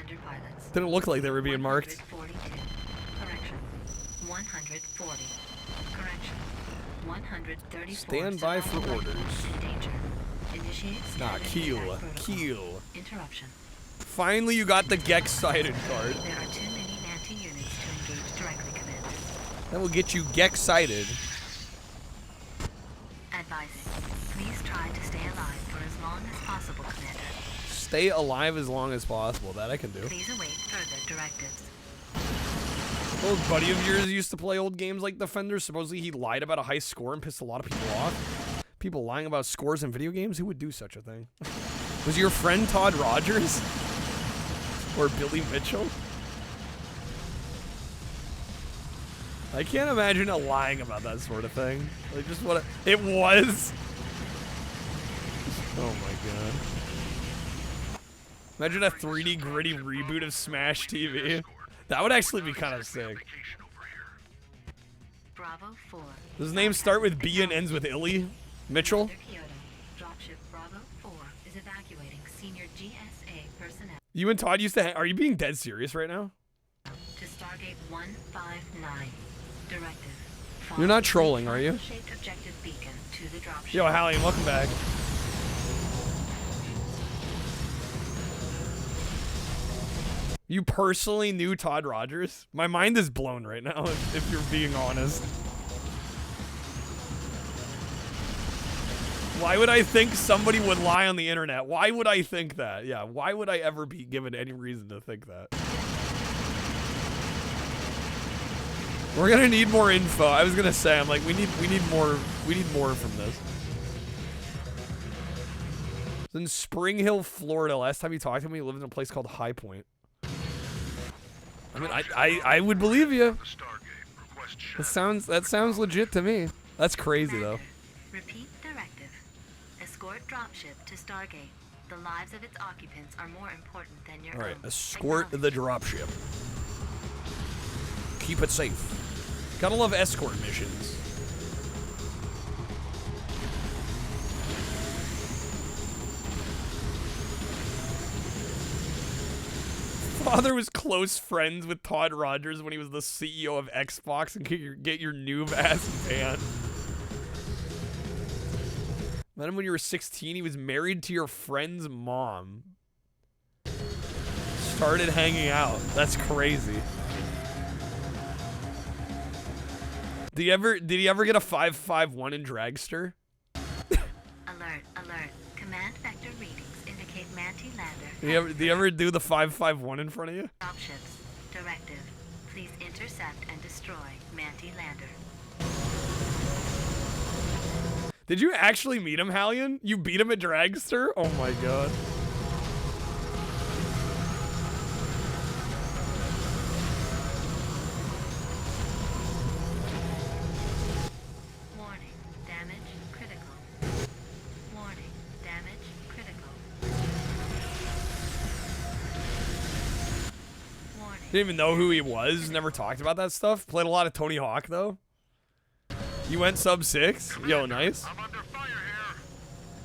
Didn't look like they were being marked. 142. Correction. 140. Correction. 134. Stand by for orders. In danger. Initiate Nah, standard Keel. attack protocol. Keel. Interruption. Finally, you got the Gex-sighted card. There are too many Manty units to engage directly, Commander. That will get you Gex-sighted. Advising. Please try to stay alive for as long as possible, Commander. Stay alive as long as possible. That I can do. Please await further directives. Old buddy of yours used to play old games like Defender. Supposedly he lied about a high score and pissed a lot of people off. People lying about scores in video games? Who would do such a thing? Was your friend Todd Rogers? Or Billy Mitchell? I can't imagine lying about that sort of thing. Like, just what it was. Oh my god. Imagine a 3D gritty reboot of Smash TV. That would actually be kind of sick. Bravo 4. Does his name start with B and ends with Illy? Mitchell? Dropship Bravo 4 is evacuating senior GSA personnel You and Todd used to are you being dead serious right now? to Stargate 159. Directive. You're not trolling, are you? Shaped objective beacon to the dropship. Yo, Hallie, welcome back. You personally knew Todd Rogers? My mind is blown right now, if you're being honest. Why would I think somebody would lie on the internet? Why would I think that? Yeah, why would I ever be given any reason to think that? We're gonna need more info. I was gonna say, I'm like, we need more from this. It's in Spring Hill, Florida. Last time he talked to me, he lived in a place called High Point. I mean, I would believe you. That sounds legit to me. That's crazy though. Repeat directive. Escort dropship to Stargate. The lives of its occupants are more important than your All right, own. escort the dropship. Keep it safe. Gotta love escort missions. Father was close friends with Todd Rogers when he was the CEO of Xbox and get your noob ass banned. Then when you were 16, he was married to your friend's mom. Started hanging out. That's crazy. Did he ever get a 551 in Dragster? Alert, alert. Command vector readings indicate Manty lander. Did he ever do the 551 in front of you? Dropships. Directive. Please intercept and destroy Manty lander. Did you actually meet him, Hallion? You beat him at Dragster? Oh my god. Warning, damage critical. Warning, damage critical. Warning. Didn't even know who he was. Never talked about that stuff. Played a lot of Tony Hawk though. You went sub 6? Yo, nice.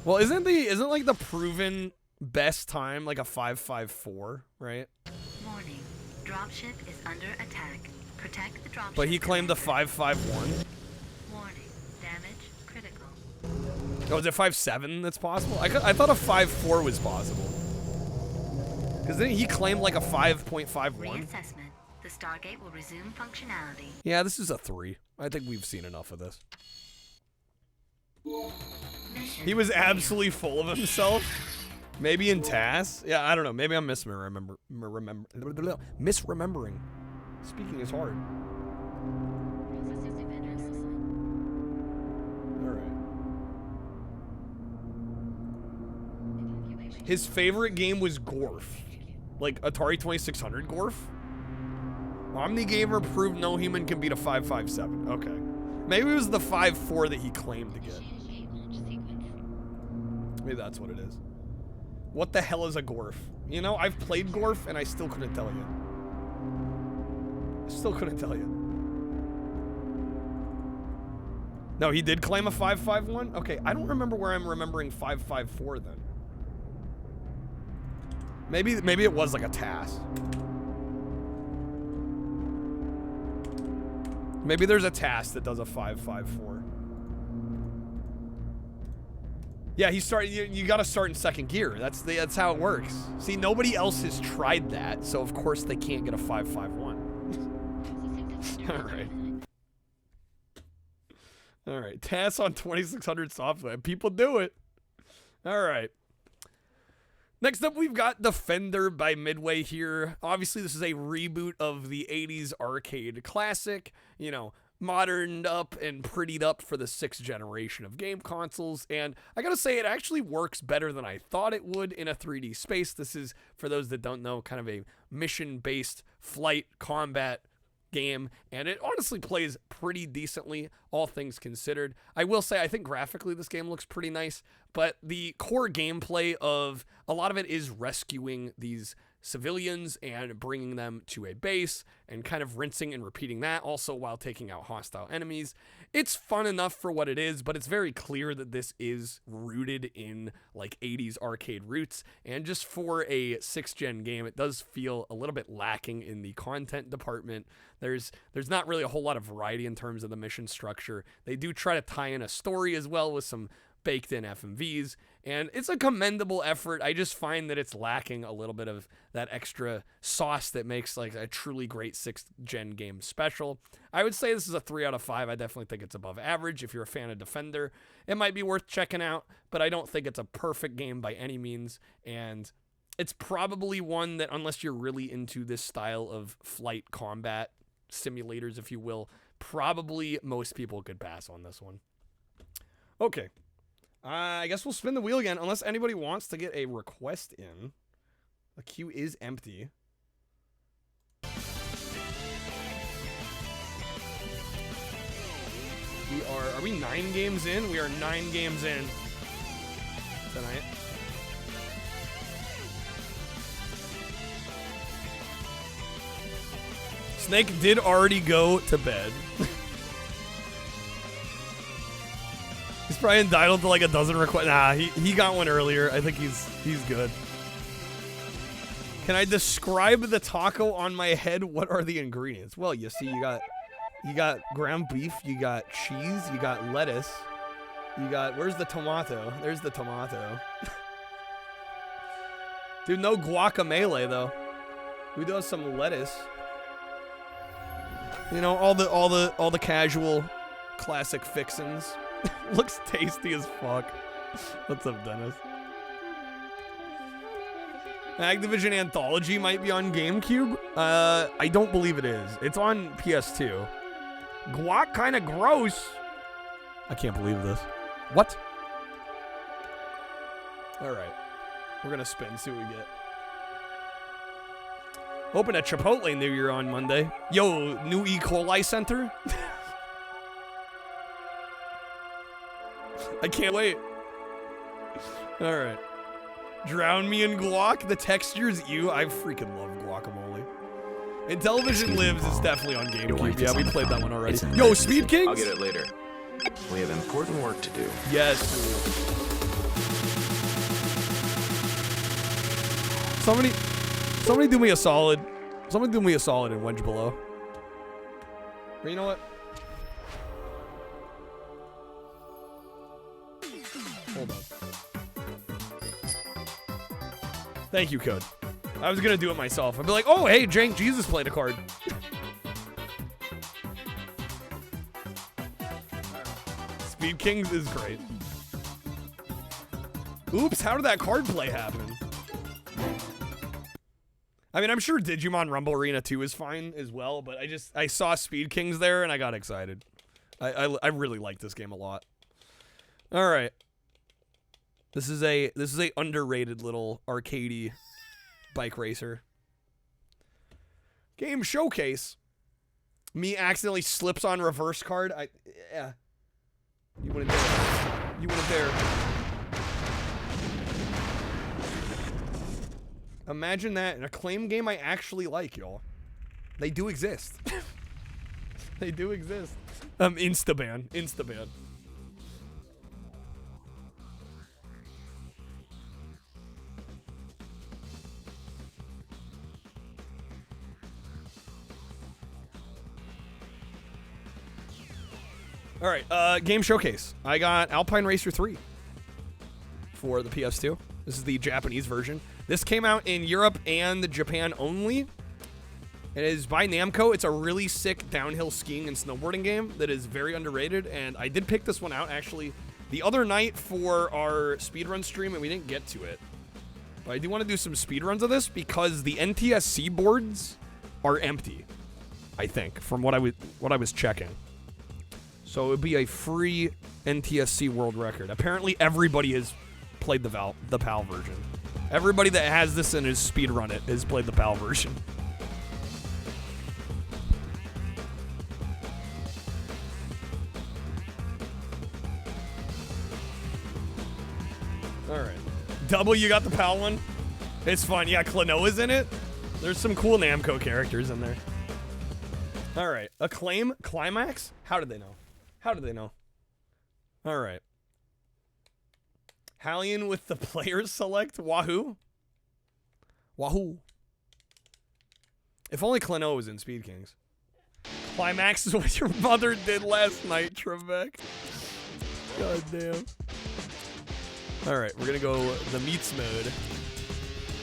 Well, isn't like the proven best time like a 5.54, right? Warning, dropship is under attack. Protect the dropship. But he claimed the 5.51. Warning, damage critical. Oh, is it 5.7 that's possible? I thought a 5.4 was possible. Because then he claimed like a 5.51. Reassessment. The Stargate will resume functionality. Yeah, this is a 3. I think we've seen enough of this. He was absolutely full of himself. Maybe in TAS? Yeah, I don't know. Maybe I'm misremembering. Speaking is hard. Alright. His favorite game was Gorf. Like Atari 2600 Gorf? OmniGamer proved no human can beat a 5.57. Okay. Maybe it was the 5.4 that he claimed to get. Maybe that's what it is. What the hell is a Gorf? You know, I've played Gorf and I still couldn't tell you. Still couldn't tell you. No, he did claim a 5.51? Okay, I don't remember where I'm remembering 5.54 then. Maybe it was like a TAS. Maybe there's a task that does a 5.54. Yeah, you gotta start in second gear. That's how it works. See, nobody else has tried that, so of course they can't get a 5.51. All right. TAS on 2600 software. People do it. All right. Next up, we've got Defender by Midway here. Obviously, this is a reboot of the 80s arcade classic, you know, moderned up and prettied up for the 6th generation of game consoles. And I gotta say, it actually works better than I thought it would in a 3D space. This is, for those that don't know, kind of a mission-based flight combat game, and it honestly plays pretty decently, all things considered. I will say, I think graphically this game looks pretty nice, but the core gameplay of a lot of it is rescuing these civilians and bringing them to a base and kind of rinsing and repeating that, also while taking out hostile enemies. It's fun enough for what it is, but it's very clear that this is rooted in like 80s arcade roots, and just for a 6th gen game, it does feel a little bit lacking in the content department. There's not really a whole lot of variety in terms of the mission structure. They do try to tie in a story as well with some baked in FMVs, and it's a commendable effort. I just find that it's lacking a little bit of that extra sauce that makes like a truly great 6th gen game special. I would say this is a 3 out of 5. I definitely think it's above average. If you're a fan of Defender, it might be worth checking out, but I don't think it's a perfect game by any means, and it's probably one that, unless you're really into this style of flight combat simulators, if you will, probably most people could pass on this one. Okay. I guess we'll spin the wheel again, unless anybody wants to get a request in. The queue is empty. Are we 9 games in? We are 9 games in tonight. Snake did already go to bed. He's probably entitled to like a dozen requests. Nah, he got one earlier. I think he's good. Can I describe the taco on my head? What are the ingredients? Well, you see, you got ground beef, you got cheese, you got lettuce, you got, where's the tomato? There's the tomato. Dude, no guacamole though. We do have some lettuce. You know, all the casual classic fixins. Looks tasty as fuck. What's up, Dennis? Activision Anthology might be on GameCube. I don't believe it is. It's on PS2. Guac kind of gross. I can't believe this. What? All right. We're going to spin, see what we get. Open a Chipotle New Year on Monday. Yo, new E. coli center? I can't wait. All right. Drown me in guac. The texture's you. I freaking love guacamole. And Television Lives is definitely on GameCube. Yeah, we played that one already. Yo, Speed Kings? I'll get it later. We have important work to do. Yes. Somebody do me a solid. Somebody do me a solid and wedge below. But you know what? Hold on. Thank you, Code. I was gonna do it myself. I'd be like, oh, hey, Jank Jesus played a card. Speed Kings is great. Oops, how did that card play happen? I mean, I'm sure Digimon Rumble Arena 2 is fine as well, but I saw Speed Kings there and I got excited. I really like this game a lot. All right. This is a underrated little arcadey bike racer. Game showcase. Me accidentally slips on reverse card. Yeah. You wouldn't dare. You wouldn't dare. Imagine that, an Acclaim game I actually like, y'all. They do exist. They do exist. Instaban. Instaban. All right, game showcase. I got Alpine Racer 3 for the PS2. This is the Japanese version. This came out in Europe and Japan only. It is by Namco. It's a really sick downhill skiing and snowboarding game that is very underrated, and I did pick this one out actually the other night for our speedrun stream, and we didn't get to it. But I do want to do some speedruns of this because the NTSC boards are empty, I think, from what I was checking. So it would be a free NTSC world record. Apparently everybody has played the PAL version. Everybody that has this and has speedrun it has played the PAL version. Alright. Double, you got the PAL one? It's fun. Yeah, Klonoa's in it. There's some cool Namco characters in there. Alright. Acclaim Climax? How did they know? How did they know? Alright. Hallian with the players select. Wahoo. Wahoo. If only Klonoa was in Speed Kings. Climax is what your mother did last night, Trebek. God damn. Alright, we're gonna go the meats mode.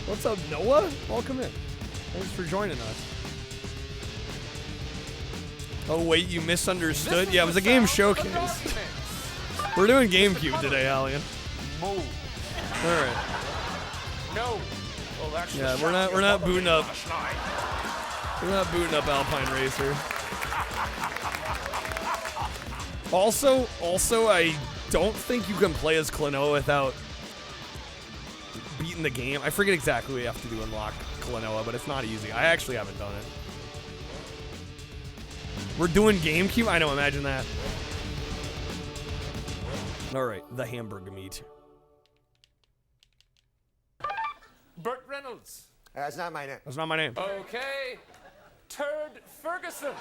What's up, Noah? Welcome in. Thanks for joining us. Oh wait, you misunderstood? Yeah, it was a game showcase. We're doing GameCube today, Hallian. Move. Alright. No. Well, that's yeah, we're not booting up. We're not booting up Alpine Racer. Also, I don't think you can play as Klonoa without beating the game. I forget exactly what you have to do to unlock Klonoa, but it's not easy. I actually haven't done it. We're doing GameCube? I know, imagine that. Alright, the hamburger meat. Burt Reynolds. That's not my name. That's not my name. Okay. Turd Ferguson.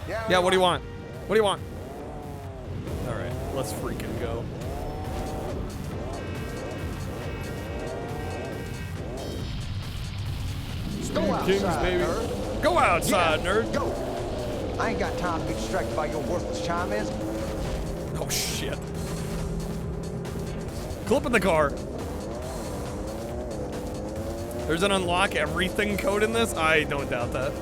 Yeah, what do you want? What do you want? Alright, let's freaking go. Go outside, Kings, baby. nerd. Go outside, Yeah, nerd. Go. I ain't got time to be distracted by your worthless chime-ins. Oh, shit. Clip in the car. There's an unlock everything code in this? I don't doubt that.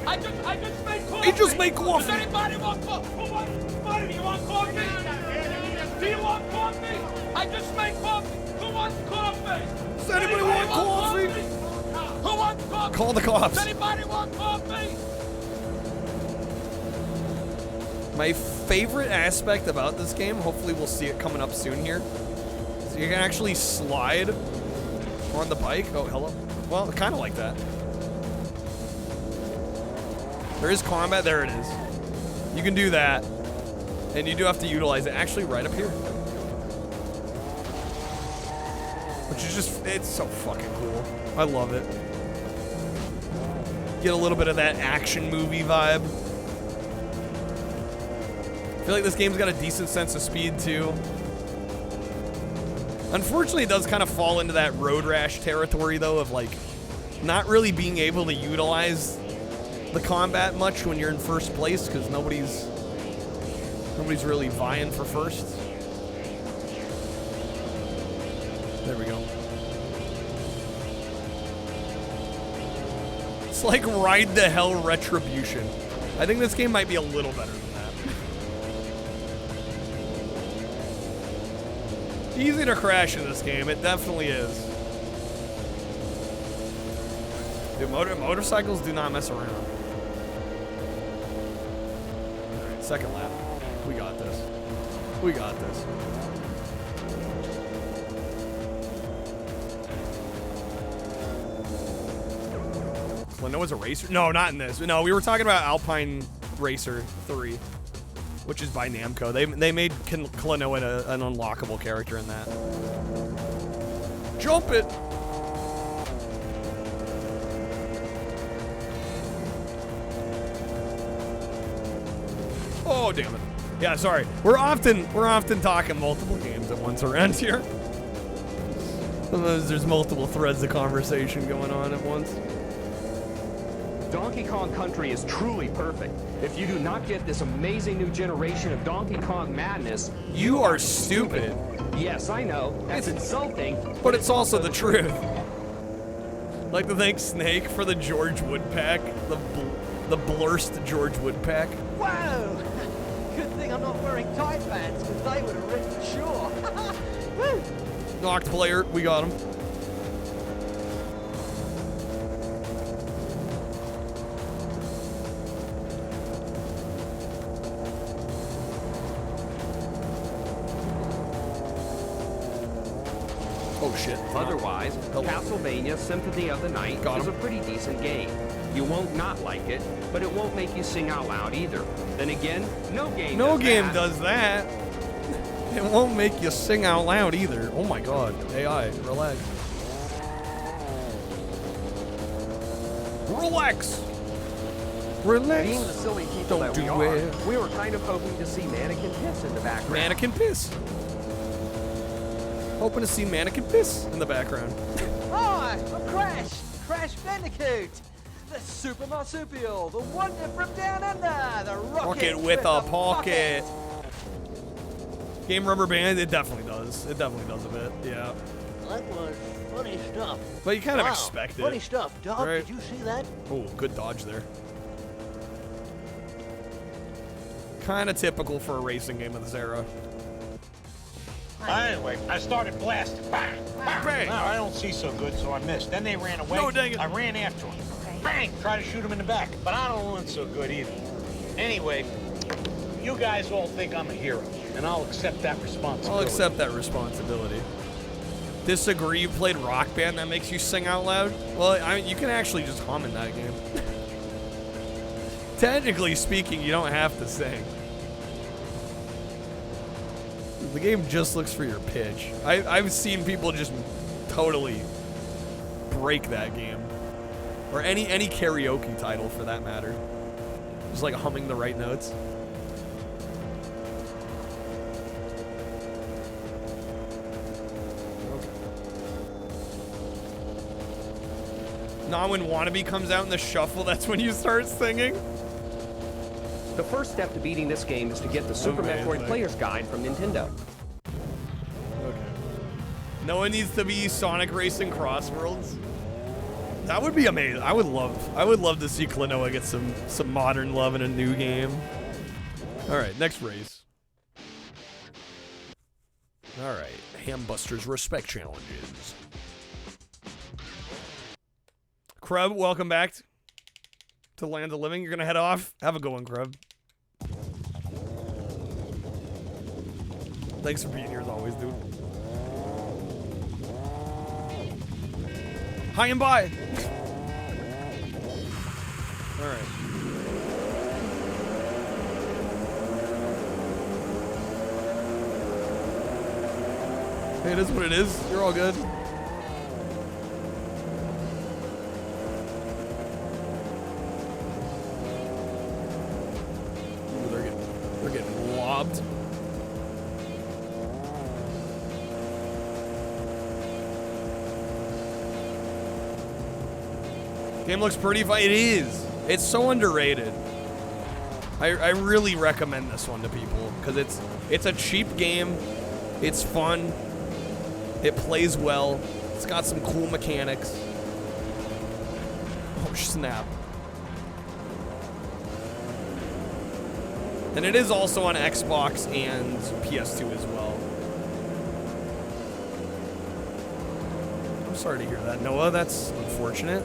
I just made coffee. He just made coffee. Does anybody want coffee? Who wants coffee? You want coffee? Do you want coffee? I just made coffee. Who wants coffee? Does anybody want coffee? Who wants coffee? Call the cops. Does anybody want coffee? My favorite aspect about this game, hopefully we'll see it coming up soon here, so you can actually slide on the bike. Oh, hello. Well, kind of like that. There is combat. There it is. You can do that, and you do have to utilize it. Actually, right up here. Which is just, it's so fucking cool. I love it. Get a little bit of that action movie vibe. I feel like this game's got a decent sense of speed, too. Unfortunately, it does kind of fall into that road rash territory, though, of, like, not really being able to utilize the combat much when you're in first place, because nobody's really vying for first. There we go. It's like Ride the Hell Retribution. I think this game might be a little better than that. Easy to crash in this game, it definitely is. Dude, motorcycles do not mess around. Alright, second lap. We got this. We got this. Klonoa's a racer? No, not in this. No, we were talking about Alpine Racer 3, which is by Namco. They made Klonoa an unlockable character in that. Jump it! Oh, damn it. Yeah, sorry. We're often talking multiple games at once around here. Sometimes there's multiple threads of conversation going on at once. Donkey Kong Country is truly perfect. If you do not get this amazing new generation of Donkey Kong madness, you are stupid. Yes, I know. That's insulting. But it's also the truth. Like to thank Snake for the George Woodpeck, the blurst George Woodpeck. Whoa! Good thing I'm not wearing tight pants, because they would have ripped the shore. Woo! Knocked player, we got him. Oh shit. Otherwise, Castlevania Symphony of the Night is a pretty decent game. You won't not like it, but it won't make you sing out loud either. Then again, no game does that. It won't make you sing out loud either. Oh my god. AI, relax. Relax. Relax. Being the silly people Don't that do we are, it. we were kind of hoping to see Mannequin Piss in the background. Mannequin Piss. Hoping to see Mannequin Piss in the background. Hi, I'm Crash Bandicoot, the super marsupial, the wonder from down under, the rocket with a pocket. Game Rubber Band, it definitely does. It definitely does a bit, yeah. That was funny stuff. But you kind of expect it. Funny stuff, Dog. Right? Did you see that? Oh, good dodge there. Kind of typical for a racing game of this era. Anyway, I started blasting. Bang! Bang! Bang! Now, I don't see so good, so I missed. Then they ran away. No, dang it. I ran after them. Bang! Try to shoot them in the back. But I don't run so good either. Anyway, you guys all think I'm a hero, and I'll accept that responsibility. I'll accept that responsibility. Disagree you played Rock Band that makes you sing out loud? Well, I mean, you can actually just hum in that game. Technically speaking, you don't have to sing. The game just looks for your pitch. I've seen people just totally break that game. Or any karaoke title for that matter. Just like humming the right notes. Okay. Now when Wannabe comes out in the shuffle, that's when you start singing? The first step to beating this game is to get the Super Metroid Player's Guide from Nintendo. Okay. No one needs to be Sonic Racing Crossworlds. That would be amazing. I would love to see Klonoa get some modern love in a new game. All right, next race. All right, Hambusters Respect Challenges. Krub, welcome back to Land of Living. You're gonna head off. Have a good one, Krub. Thanks for being here as always, dude. Hi and bye. All right. Hey, it is what it is. You're all good. Ooh, they're getting lobbed. Game looks pretty fun. It is. It's so underrated. I really recommend this one to people because it's a cheap game. It's fun. It plays well. It's got some cool mechanics. Oh snap! And it is also on Xbox and PS2 as well. I'm sorry to hear that, Noah. That's unfortunate.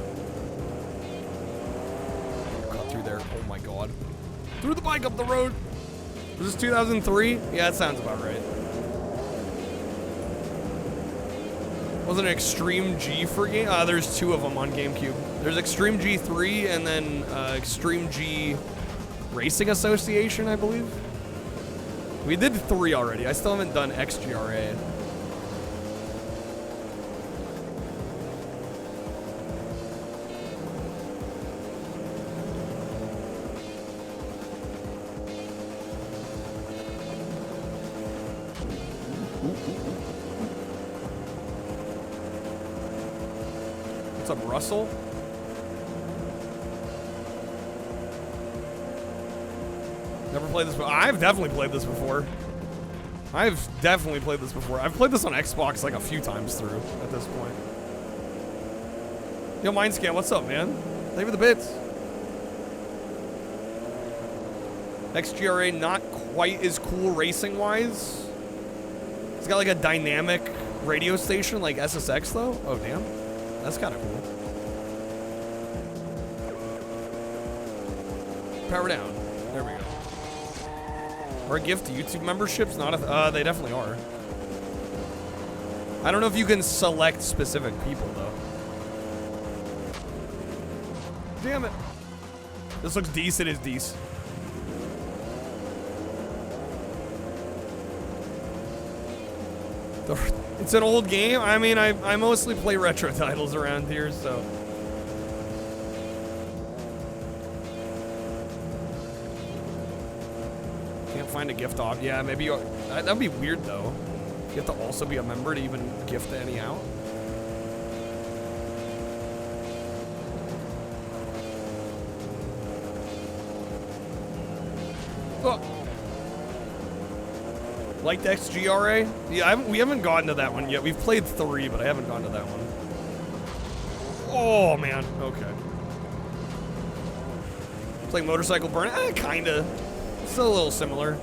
Through there. Oh my god. Threw the bike up the road. Was this 2003? Yeah, that sounds about right. Wasn't it Extreme G for game? There's two of them on GameCube. There's Extreme G3 and then Extreme G Racing Association, I believe. We did 3 already. I still haven't done XGRA. What's up, Russell? Never played this before. I've definitely played this before. I've played this on Xbox like a few times through at this point. Yo, Mindscan, what's up, man? Thank you for the bits. XGRA not quite as cool racing-wise. It's got like a dynamic radio station like SSX though. Oh, damn. That's kind of cool. Power down. There we go. Or a gift to YouTube memberships? Not a they definitely are. I don't know if you can select specific people though. Damn it. This looks decent as decent. It's an old game. I mean, I mostly play retro titles around here, so. Can't find a gift off. Yeah, maybe that'd be weird though. You have to also be a member to even gift any out. Oh. Liked XGRA? Yeah, we haven't gotten to that one yet. We've played 3, but I haven't gotten to that one. Oh, man. Okay. Playing Motorcycle Burn? Kinda. Still a little similar.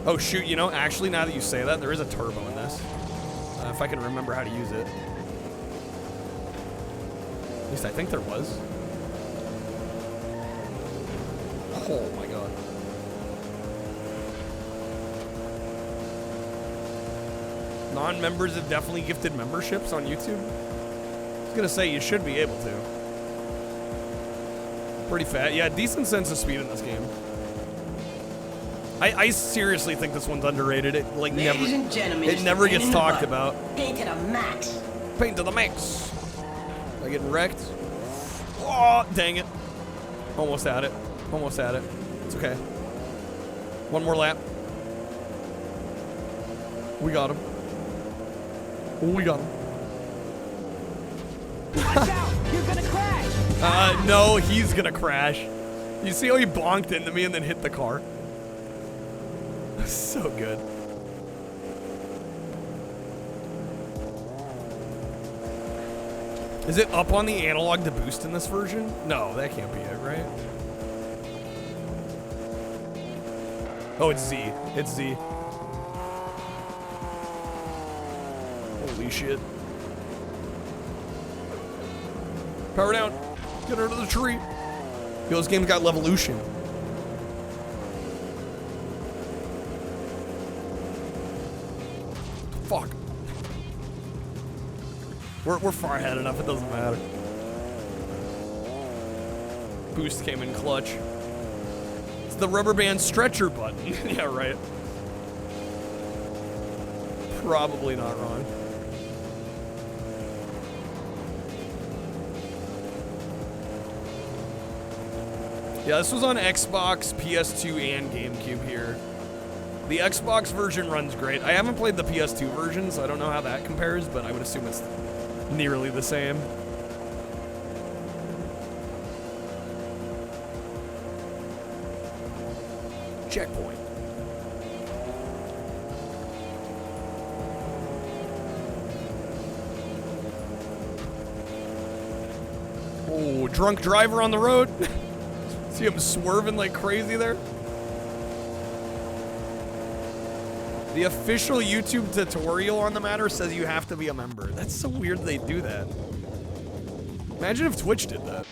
Oh, shoot. You know, actually, now that you say that, there is a turbo in this. If I can remember how to use it. At least I think there was. Oh my god. Non-members have definitely gifted memberships on YouTube. I was gonna say you should be able to. Pretty fat. Yeah, decent sense of speed in this game. I seriously think this one's underrated. It like Ladies and gentlemen, it never gets talked about. Paint to the max. Paint to the max. Am I getting wrecked? Oh, dang it. Almost had it. Almost had it. It's okay. One more lap. We got him. We got him. Watch out! You're gonna crash! No, he's gonna crash. You see how he bonked into me and then hit the car? So good. Is it up on the analog to boost in this version? No, that can't be it, right? Oh, it's Z. It's Z. Holy shit. Power down. Get under the tree. Those games got Levolution. Fuck. We're far ahead enough, it doesn't matter. Boost came in clutch. It's the rubber band stretcher button. Yeah, right. Probably not wrong. Yeah, this was on Xbox, PS2, and GameCube here. The Xbox version runs great. I haven't played the PS2 version, so I don't know how that compares, but I would assume it's nearly the same. Checkpoint. Oh, drunk driver on the road. See him swerving like crazy there? The official YouTube tutorial on the matter says you have to be a member. That's so weird they do that. Imagine if Twitch did that.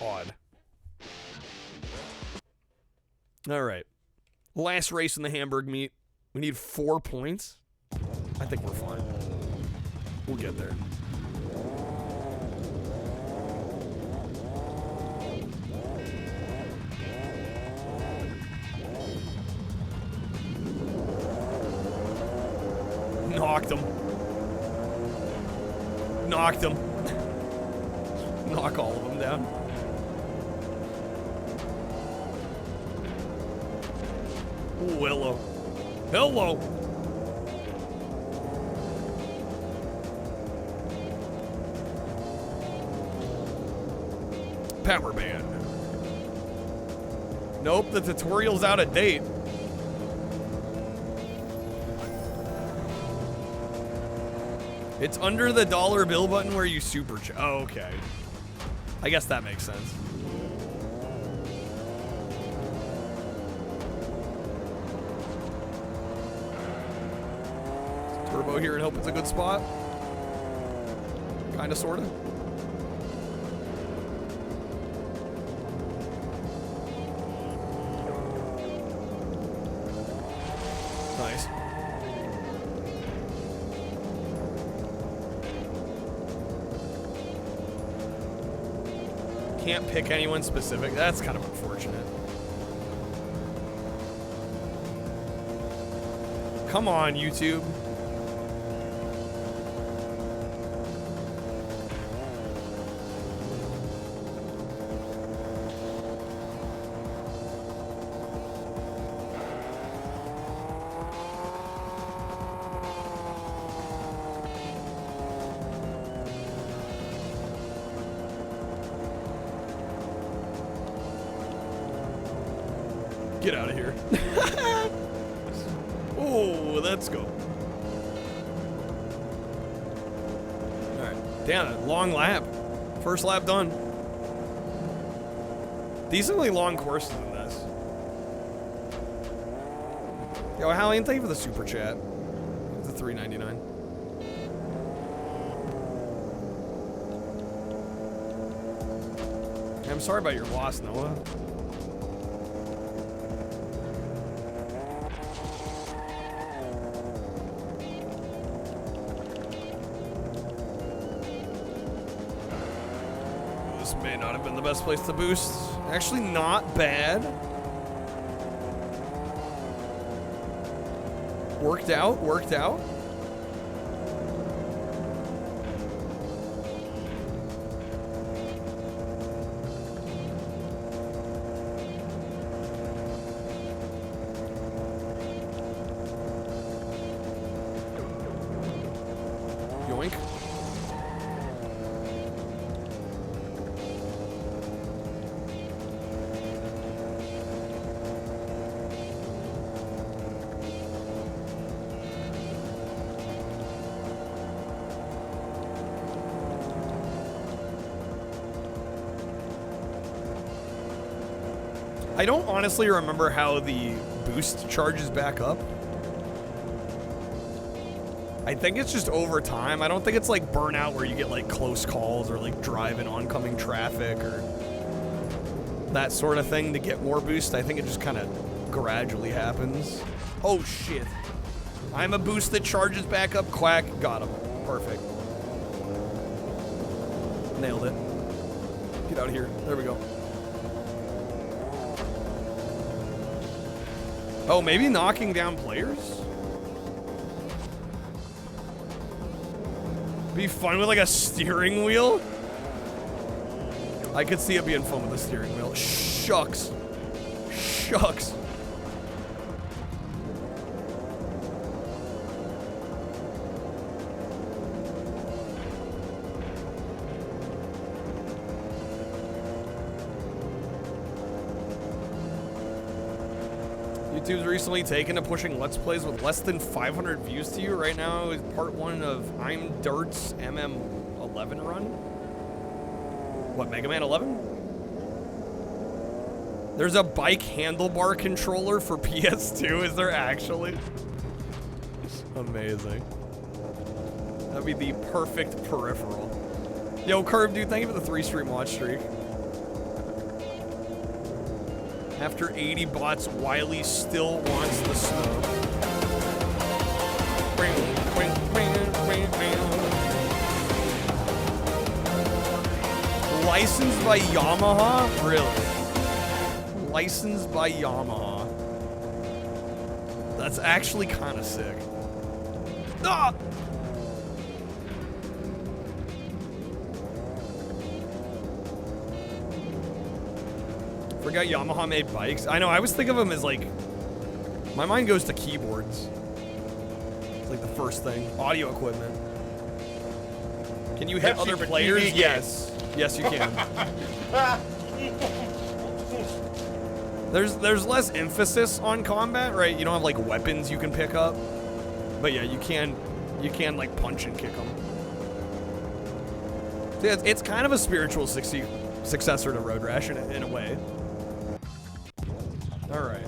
Odd. Alright. Last race in the Hamburg meet. We need 4 points. I think we're fine. We'll get there. Knocked him. Knocked him. Knock all of them down. Ooh, hello. Hello. Power band. Nope, the tutorial's out of date. It's under the dollar bill button where you super chat. Oh, okay. I guess that makes sense. Turbo here and hope it's a good spot. Kinda, sorta. Nice. Can't pick anyone specific. That's kind of unfortunate. Come on, YouTube. Get out of here. Oh, let's go. All right, damn it, long lap. First lap done. Decently long course than this. Yo, Hallie, thank you for the super chat. It's a $3.99. I'm sorry about your loss, Noah. May not have been the best place to boost. Actually, not bad. Worked out, worked out. Yoink. I don't honestly remember how the boost charges back up. I think it's just over time. I don't think it's like Burnout where you get like close calls or like drive in oncoming traffic or that sort of thing to get more boost. I think it just kind of gradually happens. Oh shit. I'm a boost that charges back up. Quack. Got him. Perfect. Nailed it. Get out of here. There we go. Oh, maybe knocking down players? Be fun with like a steering wheel? I could see it being fun with a steering wheel. Shucks. Shucks. YouTube's recently taken to pushing Let's Plays with less than 500 views to you. Right now is part 1 of I'm Dirt's MM11 run. What, Mega Man 11? There's a bike handlebar controller for PS2. Is there actually? Amazing. That'd be the perfect peripheral. Yo, Curb, dude, thank you for the 3-stream watch streak. After 80 bots, Wiley still wants the snow. Licensed by Yamaha? Really? Licensed by Yamaha. That's actually kind of sick. Ah! Forgot Yamaha made bikes. I know, I always think of them as like, my mind goes to keyboards. It's like the first thing. Audio equipment. Can you hit Pepsi other for players? TV Yes. Yes, you can. There's less emphasis on combat, right? You don't have like weapons you can pick up. But yeah, you can like punch and kick them. So yeah, it's kind of a spiritual successor to Road Rash in a way. Alright.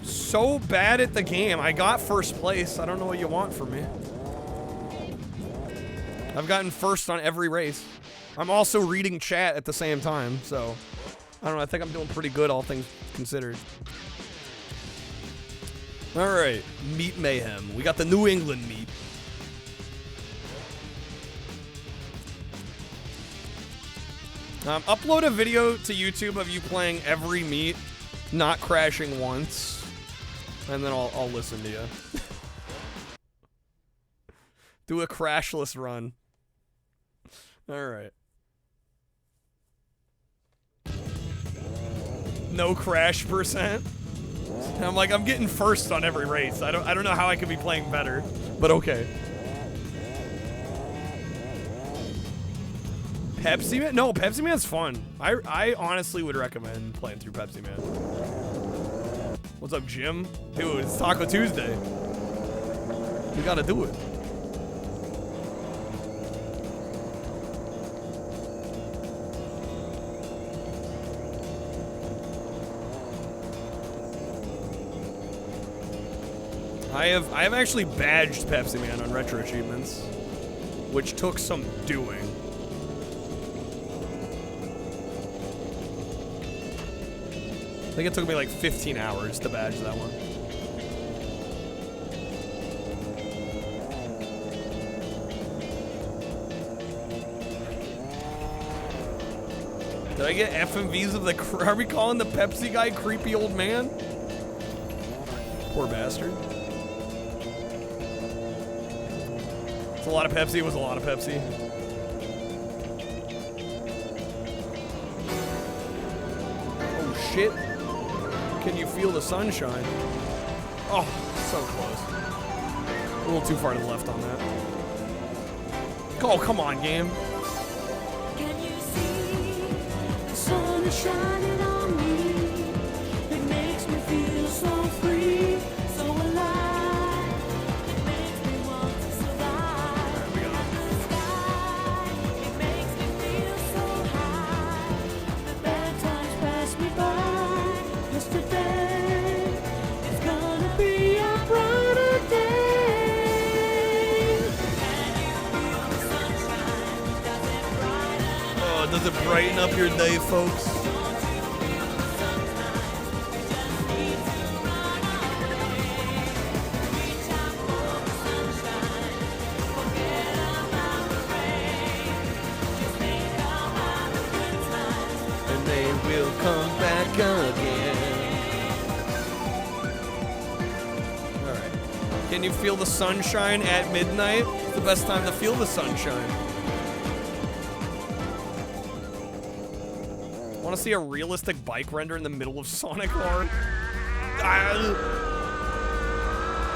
So bad at the game. I got first place. I don't know what you want from me. I've gotten first on every race. I'm also reading chat at the same time, so I don't know. I think I'm doing pretty good, all things considered. Alright. Meat Mayhem. We got the New England meat. Upload a video to YouTube of you playing every meat, not crashing once, and then I'll listen to you. Do a crashless run. Alright. No crash percent. And I'm like, I'm getting first on every race. I don't know how I could be playing better, but okay. Pepsi Man? No, Pepsi Man's fun. I honestly would recommend playing through Pepsi Man. What's up, Jim? Dude, it's Taco Tuesday. We gotta do it. I have actually badged Pepsi Man on retro achievements, which took some doing. I think it took me like 15 hours to badge that one. Did I get FMVs of the... Are we calling the Pepsi guy creepy old man? Poor bastard. It's a lot of Pepsi. It was a lot of Pepsi. Oh, shit. Can you feel the sunshine? Oh, so close. A little too far to the left on that. Oh, come on, game. Can you see the sun is shining on me? It makes me feel so free, so alive. It makes me want to survive. The sky, it makes me feel so high. The bad times pass me by. Yesterday, it's gonna be a brighter day. Does it brighten up your day, folks? And they will come back again. Alright. Can you feel the sunshine at midnight? It's the best time to feel the sunshine. Want to see a realistic bike render in the middle of Sonic Horror?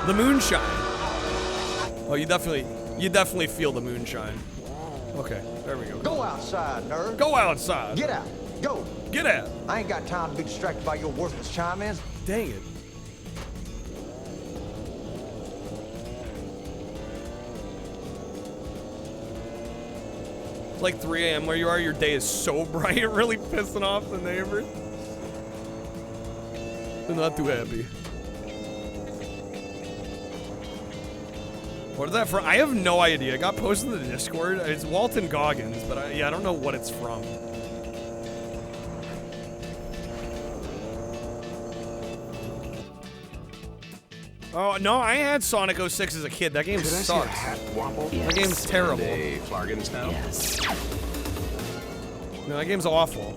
The moonshine. Oh, you definitely feel the moonshine. Okay, there we go. Go outside, nerd. Go outside. Get out. Go. Get out. I ain't got time to be distracted by your worthless chime-ins. Dang it. It's like 3 a.m. where you are. Your day is so bright, you're really pissing off the neighbors. They're not too happy. What is that for? I have no idea. It got posted in the Discord. It's Walton Goggins, but I don't know what it's from. Oh, no, I had Sonic 06 as a kid. That game sucks. That game's terrible. Yes. No, that game's awful.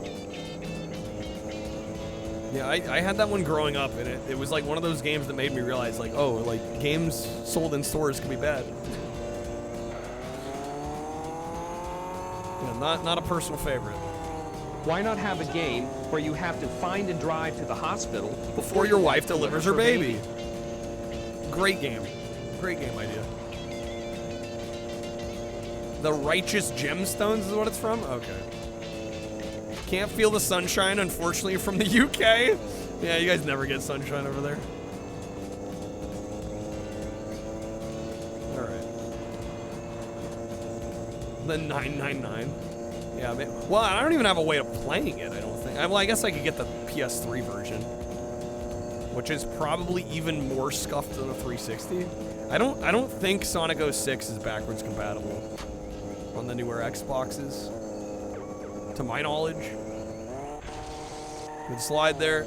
Yeah, I had that one growing up, and it was like one of those games that made me realize, like, oh, like, games sold in stores can be bad. Yeah, not a personal favorite. Why not have a game where you have to find and drive to the hospital before your wife delivers her baby? Great game. Great game idea. The Righteous Gemstones is what it's from? Okay. Can't feel the sunshine, unfortunately, from the UK. Yeah, you guys never get sunshine over there. Alright. The 999. Yeah, well, I don't even have a way of playing it, I don't think. Well, I guess I could get the PS3 version, which is probably even more scuffed than a 360. I don't think Sonic 06 is backwards compatible on the newer Xboxes, to my knowledge. Good slide there.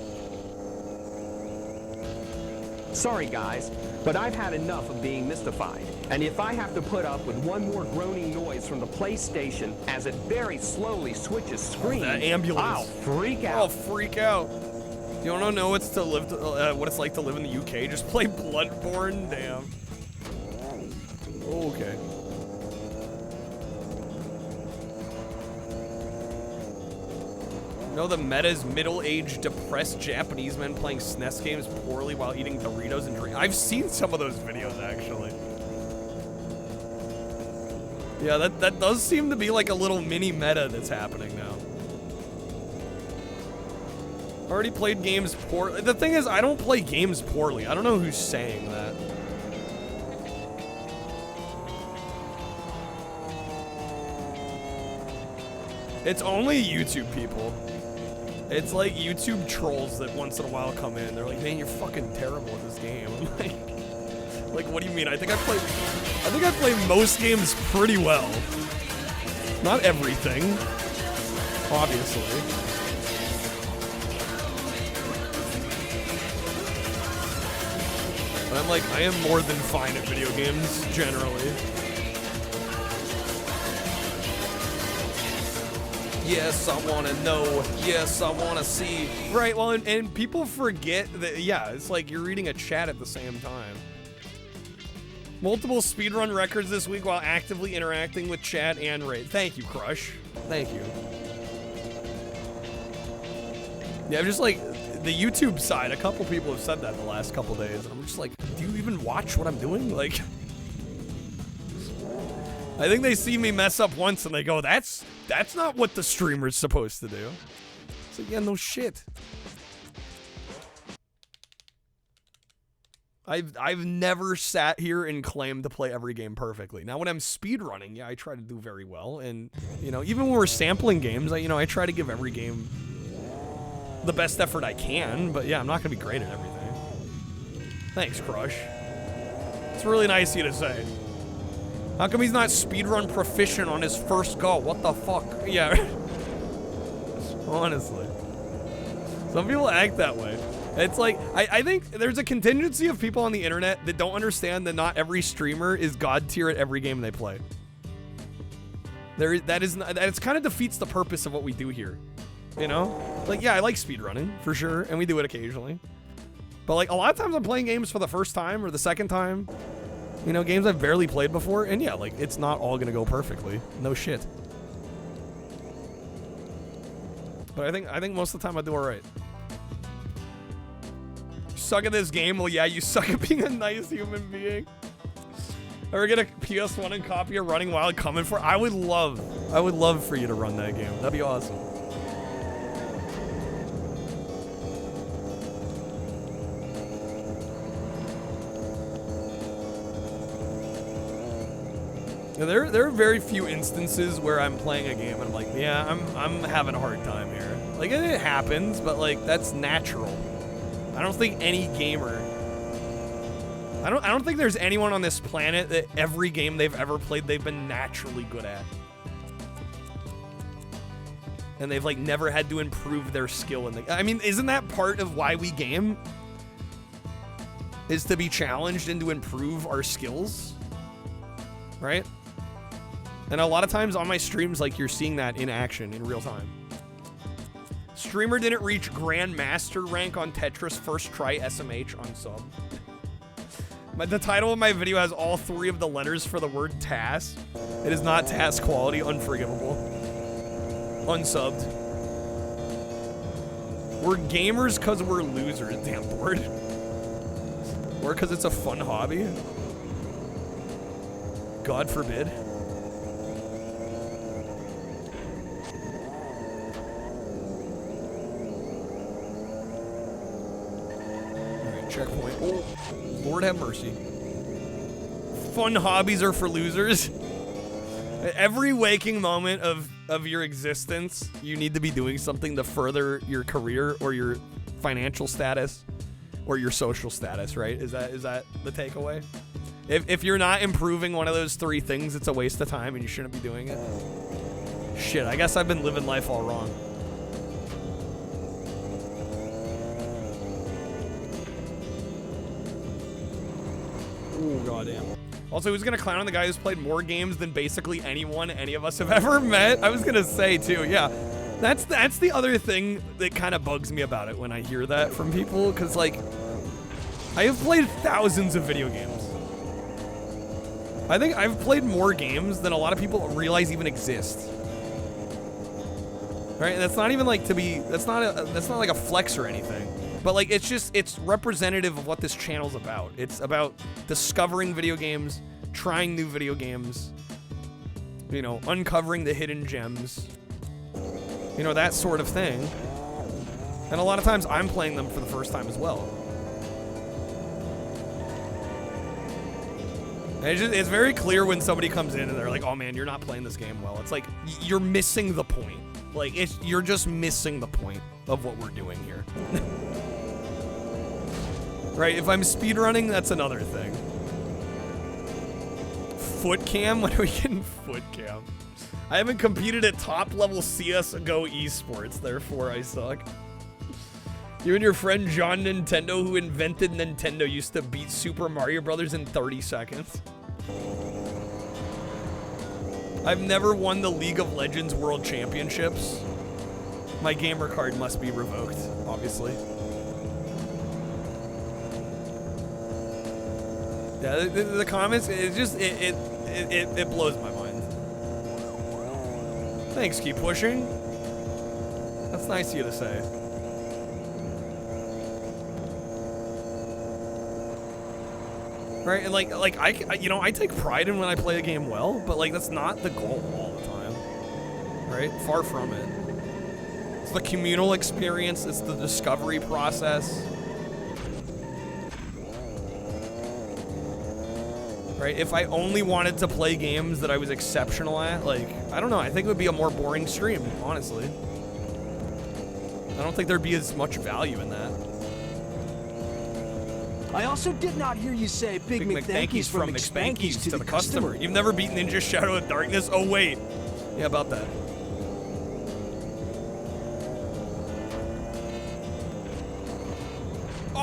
Sorry guys, but I've had enough of being mystified. And if I have to put up with one more groaning noise from the PlayStation as it very slowly switches screens, that ambulance. I'll freak out. I'll freak out. You don't know what it's like to live in the UK? Just play Bloodborne? Damn. Okay. No, the meta is middle-aged, depressed Japanese men playing SNES games poorly while eating Doritos and drinking. I've seen some of those videos, actually. Yeah, that does seem to be like a little mini meta that's happening now. Already played games poorly. The thing is, I don't play games poorly. I don't know who's saying that. It's only YouTube people. It's like YouTube trolls that once in a while come in. They're like, man, you're fucking terrible at this game. I'm like, what do you mean? I think I play most games pretty well. Not everything, obviously. But I'm like, I am more than fine at video games, generally. Yes, I want to know. Yes, I want to see. Right, well, and people forget that, yeah, it's like you're reading a chat at the same time. Multiple speedrun records this week while actively interacting with chat and raid. Thank you, Crush. Thank you. Yeah, I'm just like, the YouTube side, a couple people have said that the last couple days. I'm just like, do you even watch what I'm doing? Like, I think they see me mess up once and they go, that's not what the streamer's supposed to do. It's like, yeah, no shit. I've never sat here and claimed to play every game perfectly. Now, when I'm speedrunning, yeah, I try to do very well. And, you know, even when we're sampling games, I try to give every game the best effort I can. But, yeah, I'm not going to be great at everything. Thanks, Crush. It's really nice of you to say. How come he's not speedrun proficient on his first go? What the fuck? Yeah. Honestly. Some people act that way. It's like, I think there's a contingency of people on the internet that don't understand that not every streamer is god tier at every game they play. That kind of defeats the purpose of what we do here. You know? Like, yeah, I like speedrunning, for sure, and we do it occasionally. But like, a lot of times I'm playing games for the first time or the second time. You know, games I've barely played before, and yeah, like, it's not all gonna go perfectly. No shit. But I think most of the time I do alright. Suck at this game? Well, yeah, you suck at being a nice human being. Ever get a PS1 and copy of Running Wild coming for? I would love for you to run that game. That'd be awesome. There are very few instances where I'm playing a game and I'm like, yeah, I'm having a hard time here. Like, it happens, but like, that's natural. I don't think any gamer, I don't think there's anyone on this planet that every game they've ever played they've been naturally good at. And they've like never had to improve their skill in the, I mean, isn't that part of why we game? Is to be challenged and to improve our skills, right? And a lot of times on my streams, like, you're seeing that in action in real time. Streamer didn't reach Grandmaster rank on Tetris first try SMH on sub. But the title of my video has all 3 of the letters for the word TAS. It is not TAS quality, unforgivable. Unsubbed. We're gamers because we're losers, damn bored. Or because it's a fun hobby. God forbid. Checkpoint. Oh, Lord have mercy. Fun hobbies are for losers. Every waking moment of your existence, you need to be doing something to further your career or your financial status or your social status, right? Is that the takeaway? If you're not improving one of those 3 things, it's a waste of time and you shouldn't be doing it. Shit, I guess I've been living life all wrong. Oh, goddamn. Also, who's gonna clown on the guy who's played more games than basically anyone any of us have ever met? I was gonna say, too, yeah. That's the other thing that kind of bugs me about it when I hear that from people, because, like, I have played thousands of video games. I think I've played more games than a lot of people realize even exist. Right? And that's not even like that's not like a flex or anything. But like, it's representative of what this channel's about. It's about discovering video games, trying new video games, you know, uncovering the hidden gems, you know, that sort of thing. And a lot of times I'm playing them for the first time as well. And it's very clear when somebody comes in and they're like, oh man, you're not playing this game well. It's like, you're missing the point. Like, you're just missing the point of what we're doing here. Right, if I'm speedrunning, that's another thing. Foot cam? When are we getting foot cam? I haven't competed at top level CSGO esports, therefore I suck. You and your friend John Nintendo, who invented Nintendo, used to beat Super Mario Brothers in 30 seconds. I've never won the League of Legends World Championships. My gamer card must be revoked, obviously. Yeah, the comments, it just, it blows my mind. Thanks, keep pushing. That's nice of you to say. Right, and like I take pride in when I play a game well, but like, that's not the goal all the time. Right? Far from it. It's the communal experience, it's the discovery process. Right? If I only wanted to play games that I was exceptional at, like, I don't know, I think it would be a more boring stream, honestly. I don't think there'd be as much value in that. I also did not hear you say Big McThankies from McSpankies to the customer. You've never beaten Ninja Shadow of Darkness? Oh, wait. Yeah, about that.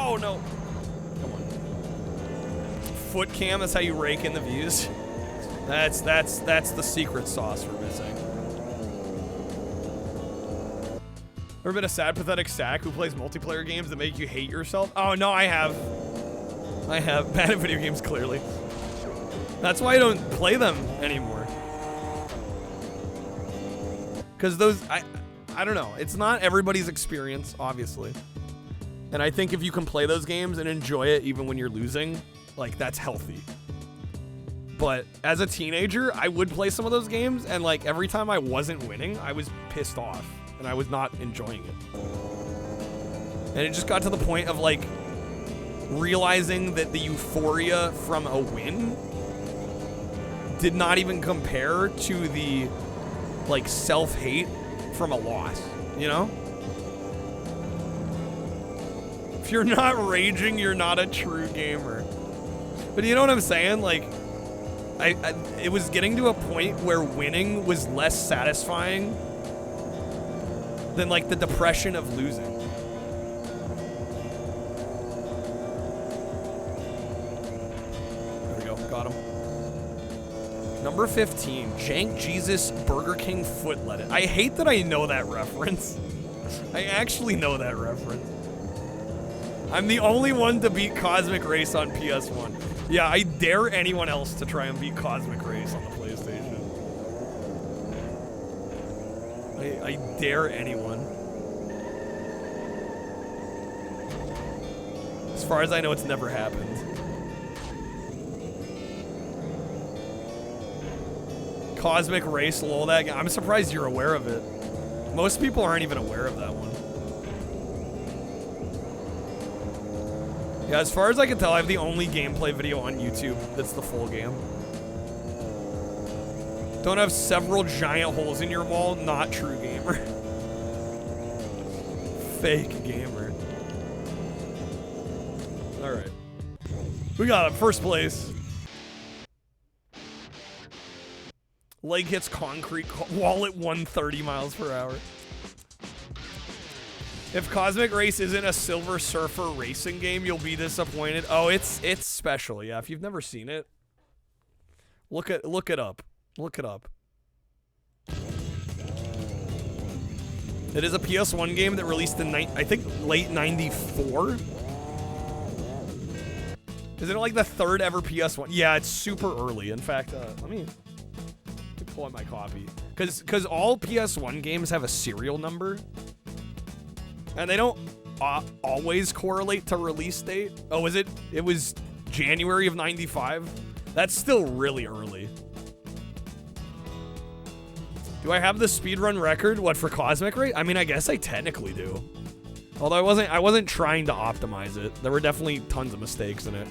Oh, no. Come on. Foot cam, that's how you rake in the views. That's the secret sauce we're missing. Ever been a sad, pathetic sack who plays multiplayer games that make you hate yourself? Oh, no, I have. I have. Bad at video games, clearly. That's why I don't play them anymore. Because those, I don't know. It's not everybody's experience, obviously. And I think if you can play those games and enjoy it even when you're losing, like, that's healthy. But as a teenager, I would play some of those games, and like every time I wasn't winning, I was pissed off, and I was not enjoying it. And it just got to the point of like realizing that the euphoria from a win did not even compare to the like self-hate from a loss, you know? If you're not raging, you're not a true gamer. But you know what I'm saying? Like, it was getting to a point where winning was less satisfying than like the depression of losing. There we go, got him. Number 15, Jank Jesus Burger King Foot Lettuce. I hate that I know that reference. I actually know that reference. I'm the only one to beat Cosmic Race on PS1. Yeah, I dare anyone else to try and beat Cosmic Race on the PlayStation. I dare anyone. As far as I know, it's never happened. Cosmic Race, lol, that game. I'm surprised you're aware of it. Most people aren't even aware of that one. Yeah, as far as I can tell, I have the only gameplay video on YouTube that's the full game. Don't have several giant holes in your wall, not true gamer. Fake gamer. Alright. We got it, first place. Leg hits concrete wall at 130 miles per hour. If Cosmic Race isn't a Silver Surfer racing game, you'll be disappointed. Oh, it's special. Yeah, if you've never seen it, look it up. Look it up. It is a PS1 game that released in I think late '94. Isn't it like the third ever PS1? Yeah, it's super early. In fact, let me pull out my copy because all PS1 games have a serial number. And they don't always correlate to release date. Oh, is it? It was January of '95? That's still really early. Do I have the speedrun record? What, for Cosmic Race? I mean, I guess I technically do. Although I wasn't trying to optimize it. There were definitely tons of mistakes in it.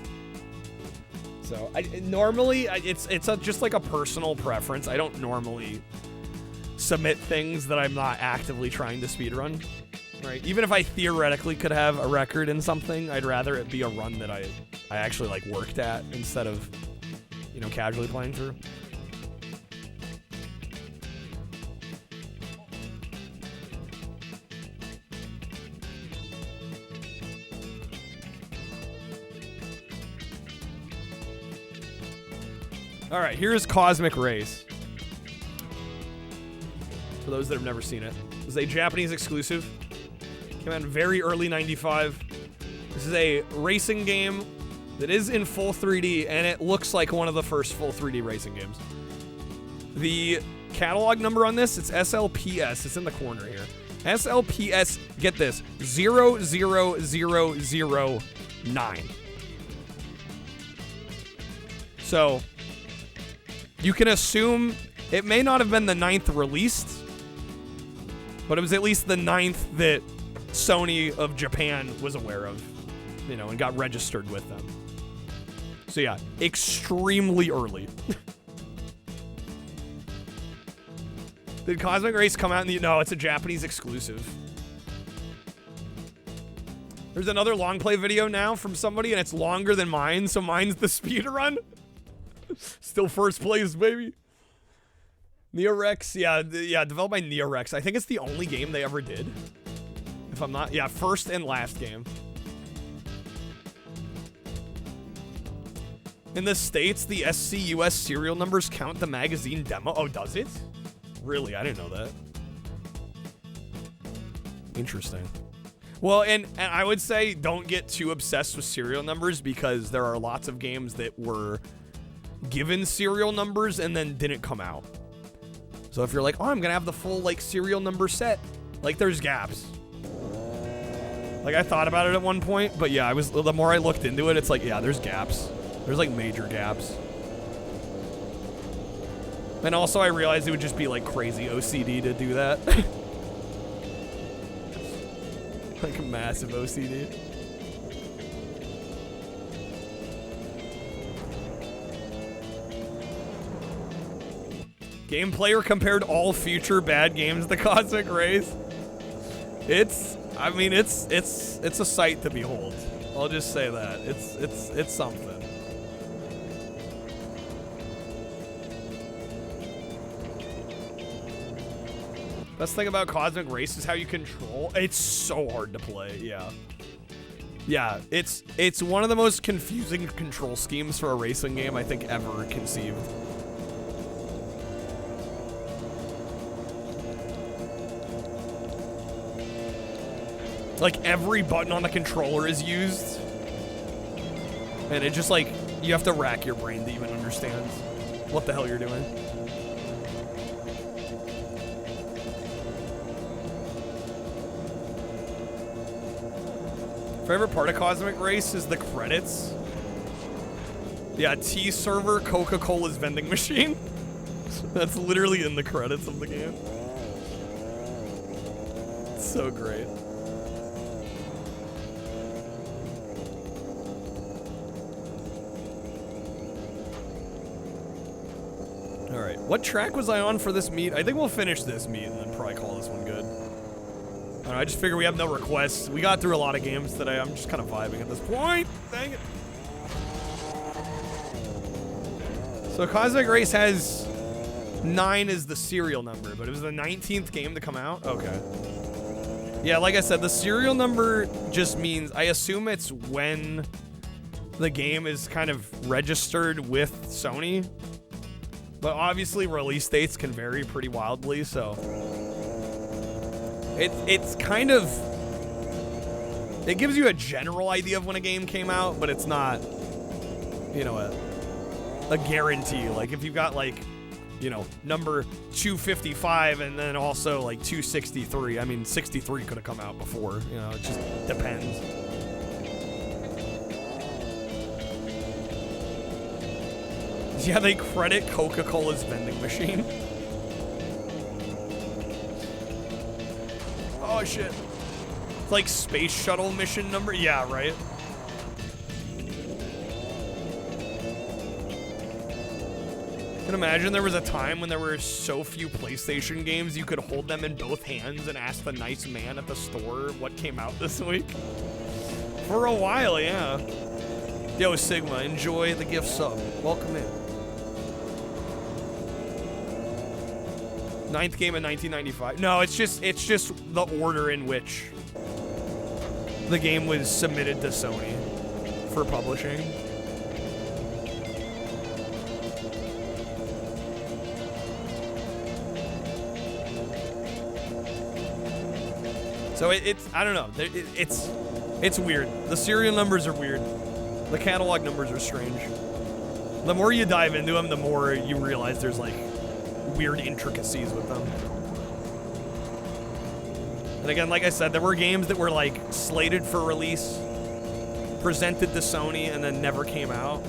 So, normally, it's just like a personal preference. I don't normally submit things that I'm not actively trying to speedrun. Right, even if I theoretically could have a record in something, I'd rather it be a run that I actually like worked at instead of, you know, casually playing through. All right, here's Cosmic Race. For those that have never seen it, this is a Japanese exclusive. Came out in very early '95. This is a racing game that is in full 3D, and it looks like one of the first full 3D racing games. The catalog number on this, it's SLPS. It's in the corner here. SLPS, get this, 00009. So, you can assume it may not have been the 9th released, but it was at least the 9th that Sony of Japan was aware of, you know, and got registered with them. So yeah, extremely early. Did Cosmic Race come out in the... No, it's a Japanese exclusive. There's another long play video now from somebody, and it's longer than mine, so mine's the speedrun. Still first place, baby. Neorex, yeah, developed by Neorex. I think it's the only game they ever did. If I'm not, yeah, first and last game. In the States, the SCUS serial numbers count the magazine demo. Oh, does it? Really? I didn't know that. Interesting. Well, and I would say don't get too obsessed with serial numbers because there are lots of games that were given serial numbers and then didn't come out. So if you're like, oh, I'm gonna have the full like serial number set, like there's gaps. Like I thought about it at one point, but yeah, the more I looked into it, it's like, yeah, there's gaps. There's like major gaps. And also I realized it would just be like crazy OCD to do that. Like a massive OCD. Game Player compared all future bad games to Cosmic Race. I mean, it's a sight to behold. I'll just say that. It's something. Best thing about Cosmic Race is how you control. It's so hard to play, yeah. Yeah, it's one of the most confusing control schemes for a racing game I think ever conceived. Like every button on the controller is used. And it just like, you have to rack your brain to even understand what the hell you're doing. Favorite part of Cosmic Race is the credits. Yeah, T server, Coca-Cola's vending machine. That's literally in the credits of the game. It's so great. All right, what track was I on for this meet? I think we'll finish this meet and then probably call this one good. I just figure we have no requests. We got through a lot of games today. I'm just kind of vibing at this point. Dang it. So Cosmic Race has 9 as the serial number, but it was the 19th game to come out? Okay. Yeah, like I said, the serial number just means, I assume it's when the game is kind of registered with Sony. But obviously release dates can vary pretty wildly, so... It's kind of... It gives you a general idea of when a game came out, but it's not, you know, a guarantee. Like, if you've got, like, you know, number 255 and then also, like, 263. I mean, 63 could have come out before. You know, it just depends. Yeah, they credit Coca-Cola's vending machine. Oh, shit. It's like space shuttle mission number. Yeah, right. I can imagine there was a time when there were so few PlayStation games you could hold them in both hands and ask the nice man at the store what came out this week. For a while, yeah. Yo, Sigma, enjoy the gift sub. Welcome in. 9th game in 1995. No, it's just the order in which the game was submitted to Sony for publishing. So it's I don't know. It's weird. The serial numbers are weird. The catalog numbers are strange. The more you dive into them, the more you realize there's like weird intricacies with them. And again, like I said, there were games that were like slated for release, presented to Sony, and then never came out.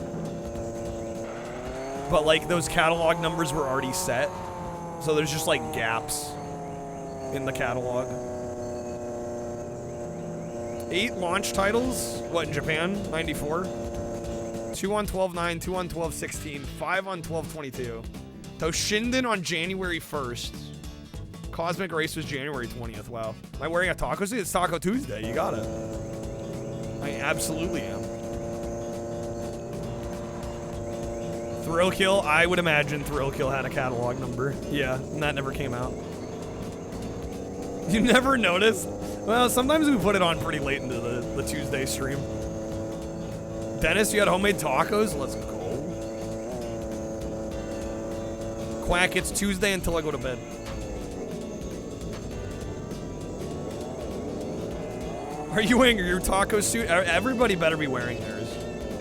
But like those catalog numbers were already set, so there's just like gaps in the catalog. 8 launch titles, what, in Japan? 94? 2 on 12/9, 2 on 12/16, 5 on 12/22. Toshinden on January 1st. Cosmic Race was January 20th. Wow. Am I wearing a taco suit? It's Taco Tuesday. You got it. I absolutely am. Thrill Kill. I would imagine Thrill Kill had a catalog number. Yeah, and that never came out. You never noticed? Well, sometimes we put it on pretty late into the Tuesday stream. Dennis, you had homemade tacos? Let's go. Quack, it's Tuesday until I go to bed. Are you wearing your taco suit? Everybody better be wearing theirs.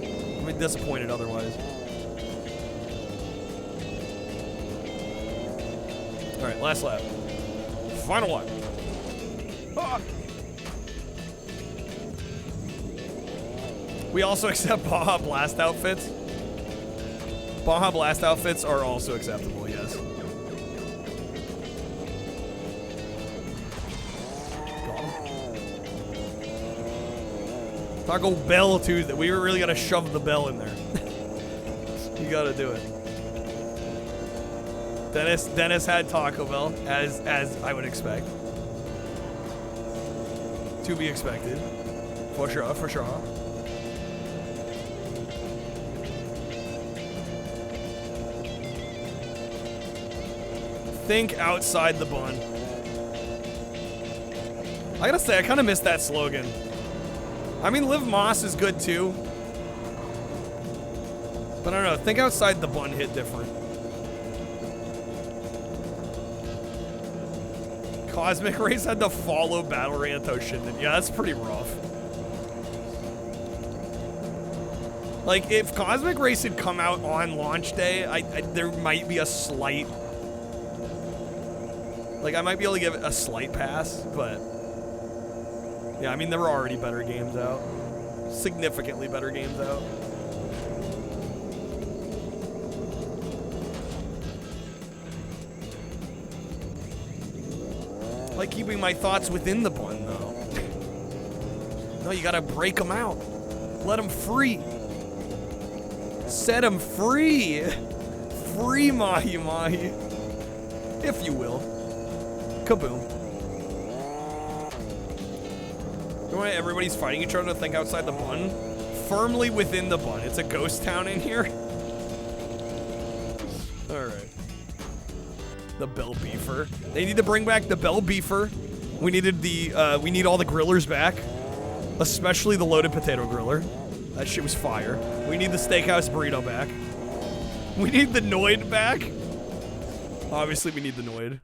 I'm disappointed otherwise. Alright, last lap. Final one. Ah. We also accept Baja Blast outfits. Baja Blast outfits are also acceptable, yes. Taco Bell Tuesday. We really gotta shove the bell in there. You gotta do it. Dennis had Taco Bell, as I would expect. To be expected. For sure, for sure. Think outside the bun. I gotta say, I kind of miss that slogan. I mean, Liv Moss is good too. But I don't know, think outside the bun hit different. Cosmic Race had to follow Battle Ranto Shinden. Yeah, that's pretty rough. Like, if Cosmic Race had come out on launch day, there might be a slight... Like, I might be able to give it a slight pass, but... Yeah, I mean, there were already better games out. Significantly better games out. I like keeping my thoughts within the bun, though. No, you gotta break them out. Let them free. Set them free. Free Mahi Mahi. If you will. Kaboom. You know why everybody's fighting each other to think outside the bun? Firmly within the bun. It's a ghost town in here. Alright. The Bell Beefer. They need to bring back the Bell Beefer. We needed the, we need all the grillers back. Especially the loaded potato griller. That shit was fire. We need the steakhouse burrito back. We need the Noid back. Obviously, we need the Noid.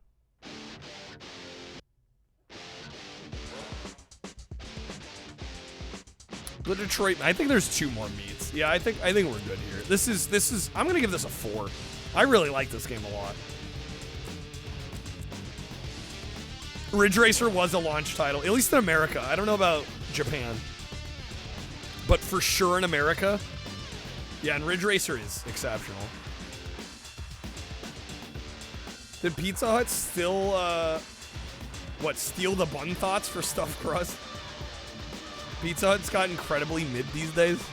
The Detroit, I think there's 2 more meats. Yeah, I think we're good here. This is, I'm gonna give this a 4. I really like this game a lot. Ridge Racer was a launch title, at least in America. I don't know about Japan. But for sure in America. Yeah, and Ridge Racer is exceptional. Did Pizza Hut still, steal the bun thoughts for stuffed crust? Pizza Hut's got incredibly mid these days.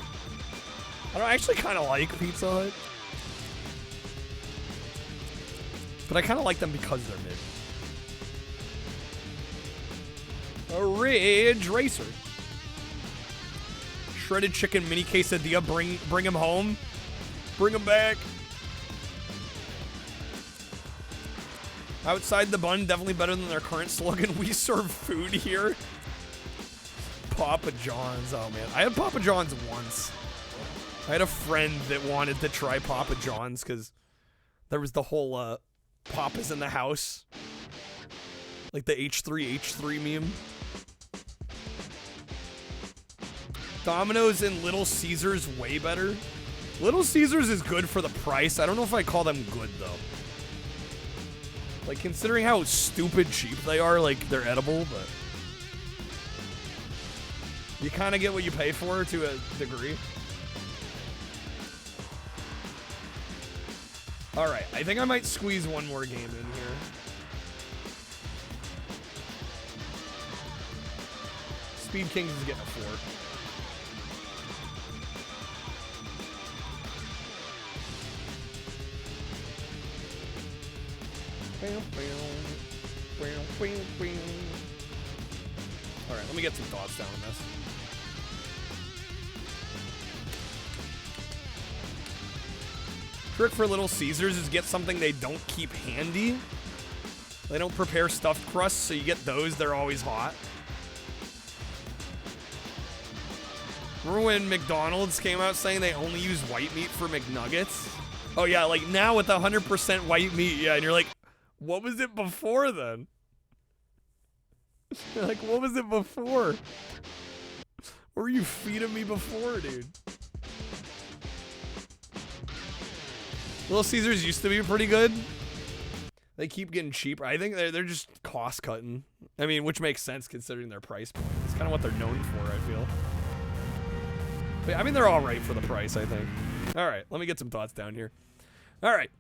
I actually kind of like Pizza Hut. But I kind of like them because they're mid. A Ridge Racer. Shredded chicken mini quesadilla, bring him home. Bring him back. Outside the bun, definitely better than their current slogan. We serve food here. Papa John's. Oh, man. I had Papa John's once. I had a friend that wanted to try Papa John's because there was the whole Papa's in the house. Like the H3 meme. Domino's and Little Caesars way better. Little Caesars is good for the price. I don't know if I call them good, though. Like, considering how stupid cheap they are, like, they're edible, but... You kind of get what you pay for to a degree. Alright, I think I might squeeze one more game in here. Speed Kings is getting a 4. Alright, let me get some thoughts down on this. Trick for Little Caesars is get something they don't keep handy. They don't prepare stuffed crusts, so you get those, they're always hot. Remember when McDonald's came out saying they only use white meat for McNuggets? Oh yeah, like now with 100% white meat, yeah, and you're like, what was it before then? Like, what was it before? What were you feeding me before, dude? Little Caesars used to be pretty good. They keep getting cheaper. I think they're just cost cutting. I mean, which makes sense considering their price point. It's kind of what they're known for, I feel. But, I mean, they're all right for the price, I think. All right, let me get some thoughts down here. All right.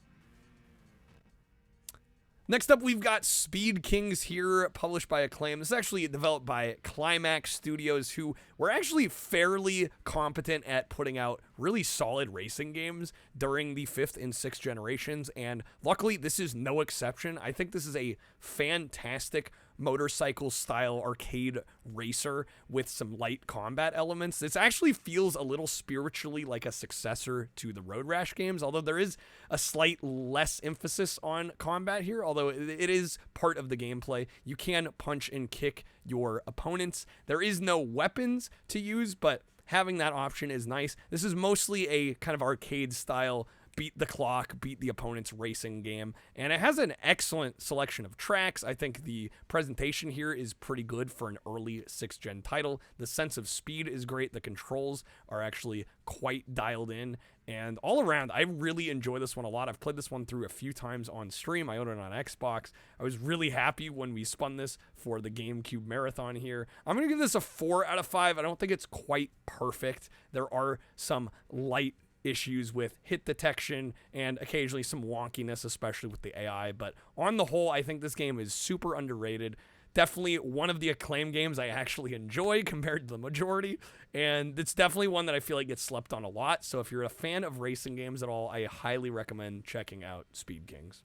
Next up, we've got Speed Kings here, published by Acclaim. This is actually developed by Climax Studios, who were actually fairly competent at putting out really solid racing games during the 5th and 6th generations, and luckily, this is no exception. I think this is a fantastic motorcycle-style arcade racer with some light combat elements. This actually feels a little spiritually like a successor to the Road Rash games, although there is a slight less emphasis on combat here, although it is part of the gameplay. You can punch and kick your opponents. There is no weapons to use, but having that option is nice. This is mostly a kind of arcade-style beat the clock, beat the opponent's racing game, and it has an excellent selection of tracks. I think the presentation here is pretty good for an early 6th gen title. The sense of speed is great. The controls are actually quite dialed in, and all around, I really enjoy this one a lot. I've played this one through a few times on stream. I own it on Xbox. I was really happy when we spun this for the GameCube Marathon here. I'm going to give this a 4 out of 5. I don't think it's quite perfect. There are some light issues with hit detection and occasionally some wonkiness, especially with the AI, but on the whole, I think this game is super underrated. Definitely one of the Acclaim games I actually enjoy compared to the majority, and it's definitely one that I feel like gets slept on a lot, so if you're a fan of racing games at all, I highly recommend checking out Speed Kings.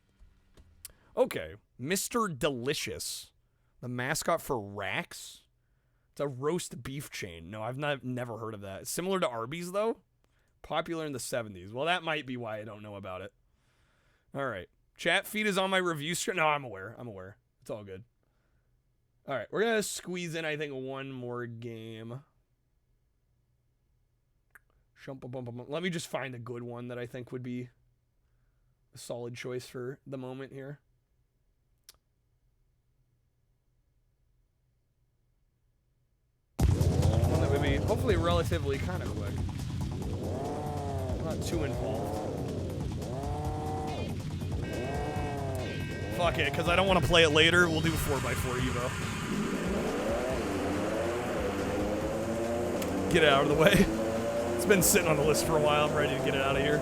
Okay, Mr. Delicious, the mascot for Rax. It's a roast beef chain. No, I've never heard of that. It's similar to Arby's, though. Popular in the 70s. Well, that might be why I don't know about it. All right. Chat feed is on my review screen. No, I'm aware. It's all good. All right. We're going to squeeze in, I think, one more game. Let me just find a good one that I think would be a solid choice for the moment here. One that would be hopefully relatively kind of quick. Not too involved. Fuck it, because I don't want to play it later. We'll do 4x4 Evo. Get it out of the way. It's been sitting on the list for a while. I'm ready to get it out of here.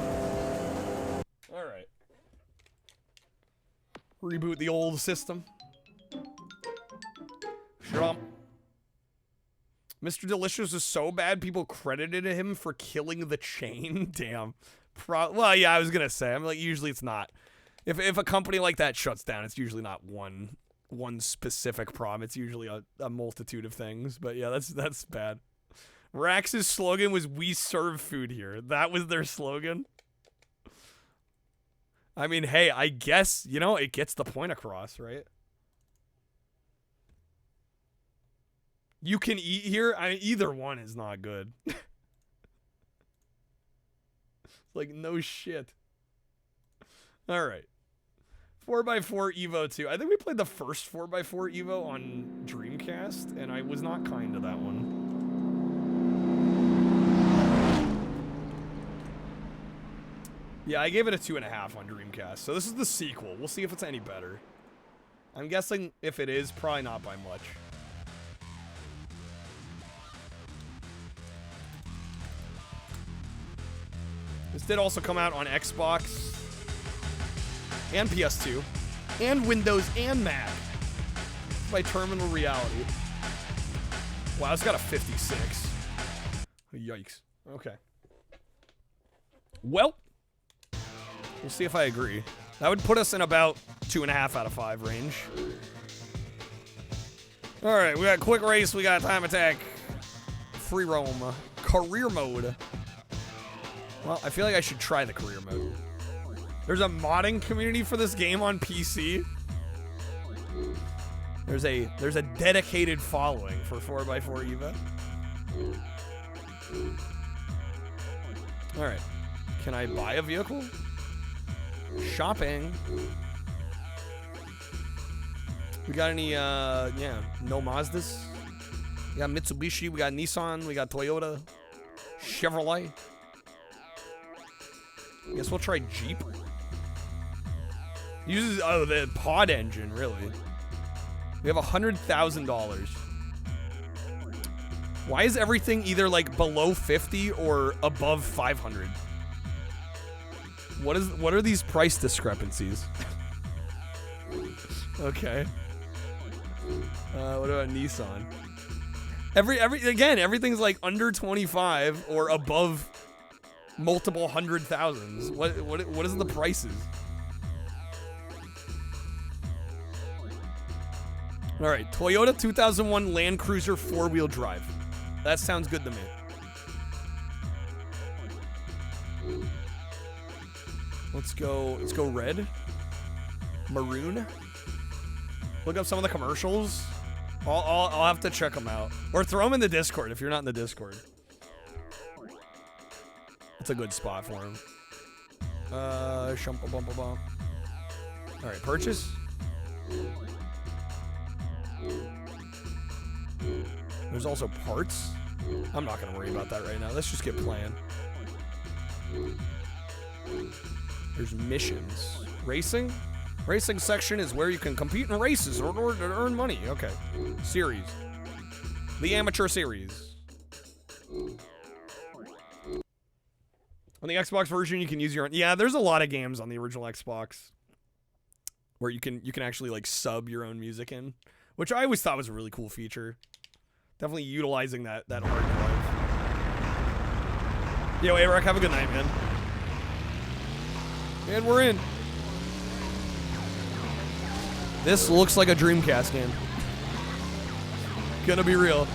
Alright. Reboot the old system. Shrump. Mr. Delicious is so bad, people credited him for killing the chain. Damn. Well, yeah, I was going to say. I'm like, usually it's not. If a company like that shuts down, it's usually not one specific problem. It's usually a multitude of things. But yeah, that's bad. Rax's slogan was, "We serve food here." That was their slogan. I mean, hey, I guess, you know, it gets the point across, right? You can eat here? I mean, either one is not good. Like, no shit. Alright. 4x4 Evo 2. I think we played the first 4x4 Evo on Dreamcast, and I was not kind to that one. Yeah, I gave it a 2.5 on Dreamcast, so this is the sequel. We'll see if it's any better. I'm guessing if it is, probably not by much. This did also come out on Xbox and PS2 and Windows and Mac by Terminal Reality. Wow, it's got a 56. Yikes. Okay. Well, we'll see if I agree. That would put us in about 2.5 out of 5 range. All right, we got quick race, we got time attack, free roam, career mode. Well, I feel like I should try the career mode. There's a modding community for this game on PC. There's a dedicated following for 4x4 Evo. All right. Can I buy a vehicle? Shopping. We got any, yeah, no Mazdas? We got Mitsubishi, we got Nissan, we got Toyota, Chevrolet. I guess we'll try Jeep. Uses, oh, the pod engine, really. We have $100,000. Why is everything either like below 50 or above 500? What are these price discrepancies? Okay. What about Nissan? Again, everything's like under 25 or above multiple hundred thousands. What is the prices? All right, Toyota 2001 Land Cruiser 4-wheel drive. That sounds good to me. Let's go red. Maroon. Look up some of the commercials. I'll have to check them out. Or throw them in the Discord if you're not in the Discord. It's a good spot for him. All right, purchase. There's also parts. I'm not gonna worry about that right now. Let's just get playing. There's missions. Racing? Racing section is where you can compete in races or to earn money. Okay. Series. The amateur series. On the Xbox version, you can use your own. Yeah, there's a lot of games on the original Xbox where you can actually like sub your own music in, which I always thought was a really cool feature. Definitely utilizing that hard drive. Yo, A-Rock, have a good night, man. And we're in. This looks like a Dreamcast game. Gonna be real.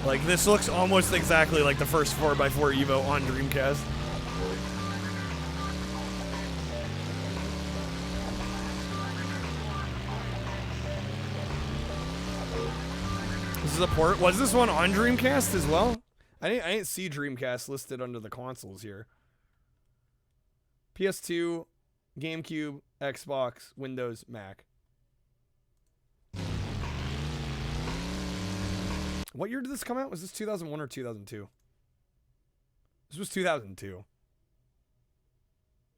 Like, this looks almost exactly like the first 4x4 Evo on Dreamcast. This is a port. Was this one on Dreamcast as well? I didn't see Dreamcast listed under the consoles here. PS2, GameCube, Xbox, Windows, Mac. What year did this come out? Was this 2001 or 2002? This was 2002.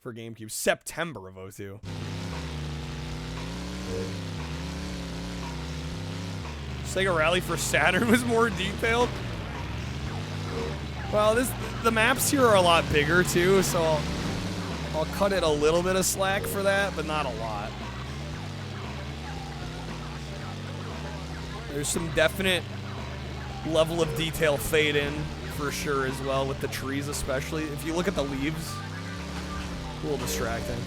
For GameCube. September of 2002. Sega Rally for Saturn was more detailed. Well, the maps here are a lot bigger too, so I'll cut it a little bit of slack for that, but not a lot. There's some definite level of detail fade in for sure as well, with the trees especially. If you look at the leaves, a little distracting.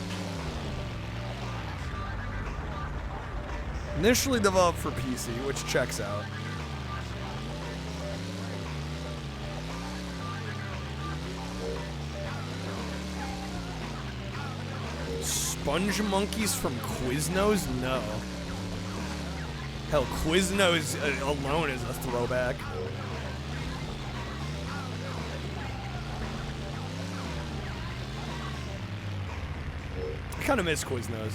Initially developed for PC, which checks out. Sponge Monkeys from Quiznos? No. Hell, Quiznos alone is a throwback. I kind of miss Quiznos.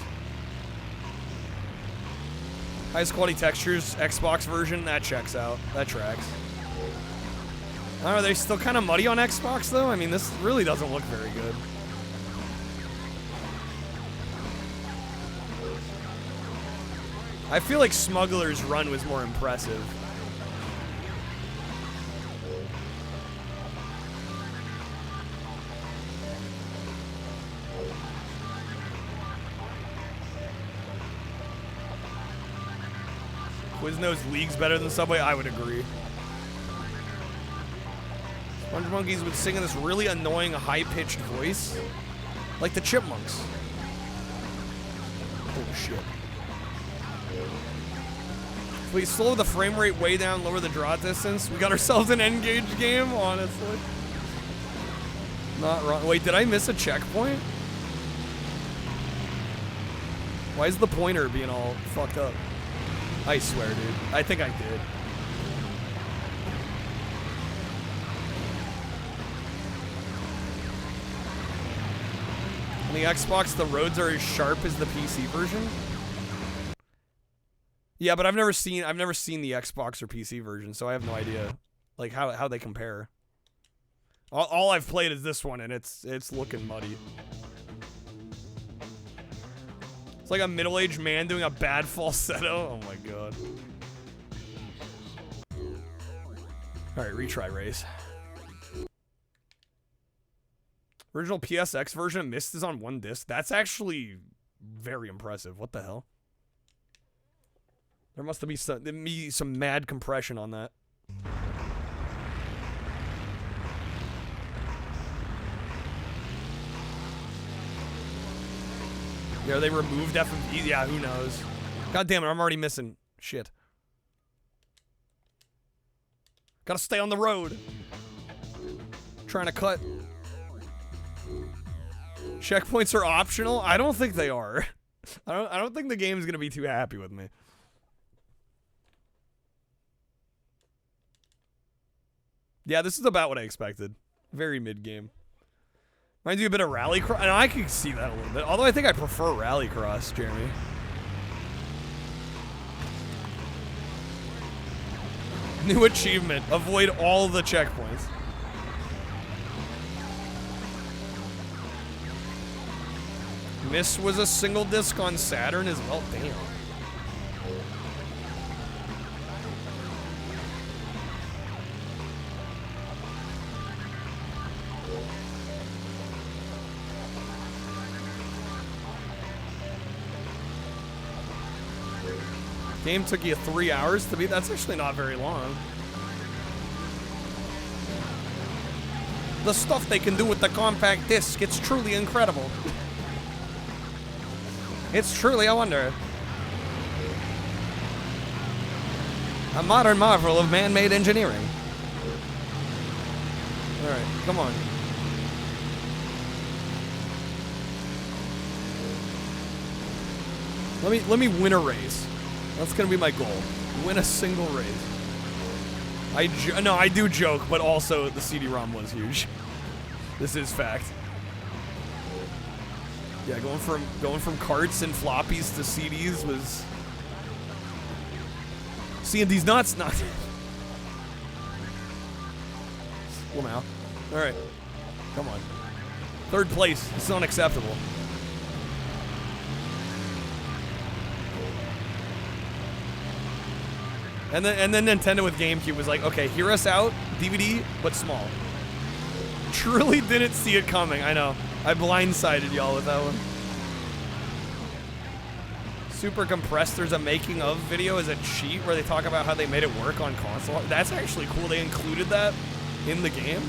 Highest quality textures, Xbox version, that checks out. That tracks. Are they still kind of muddy on Xbox, though? I mean, this really doesn't look very good. I feel like Smuggler's Run was more impressive. Quiznos League's better than Subway? I would agree. Sponge Monkeys would sing in this really annoying high-pitched voice. Like the Chipmunks. Holy shit. Please slow the frame rate way down, lower the draw distance. We got ourselves an N-Gage game, honestly. Not wrong. Wait, did I miss a checkpoint? Why is the pointer being all fucked up? I swear, dude. I think I did. the Xbox, the roads are as sharp as the PC version. Yeah, but I've never seen the Xbox or PC version, so I have no idea, like how they compare. All I've played is this one, and it's looking muddy. It's like a middle-aged man doing a bad falsetto. Oh my god. All right, retry race. Original PSX version of Myst is on one disc. That's actually very impressive. What the hell? There must be some mad compression on that. Yeah, they removed FMV. Yeah, who knows? God damn it, I'm already missing shit. Gotta stay on the road. Trying to cut. Checkpoints are optional? I don't think they are. I don't think the game's gonna be too happy with me. Yeah, this is about what I expected. Very mid-game. Reminds you a bit of Rallycross. And I can see that a little bit. Although I think I prefer Rallycross, Jeremy. New achievement. Avoid all the checkpoints. Myst was a single disc on Saturn as well. Damn. Game took you 3 hours to beat. That's actually not very long. The stuff they can do with the compact disc, it's truly incredible. It's truly a wonder. A modern marvel of man-made engineering. All right, come on. Let me win a race. That's gonna be my goal. Win a single race. No, I do joke, but also the CD-ROM was huge. This is fact. Yeah, going from carts and floppies to CDs was. Seeing these nuts, not. Well, now. All right, come on. Third place. This is unacceptable. And then Nintendo with GameCube was like, okay, hear us out, DVD, but small. Truly didn't see it coming, I know. I blindsided y'all with that one. Super compressed, there's a making of video as a cheat where they talk about how they made it work on console. That's actually cool, they included that in the game.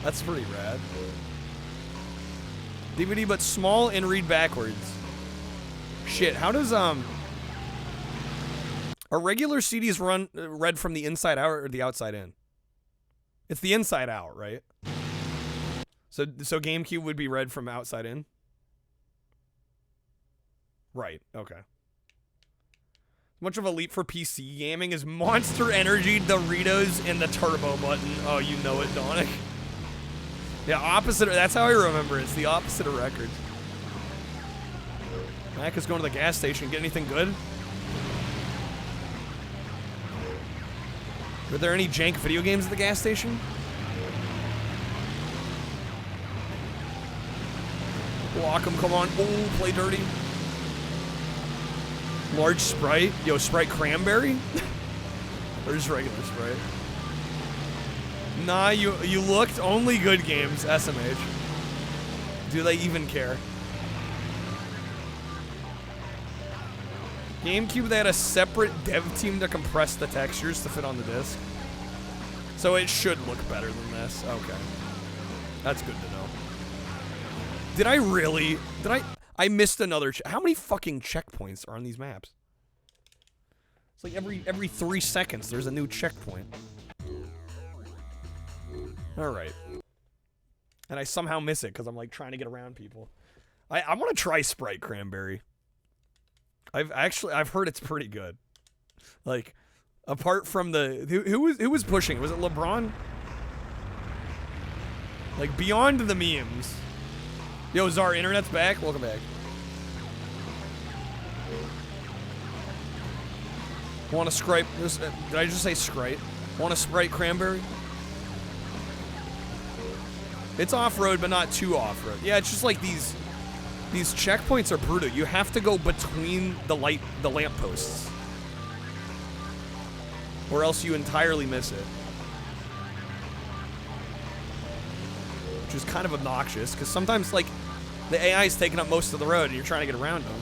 That's pretty rad. DVD, but small and read backwards. Shit, how does, are regular CDs read from the inside out or the outside in? It's the inside out, right? So GameCube would be read from outside in? Right, okay. Much of a leap for PC gaming is Monster Energy, Doritos, and the turbo button. Oh, you know it, Donick. Yeah, opposite. That's how I remember it. It's the opposite of records. Mac is going to the gas station. Get anything good? Were there any jank video games at the gas station? Block them, come on. Oh, play dirty. Large Sprite. Yo, Sprite Cranberry? Or just regular Sprite? Nah, you looked. Only good games, SMH. Do they even care? GameCube, they had a separate dev team to compress the textures to fit on the disc. So it should look better than this. Okay. That's good to know. Did I really? I missed another. How many fucking checkpoints are on these maps? It's like every 3 seconds there's a new checkpoint. All right. And I somehow miss it because I'm like trying to get around people. I want to try Sprite Cranberry. I've heard it's pretty good. Like, apart from the who was pushing? Was it LeBron? Like beyond the memes. Yo, Zara, internet's back. Welcome back. Want to scrape this? Did I just say scrape? Want to Sprite cranberry? It's off-road, but not too off-road. Yeah, it's just like these checkpoints are brutal. You have to go between the lampposts, or else you entirely miss it. Which is kind of obnoxious, because sometimes, like, the AI is taking up most of the road, and you're trying to get around them.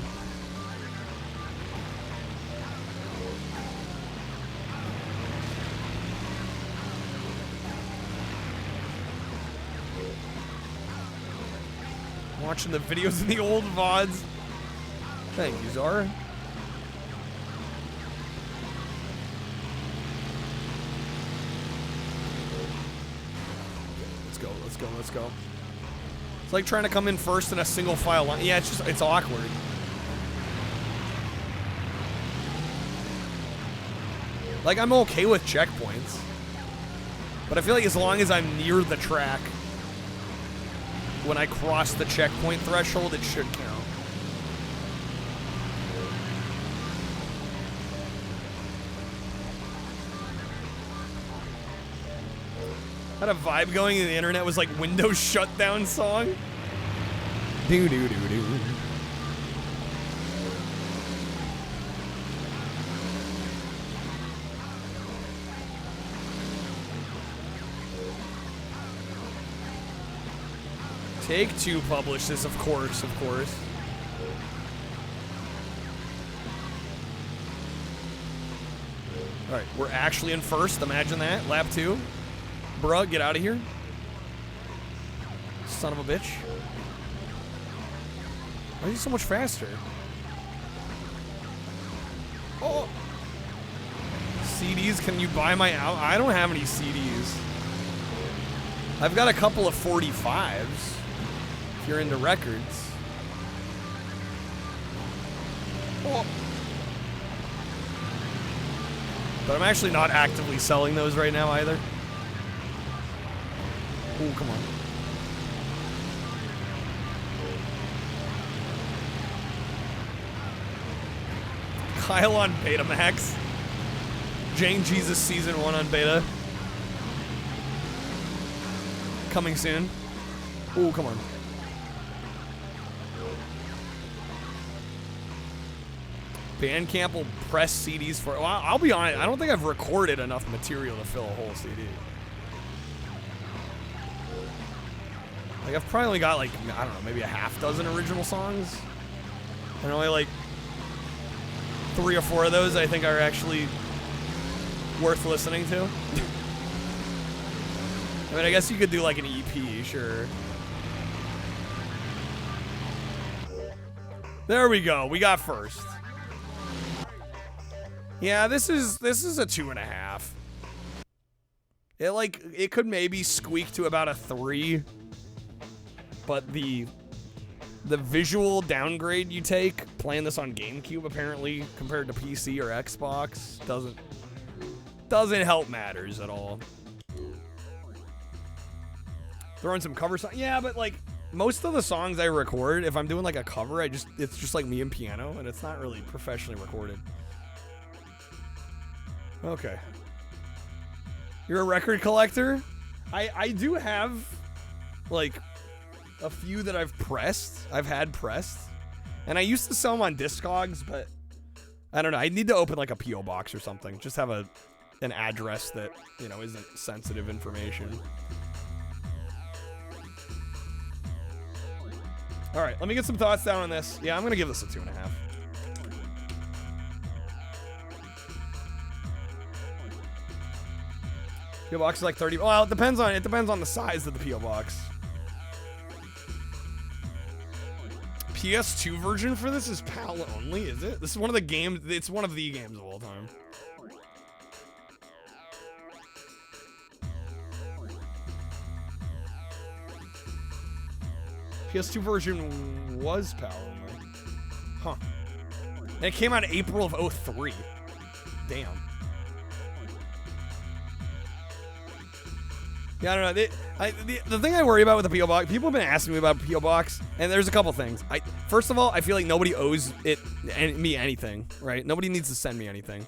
Watching the videos in the old VODs. Thank you, Zara. Let's go, let's go, let's go. It's like trying to come in first in a single file line. Yeah, it's awkward. Like, I'm okay with checkpoints, but I feel like as long as I'm near the track, when I cross the checkpoint threshold, it should count. Had a vibe going and the internet was like Windows shutdown song. Do do do do. Take-Two published this, of course, of course. Alright, we're actually in first, imagine that. Lap 2. Bruh, get out of here. Son of a bitch. Why are you so much faster? Oh! CDs, can you buy my out? I don't have any CDs. I've got a couple of 45s. If you're into records. Oh. But I'm actually not actively selling those right now either. Oh, come on. Kyle on Betamax. Jane Jesus Season 1 on beta. Coming soon. Oh, come on. Bandcamp will press CDs for... Well, I'll be honest, I don't think I've recorded enough material to fill a whole CD. Like, I've probably only got, like, I don't know, maybe a half dozen original songs. And only, like, 3 or 4 of those I think are actually worth listening to. I mean, I guess you could do, like, an EP, sure. There we go. We got first. Yeah, this is a 2.5. It could maybe squeak to about a 3, but the visual downgrade you take playing this on GameCube apparently compared to PC or Xbox doesn't help matters at all. Throwing some cover songs, yeah, but like most of the songs I record, if I'm doing like a cover, it's just like me and piano, and it's not really professionally recorded. Okay. You're a record collector? I do have, like, a few that I've had pressed. And I used to sell them on Discogs, but I don't know. I need to open, like, a P.O. box or something. Just have an address that, you know, isn't sensitive information. All right, let me get some thoughts down on this. Yeah, I'm going to give this a 2.5. PO box is like 30. Well, it depends on the size of the PO box. PS2 version for this is PAL only, is it? This is one of the games. It's one of the games of all time. PS2 version was PAL only. Huh. And it came out in April of 03. Damn. Yeah, I don't know. The thing I worry about with the P.O. Box, people have been asking me about P.O. Box, and there's a couple things. First of all, I feel like nobody owes me anything, right? Nobody needs to send me anything.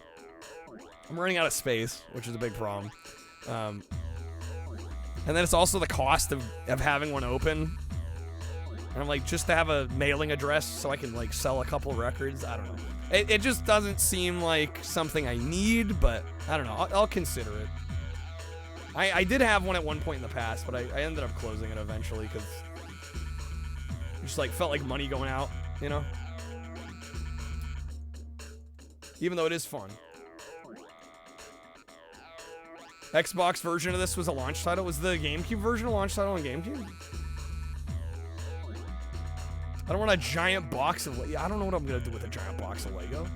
I'm running out of space, which is a big problem. And then it's also the cost of having one open. And I'm like, just to have a mailing address so I can like sell a couple records. I don't know. It just doesn't seem like something I need, but I don't know. I'll consider it. I did have one at one point in the past, but I ended up closing it eventually because it just like felt like money going out, you know? Even though it is fun. Xbox version of this was a launch title. Was the GameCube version a launch title on GameCube? I don't want a giant box of Lego. I don't know what I'm going to do with a giant box of Lego.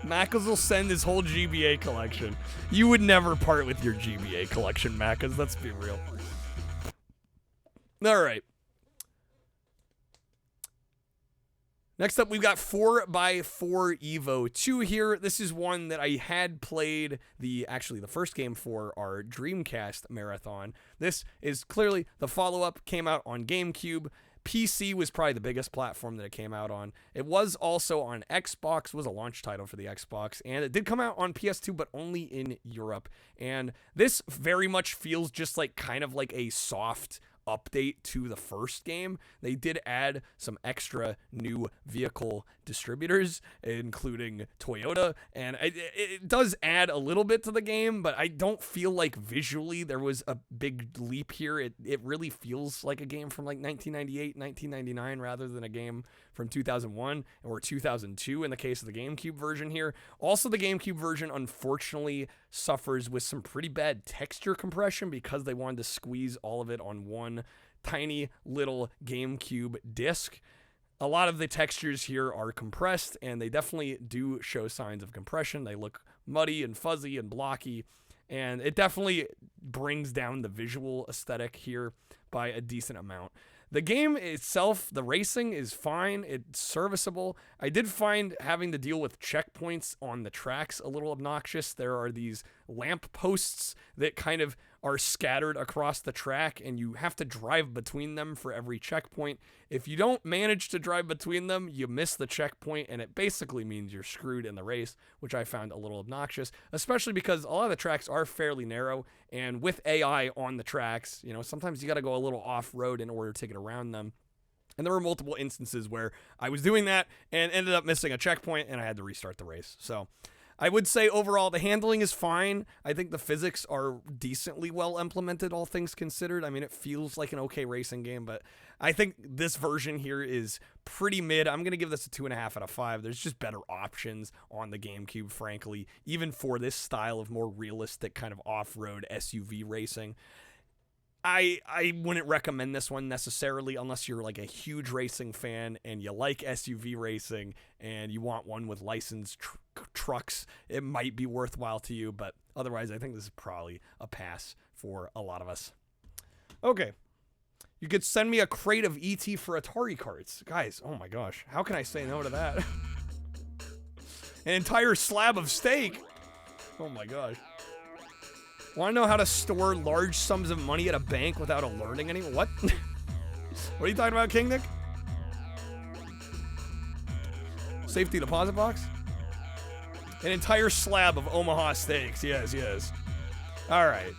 Mackles will send his whole GBA collection. You would never part with your GBA collection, Mackles. Let's be real. All right. Next up, we've got 4x4 Evo 2 here. This is one that I had played the first game for our Dreamcast marathon. This is clearly the follow-up, came out on GameCube. PC was probably the biggest platform that it came out on. It was also on Xbox, was a launch title for the Xbox, and it did come out on PS2, but only in Europe. And this very much feels just like kind of like a soft update to the first game. They did add some extra new vehicle distributors, including Toyota, and it does add a little bit to the game, but I don't feel like visually there was a big leap here. It really feels like a game from like 1998, 1999, rather than a game from 2001 or 2002 in the case of the GameCube version here. Also, the GameCube version unfortunately suffers with some pretty bad texture compression because they wanted to squeeze all of it on one tiny little GameCube disc. A lot of the textures here are compressed, and they definitely do show signs of compression. They look muddy and fuzzy and blocky, and it definitely brings down the visual aesthetic here by a decent amount. The game itself, the racing is fine. It's serviceable. I did find having to deal with checkpoints on the tracks a little obnoxious. There are these lamp posts that kind of are scattered across the track, and you have to drive between them for every checkpoint. If you don't manage to drive between them, you miss the checkpoint, and it basically means you're screwed in the race, which I found a little obnoxious, especially because a lot of the tracks are fairly narrow, and with AI on the tracks, you know, sometimes you got to go a little off-road in order to get around them. And there were multiple instances where I was doing that and ended up missing a checkpoint, and I had to restart the race. So I would say overall the handling is fine. I think the physics are decently well implemented, all things considered. I mean, it feels like an okay racing game, but I think this version here is pretty mid. I'm going to give this a 2.5 out of 5. There's just better options on the GameCube, frankly, even for this style of more realistic kind of off-road SUV racing. I wouldn't recommend this one necessarily unless you're like a huge racing fan and you like SUV racing and you want one with licensed trucks. It might be worthwhile to you, but otherwise I think this is probably a pass for a lot of us. Okay. You could send me a crate of ET for Atari carts. Guys, oh my gosh. How can I say no to that? An entire slab of steak. Oh my gosh. Want to know how to store large sums of money at a bank without alerting anyone? What? What are you talking about, King Nick? Safety deposit box? An entire slab of Omaha steaks. Yes, yes. All right.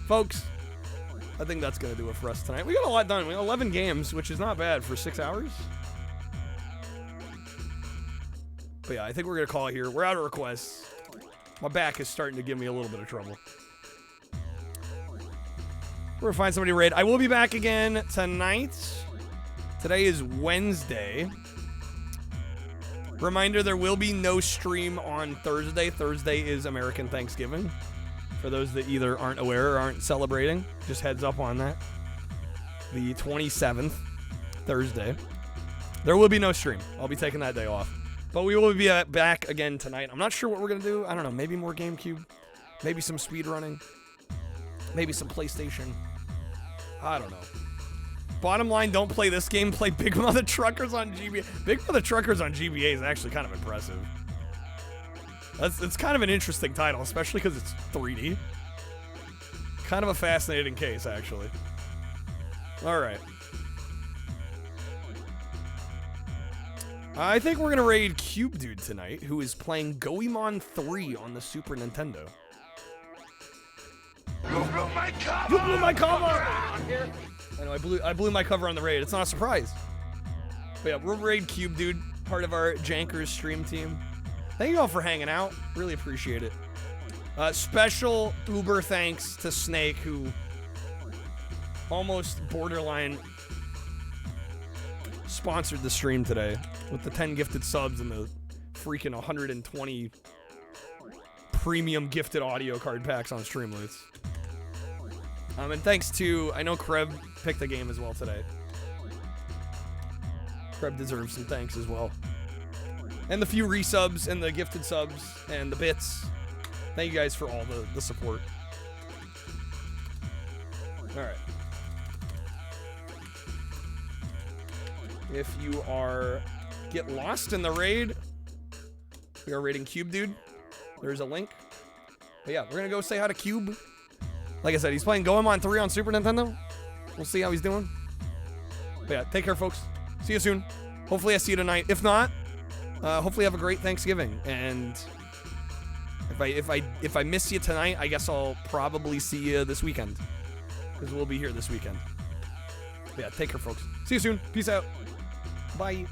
Folks, I think that's going to do it for us tonight. We got a lot done. We got 11 games, which is not bad for 6 hours. But yeah, I think we're going to call it here. We're out of requests. My back is starting to give me a little bit of trouble. We're gonna find somebody to raid. I will be back again tonight. Today is Wednesday. Reminder, there will be no stream on Thursday. Thursday is American Thanksgiving. For those that either aren't aware or aren't celebrating, just heads up on that. The 27th, Thursday. There will be no stream. I'll be taking that day off. But we will be back again tonight. I'm not sure what we're gonna do. I don't know. Maybe more GameCube. Maybe some speedrunning. Maybe some PlayStation. I don't know. Bottom line, don't play this game. Play Big Mother Truckers on GBA. Big Mother Truckers on GBA is actually kind of impressive. It's kind of an interesting title, especially because it's 3D. Kind of a fascinating case, actually. All right. I think we're going to raid Cube Dude tonight, who is playing Goemon 3 on the Super Nintendo. You blew my cover! You blew my cover! I know, I blew my cover on the raid. It's not a surprise. But yeah, we'll raid Cube Dude, part of our Jankers stream team. Thank you all for hanging out. Really appreciate it. Special uber thanks to Snake, who almost borderline sponsored the stream today with the 10 gifted subs and the freaking 120 premium gifted audio card packs on Streamloots. And thanks to, I know Kreb picked the game as well today. Kreb deserves some thanks as well. And the few resubs and the gifted subs and the bits. Thank you guys for all the support. Alright. If you get lost in the raid, we are raiding Cube Dude. There's a link. But yeah, we're gonna go say hi to Cube. Like I said, he's playing Goemon 3 on Super Nintendo. We'll see how he's doing. But yeah, take care, folks. See you soon. Hopefully I see you tonight. If not, hopefully have a great Thanksgiving. And if I miss you tonight, I guess I'll probably see you this weekend, because we'll be here this weekend. But yeah, take care, folks. See you soon. Peace out. Bye.